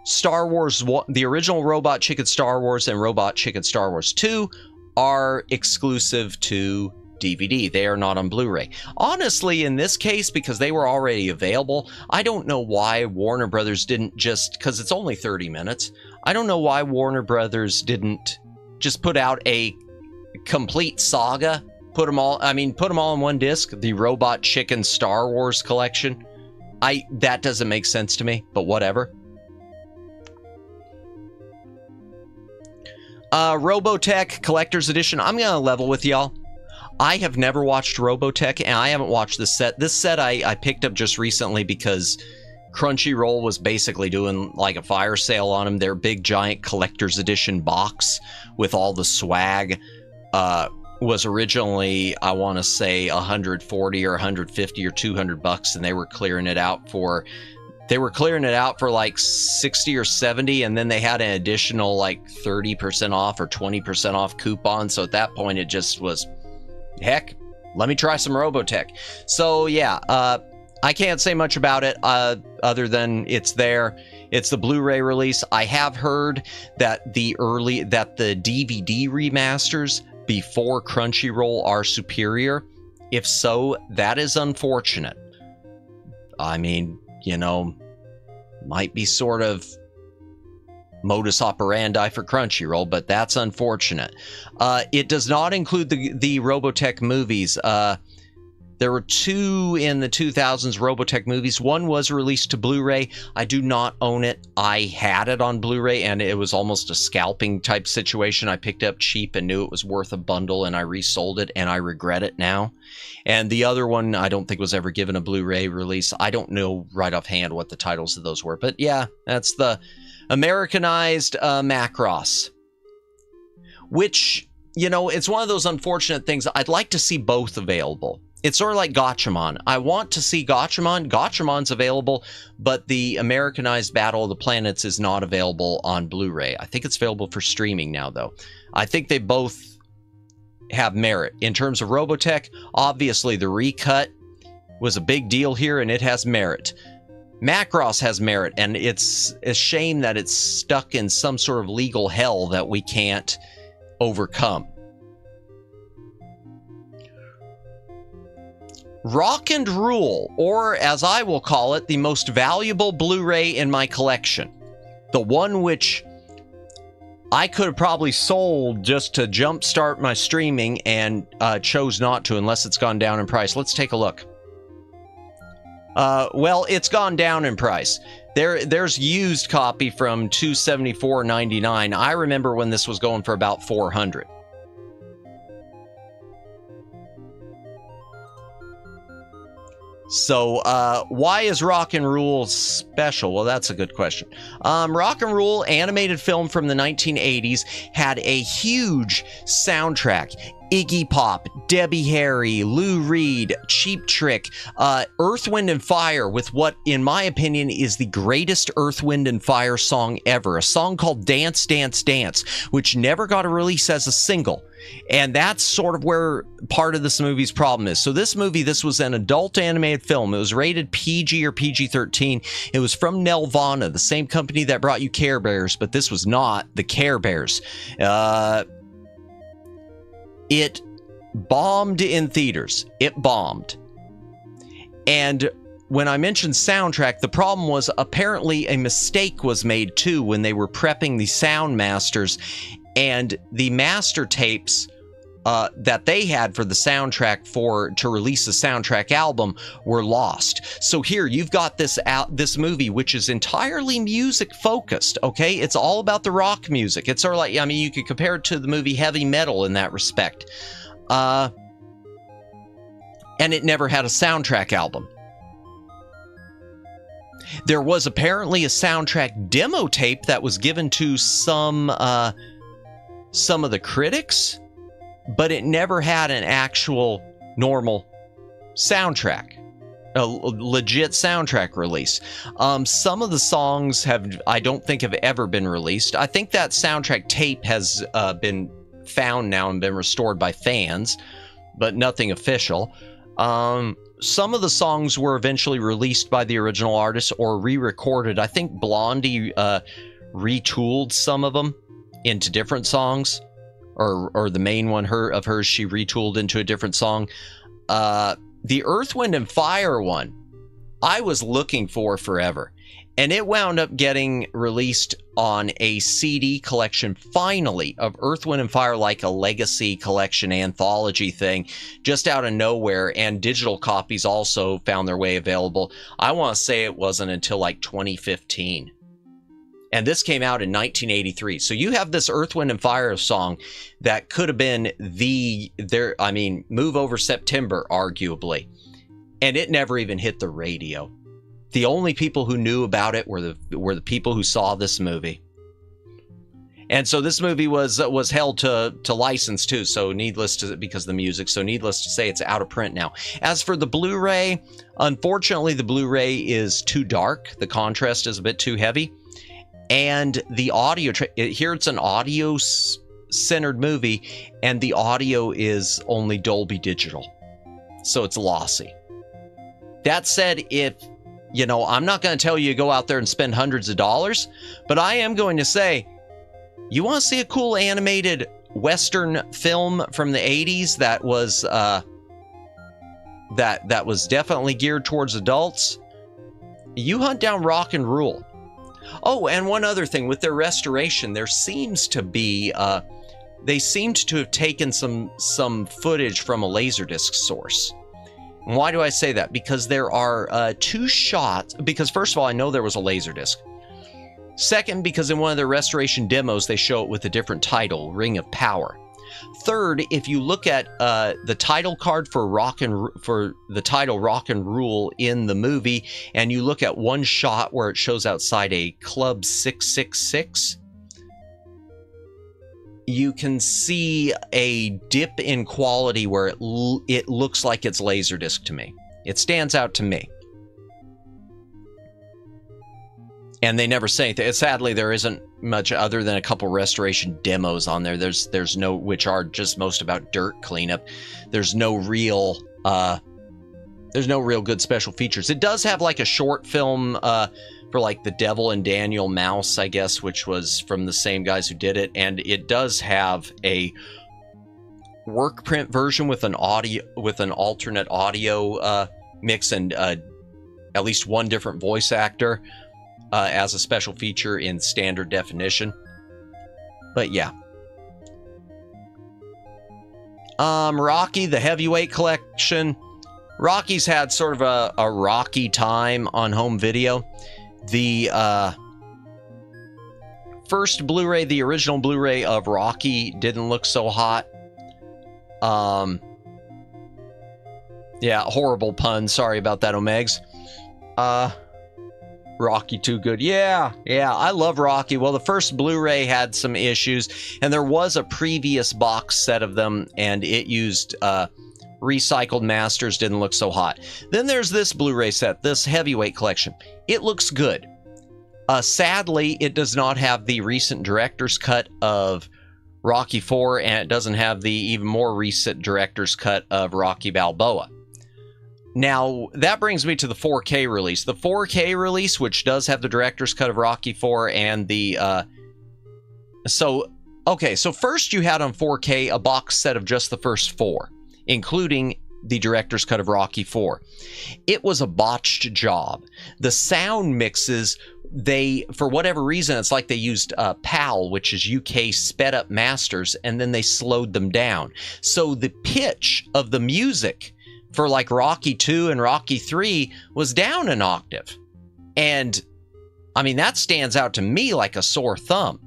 A: Star Wars, the original Robot Chicken Star Wars and Robot Chicken Star Wars 2 are exclusive to DVD. They are not on Blu-ray. Honestly, in this case, because they were already available, I don't know why Warner Brothers didn't just, because it's only 30 minutes, I don't know why Warner Brothers didn't just put out a complete saga, put them all in one disc, the Robot Chicken Star Wars collection. That doesn't make sense to me, but whatever. Robotech Collector's Edition. I'm gonna level with y'all. I have never watched Robotech, and I haven't watched this set. This set I picked up just recently because Crunchyroll was basically doing like a fire sale on them. Their big giant Collector's Edition box with all the swag was originally, I want to say, 140 or 150 or 200 bucks, and they were clearing it out for like 60 or 70, and then they had an additional like 30% off or 20% off coupon. So at that point, it just was, heck, let me try some Robotech. So yeah, I can't say much about it other than it's there. It's the Blu-ray release. I have heard that the DVD remasters before Crunchyroll are superior. If so, that is unfortunate. I mean, you know, might be sort of modus operandi for Crunchyroll, but that's unfortunate. It does not include the Robotech movies. There were 2 in the 2000s Robotech movies. One was released to Blu-ray. I do not own it. I had it on Blu-ray, and it was almost a scalping type situation. I picked it up cheap and knew it was worth a bundle, and I resold it, and I regret it now. And the other one, I don't think was ever given a Blu-ray release. I don't know right offhand what the titles of those were. But yeah, that's the Americanized Macross. Which, you know, it's one of those unfortunate things. I'd like to see both available. It's sort of like Gatchaman. I want to see Gatchaman. Gatchaman's available, but the Americanized Battle of the Planets is not available on Blu-ray. I think it's available for streaming now, though. I think they both have merit. In terms of Robotech, obviously the recut was a big deal here, and it has merit. Macross has merit, and it's a shame that it's stuck in some sort of legal hell that we can't overcome. Rock and Rule, or as I will call it, the most valuable Blu-ray in my collection. The one which I could have probably sold just to jumpstart my streaming and chose not to unless it's gone down in price. Let's take a look. Well, it's gone down in price. There's used copy from $274.99. I remember when this was going for about $400. So, why is Rock and Rule special? Well, that's a good question. Rock and Rule, animated film from the 1980s, had a huge soundtrack. Iggy Pop, Debbie Harry, Lou Reed, Cheap Trick, Earth, Wind & Fire with what, in my opinion, is the greatest Earth, Wind & Fire song ever. A song called Dance, Dance, Dance, which never got a release as a single. And that's sort of where part of this movie's problem is. So this was an adult animated film. It was rated PG or PG-13. It was from Nelvana, the same company that brought you Care Bears, but this was not the Care Bears. It bombed in theaters. It bombed. And when I mentioned soundtrack, the problem was apparently a mistake was made too when they were prepping the sound masters, and the master tapes that they had for the soundtrack to release the soundtrack album were lost. So here you've got this movie which is entirely music focused. Okay, it's all about the rock music. It's sort of like, I mean, you could compare it to the movie Heavy Metal in that respect. And it never had a soundtrack album. There was apparently a soundtrack demo tape that was given to some of the critics, but it never had an actual normal soundtrack, a legit soundtrack release. Some of the songs I don't think have ever been released. I think that soundtrack tape has been found now and been restored by fans, but nothing official. Some of the songs were eventually released by the original artist or re-recorded. I think Blondie retooled some of them into different songs, or the main one of hers she retooled into a different song. The Earth, Wind & Fire one I was looking for forever, and it wound up getting released on a CD collection finally of Earth, Wind & Fire, like a legacy collection anthology thing, just out of nowhere, and digital copies also found their way available. I want to say it wasn't until like 2015. And this came out in 1983. So you have this Earth, Wind & Fire song that could have been Move Over September, arguably. And it never even hit the radio. The only people who knew about it were the people who saw this movie. And so this movie was held to license too, so because of the music, so needless to say, it's out of print now. As for the Blu-ray, unfortunately the Blu-ray is too dark. The contrast is a bit too heavy. And the audio, here it's an audio-centered movie, and the audio is only Dolby Digital. So it's lossy. That said, I'm not going to tell you to go out there and spend hundreds of dollars, but I am going to say, you want to see a cool animated Western film from the 80s that was that was definitely geared towards adults? You hunt down Rock and Rule. Oh, and one other thing, with their restoration, there seems to be, they seemed to have taken some footage from a Laserdisc source. And why do I say that? Because there are 2 shots. Because first of all, I know there was a Laserdisc. Second, because in one of their restoration demos, they show it with a different title, Ring of Power. Third, if you look at the title card for the title Rock and Rule in the movie, and you look at one shot where it shows outside a Club 666, you can see a dip in quality where it looks like it's Laserdisc to me. It stands out to me. And they never say anything. Sadly, there isn't much other than a couple restoration demos on there. There's no, which are just most about dirt cleanup. There's no real good special features. It does have like a short film for like The Devil and Daniel Mouse, I guess, which was from the same guys who did it, and it does have a work print version with an alternate audio mix and at least one different voice actor. As a special feature in standard definition. But yeah. Rocky, the Heavyweight Collection. Rocky's had sort of a rocky time on home video. The first Blu-ray, the original Blu-ray of Rocky, didn't look so hot. Yeah, horrible pun. Sorry about that, Omegs. Rocky Too Good. Yeah, I love Rocky. Well, the first Blu-ray had some issues, and there was a previous box set of them, and it used recycled masters, didn't look so hot. Then there's this Blu-ray set, this Heavyweight Collection. It looks good. Sadly, it does not have the recent director's cut of Rocky IV, and it doesn't have the even more recent director's cut of Rocky Balboa. Now, that brings me to the 4K release. The 4K release, which does have the director's cut of Rocky IV and the... So first you had on 4K a box set of just the first 4, including the director's cut of Rocky IV. It was a botched job. The sound mixes, for whatever reason, it's like they used PAL, which is UK sped up masters, and then they slowed them down. So the pitch of the music for like Rocky 2 and Rocky 3 was down an octave. And I mean, that stands out to me like a sore thumb.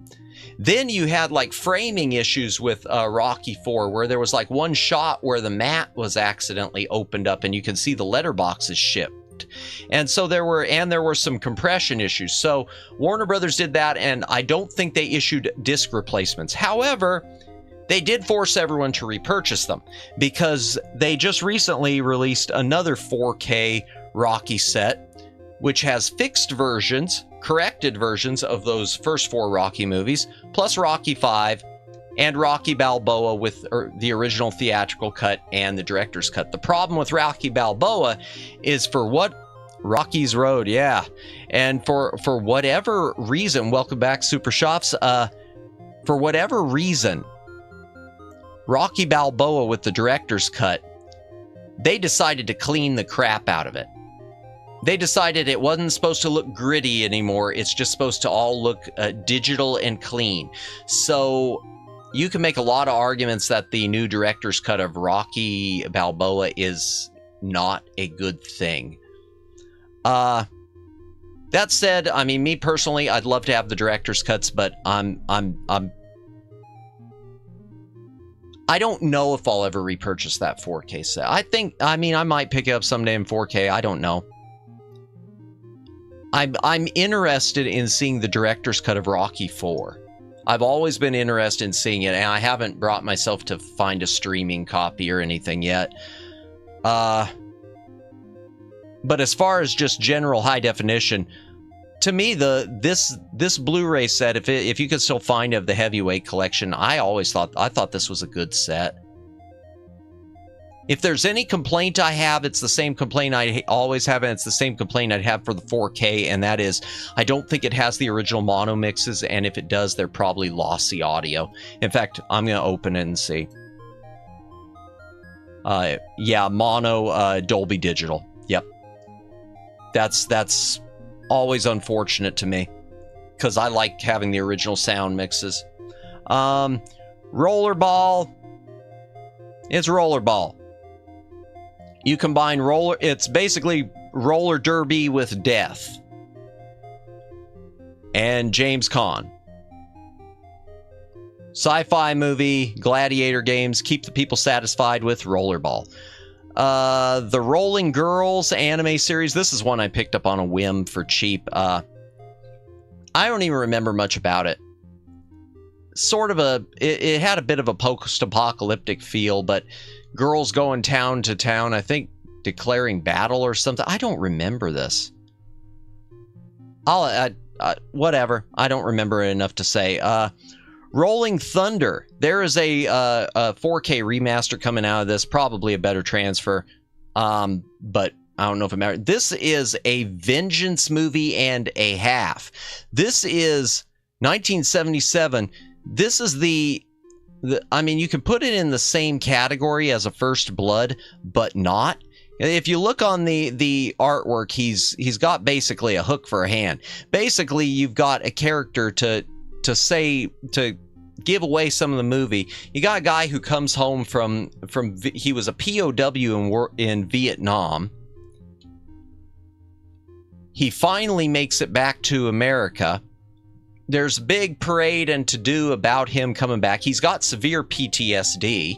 A: Then you had like framing issues with Rocky 4, where there was like one shot where the mat was accidentally opened up and you can see the letterboxes shipped. And so there were some compression issues. So Warner Brothers did that, and I don't think they issued disc replacements. However, they did force everyone to repurchase them because they just recently released another 4K Rocky set, which has fixed versions, corrected versions of those first 4 Rocky movies, plus Rocky V and Rocky Balboa with the original theatrical cut and the director's cut. The problem with Rocky Balboa is Rocky's Road, yeah. And for whatever reason, welcome back, Super Shops. For whatever reason, Rocky Balboa with the director's cut, they decided to clean the crap out of it. They decided it wasn't supposed to look gritty anymore. It's just supposed to all look digital and clean. So you can make a lot of arguments that the new director's cut of Rocky Balboa is not a good thing. That said, I mean, me personally, I'd love to have the director's cuts, but I don't know if I'll ever repurchase that 4K set. I might pick it up someday in 4K. I don't know. I'm interested in seeing the director's cut of Rocky IV. I've always been interested in seeing it, and I haven't brought myself to find a streaming copy or anything yet. But as far as just general high definition, to me, this Blu-ray set, if you could still find of the Heavyweight Collection, I thought this was a good set. If there's any complaint I have, it's the same complaint I always have, and it's the same complaint I'd have for the 4K, and that is, I don't think it has the original mono mixes, and if it does, they're probably lossy audio. In fact, I'm going to open it and see. Yeah, mono, Dolby Digital. Yep. That's always unfortunate to me, because I like having the original sound mixes. Rollerball. It's Rollerball. You combine it's basically roller derby with death. And James Caan. Sci-fi movie, gladiator games, keep the people satisfied with rollerball. The Rolling Girls anime series. This is one I picked up on a whim for cheap. I don't even remember much about it. Sort of it had a bit of a post-apocalyptic feel, but girls going town to town, I think declaring battle or something. I don't remember this. Whatever. I don't remember it enough to say. Rolling Thunder. There is a 4K remaster coming out of this. Probably a better transfer. But I don't know if it matters. This is a vengeance movie and a half. This is 1977. This is I mean, you can put it in the same category as a First Blood, but not. If you look on the artwork, he's got basically a hook for a hand. Basically, you've got a character to give away some of the movie. You got a guy who comes home from he was a POW in Vietnam. He finally makes it back to America. There's a big parade and to-do about him coming back. He's got severe PTSD.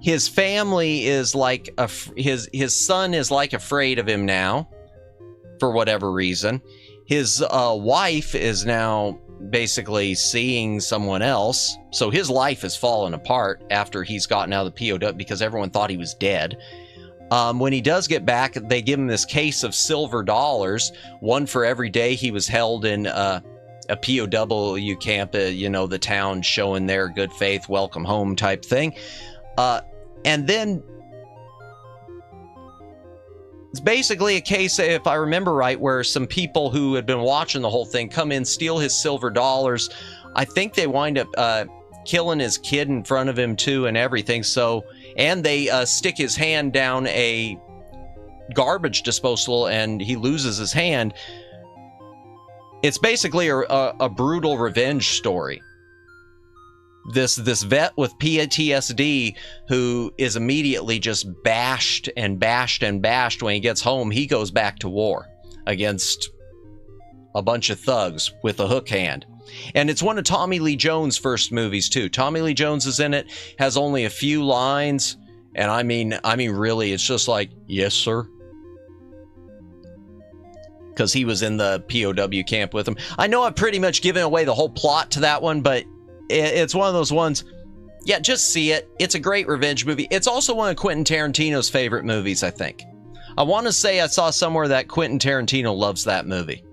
A: His family is like his son is like afraid of him now, for whatever reason. His wife is now basically seeing someone else, so his life is falling apart after he's gotten out of the POW because everyone thought he was dead. When he does get back, they give him this case of silver dollars, one for every day he was held in a POW camp, you know, the town showing their good faith, welcome home type thing. And then it's basically a case, if I remember right, where some people who had been watching the whole thing come in, steal his silver dollars. I think they wind up killing his kid in front of him too and everything. So, and they stick his hand down a garbage disposal and he loses his hand. It's basically a brutal revenge story. This vet with PTSD who is immediately just bashed and bashed and bashed when he gets home. He goes back to war against a bunch of thugs with a hook hand. And it's one of Tommy Lee Jones' first movies too. Tommy Lee Jones is in it, has only a few lines, and I mean really, it's just like, yes sir, because he was in the POW camp with him. I know I've pretty much given away the whole plot to that one, but it's one of those ones, yeah, just see it. It's a great revenge movie. It's also one of Quentin Tarantino's favorite movies, I think. I want to say I saw somewhere that Quentin Tarantino loves that movie.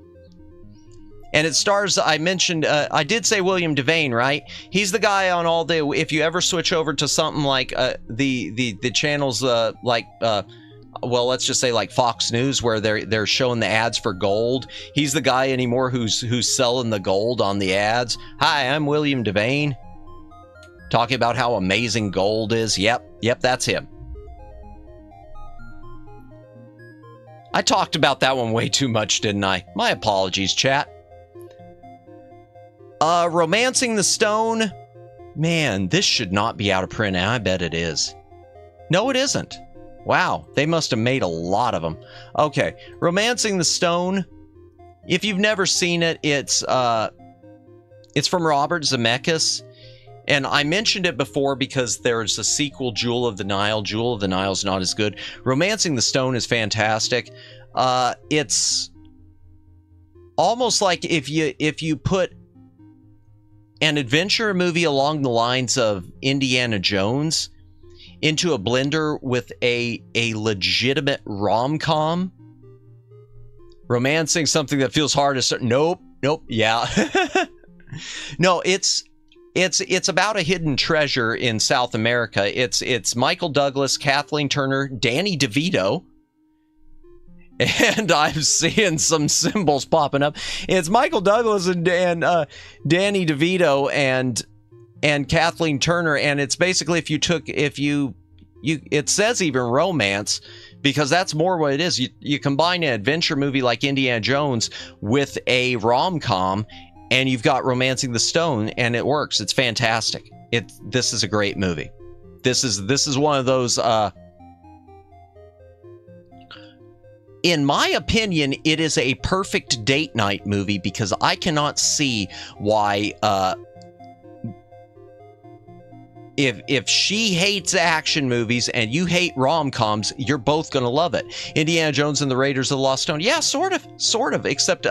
A: And it stars, I mentioned, I did say William Devane, right? He's the guy on all the, if you ever switch over to something like the channels well, let's just say like Fox News, where they're showing the ads for gold. He's the guy anymore who's selling the gold on the ads. Hi, I'm William Devane. Talking about how amazing gold is. Yep, that's him. I talked about that one way too much, didn't I? My apologies, chat. Romancing the Stone. Man, this should not be out of print. I bet it is. No, it isn't. Wow, they must have made a lot of them. Okay, Romancing the Stone. If you've never seen it, it's from Robert Zemeckis. And I mentioned it before because there's a sequel, Jewel of the Nile. Jewel of the Nile's not as good. Romancing the Stone is fantastic. It's almost like if you put an adventure movie along the lines of Indiana Jones into a blender with a legitimate rom-com, romancing something that feels hard to start. Nope, yeah. No, it's about a hidden treasure in South America. It's Michael Douglas, Kathleen Turner, Danny DeVito, and I'm seeing some symbols popping up. It's Michael Douglas and Danny DeVito and Kathleen Turner, and it's basically it says even romance, because that's more what it is. You combine an adventure movie like Indiana Jones with a rom-com, and you've got Romancing the Stone, and it works. It's fantastic. This is a great movie. This is one of those, in my opinion, it is a perfect date night movie because I cannot see why, if she hates action movies and you hate rom-coms, you're both gonna love it. Indiana Jones and the Raiders of the Lost Stone, yeah, sort of, except,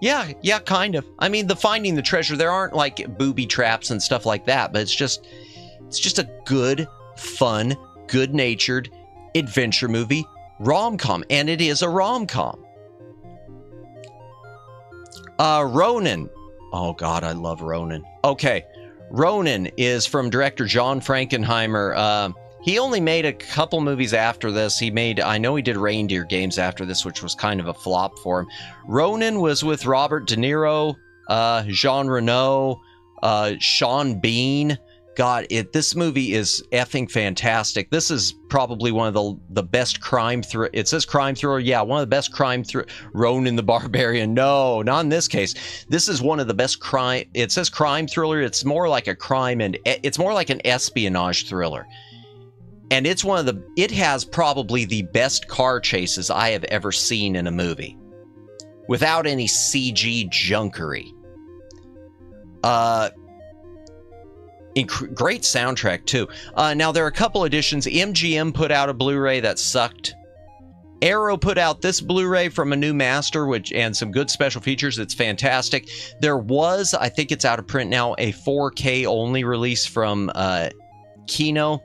A: yeah, kind of. I mean, the Finding the Treasure, there aren't like booby traps and stuff like that, but it's just a good, fun, good-natured adventure movie rom-com, and it is a rom-com. Ronin. Oh God, I love Ronin. Okay. Ronin is from director John Frankenheimer. He only made a couple movies after this. I know he did Reindeer Games after this, which was kind of a flop for him. Ronin was with Robert De Niro, Jean Reno, Sean Bean. God, this movie is effing fantastic. This is probably one of the best crime thriller. It says crime thriller. Yeah, one of the best crime thriller. Ronin the Barbarian. No, not in this case. This is one of the best crime. It says crime thriller. It's more like a crime, and it's more like an espionage thriller. And it's it has probably the best car chases I have ever seen in a movie, without any CG junkery. Great soundtrack too. Now there are a couple editions. MGM put out a Blu-ray that sucked. Arrow put out this Blu-ray from a new master, and some good special features. It's fantastic. There was, I think it's out of print now, a 4K only release from Kino,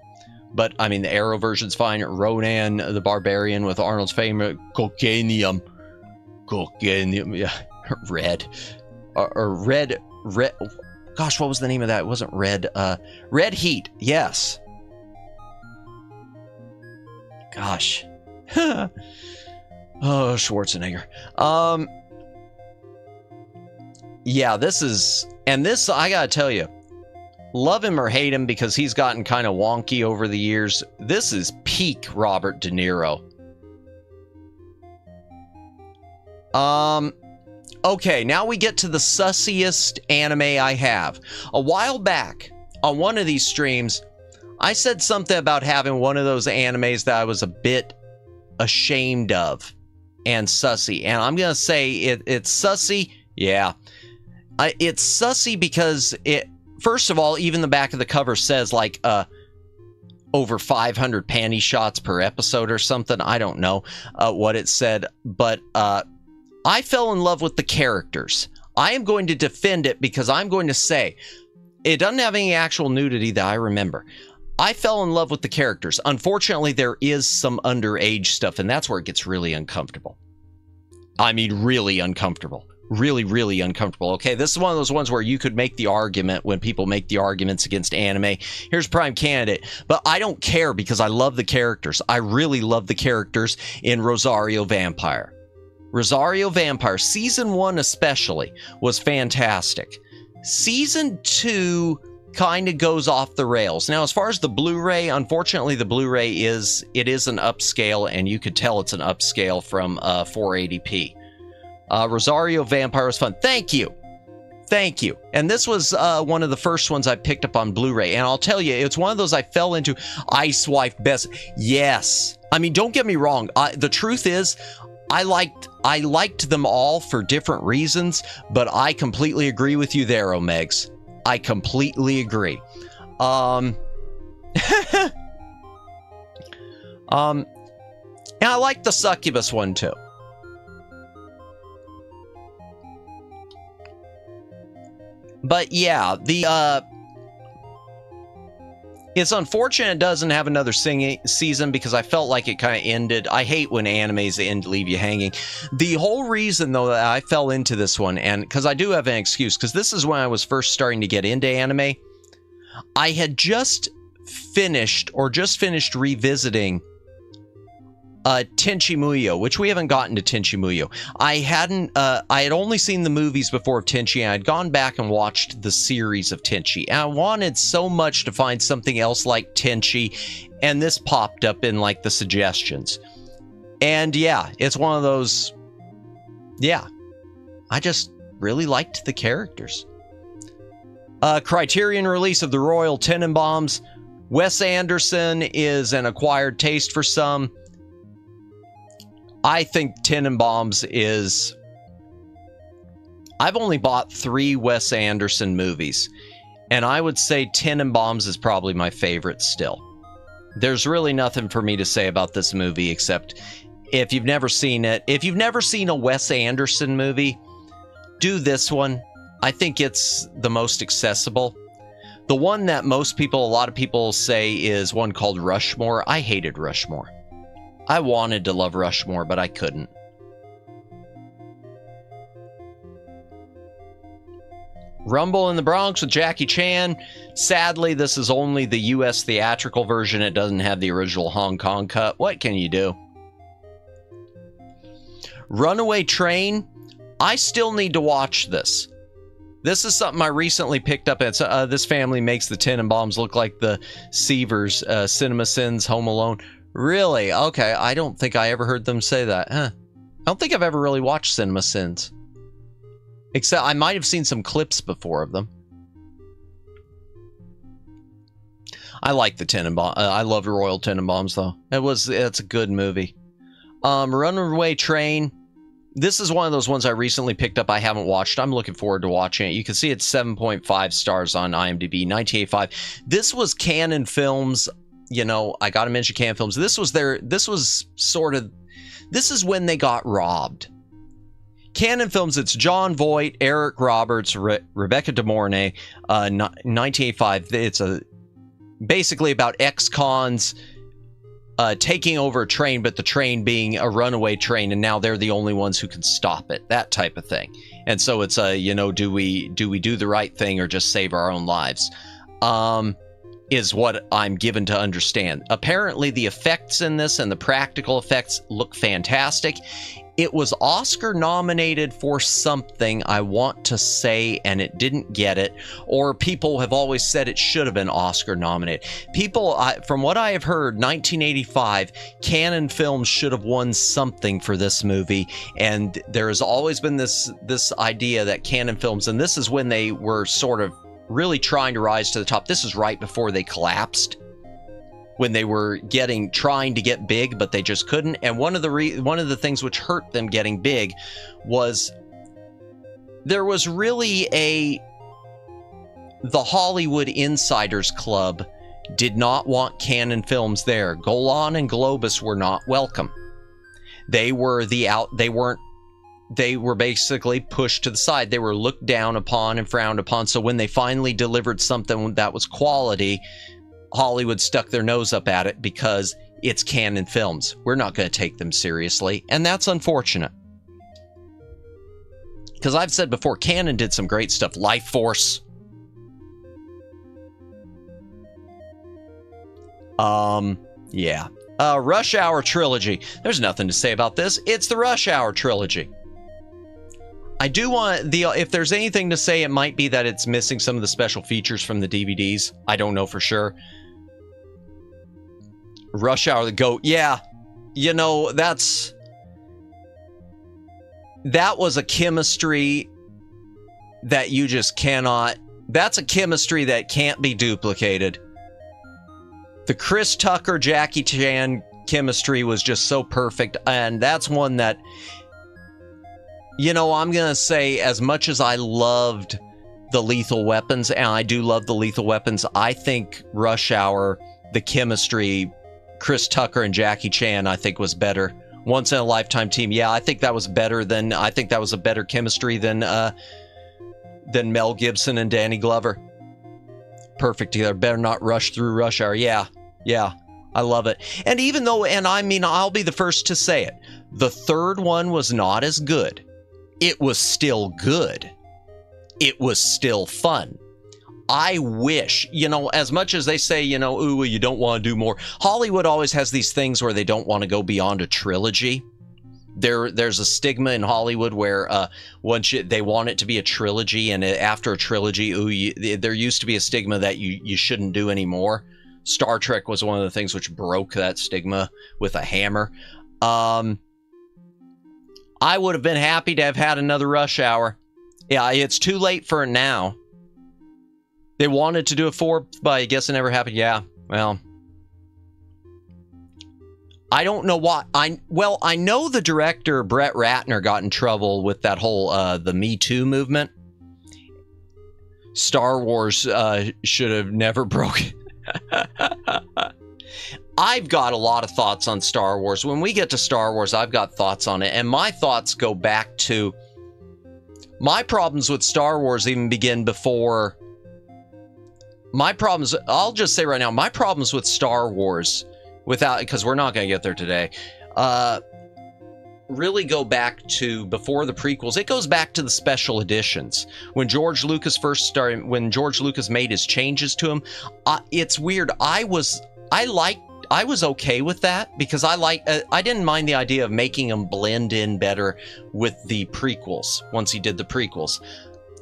A: but I mean the Arrow version's fine. Ronan the Barbarian with Arnold's favorite cocainium, yeah, red. Gosh, what was the name of that? It wasn't Red. Red Heat. Yes. Gosh. Oh, Schwarzenegger. Yeah, this, I gotta tell you, love him or hate him because he's gotten kind of wonky over the years. This is peak Robert De Niro. Okay, now we get to the sussiest anime I have. A while back, on one of these streams, I said something about having one of those animes that I was a bit ashamed of and sussy. And I'm going to say it's sussy. Yeah. It's sussy because first of all, even the back of the cover says like over 500 panty shots per episode or something. I don't know what it said, but I fell in love with the characters. I am going to defend it because I'm going to say it doesn't have any actual nudity that I remember. I fell in love with the characters. Unfortunately, there is some underage stuff, and that's where it gets really uncomfortable. I mean, really uncomfortable. Really, really uncomfortable. Okay, this is one of those ones where you could make the argument when people make the arguments against anime. Here's Prime Candidate. But I don't care because I love the characters. I really love the characters in Rosario Vampire. Rosario Vampire, Season 1 especially, was fantastic. Season 2 kind of goes off the rails. Now, as far as the Blu-ray, unfortunately, the Blu-ray is an upscale, and you could tell it's an upscale from 480p. Rosario Vampire was fun. Thank you. Thank you. And this was one of the first ones I picked up on Blu-ray. And I'll tell you, it's one of those I fell into. Ice Wife Best. Yes. I mean, don't get me wrong. The truth is, I liked them all for different reasons, but I completely agree with you there, Omegs. I completely agree. And I like the Succubus one too. But yeah, it's unfortunate it doesn't have another season because I felt like it kind of ended. I hate when animes leave you hanging. The whole reason, though, that I fell into this one, and because I do have an excuse, because this is when I was first starting to get into anime. I had just finished revisiting Tenchi Muyo, which we haven't gotten to Tenchi Muyo. I had only seen the movies before of Tenchi, and I'd gone back and watched the series of Tenchi. And I wanted so much to find something else like Tenchi, and this popped up in like the suggestions. And yeah, it's one of those, yeah, I just really liked the characters. Criterion release of the Royal Tenenbaums. Wes Anderson is an acquired taste for some. I think Tenenbaums is... I've only bought 3 Wes Anderson movies, and I would say Tenenbaums is probably my favorite still. There's really nothing for me to say about this movie except if you've never seen it, if you've never seen a Wes Anderson movie, do this one. I think it's the most accessible. The one that a lot of people say is one called Rushmore. I hated Rushmore. I wanted to love Rushmore, but I couldn't. Rumble in the Bronx with Jackie Chan. Sadly, this is only the US theatrical version. It doesn't have the original Hong Kong cut. What can you do? Runaway Train. I still need to watch this. This is something I recently picked up. It's, this family makes the Tenenbaums look like the Seavers, Cinema Sins, Home Alone. Really? Okay, I don't think I ever heard them say that. Huh. I don't think I've ever really watched Cinema Sins. Except I might have seen some clips before of them. I like the Tenenbaums. I love Royal Tenenbaums, though. It's a good movie. Runaway Train. This is one of those ones I recently picked up. I haven't watched. I'm looking forward to watching it. You can see it's 7.5 stars on IMDb, 1985. This was Canon Films. You know, I got to mention Canon Films. This was when they got robbed. Canon Films, it's John Voight, Eric Roberts, Rebecca De Mornay, 1985. It's basically about ex-cons taking over a train, but the train being a runaway train, and now they're the only ones who can stop it, that type of thing. And so it's do we do the right thing or just save our own lives? Is what I'm given to understand. Apparently the effects in this and the practical effects look fantastic. It was Oscar nominated for something, I want to say, and it didn't get it. Or people have always said it should have been Oscar nominated. People, from what I have heard, 1985, Canon Films should have won something for this movie. And there has always been this idea that Canon Films, and this is when they were sort of really trying to rise to the top. This is right before they collapsed, when they were trying to get big, but they just couldn't. And one of the things which hurt them getting big was there was really the Hollywood Insiders Club did not want Canon Films there. Golan and Globus were not welcome. They were they were basically pushed to the side. They were looked down upon and frowned upon. So when they finally delivered something that was quality, Hollywood stuck their nose up at it because it's Canon Films. We're not going to take them seriously. And that's unfortunate. Because I've said before, Canon did some great stuff. Life Force. Yeah. Rush Hour Trilogy. There's nothing to say about this. It's the Rush Hour Trilogy. I do want if there's anything to say, it might be that it's missing some of the special features from the DVDs. I don't know for sure. Rush Hour, the GOAT. Yeah, that was a chemistry that you just cannot. That's a chemistry that can't be duplicated. The Chris Tucker, Jackie Chan chemistry was just so perfect, and that's one that, I'm going to say, as much as I loved the Lethal Weapons, and I do love the Lethal Weapons, I think Rush Hour, the chemistry, Chris Tucker and Jackie Chan, I think was better. Once in a Lifetime team. Yeah, I think that was a better chemistry than Mel Gibson and Danny Glover. Perfect together. Better not rush through Rush Hour. Yeah. I love it. And even though, I'll be the first to say it, the third one was not as good. It was still good. It was still fun. I wish, as much as they say, ooh, you don't want to do more. Hollywood always has these things where they don't want to go beyond a trilogy. There's a stigma in Hollywood where they want it to be a trilogy, and after a trilogy, there used to be a stigma that you shouldn't do anymore. Star Trek was one of the things which broke that stigma with a hammer. I would have been happy to have had another Rush Hour. Yeah, it's too late for it now. They wanted to do a 4, but I guess it never happened. Yeah, Well, I don't know why. I know the director Brett Ratner got in trouble with that whole the Me Too movement. Star Wars should have never broken. I've got a lot of thoughts on Star Wars. When we get to Star Wars, I've got thoughts on it, and my thoughts go back to my problems with Star Wars even begin before my problems. I'll just say right now, my problems with Star Wars, because we're not going to get there today, really go back to before the prequels. It goes back to the special editions. When George Lucas first started, when George Lucas made his changes to him, it's weird. I was okay with that because I didn't mind the idea of making them blend in better with the prequels once he did the prequels.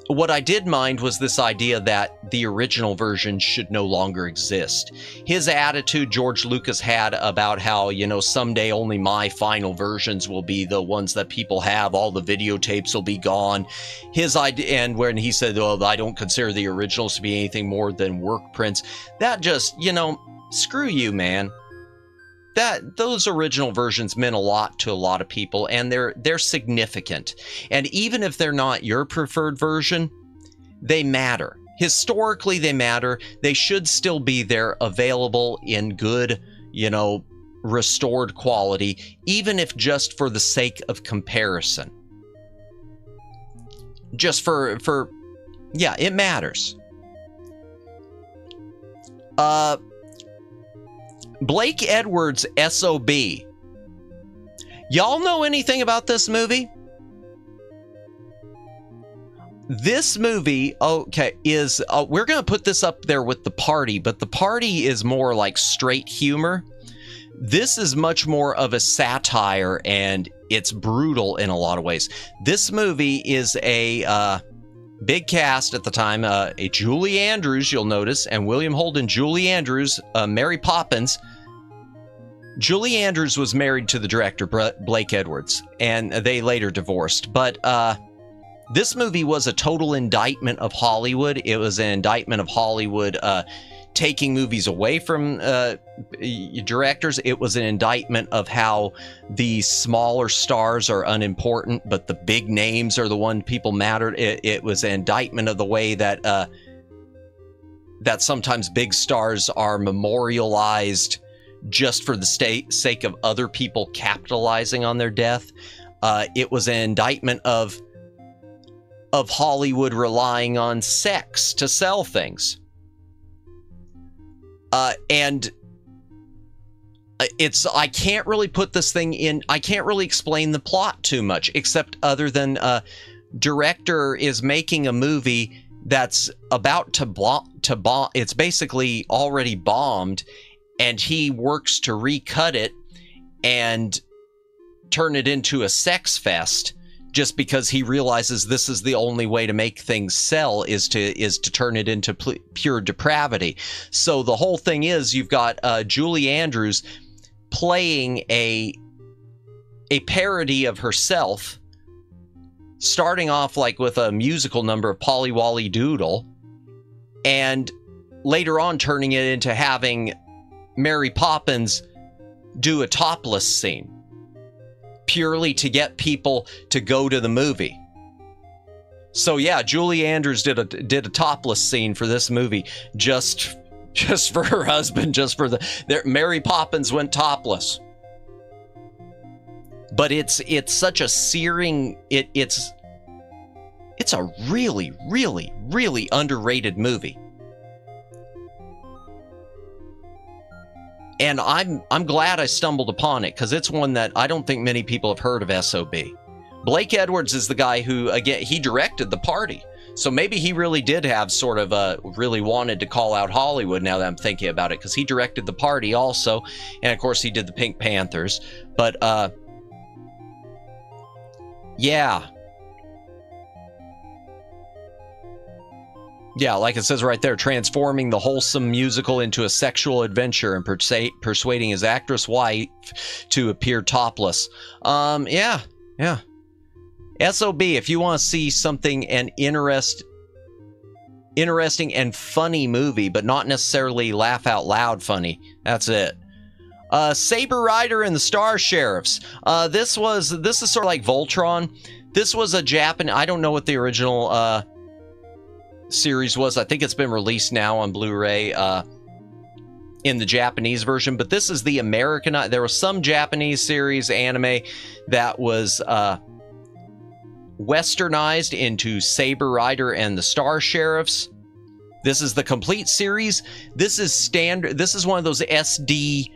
A: What I did mind was this idea that the original version should no longer exist. His attitude George Lucas had about how, someday only my final versions will be the ones that people have, all the videotapes will be gone. His idea, and when he said, "Oh, I don't consider the originals to be anything more than work prints," that just, screw you, man. Those original versions meant a lot to a lot of people, and they're significant. And even if they're not your preferred version, they matter. Historically, they matter. They should still be there, available in good, restored quality, even if just for the sake of comparison. Just yeah, it matters. Blake Edwards' S.O.B. Y'all know anything about this movie? This movie, okay, is, we're going to put this up there with The Party, but The Party is more like straight humor. This is much more of a satire, and it's brutal in a lot of ways. This movie is a big cast at the time. A Julie Andrews, you'll notice, and William Holden. Julie Andrews, Mary Poppins. Julie Andrews was married to the director, Blake Edwards, and they later divorced. But this movie was a total indictment of Hollywood. It was an indictment of Hollywood taking movies away from directors. It was an indictment of how the smaller stars are unimportant, but the big names are the one people mattered. It was an indictment of the way that that sometimes big stars are memorialized just for the sake of other people capitalizing on their death. It was an indictment of Hollywood relying on sex to sell things. And I can't really put this thing in, I can't really explain the plot too much, except other than director is making a movie that's about to bomb. It's basically already bombed, and he works to recut it and turn it into a sex fest, just because he realizes this is the only way to make things sell, is to turn it into pure depravity. So the whole thing is, you've got Julie Andrews playing a parody of herself, starting off like with a musical number of Polly Wolly Doodle, and later on turning it into having Mary Poppins do a topless scene, purely to get people to go to the movie. So yeah, Julie Andrews did a topless scene for this movie, just for her husband, just for Mary Poppins went topless. But it's such a searing, it's a really, really, really underrated movie. And I'm glad I stumbled upon it, because it's one that I don't think many people have heard of. S.O.B. Blake Edwards is the guy who, again, he directed The Party. So maybe he really did have sort of really wanted to call out Hollywood, now that I'm thinking about it, because he directed The Party also. And of course he did the Pink Panthers. But yeah. Yeah, like it says right there, transforming the wholesome musical into a sexual adventure and persuading his actress wife to appear topless. Yeah. S.O.B., if you want to see something and interest... interesting and funny movie, but not necessarily laugh out loud funny. That's it. Saber Rider and the Star Sheriffs. This is sort of like Voltron. This was a Japanese, I don't know what the original series was. I think it's been released now on Blu-ray in the Japanese version, but this is the American. There was some Japanese series anime that was westernized into Saber Rider and the Star Sheriffs. This is the complete series. This is standard. This is one of those SD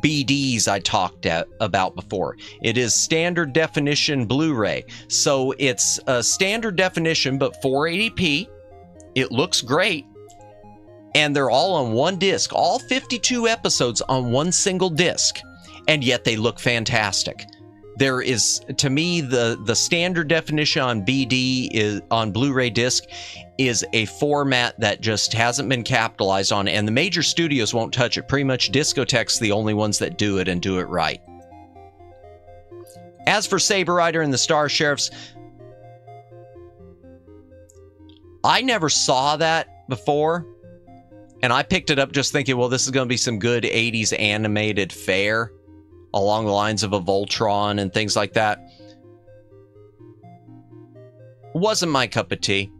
A: BDs I talked about before. It is standard definition Blu-ray. So it's a standard definition, but 480p. It looks great. And they're all on one disc. All 52 episodes on one single disc. And yet they look fantastic. There is, to me, the standard definition on BD is on Blu-ray disc is a format that just hasn't been capitalized on, and the major studios won't touch it. Pretty much Discotek's the only ones that do it and do it right. As for Saber Rider and the Star Sheriffs, I never saw that before, and I picked it up just thinking, well, this is going to be some good 80s animated fare along the lines of a Voltron and things like that. Wasn't my cup of tea.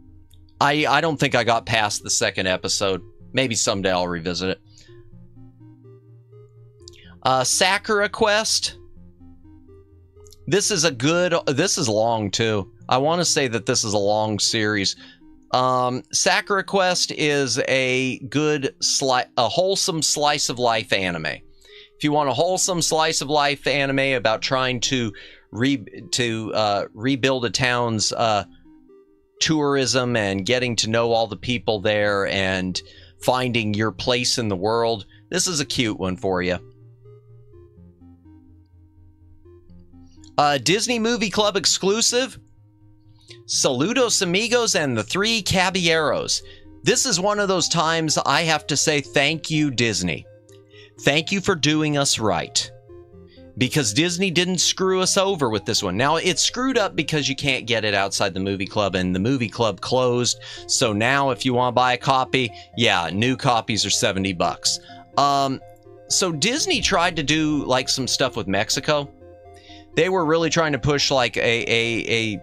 A: I don't think I got past the second episode. Maybe someday I'll revisit it. Sakura Quest. This is long too. I want to say that this is a long series. Sakura Quest is a good, wholesome slice of life anime. If you want a wholesome slice of life anime about trying to rebuild a town's tourism and getting to know all the people there and finding your place in the world, this is a cute one for you. Disney Movie Club exclusive, Saludos Amigos and the Three Caballeros. This is one of those times I have to say thank you, Disney. Thank you for doing us right. Because Disney didn't screw us over with this one. Now, it's screwed up because you can't get it outside the movie club, and the movie club closed. So now, if you want to buy a copy, yeah, new copies are $70. So Disney tried to do like some stuff with Mexico. They were really trying to push like a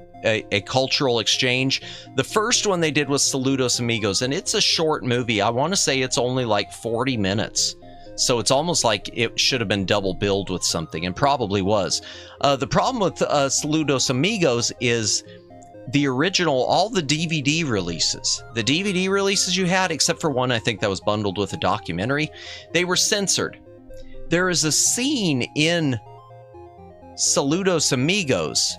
A: cultural exchange. The first one they did was Saludos Amigos, and it's a short movie. I want to say it's only like 40 minutes. So it's almost like it should have been double billed with something, and probably was. The problem with Saludos Amigos is the original, all the DVD releases. The DVD releases you had, except for one I think that was bundled with a documentary, they were censored. There is a scene in Saludos Amigos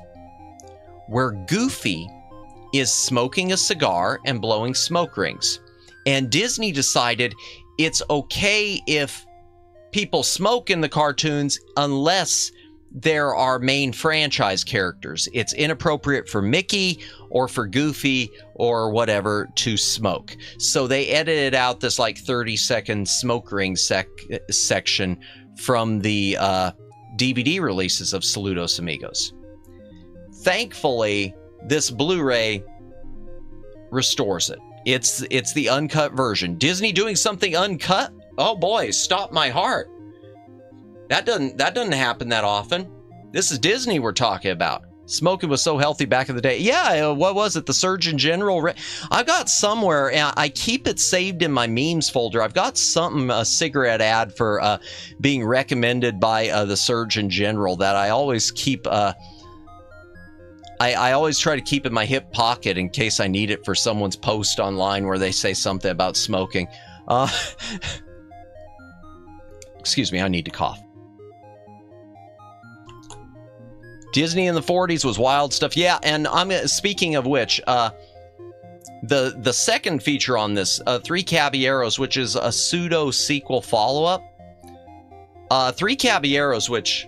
A: where Goofy is smoking a cigar and blowing smoke rings. And Disney decided it's okay if people smoke in the cartoons unless there are main franchise characters. It's inappropriate for Mickey or for Goofy or whatever to smoke. So they edited out this like 30-second smoke ring section from the DVD releases of Saludos Amigos. Thankfully, this Blu-ray restores it. It's the uncut version. Disney doing something uncut? Oh boy, stop my heart. That doesn't happen that often. This is Disney we're talking about. Smoking was so healthy back in the day. Yeah, what was it? The Surgeon General. I've got somewhere, and I keep it saved in my memes folder. I've got something, a cigarette ad for being recommended by the Surgeon General that I always keep. I always try to keep in my hip pocket in case I need it for someone's post online where they say something about smoking. Excuse me, I need to cough. Disney in the 40s was wild stuff. Yeah, and speaking of which, the second feature on this, Three Caballeros, which is a pseudo sequel follow-up. Three Caballeros, which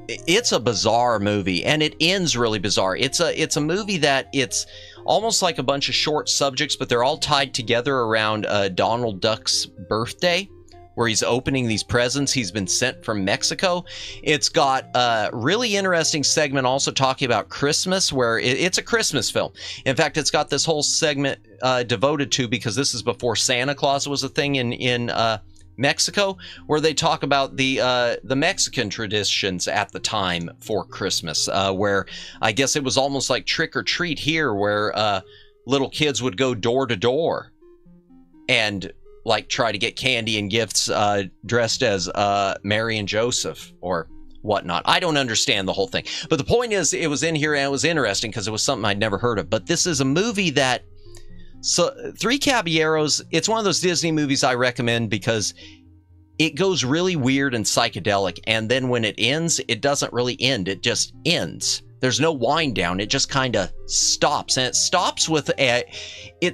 A: it's a bizarre movie, and it ends really bizarre. It's a movie that it's almost like a bunch of short subjects, but they're all tied together around Donald Duck's birthday, where he's opening these presents he's been sent from Mexico. It's got a really interesting segment also talking about Christmas, where it's a Christmas film. In fact, it's got this whole segment devoted to, because this is before Santa Claus was a thing in Mexico, where they talk about the Mexican traditions at the time for Christmas, where I guess it was almost like trick or treat here, where little kids would go door to door and like try to get candy and gifts dressed as Mary and Joseph or whatnot. I don't understand the whole thing, but the point is, it was in here and it was interesting because it was something I'd never heard of. But this is a movie that, Three Caballeros, it's one of those Disney movies I recommend because it goes really weird and psychedelic, and then when it ends, it doesn't really end, it just ends. There's no wind down, it just kind of stops, and it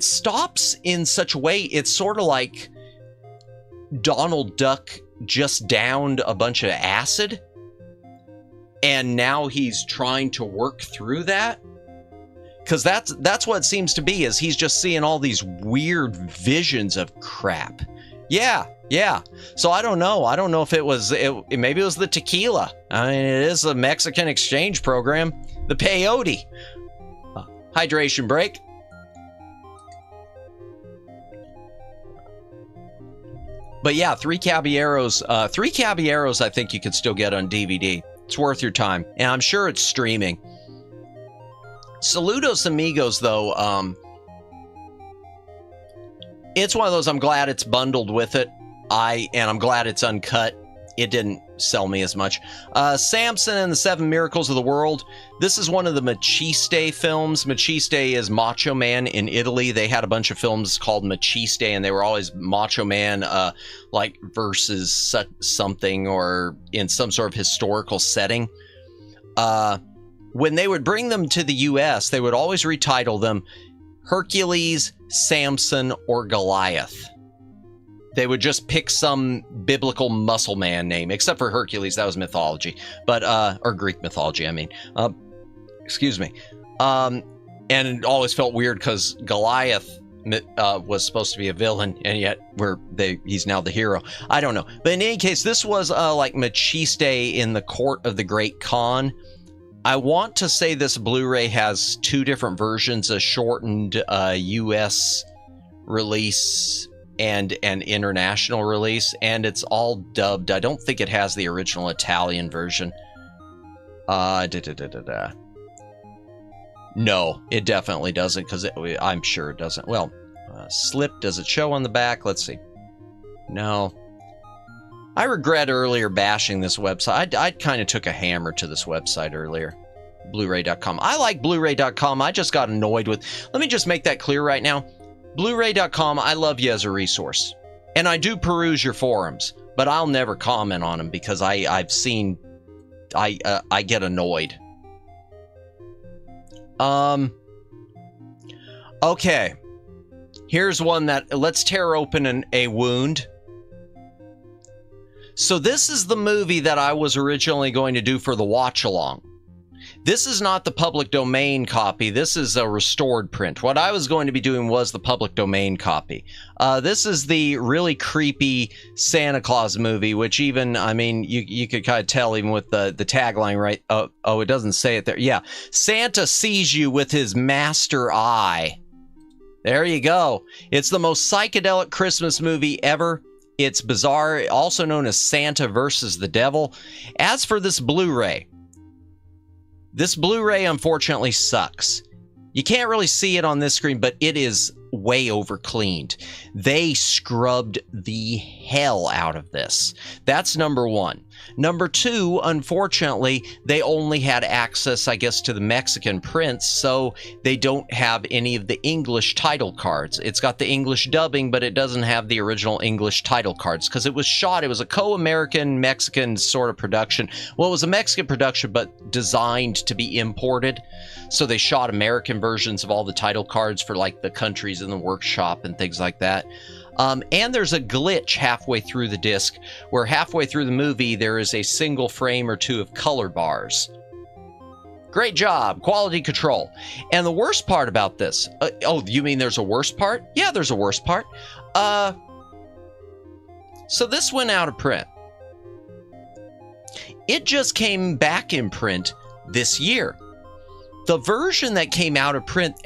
A: stops in such a way, it's sort of like Donald Duck just downed a bunch of acid, and now he's trying to work through that. Because that's what it seems to be, is he's just seeing all these weird visions of crap. Yeah. So I don't know if maybe it was the tequila. I mean, it is a Mexican exchange program. The peyote. Hydration break. But yeah, Three Caballeros I think you could still get on DVD. It's worth your time. And I'm sure it's streaming. Saludos Amigos, though, it's one of those, I'm glad it's bundled with it. And I'm glad it's uncut. It didn't sell me as much. Samson and the Seven Miracles of the World. This is one of the Maciste films. Maciste is Macho Man in Italy. They had a bunch of films called Maciste, and they were always Macho Man, like versus something or in some sort of historical setting. When they would bring them to the U.S., they would always retitle them Hercules, Samson, or Goliath. They would just pick some biblical muscle man name, except for Hercules, that was mythology, but or Greek mythology, I mean. Excuse me. And it always felt weird because Goliath was supposed to be a villain, and yet he's now the hero. I don't know. But in any case, this was like Maciste in the court of the Great Khan. I want to say this Blu-ray has two different versions, a shortened U.S. release and an international release, and it's all dubbed. I don't think it has the original Italian version. No, it definitely doesn't, because I'm sure it doesn't. Well, slip, does it show on the back? Let's see. No. I regret earlier bashing this website. I kind of took a hammer to this website earlier. Blu-ray.com. I like Blu-ray.com. I just got annoyed with... Let me just make that clear right now. Blu-ray.com, I love you as a resource. And I do peruse your forums, but I'll never comment on them because I've seen... I get annoyed. Okay. Here's one that... Let's tear open a wound. So this is the movie that I was originally going to do for the watch-along. This is not the public domain copy. This is a restored print. What I was going to be doing was the public domain copy. This is the really creepy Santa Claus movie, which even, I mean, you could kind of tell even with the tagline, right? Oh, it doesn't say it there. Yeah. Santa sees you with his master eye. There you go. It's the most psychedelic Christmas movie ever. It's bizarre, also known as Santa versus the Devil. As for this Blu-ray unfortunately sucks. You can't really see it on this screen, but it is way over cleaned. They scrubbed the hell out of this. That's number one. Number two, unfortunately, they only had access, I guess, to the Mexican prints, so they don't have any of the English title cards. It's got the English dubbing, but it doesn't have the original English title cards, because it was a co-American Mexican sort of production. Well, it was a Mexican production, but designed to be imported. So they shot American versions of all the title cards for like the countries in the workshop and things like that. And there's a glitch halfway through the disc, where halfway through the movie there is a single frame or two of color bars. Great job, quality control. And the worst part about this, oh, you mean there's a worst part? Yeah, there's a worst part. So this went out of print. It just came back in print this year. The version that came out in print,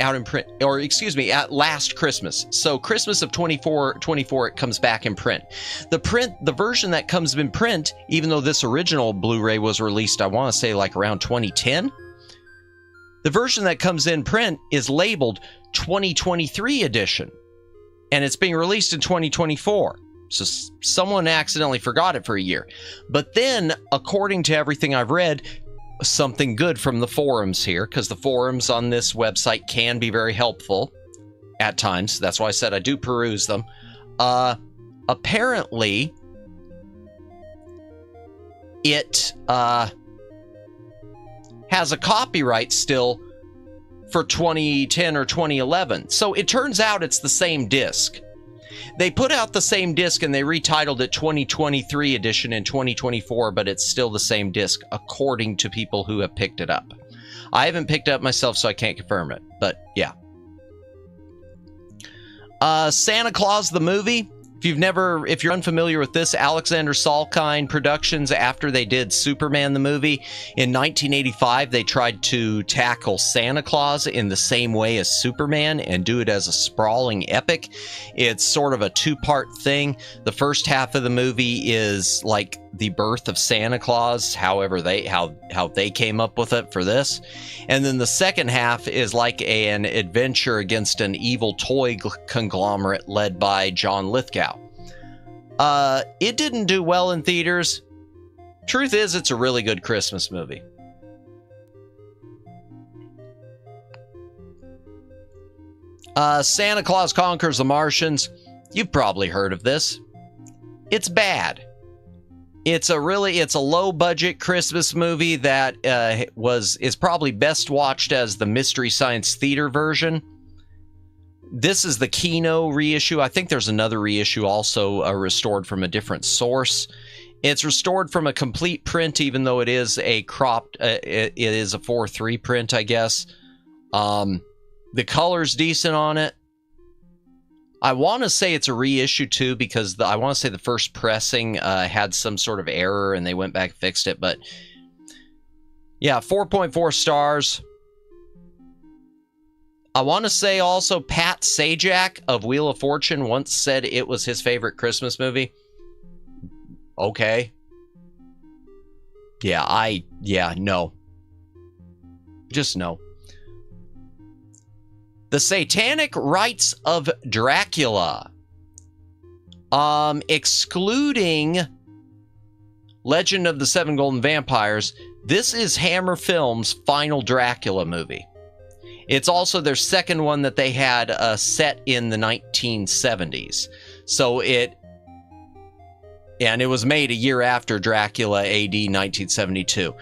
A: or excuse me, at last Christmas. So Christmas of 24, it comes back in print. The version that comes in print, even though this original Blu-ray was released, I want to say like around 2010. The version that comes in print is labeled 2023 edition, and it's being released in 2024. So someone accidentally forgot it for a year. But then, according to everything I've read, something good from the forums here, because the forums on this website can be very helpful at times. That's why I said I do peruse them. Apparently, it has a copyright still for 2010 or 2011. So it turns out it's the same disc. They put out the same disc and they retitled it 2023 edition in 2024, but it's still the same disc according to people who have picked it up. I haven't picked it up myself, so I can't confirm it, but yeah. Santa Claus the movie. If you're unfamiliar with this, Alexander Salkind Productions, after they did Superman the movie in 1985, they tried to tackle Santa Claus in the same way as Superman and do it as a sprawling epic. It's sort of a two-part thing. The first half of the movie is like the birth of Santa Claus, however how they came up with it for this. And then the second half is like an adventure against an evil toy conglomerate led by John Lithgow. It didn't do well in theaters. Truth is, it's a really good Christmas movie. Santa Claus Conquers the Martians. You've probably heard of this. It's bad. It's a low-budget Christmas movie that is probably best watched as the Mystery Science Theater version. This is the Kino reissue. I think there's another reissue also restored from a different source. It's restored from a complete print, even though it is a cropped. It is a 4:3 print, I guess. The color's decent on it. I want to say it's a reissue too, because I want to say the first pressing had some sort of error and they went back and fixed it. But yeah, 4.4 stars. I want to say also Pat Sajak of Wheel of Fortune once said it was his favorite Christmas movie. Okay. Yeah, no. Just no. The Satanic Rites of Dracula. Excluding Legend of the Seven Golden Vampires, this is Hammer Films' final Dracula movie. It's also their second one that they had set in the 1970s. So it was made a year after Dracula AD 1972.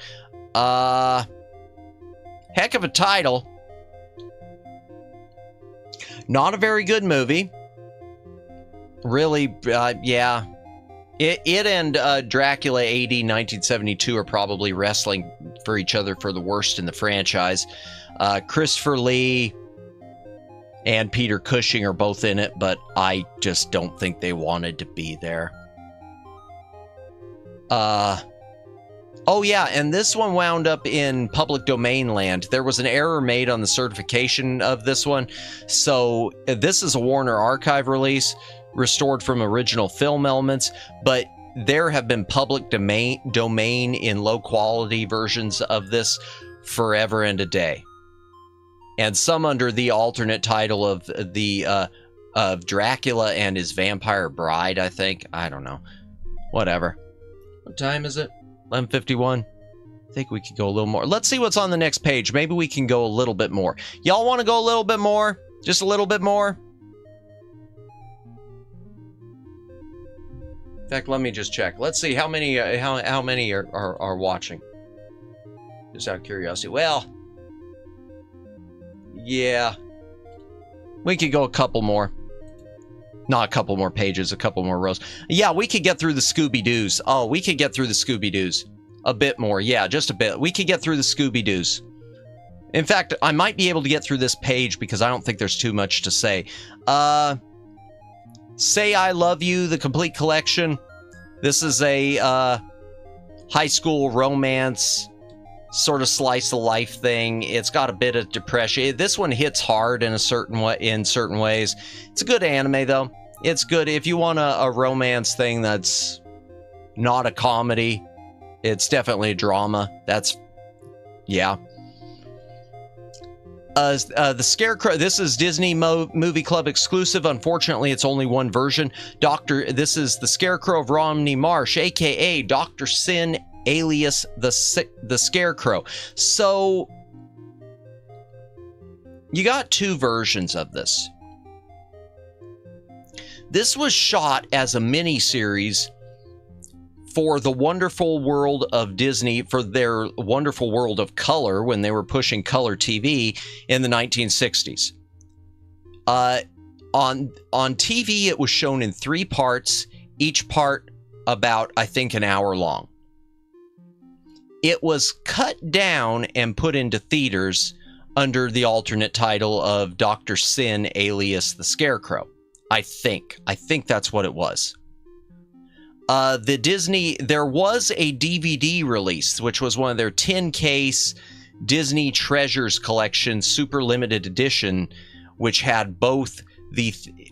A: Heck of a title. Not a very good movie. Really, yeah. It and Dracula AD 1972 are probably wrestling for each other for the worst in the franchise. Christopher Lee and Peter Cushing are both in it, but I just don't think they wanted to be there. Oh yeah, and this one wound up in public domain land. There was an error made on the certification of this one. So this is a Warner Archive release, restored from original film elements, but there have been public domain in low quality versions of this forever and a day. And some under the alternate title of Dracula and His Vampire Bride, I think. I don't know. Whatever. What time is it? 11:51. I think we could go a little more. Let's see what's on the next page. Maybe we can go a little bit more. Y'all want to go a little bit more? Just a little bit more? In fact, let me just check. Let's see how many how many are watching. Just out of curiosity. Well, yeah. We could go a couple more. Not a couple more pages, a couple more rows. Yeah, we could get through the Scooby-Doos. Oh, we could get through the Scooby-Doos. A bit more. Yeah, just a bit. We could get through the Scooby-Doos. In fact, I might be able to get through this page because I don't think there's too much to say. Say I Love You, the complete collection. This is a high school romance, sort of slice of life thing. It's got a bit of depression. This one hits hard in certain ways. It's a good anime though. It's good if you want a romance thing that's not a comedy. It's definitely a drama. That's, yeah. The Scarecrow, this is Disney Movie Club exclusive. Unfortunately, it's only one version. This is the Scarecrow of Romney Marsh, aka Dr. Sin, alias the Scarecrow. So, you got two versions of this. This was shot as a mini-series for the Wonderful World of Disney, for their Wonderful World of Color, when they were pushing color TV in the 1960s. On TV, it was shown in 3 parts, each part about, I think, an hour long. It was cut down and put into theaters under the alternate title of Dr. Sin, alias the Scarecrow. I think that's what it was. There was a DVD release, which was one of their 10-case Disney Treasures collection, super limited edition, which had both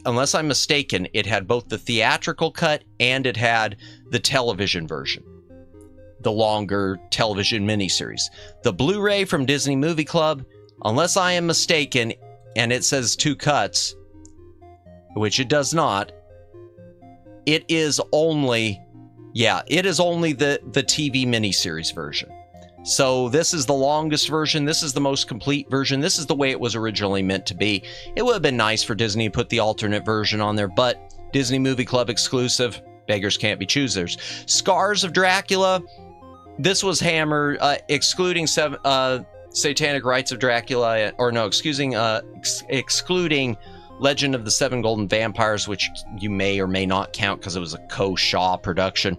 A: unless I'm mistaken, it had both the theatrical cut and it had the television version, the longer television miniseries. The Blu-ray from Disney Movie Club, unless I am mistaken, and it says 2 cuts, which it does not, it is only the TV miniseries version. So this is the longest version. This is the most complete version. This is the way it was originally meant to be. It would have been nice for Disney to put the alternate version on there, but Disney Movie Club exclusive. Beggars can't be choosers. Scars of Dracula. This was Hammer, excluding Satanic Rites of Dracula, or no, excluding Legend of the Seven Golden Vampires, which you may or may not count because it was a co-Shaw production.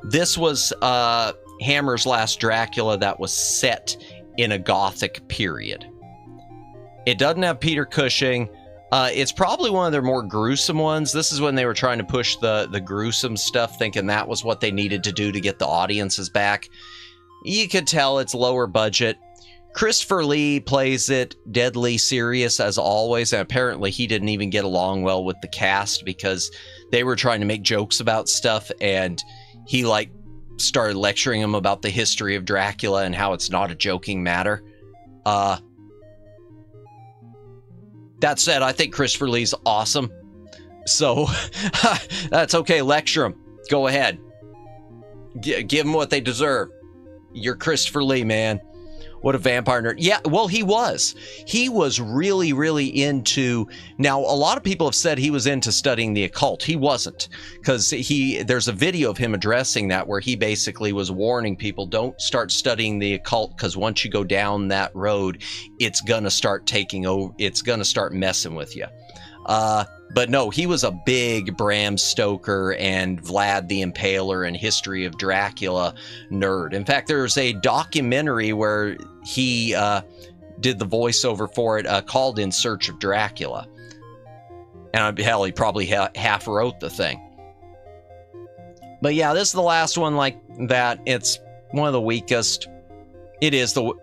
A: This was Hammer's last Dracula that was set in a Gothic period. It doesn't have Peter Cushing. It's probably one of their more gruesome ones. This is when they were trying to push the gruesome stuff, thinking that was what they needed to do to get the audiences back. You could tell it's lower budget. Christopher Lee plays it deadly serious as always, and apparently he didn't even get along well with the cast because they were trying to make jokes about stuff, and he started lecturing them about the history of Dracula and how it's not a joking matter. That said, I think Christopher Lee's awesome, so that's okay. Lecture him. Go ahead. Give them what they deserve. You're Christopher Lee, man. What a vampire nerd. Yeah, well, he was. He was really, really into... Now, a lot of people have said he was into studying the occult. He wasn't, because there's a video of him addressing that where he basically was warning people, don't start studying the occult, because once you go down that road, it's going to start taking over. It's going to start messing with you. But no, he was a big Bram Stoker and Vlad the Impaler and History of Dracula nerd. In fact, there's a documentary where he did the voiceover for it called In Search of Dracula. And hell, he probably half wrote the thing. But yeah, this is the last one like that. It's one of the weakest. It is the...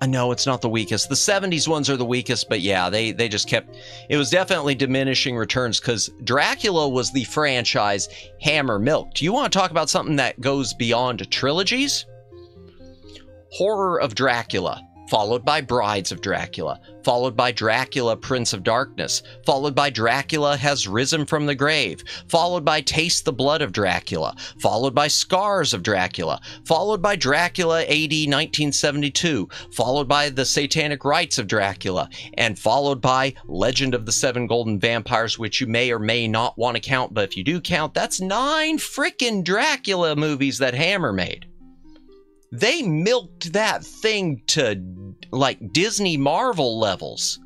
A: No, it's not the weakest. The 70s ones are the weakest, but yeah, they just kept... It was definitely diminishing returns because Dracula was the franchise Hammer milked. You want to talk about something that goes beyond trilogies? Horror of Dracula, followed by Brides of Dracula, followed by Dracula, Prince of Darkness, followed by Dracula Has Risen from the Grave, followed by Taste the Blood of Dracula, followed by Scars of Dracula, followed by Dracula AD 1972, followed by The Satanic Rites of Dracula, and followed by Legend of the Seven Golden Vampires, which you may or may not want to count, but if you do count, that's 9 frickin' Dracula movies that Hammer made. They milked that thing to, like, Disney Marvel levels.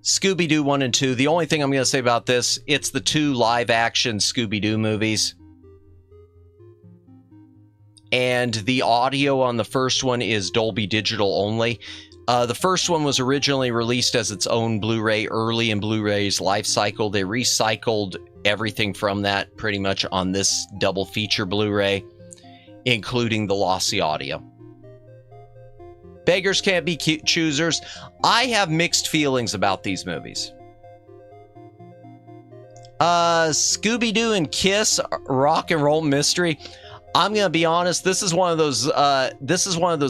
A: Scooby-Doo 1 and 2. The only thing I'm going to say about this, it's the 2 live-action Scooby-Doo movies. and the audio on the first one is Dolby Digital only. The first one was originally released as its own Blu-ray early in Blu-ray's life cycle. They recycled everything from that pretty much on this double feature Blu-ray, including the lossy audio. Beggars can't be choosers. I have mixed feelings about these movies. Scooby-Doo and Kiss, Rock and Roll Mystery. I'm gonna be honest. This is one of those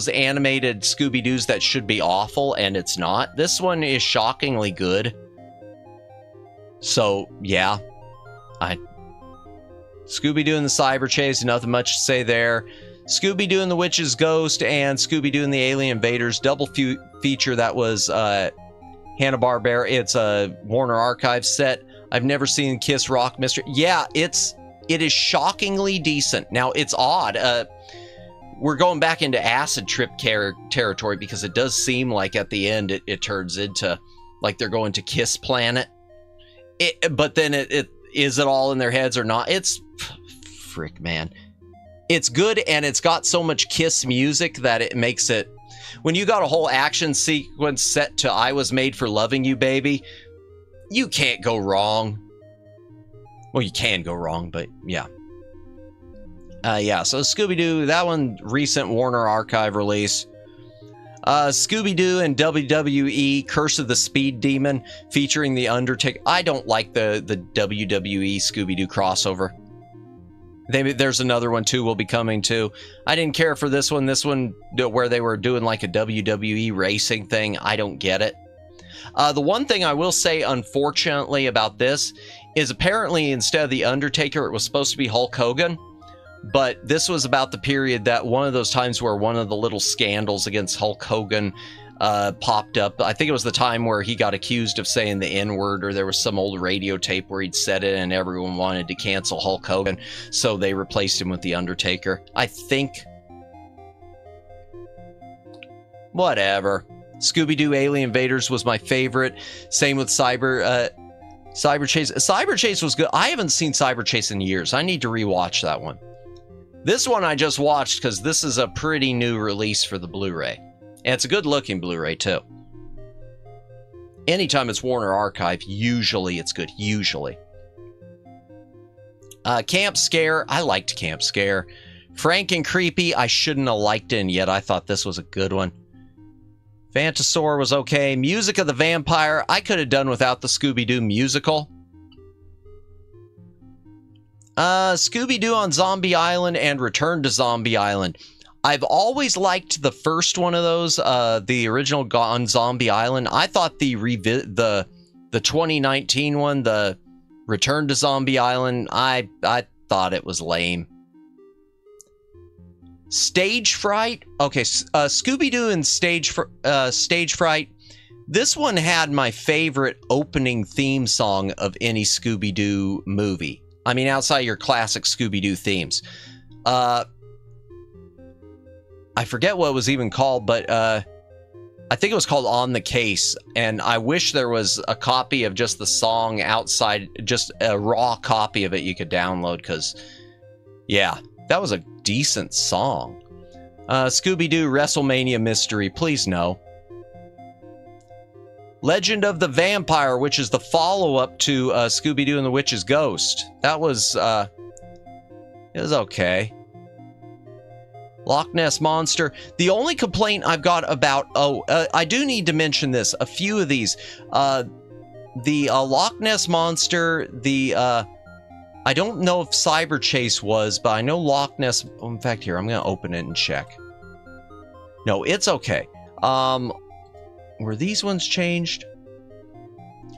A: animated Scooby-Doos that should be awful, and it's not. This one is shockingly good. So yeah, Scooby-Doo and the Cyber Chase. Nothing much to say there. Scooby-Doo and the Witch's Ghost and Scooby-Doo and the Alien Invaders double feature that was Hanna-Barbera. It's a Warner Archive set. I've never seen Kiss Rock Mystery. Yeah, it is shockingly decent. Now, it's odd. We're going back into acid trip territory because it does seem like at the end it turns into like they're going to Kiss Planet. But then is it all in their heads or not? It's frick, man. It's good, and it's got so much Kiss music that it makes it. When you got a whole action sequence set to "I Was Made for Loving You, Baby," you can't go wrong. Well, you can go wrong, but yeah. Yeah, so Scooby-Doo, that one, recent Warner Archive release. Scooby-Doo and WWE, Curse of the Speed Demon, featuring The Undertaker. I don't like the WWE Scooby-Doo crossover. There's another one, too, will be coming, too. I didn't care for this one. This one, where they were doing like a WWE racing thing, I don't get it. The one thing I will say, unfortunately, about this is apparently instead of The Undertaker, it was supposed to be Hulk Hogan. But this was about the period that one of those times where one of the little scandals against Hulk Hogan popped up. I think it was the time where he got accused of saying the N-word, or there was some old radio tape where he'd said it and everyone wanted to cancel Hulk Hogan. So they replaced him with The Undertaker. I think. Whatever. Scooby-Doo Alien Invaders was my favorite. Same with Cyber Chase. Cyber Chase was good. I haven't seen Cyber Chase in years. I need to rewatch that one. This one I just watched because this is a pretty new release for the Blu-ray. And it's a good looking Blu-ray too. Anytime it's Warner Archive, usually it's good. Usually. Camp Scare. I liked Camp Scare. Frank and Creepy. I shouldn't have liked it, and yet I thought this was a good one. Phantosaur was okay. Music of the Vampire. I could have done without the Scooby-Doo musical. Scooby-Doo on Zombie Island and Return to Zombie Island. I've always liked the first one of those, the original on Zombie Island. I thought the 2019 one, the Return to Zombie Island, I thought it was lame. Stage Fright. Okay, Scooby-Doo and Stage Fright. This one had my favorite opening theme song of any Scooby-Doo movie. I mean, outside your classic Scooby-Doo themes. I forget what it was even called, but I think it was called On the Case. And I wish there was a copy of just the song outside, just a raw copy of it you could download, because, yeah, that was a decent song. Scooby-Doo WrestleMania Mystery, please no. Legend of the Vampire, which is the follow-up to Scooby-Doo and the Witch's Ghost. That was, it was okay. Loch Ness Monster. The only complaint I've got about, I do need to mention this. A few of these. The Loch Ness Monster, I don't know if Cyber Chase was, but I know Loch Ness, in fact, here, I'm going to open it and check. No, it's okay. Were these ones changed?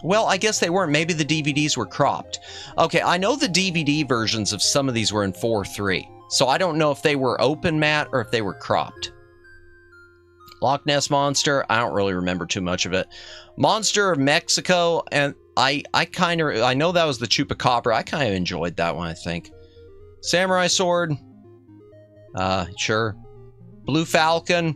A: Well, I guess they weren't. Maybe the DVDs were cropped. Okay, I know the DVD versions of some of these were in 4:3. So I don't know if they were open matte or if they were cropped. Loch Ness Monster, I don't really remember too much of it. Monster of Mexico, and I know that was the Chupacabra. I kind of enjoyed that one, I think. Samurai Sword. Sure. Blue Falcon.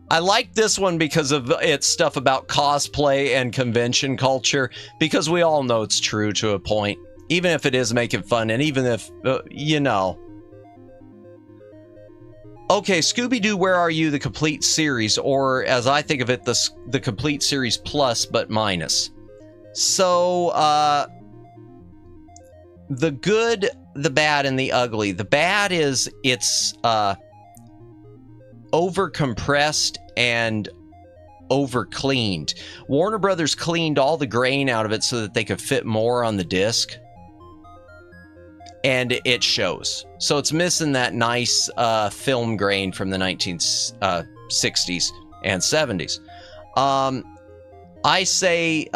A: I like this one because of its stuff about cosplay and convention culture, because we all know it's true to a point, even if it is making fun, and even if, you know. Okay, Scooby-Doo, Where Are You? The complete series, or as I think of it, the complete series plus, but minus. So, the good, the bad, and the ugly. The bad is it's over-compressed and over-cleaned. Warner Brothers cleaned all the grain out of it so that they could fit more on the disc. And it shows. So it's missing that nice film grain from the 1960s and 70s. I say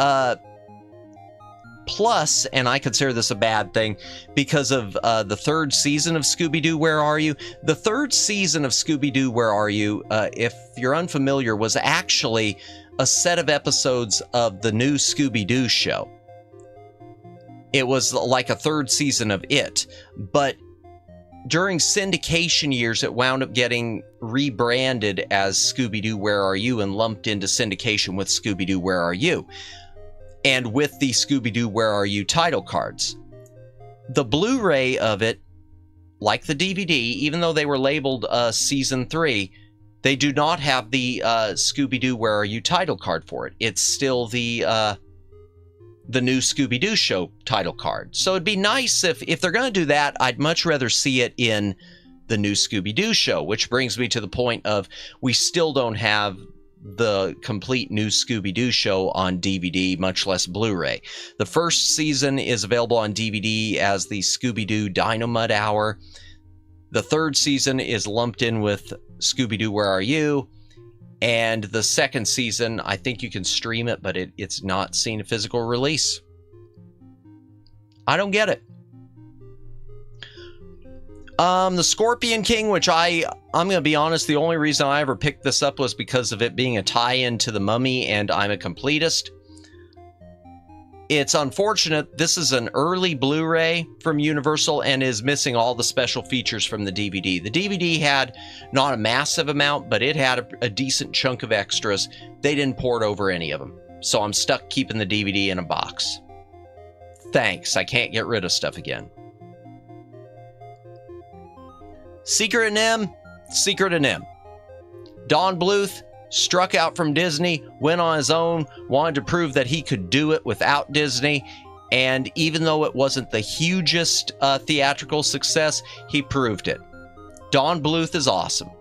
A: plus, and I consider this a bad thing, because of the third season of Scooby-Doo, Where Are You? The third season of Scooby-Doo, Where Are You, if you're unfamiliar, was actually a set of episodes of the new Scooby-Doo show. It was like a third season of it, but during syndication years, it wound up getting rebranded as Scooby-Doo, Where Are You? And lumped into syndication with Scooby-Doo, Where Are You? And with the Scooby-Doo, Where Are You? Title cards. The Blu-ray of it, like the DVD, even though they were labeled Season 3, they do not have the Scooby-Doo, Where Are You? Title card for it. It's still the new Scooby-Doo show title card. So it'd be nice if they're going to do that, I'd much rather see it in the new Scooby-Doo show, which brings me to the point of we still don't have the complete new Scooby-Doo show on DVD, much less Blu-ray. The first season is available on DVD as the Scooby-Doo Dynamite Hour. The third season is lumped in with Scooby-Doo, Where Are You? And the second season, I think you can stream it, but it's not seen a physical release. I don't get it. The Scorpion King, which I'm going to be honest, the only reason I ever picked this up was because of it being a tie-in to The Mummy, and I'm a completist. It's unfortunate. This is an early Blu-ray from Universal and is missing all the special features from the DVD. The DVD had not a massive amount, but it had a decent chunk of extras. They didn't port over any of them. So I'm stuck keeping the DVD in a box. Thanks, I can't get rid of stuff again. Secret of NIMH, Secret of NIMH. Don Bluth struck out from Disney, went on his own, wanted to prove that he could do it without Disney, and even though it wasn't the hugest theatrical success, he proved it. Don Bluth is awesome.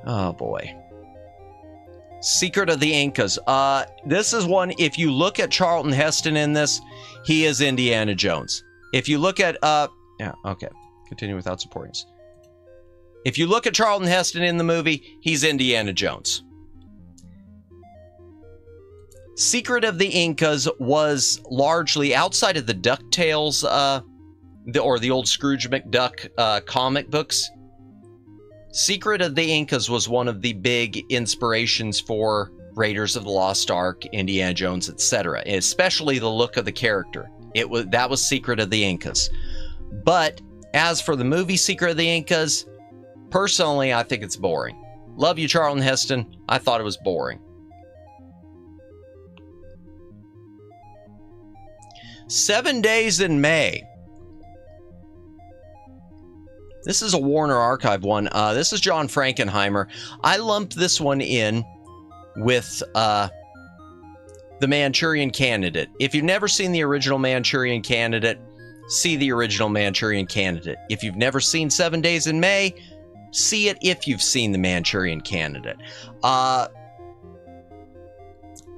A: Oh boy. Secret of the Incas. This is one, if you look at Charlton Heston in this, he is Indiana Jones. If you look at, yeah, okay, continue without supporting us. If you look at Charlton Heston in the movie, he's Indiana Jones. Secret of the Incas was largely outside of the DuckTales, or the old Scrooge McDuck comic books. Secret of the Incas was one of the big inspirations for Raiders of the Lost Ark, Indiana Jones, etc. Especially the look of the character. That was Secret of the Incas. But as for the movie Secret of the Incas, personally, I think it's boring. Love you, Charlton Heston. I thought it was boring. 7 Days in May. This is a Warner Archive one. This is John Frankenheimer. I lumped this one in with The Manchurian Candidate. If you've never seen the original Manchurian Candidate, see the original Manchurian Candidate. If you've never seen 7 Days in May, see it if you've seen the Manchurian Candidate.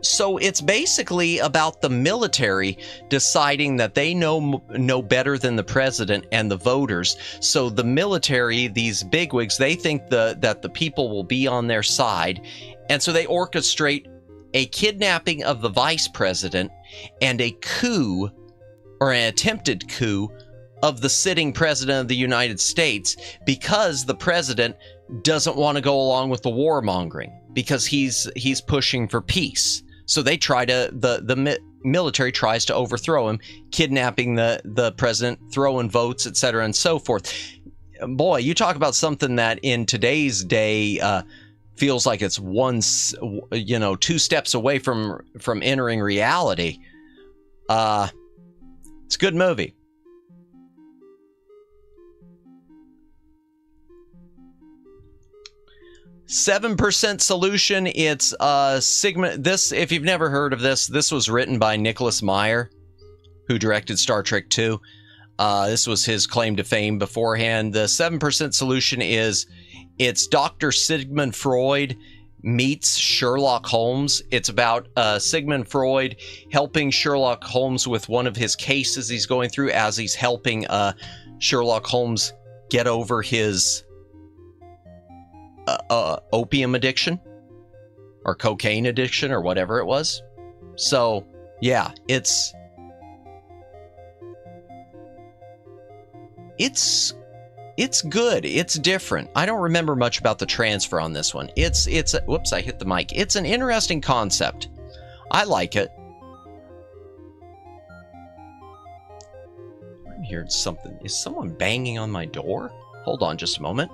A: So it's basically about the military deciding that they know better than the president and the voters. So the military, these bigwigs, they think that the people will be on their side. And so they orchestrate a kidnapping of the vice president and a coup, or an attempted coup, of the sitting president of the United States, because the president doesn't want to go along with the warmongering, because he's pushing for peace. So they try to, the military tries to overthrow him, kidnapping the president, throwing votes, etc., and so forth. Boy, you talk about something that in today's day feels like it's two steps away from entering reality. It's a good movie. 7% solution. It's Sigma. This, if you've never heard of this, this was written by Nicholas Meyer, who directed Star Trek II. This was his claim to fame beforehand. The 7% solution is, it's Dr. Sigmund Freud meets Sherlock Holmes. It's about Sigmund Freud helping Sherlock Holmes with one of his cases he's going through, as he's helping Sherlock Holmes get over his opium addiction or cocaine addiction or whatever it was. So yeah, it's good. It's different. I don't remember much about the transfer on this one. It's whoops, I hit the mic. It's an interesting concept. I like it. I'm hearing something. Is someone banging on my door? Hold on just a moment.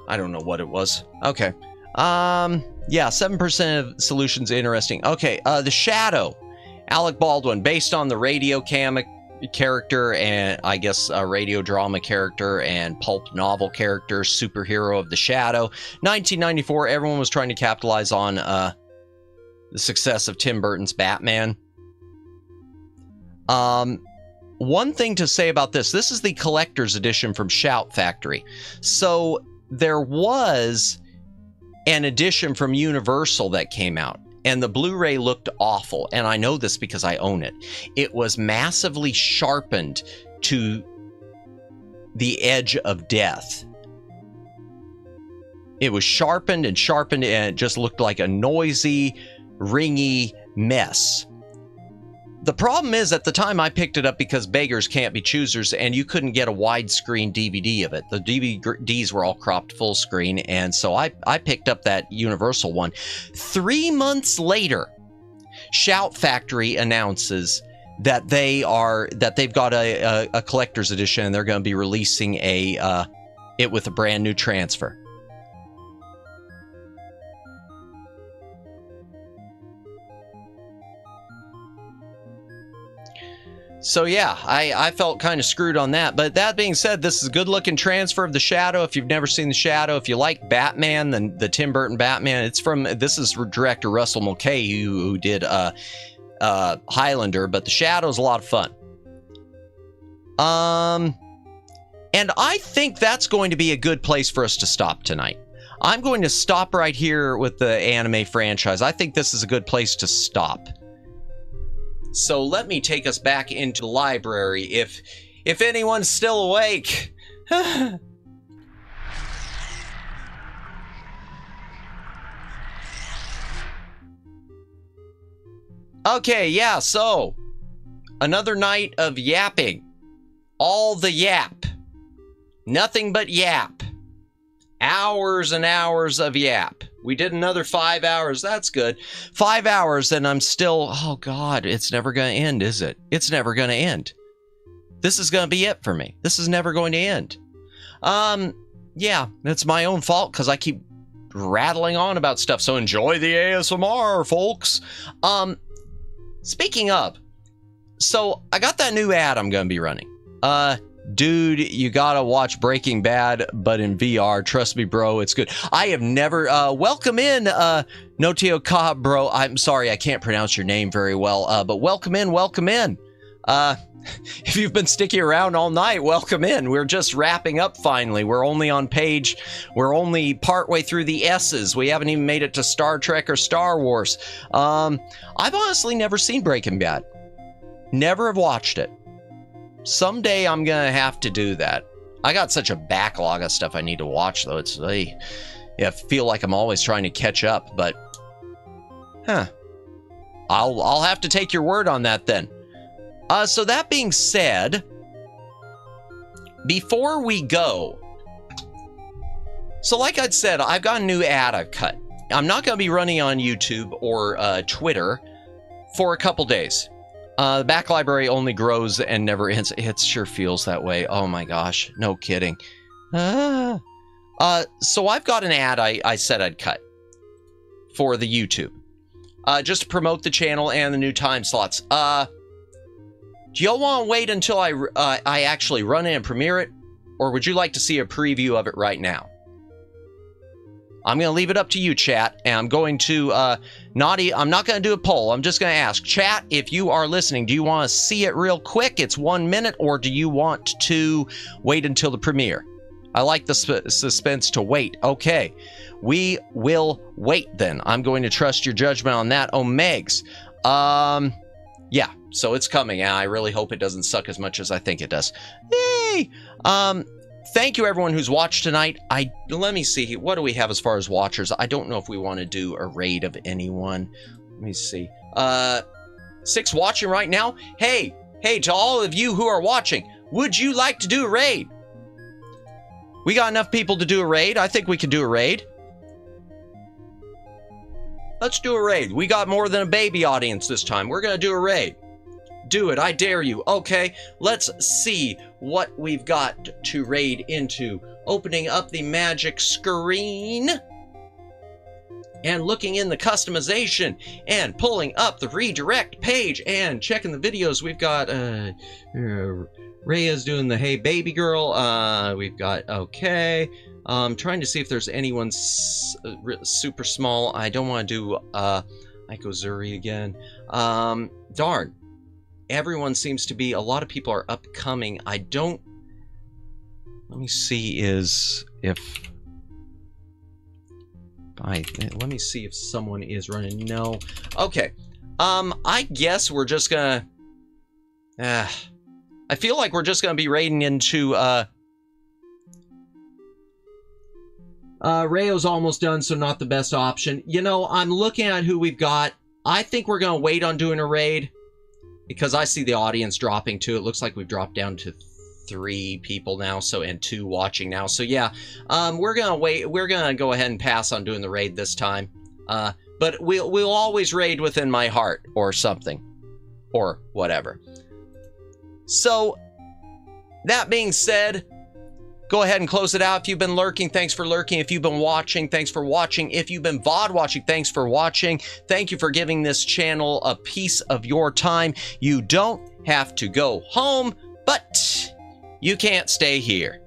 A: I don't know what it was. Okay. Yeah, 7% of solutions interesting. Okay, The Shadow. Alec Baldwin, based on the radio character and I guess a radio drama character and pulp novel character, superhero of The Shadow. 1994, everyone was trying to capitalize on the success of Tim Burton's Batman. One thing to say about this is the collector's edition from Shout Factory. So there was an edition from Universal that came out, and the Blu-ray looked awful, and I know this because I own it. It was massively sharpened to the edge of death. It was sharpened and sharpened, and it just looked like a noisy, ringy mess. The problem is, at the time I picked it up because beggars can't be choosers, and you couldn't get a widescreen DVD of it. The DVDs were all cropped full screen, and so I picked up that Universal one. 3 months later, Shout Factory announces that they've got a collector's edition, and they're going to be releasing it with a brand new transfer. So yeah, I felt kind of screwed on that. But that being said, this is a good looking transfer of The Shadow. If you've never seen The Shadow, if you like Batman, then the Tim Burton Batman, this is director Russell Mulcahy who did Highlander, but The Shadow is a lot of fun. And I think that's going to be a good place for us to stop tonight. I'm going to stop right here with the anime franchise. I think this is a good place to stop. So let me take us back into the library, if anyone's still awake. Okay, yeah, so another night of yapping. All the yap. Nothing but yap. Hours and hours of yap. We did another 5 hours. That's good. 5 hours, and I'm still... Oh, God, it's never going to end, is it? It's never going to end. This is going to be it for me. This is never going to end. Yeah, it's my own fault, because I keep rattling on about stuff. So enjoy the ASMR, folks. Speaking of, so I got that new ad I'm going to be running. Dude, you gotta watch Breaking Bad, but in VR. Trust me, bro, it's good. I have never, welcome in, Notio Ka, bro. I'm sorry, I can't pronounce your name very well, but welcome in, welcome in. If you've been sticking around all night, welcome in. We're just wrapping up finally. We're only partway through the S's. We haven't even made it to Star Trek or Star Wars. I've honestly never seen Breaking Bad. Never have watched it. Someday I'm gonna have to do that. I got such a backlog of stuff I need to watch, though. It's I feel like I'm always trying to catch up, but I'll have to take your word on that then. So that being said, before we go, so like I'd said, I've got a new ad I've cut. I'm not gonna be running on YouTube or Twitter for a couple days. The back library only grows and never ends. It sure feels that way. Oh my gosh, no kidding. So I've got an ad I said I'd cut for the YouTube. Just to promote the channel and the new time slots. Do y'all want to wait until I actually run it and premiere it? Or would you like to see a preview of it right now? I'm going to leave it up to you, chat. And I'm going to, I'm not going to do a poll. I'm just going to ask, chat, if you are listening, do you want to see it real quick? It's 1 minute. Or do you want to wait until the premiere? I like the suspense to wait. Okay. We will wait then. I'm going to trust your judgment on that. Omegs. Yeah. So it's coming. I really hope it doesn't suck as much as I think it does. Yay! Thank you everyone who's watched tonight. Let me see. What do we have as far as watchers? I don't know if we want to do a raid of anyone. Let me see. 6 watching right now. Hey, to all of you who are watching, would you like to do a raid? We got enough people to do a raid. I think we can do a raid. Let's do a raid. We got more than a baby audience this time. We're going to do a raid. Do it. I dare you. Okay, let's see what we've got to raid into. Opening up the magic screen and looking in the customization and pulling up the redirect page and checking the videos. We've got Rhea's doing the hey baby girl. We've got okay. Trying to see if there's anyone super small. I don't want to do Aiko Zuri again. Darn. Everyone seems to be, a lot of people are upcoming. I don't, let me see let me see if someone is running. No. Okay. I guess we're just gonna, I feel like we're just gonna be raiding into, Rayo's almost done, so not the best option. You know, I'm looking at who we've got. I think we're gonna wait on doing a raid. Because I see the audience dropping too. It looks like we've dropped down to 3 people now, and 2 watching now. So yeah, we're gonna wait. We're gonna go ahead and pass on doing the raid this time. But we'll always raid within my heart or something, or whatever. So that being said, go ahead and close it out. If you've been lurking, thanks for lurking. If you've been watching, thanks for watching. If you've been VOD watching, thanks for watching. Thank you for giving this channel a piece of your time. You don't have to go home, but you can't stay here.